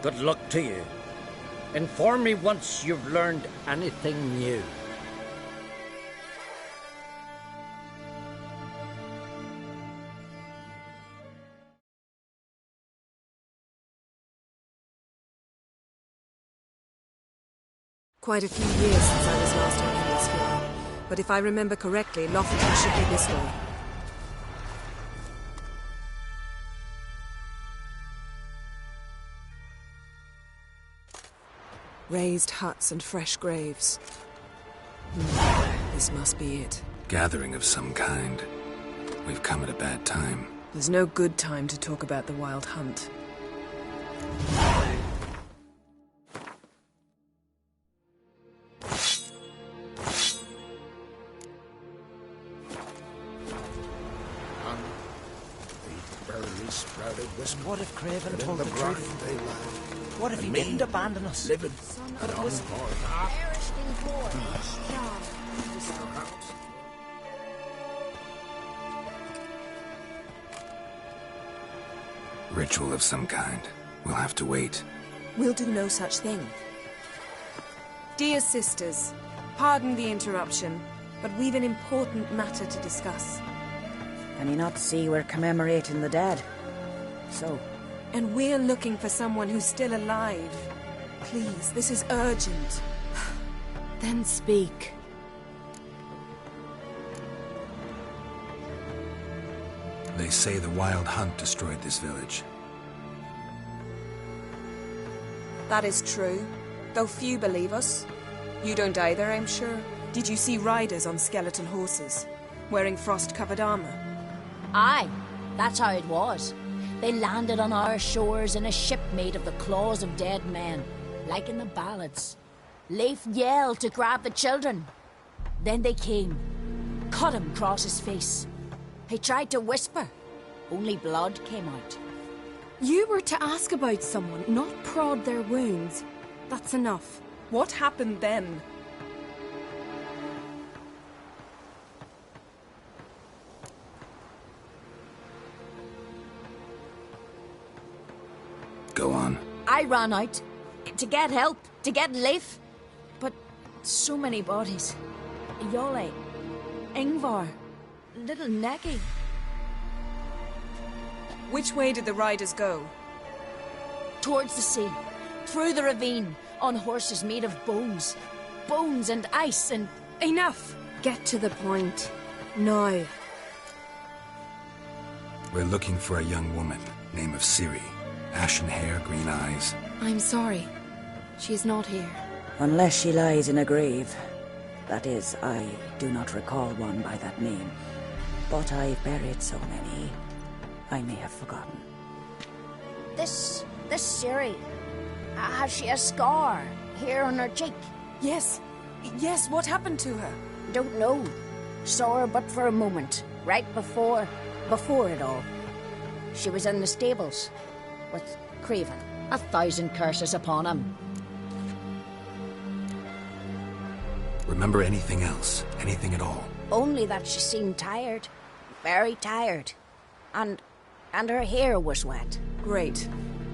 Good luck to you. Inform me once you've learned anything new. Quite a few years since I was last on Hindersfjall, but if I remember correctly, Lofoten should be this way. Raised huts and fresh graves. This must be it. Gathering of some kind. We've come at a bad time. There's no good time to talk about the Wild Hunt. What if Craven told the truth? What if he didn't abandon us? Living. Ritual of some kind. We'll have to wait. We'll do no such thing. Dear sisters, pardon the interruption, but we've an important matter to discuss. Can you not see we're commemorating the dead? So? And we're looking for someone who's still alive. Please, this is urgent. Then speak. They say the Wild Hunt destroyed this village. That is true, though few believe us. You don't either, I'm sure. Did you see riders on skeleton horses, wearing frost-covered armor? Aye, that's how it was. They landed on our shores in a ship made of the claws of dead men, like in the ballads. Leif yelled to grab the children. Then they came, cut him across his face. He tried to whisper, only blood came out. You were to ask about someone, not prod their wounds. That's enough. What happened then? Go on. I ran out to get help, to get Leif. But so many bodies. Yole, Ingvar, little Necky. Which way did the riders go? Towards the sea, through the ravine, on horses made of bones. Bones and ice and... Enough! Get to the point. Now. We're looking for a young woman, name of Ciri. Ashen hair, green eyes. I'm sorry. She is not here. Unless she lies in a grave. That is, I do not recall one by that name. But I've buried so many, I may have forgotten. This Ciri, has she a scar here on her cheek? Yes, what happened to her? Don't know. Saw her but for a moment, right before it all. She was in the stables with Craven. 1,000 curses upon him. Remember anything else? Anything at all? Only that she seemed tired. Very tired. And her hair was wet. Great.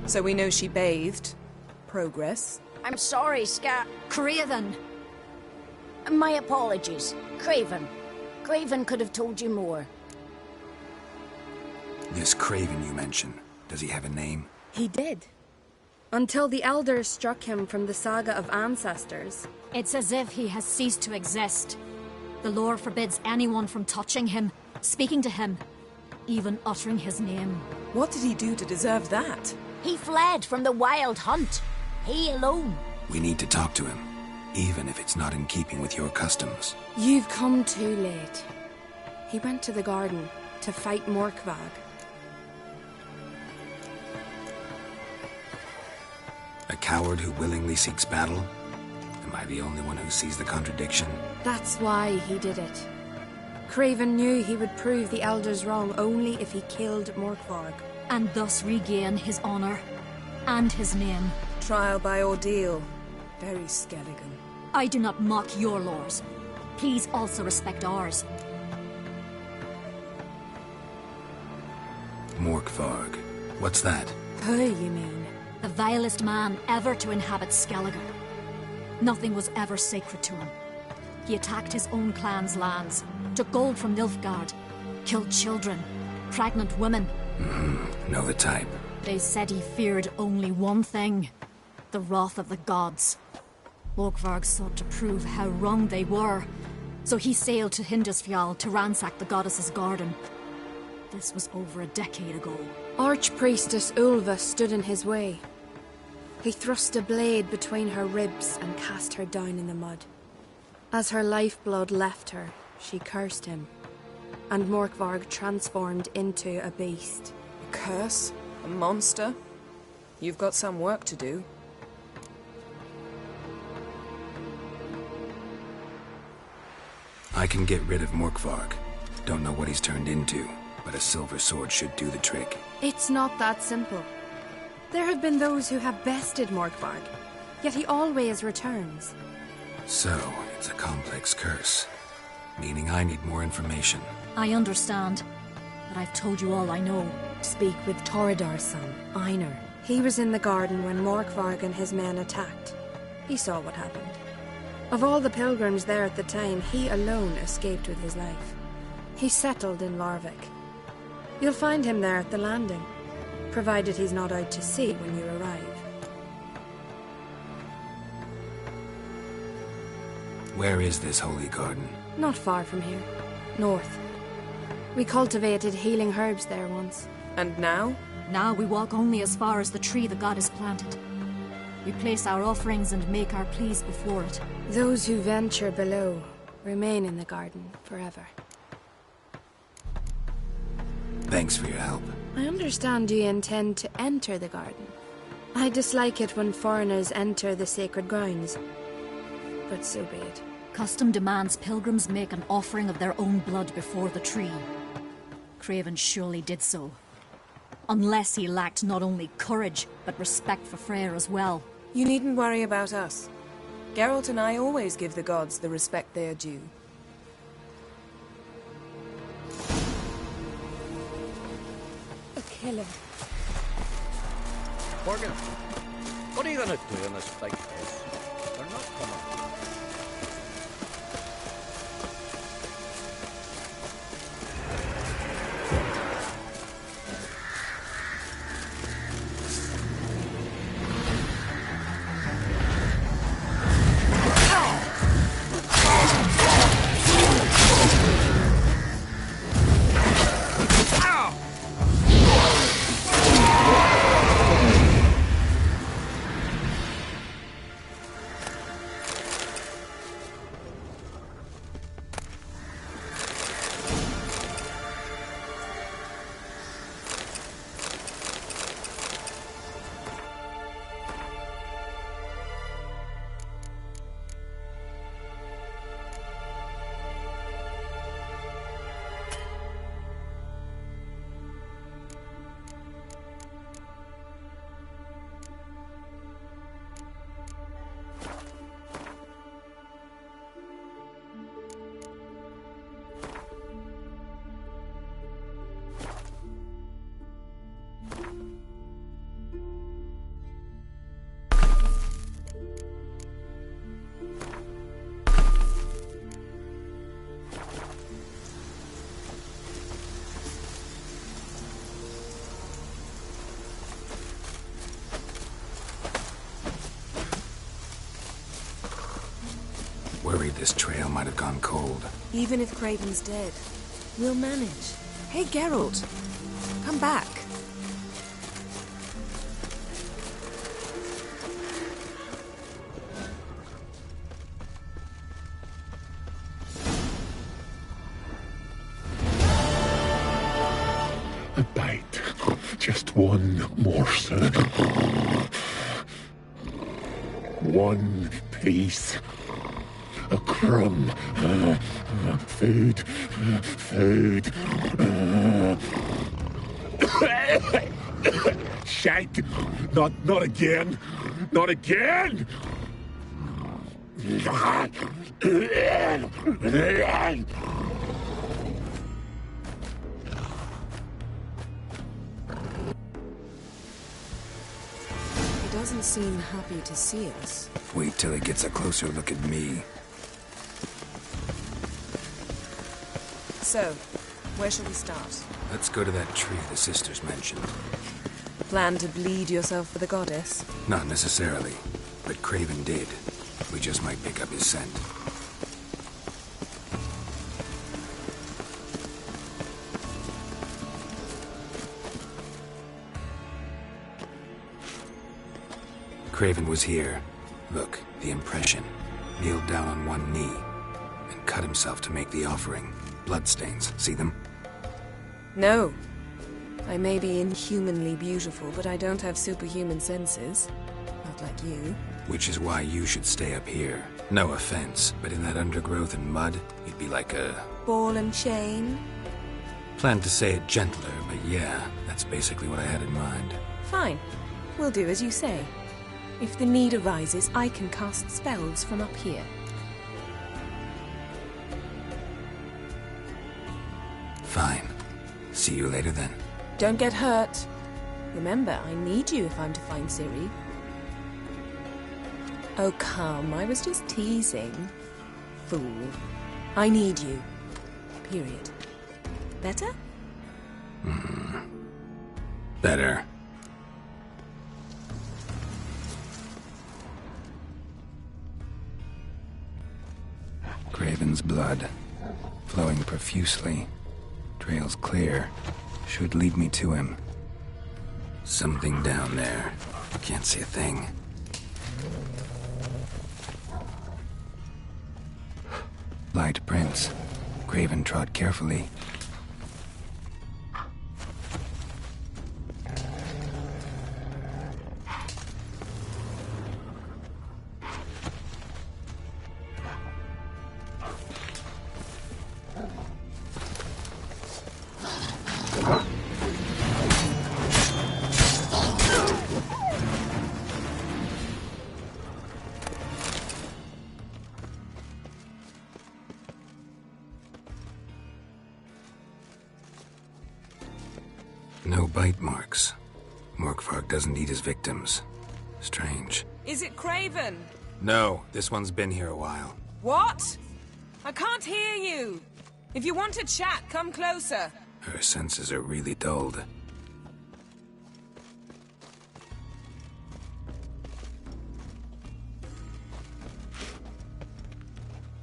So we know she bathed. Progress. I'm sorry, Craven! My apologies. Craven. Craven could have told you more. This Craven you mentioned, does he have a name? He did. Until the elders struck him from the saga of ancestors. It's as if he has ceased to exist. The lore forbids anyone from touching him, speaking to him, even uttering his name. What did he do to deserve that? He fled from the wild hunt. He alone. We need to talk to him, even if it's not in keeping with your customs. You've come too late. He went to the garden to fight Morkvag. A coward who willingly seeks battle? Am I the only one who sees the contradiction? That's why he did it. Craven knew he would prove the elders wrong only if he killed Morkvarg. And thus regain his honor and his name. Trial by ordeal. Very Skelligan. I do not mock your laws. Please also respect ours. Morkvarg. What's that? Who, you mean? The vilest man ever to inhabit Skelliger. Nothing was ever sacred to him. He attacked his own clan's lands, took gold from Nilfgaard, killed children, pregnant women. Know the type. They said he feared only one thing, the wrath of the gods. Morkvarg sought to prove how wrong they were, so he sailed to Hindisfjall to ransack the goddess's garden. This was over a decade ago. Archpriestess Ulva stood in his way. He thrust a blade between her ribs and cast her down in the mud. As her lifeblood left her, she cursed him, and Morkvarg transformed into a beast. A curse? A monster? You've got some work to do. I can get rid of Morkvarg. Don't know what he's turned into, but a silver sword should do the trick. It's not that simple. There have been those who have bested Morkvarg, yet he always returns. So, it's a complex curse, meaning I need more information. I understand, but I've told you all I know. Speak with Torridar's son, Einar. He was in the garden when Morkvarg and his men attacked. He saw what happened. Of all the pilgrims there at the time, he alone escaped with his life. He settled in Larvik. You'll find him there at the landing, provided he's not out to sea when you arrive. Where is this holy garden? Not far from here. North. We cultivated healing herbs there once. And now? Now we walk only as far as the tree the goddess planted. We place our offerings and make our pleas before it. Those who venture below remain in the garden forever. Thanks for your help. I understand you intend to enter the garden. I dislike it when foreigners enter the sacred grounds, but so be it. Custom demands pilgrims make an offering of their own blood before the tree. Craven surely did so. Unless he lacked not only courage, but respect for Freyr as well. You needn't worry about us. Geralt and I always give the gods the respect they are due. A killer. Morgan, what are you gonna do in this big house? They're not coming. this trail might have gone cold. Even if Craven's dead, we'll manage. Hey, Geralt, come back. A bite. Just one morsel. One piece. A crumb. Food. Food. Shank. Not again. Not again. He doesn't seem happy to see us. Wait till he gets a closer look at me. So, where shall we start? Let's go to that tree the sisters mentioned. Plan to bleed yourself for the goddess? Not necessarily, but Craven did. We just might pick up his scent. Craven was here. Look, the impression. Kneeled down on one knee and cut himself to make the offering. Bloodstains, see them? No. I may be inhumanly beautiful, but I don't have superhuman senses. Not like you. Which is why you should stay up here. No offense, but in that undergrowth and mud, you'd be like a... ball and chain? Planned to say it gentler, but yeah, that's basically what I had in mind. Fine. We'll do as you say. If the need arises, I can cast spells from up here. Fine. See you later then. Don't get hurt. Remember, I need you if I'm to find Ciri. Oh, come. I was just teasing. Fool. I need you. Period. Better? Better. Craven's blood, flowing profusely. Trail's clear. Should lead me to him. Something down there. Can't see a thing. Light prints. Craven trod carefully. No bite marks. Morkvarg doesn't eat his victims. Strange. Is it Craven? No, this one's been here a while. What? I can't hear you. If you want to chat, come closer. Her senses are really dulled.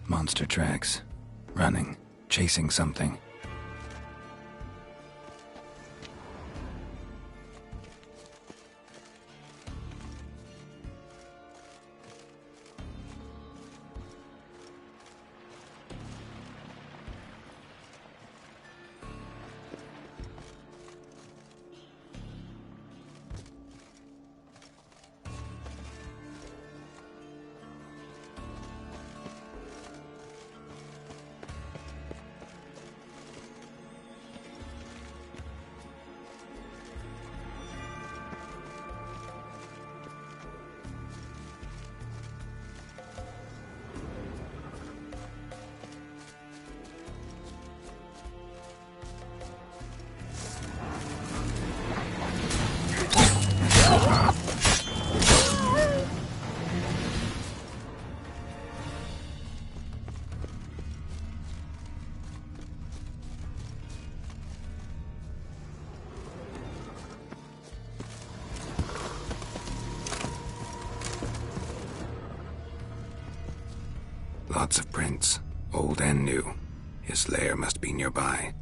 Monster tracks. Running. Chasing something. Lots of prints, old and new. His lair must be nearby.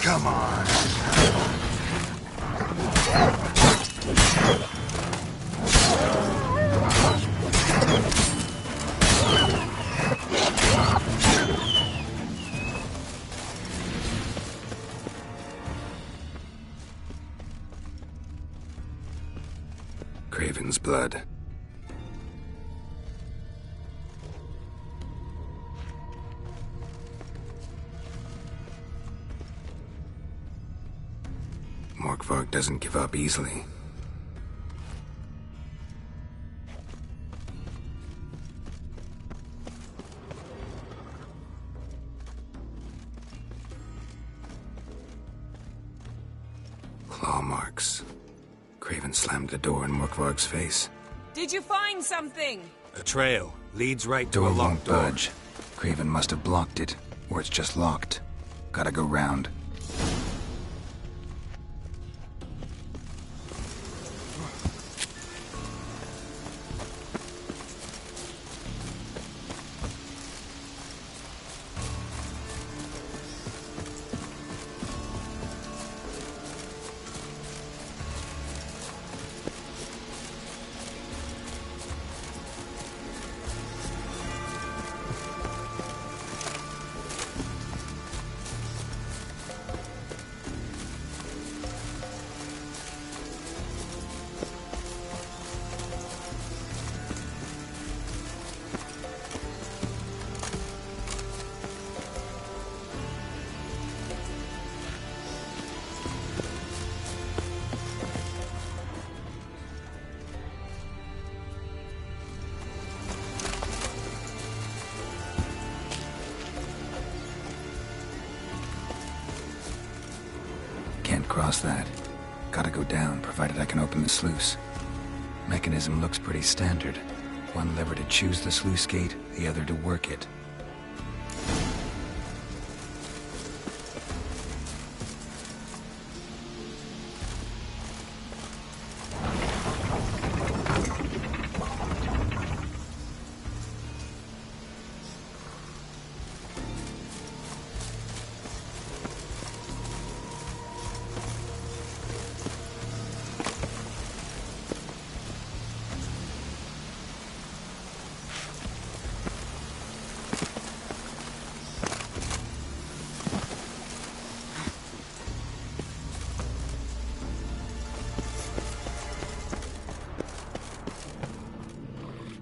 Come on. Craven's blood. Morkvarg doesn't give up easily. Claw marks. Craven slammed the door in Morkvarg's face. Did you find something? A trail leads right to a locked door. Budge. Craven must have blocked it, or it's just locked. Gotta go round. Cross that. Gotta go down, provided I can open the sluice. Mechanism looks pretty standard. One lever to choose the sluice gate, the other to work it.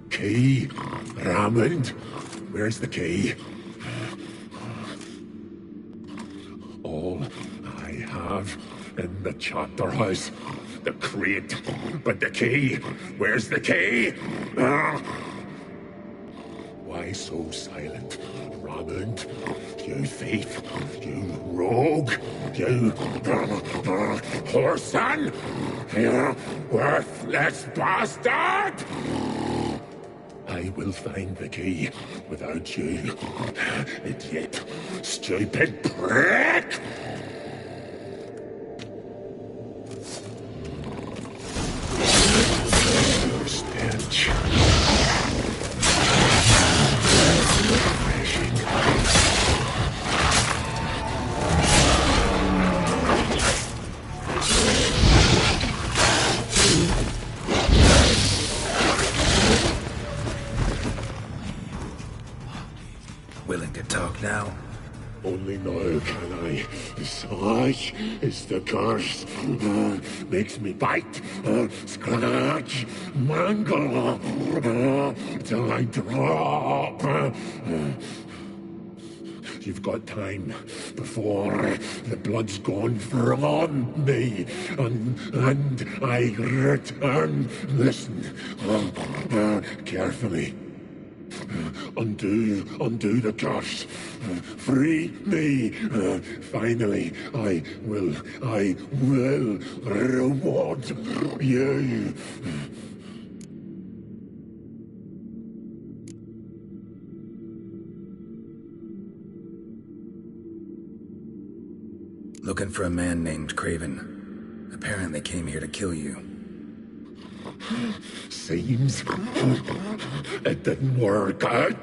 Key? Raymond? Where's the key? All I have in the chapter house. The crate. But the key? Where's the key? Why so silent, Raymond? You thief. You rogue. You whoreson. You worthless bastard! I will find the key without you, idiot, stupid prick! Stench. Willing to talk now? Only now can I. Such is the curse. Makes me bite, scratch, mangle, till I drop. You've got time before the blood's gone from me, and I return. Listen, carefully. Undo the curse. Free me. Finally, I will reward you. Looking for a man named Craven. Apparently came here to kill you. Seems it didn't work out.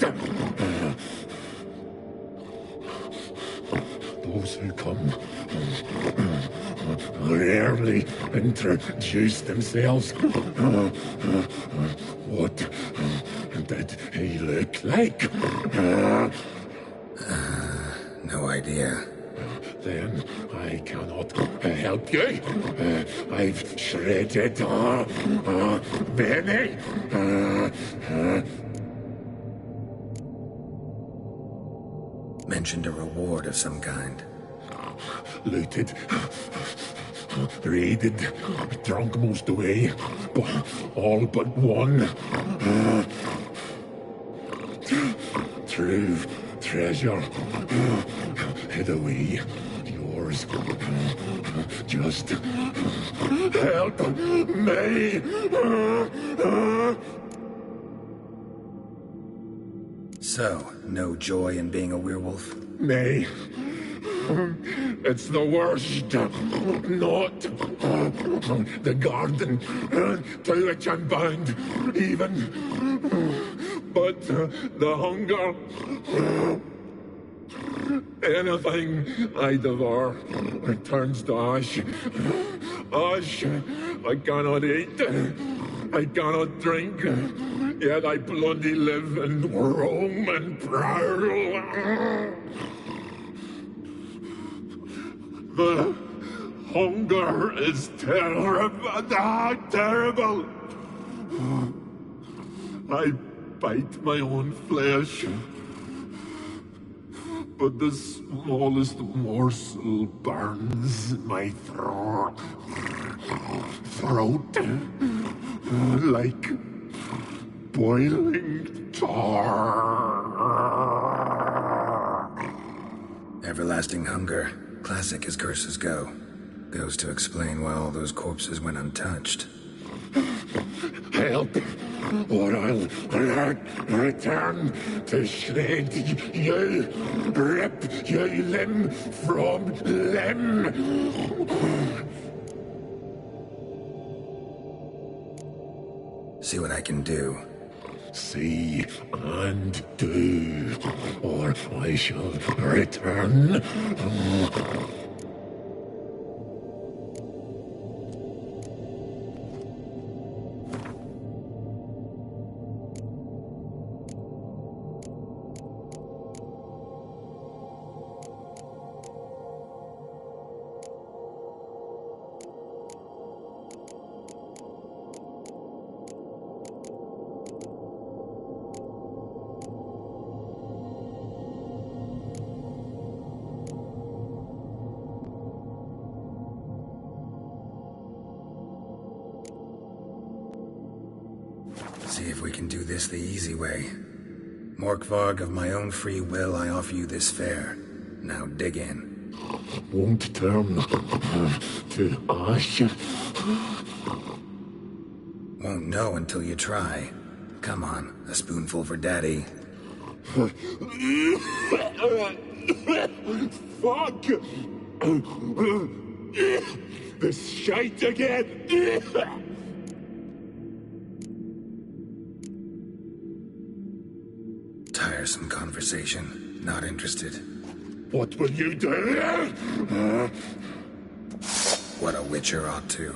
Those who come rarely introduce themselves. What did he look like? No idea. Then I cannot help you. I've shredded many. Mentioned a reward of some kind. Looted, raided, drunk most away, all but one. True treasure hid away. Yours. Just help me. So, no joy in being a werewolf? Nay. It's the worst. Not the garden to which I'm bound, even. But the hunger. Anything I devour returns to ash. Ash I cannot eat. I cannot drink. Yet I bloody live and roam and prowl. The hunger is terrible. I bite my own flesh, but the smallest morsel burns my throat like boiling tar. Everlasting hunger. Classic as curses go. Goes to explain why all those corpses went untouched. Help, or I'll return to shred you, rip you limb from limb. See what I can do. See and do, or I shall return. See if we can do this the easy way. Morkvarg, of my own free will, I offer you this fare. Now dig in. Won't turn to ash. Won't know until you try. Come on, a spoonful for Daddy. Fuck! This shite again! Tiresome conversation. Not interested. What will you do? What a witcher ought to.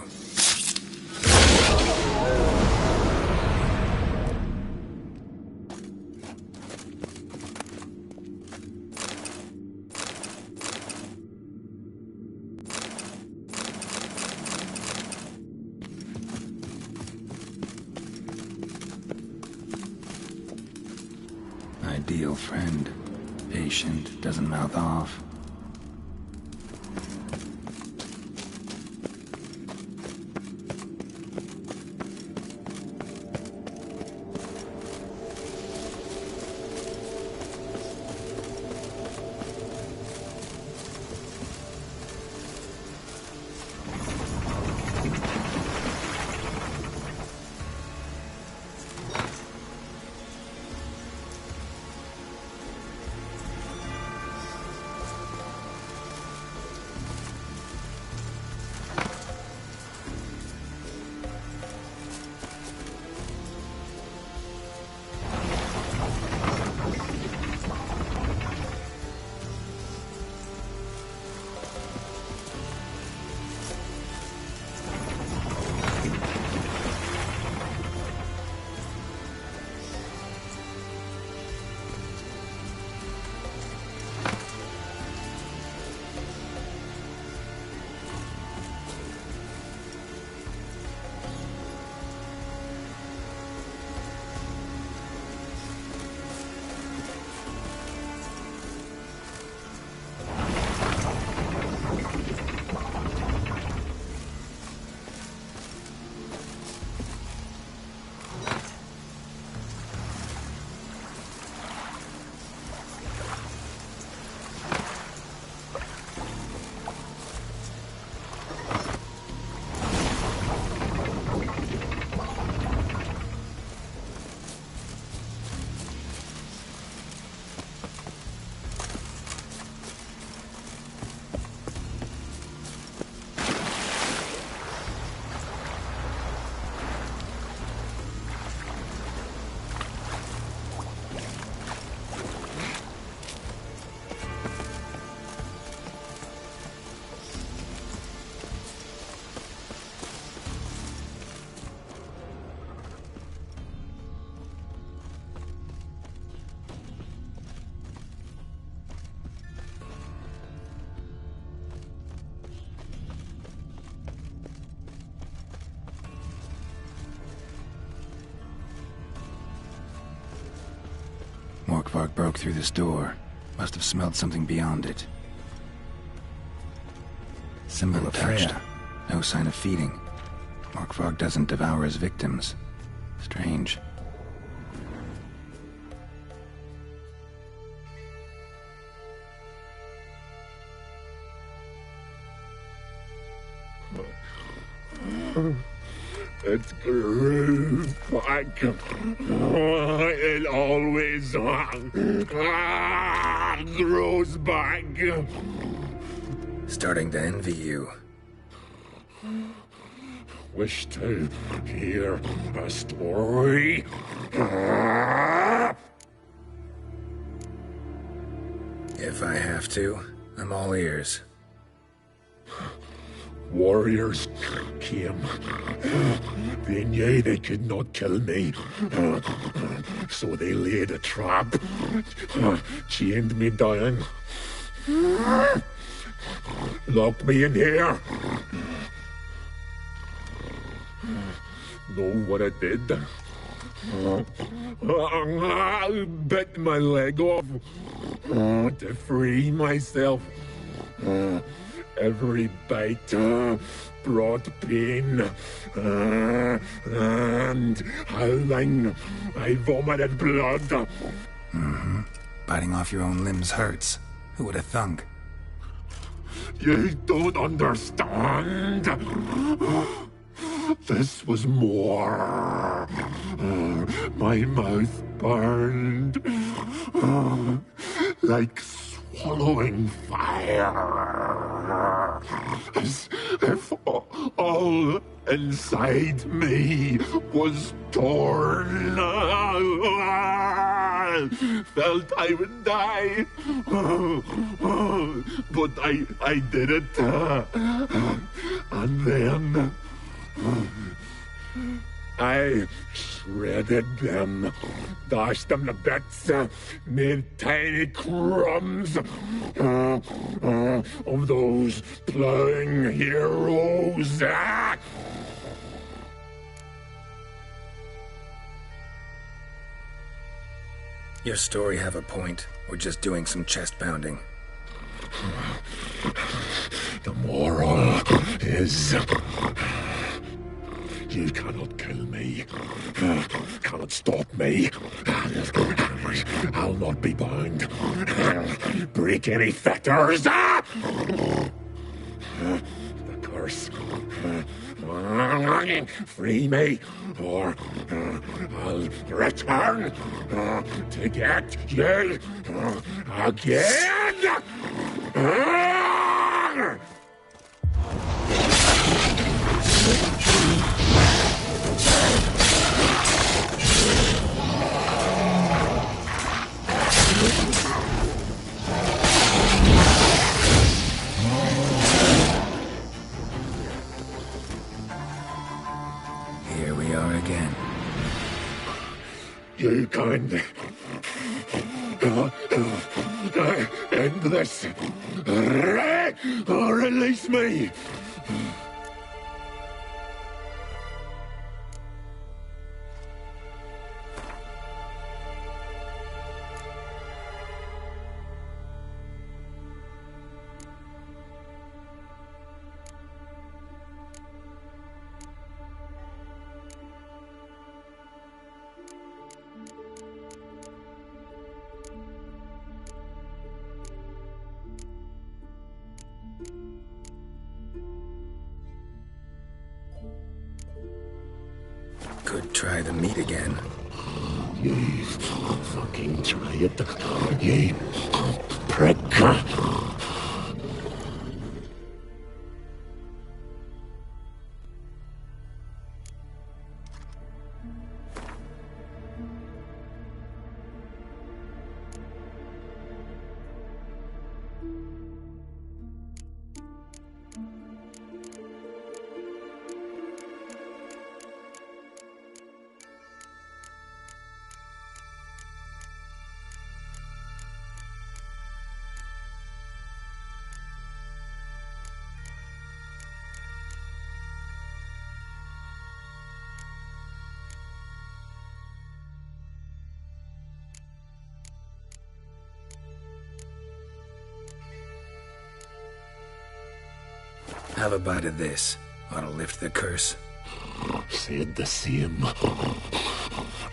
ideal friend. Patient, doesn't mouth off. Morkvarg broke through this door. Must have smelled something beyond it. Symbol touched. No sign of feeding. Morkvarg doesn't devour his victims. Strange. It grew back. It always grows back. Starting to envy you. Wish to hear a story. If I have to, I'm all ears. Warriors came. They knew they could not kill me. So they laid a trap. Chained me down. Locked me in here. Know what I did? Bit my leg off to free myself. Every bite brought pain, and howling, I vomited blood. Mm-hmm. Biting off your own limbs hurts. Who would have thunk? You don't understand. This was more. My mouth burned like swallowing fire, as if all inside me was torn. Felt I would die, but I did it. And then I shredded them, dashed them to bits, made tiny crumbs of those plowing heroes. Your story have a point, or just doing some chest pounding? The moral is... You cannot kill me. Cannot stop me. I'll not be bound. Break any fetters. The curse. Free me, or I'll return to get you again. Here we are again. You can end this. Release me. Could try the meat again. You fucking try it, you prick. Have a bite of this. Ought to lift the curse. Said the same.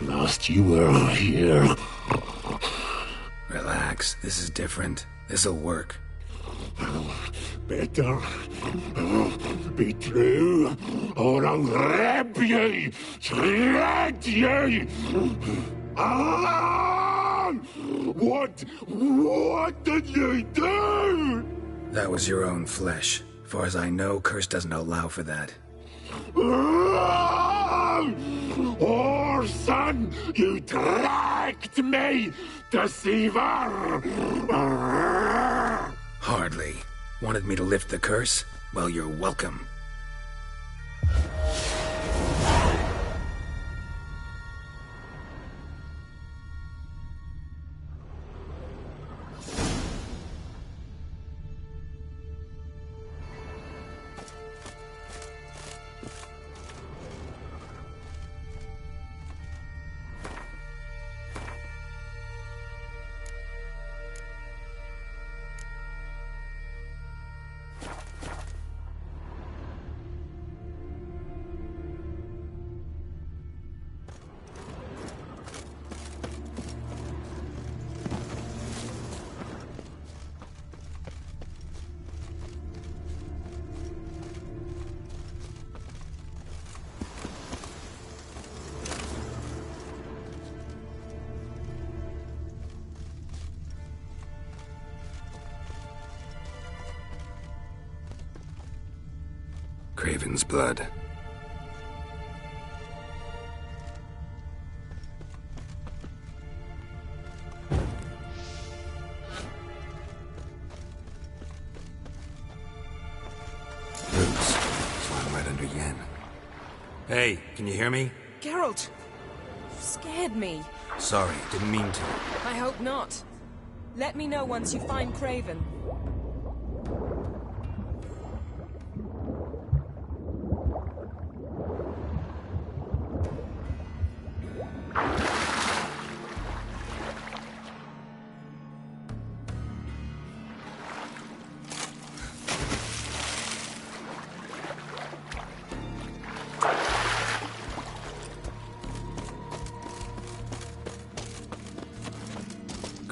Last you were here. Relax. This is different. This'll work. Better be true, or I'll rip you, shred you. Ah! What did you do? That was your own flesh. As far as I know, curse doesn't allow for that. Orson, you tracked me, deceiver! Hardly. Wanted me to lift the curse? Well, you're welcome. Craven's blood. Roots. Flying right under Yen. Hey, can you hear me? Geralt! You scared me. Sorry, didn't mean to. I hope not. Let me know once you find Craven.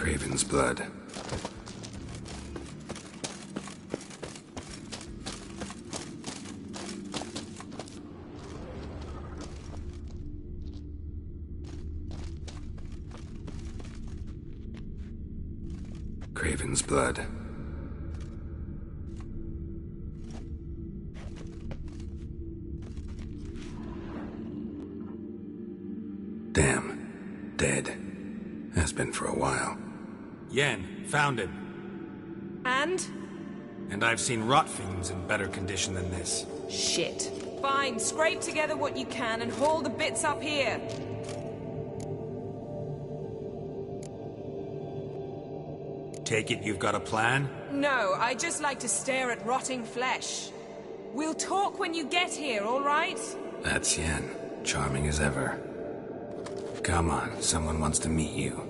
Craven's blood. Craven's blood. Damn. Dead. Has been for a while. Yen, found him. And? And I've seen rot fiends in better condition than this. Shit. Fine, scrape together what you can and haul the bits up here. Take it you've got a plan? No, I just like to stare at rotting flesh. We'll talk when you get here, all right? That's Yen. Charming as ever. Come on, someone wants to meet you.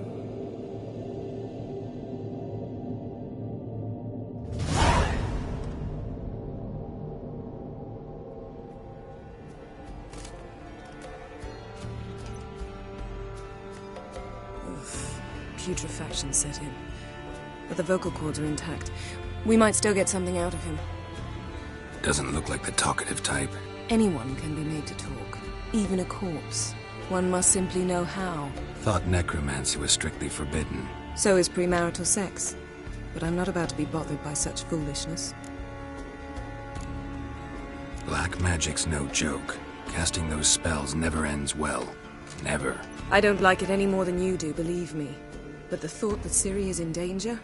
Putrefaction set in. But the vocal cords are intact. We might still get something out of him. Doesn't look like the talkative type. Anyone can be made to talk. Even a corpse. One must simply know how. Thought necromancy was strictly forbidden. So is premarital sex. But I'm not about to be bothered by such foolishness. Black magic's no joke. Casting those spells never ends well. Never. I don't like it any more than you do, believe me. But the thought that Ciri is in danger,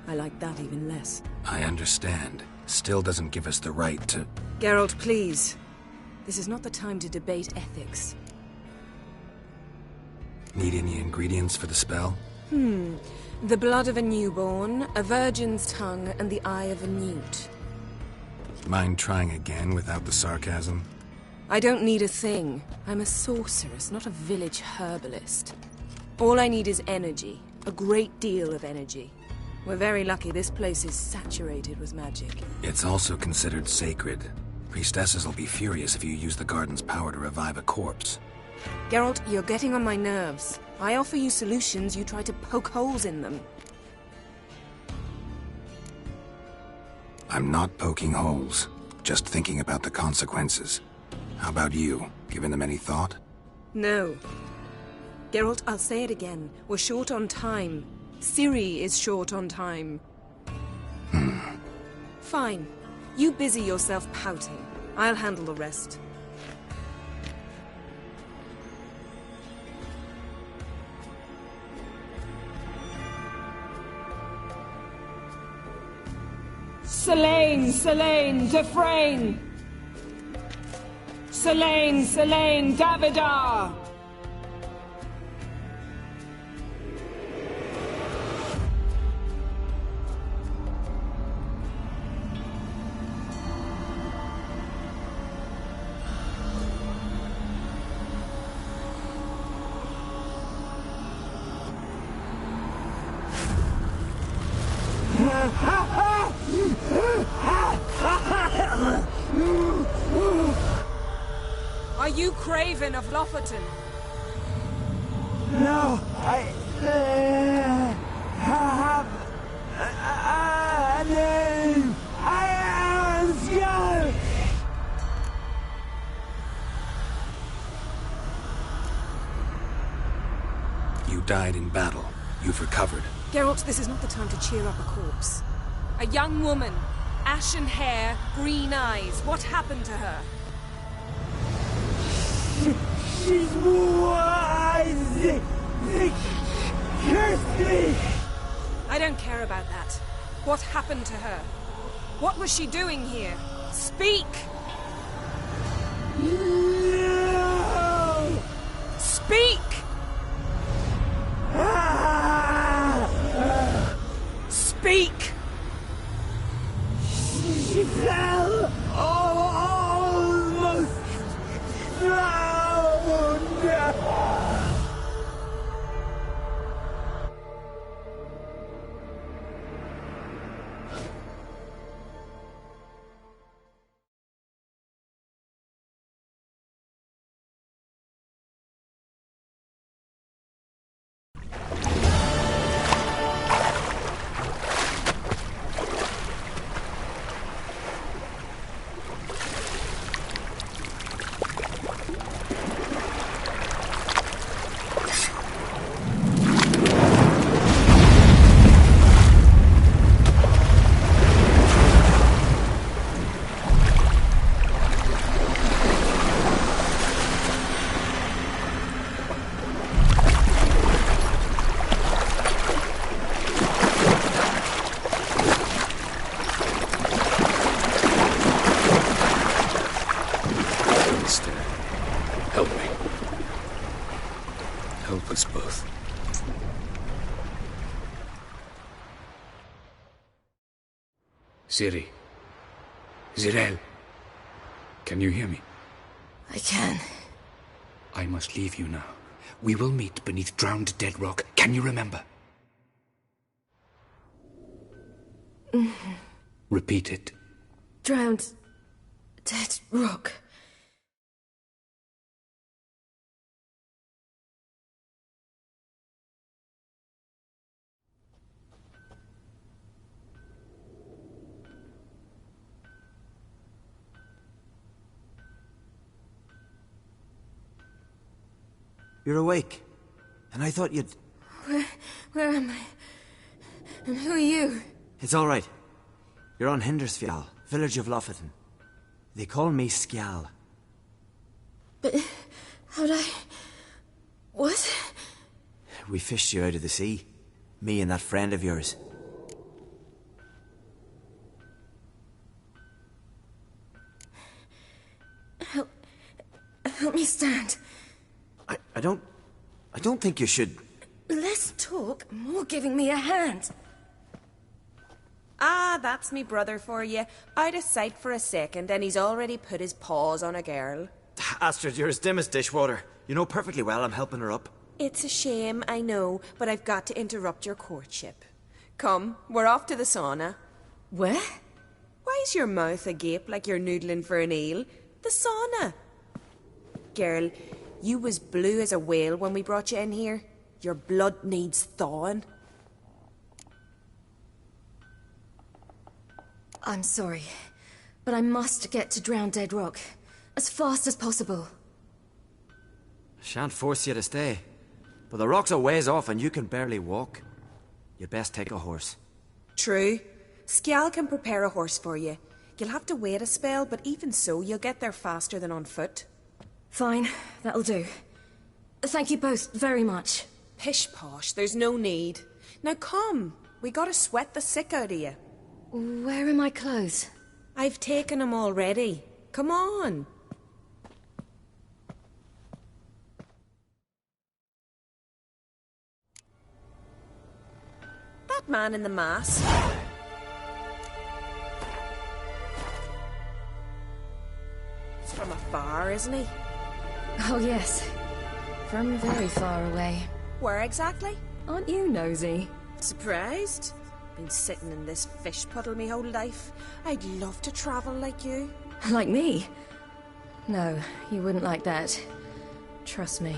I like that even less. I understand. Still doesn't give us the right to... Geralt, please. This is not the time to debate ethics. Need any ingredients for the spell? The blood of a newborn, a virgin's tongue, and the eye of a newt. Mind trying again without the sarcasm? I don't need a thing. I'm a sorceress, not a village herbalist. All I need is energy. A great deal of energy. We're very lucky this place is saturated with magic. It's also considered sacred. Priestesses will be furious if you use the garden's power to revive a corpse. Geralt, you're getting on my nerves. I offer you solutions, you try to poke holes in them. I'm not poking holes. Just thinking about the consequences. How about you? Given them any thought? No. Geralt, I'll say it again. We're short on time. Ciri is short on time. Fine. You busy yourself pouting. I'll handle the rest. Selene, Selene, Defrain! Selene, Selene, Davidar! Are you Craven of Lofoten? No, I have a name. I am Skull. You died in battle. You've recovered. Geralt, this is not the time to cheer up a corpse. A young woman. Ashen hair, green eyes. What happened to her? She's wise. They cursed me. I don't care about that. What happened to her? What was she doing here? Speak! No! Speak! Speak! She fell almost drowned. Ciri. Zirel. Can you hear me? I can. I must leave you now. We will meet beneath drowned dead rock. Can you remember? Repeat it. Drowned dead rock. You're awake. And I thought you'd... Where am I? And who are you? It's all right. You're on Hindersfjall, village of Lofoten. They call me Skjal. But how'd I... What? We fished you out of the sea. Me and that friend of yours. Help me stand. I don't think you should... Less talk, more giving me a hand. Ah, that's me brother for you. Out of sight for a second, and he's already put his paws on a girl. Astrid, you're as dim as dishwater. You know perfectly well I'm helping her up. It's a shame, I know, but I've got to interrupt your courtship. Come, we're off to the sauna. Where? Why's your mouth agape like you're noodling for an eel? The sauna. Girl, you was blue as a whale when we brought you in here. Your blood needs thawing. I'm sorry, but I must get to Drowned Dead Rock as fast as possible. Shan't force you to stay. But the rock's a ways off and you can barely walk. You'd best take a horse. True. Skjal can prepare a horse for you. You'll have to wait a spell, but even so, you'll get there faster than on foot. Fine, that'll do. Thank you both very much. Pish-posh, there's no need. Now come, we gotta sweat the sick out of you. Where are my clothes? I've taken them already. Come on. That man in the mask. He's from afar, isn't he? Oh, yes. From very far away. Where exactly? Aren't you nosy? Surprised? Been sitting in this fish puddle me whole life. I'd love to travel like you. Like me? No, you wouldn't like that. Trust me.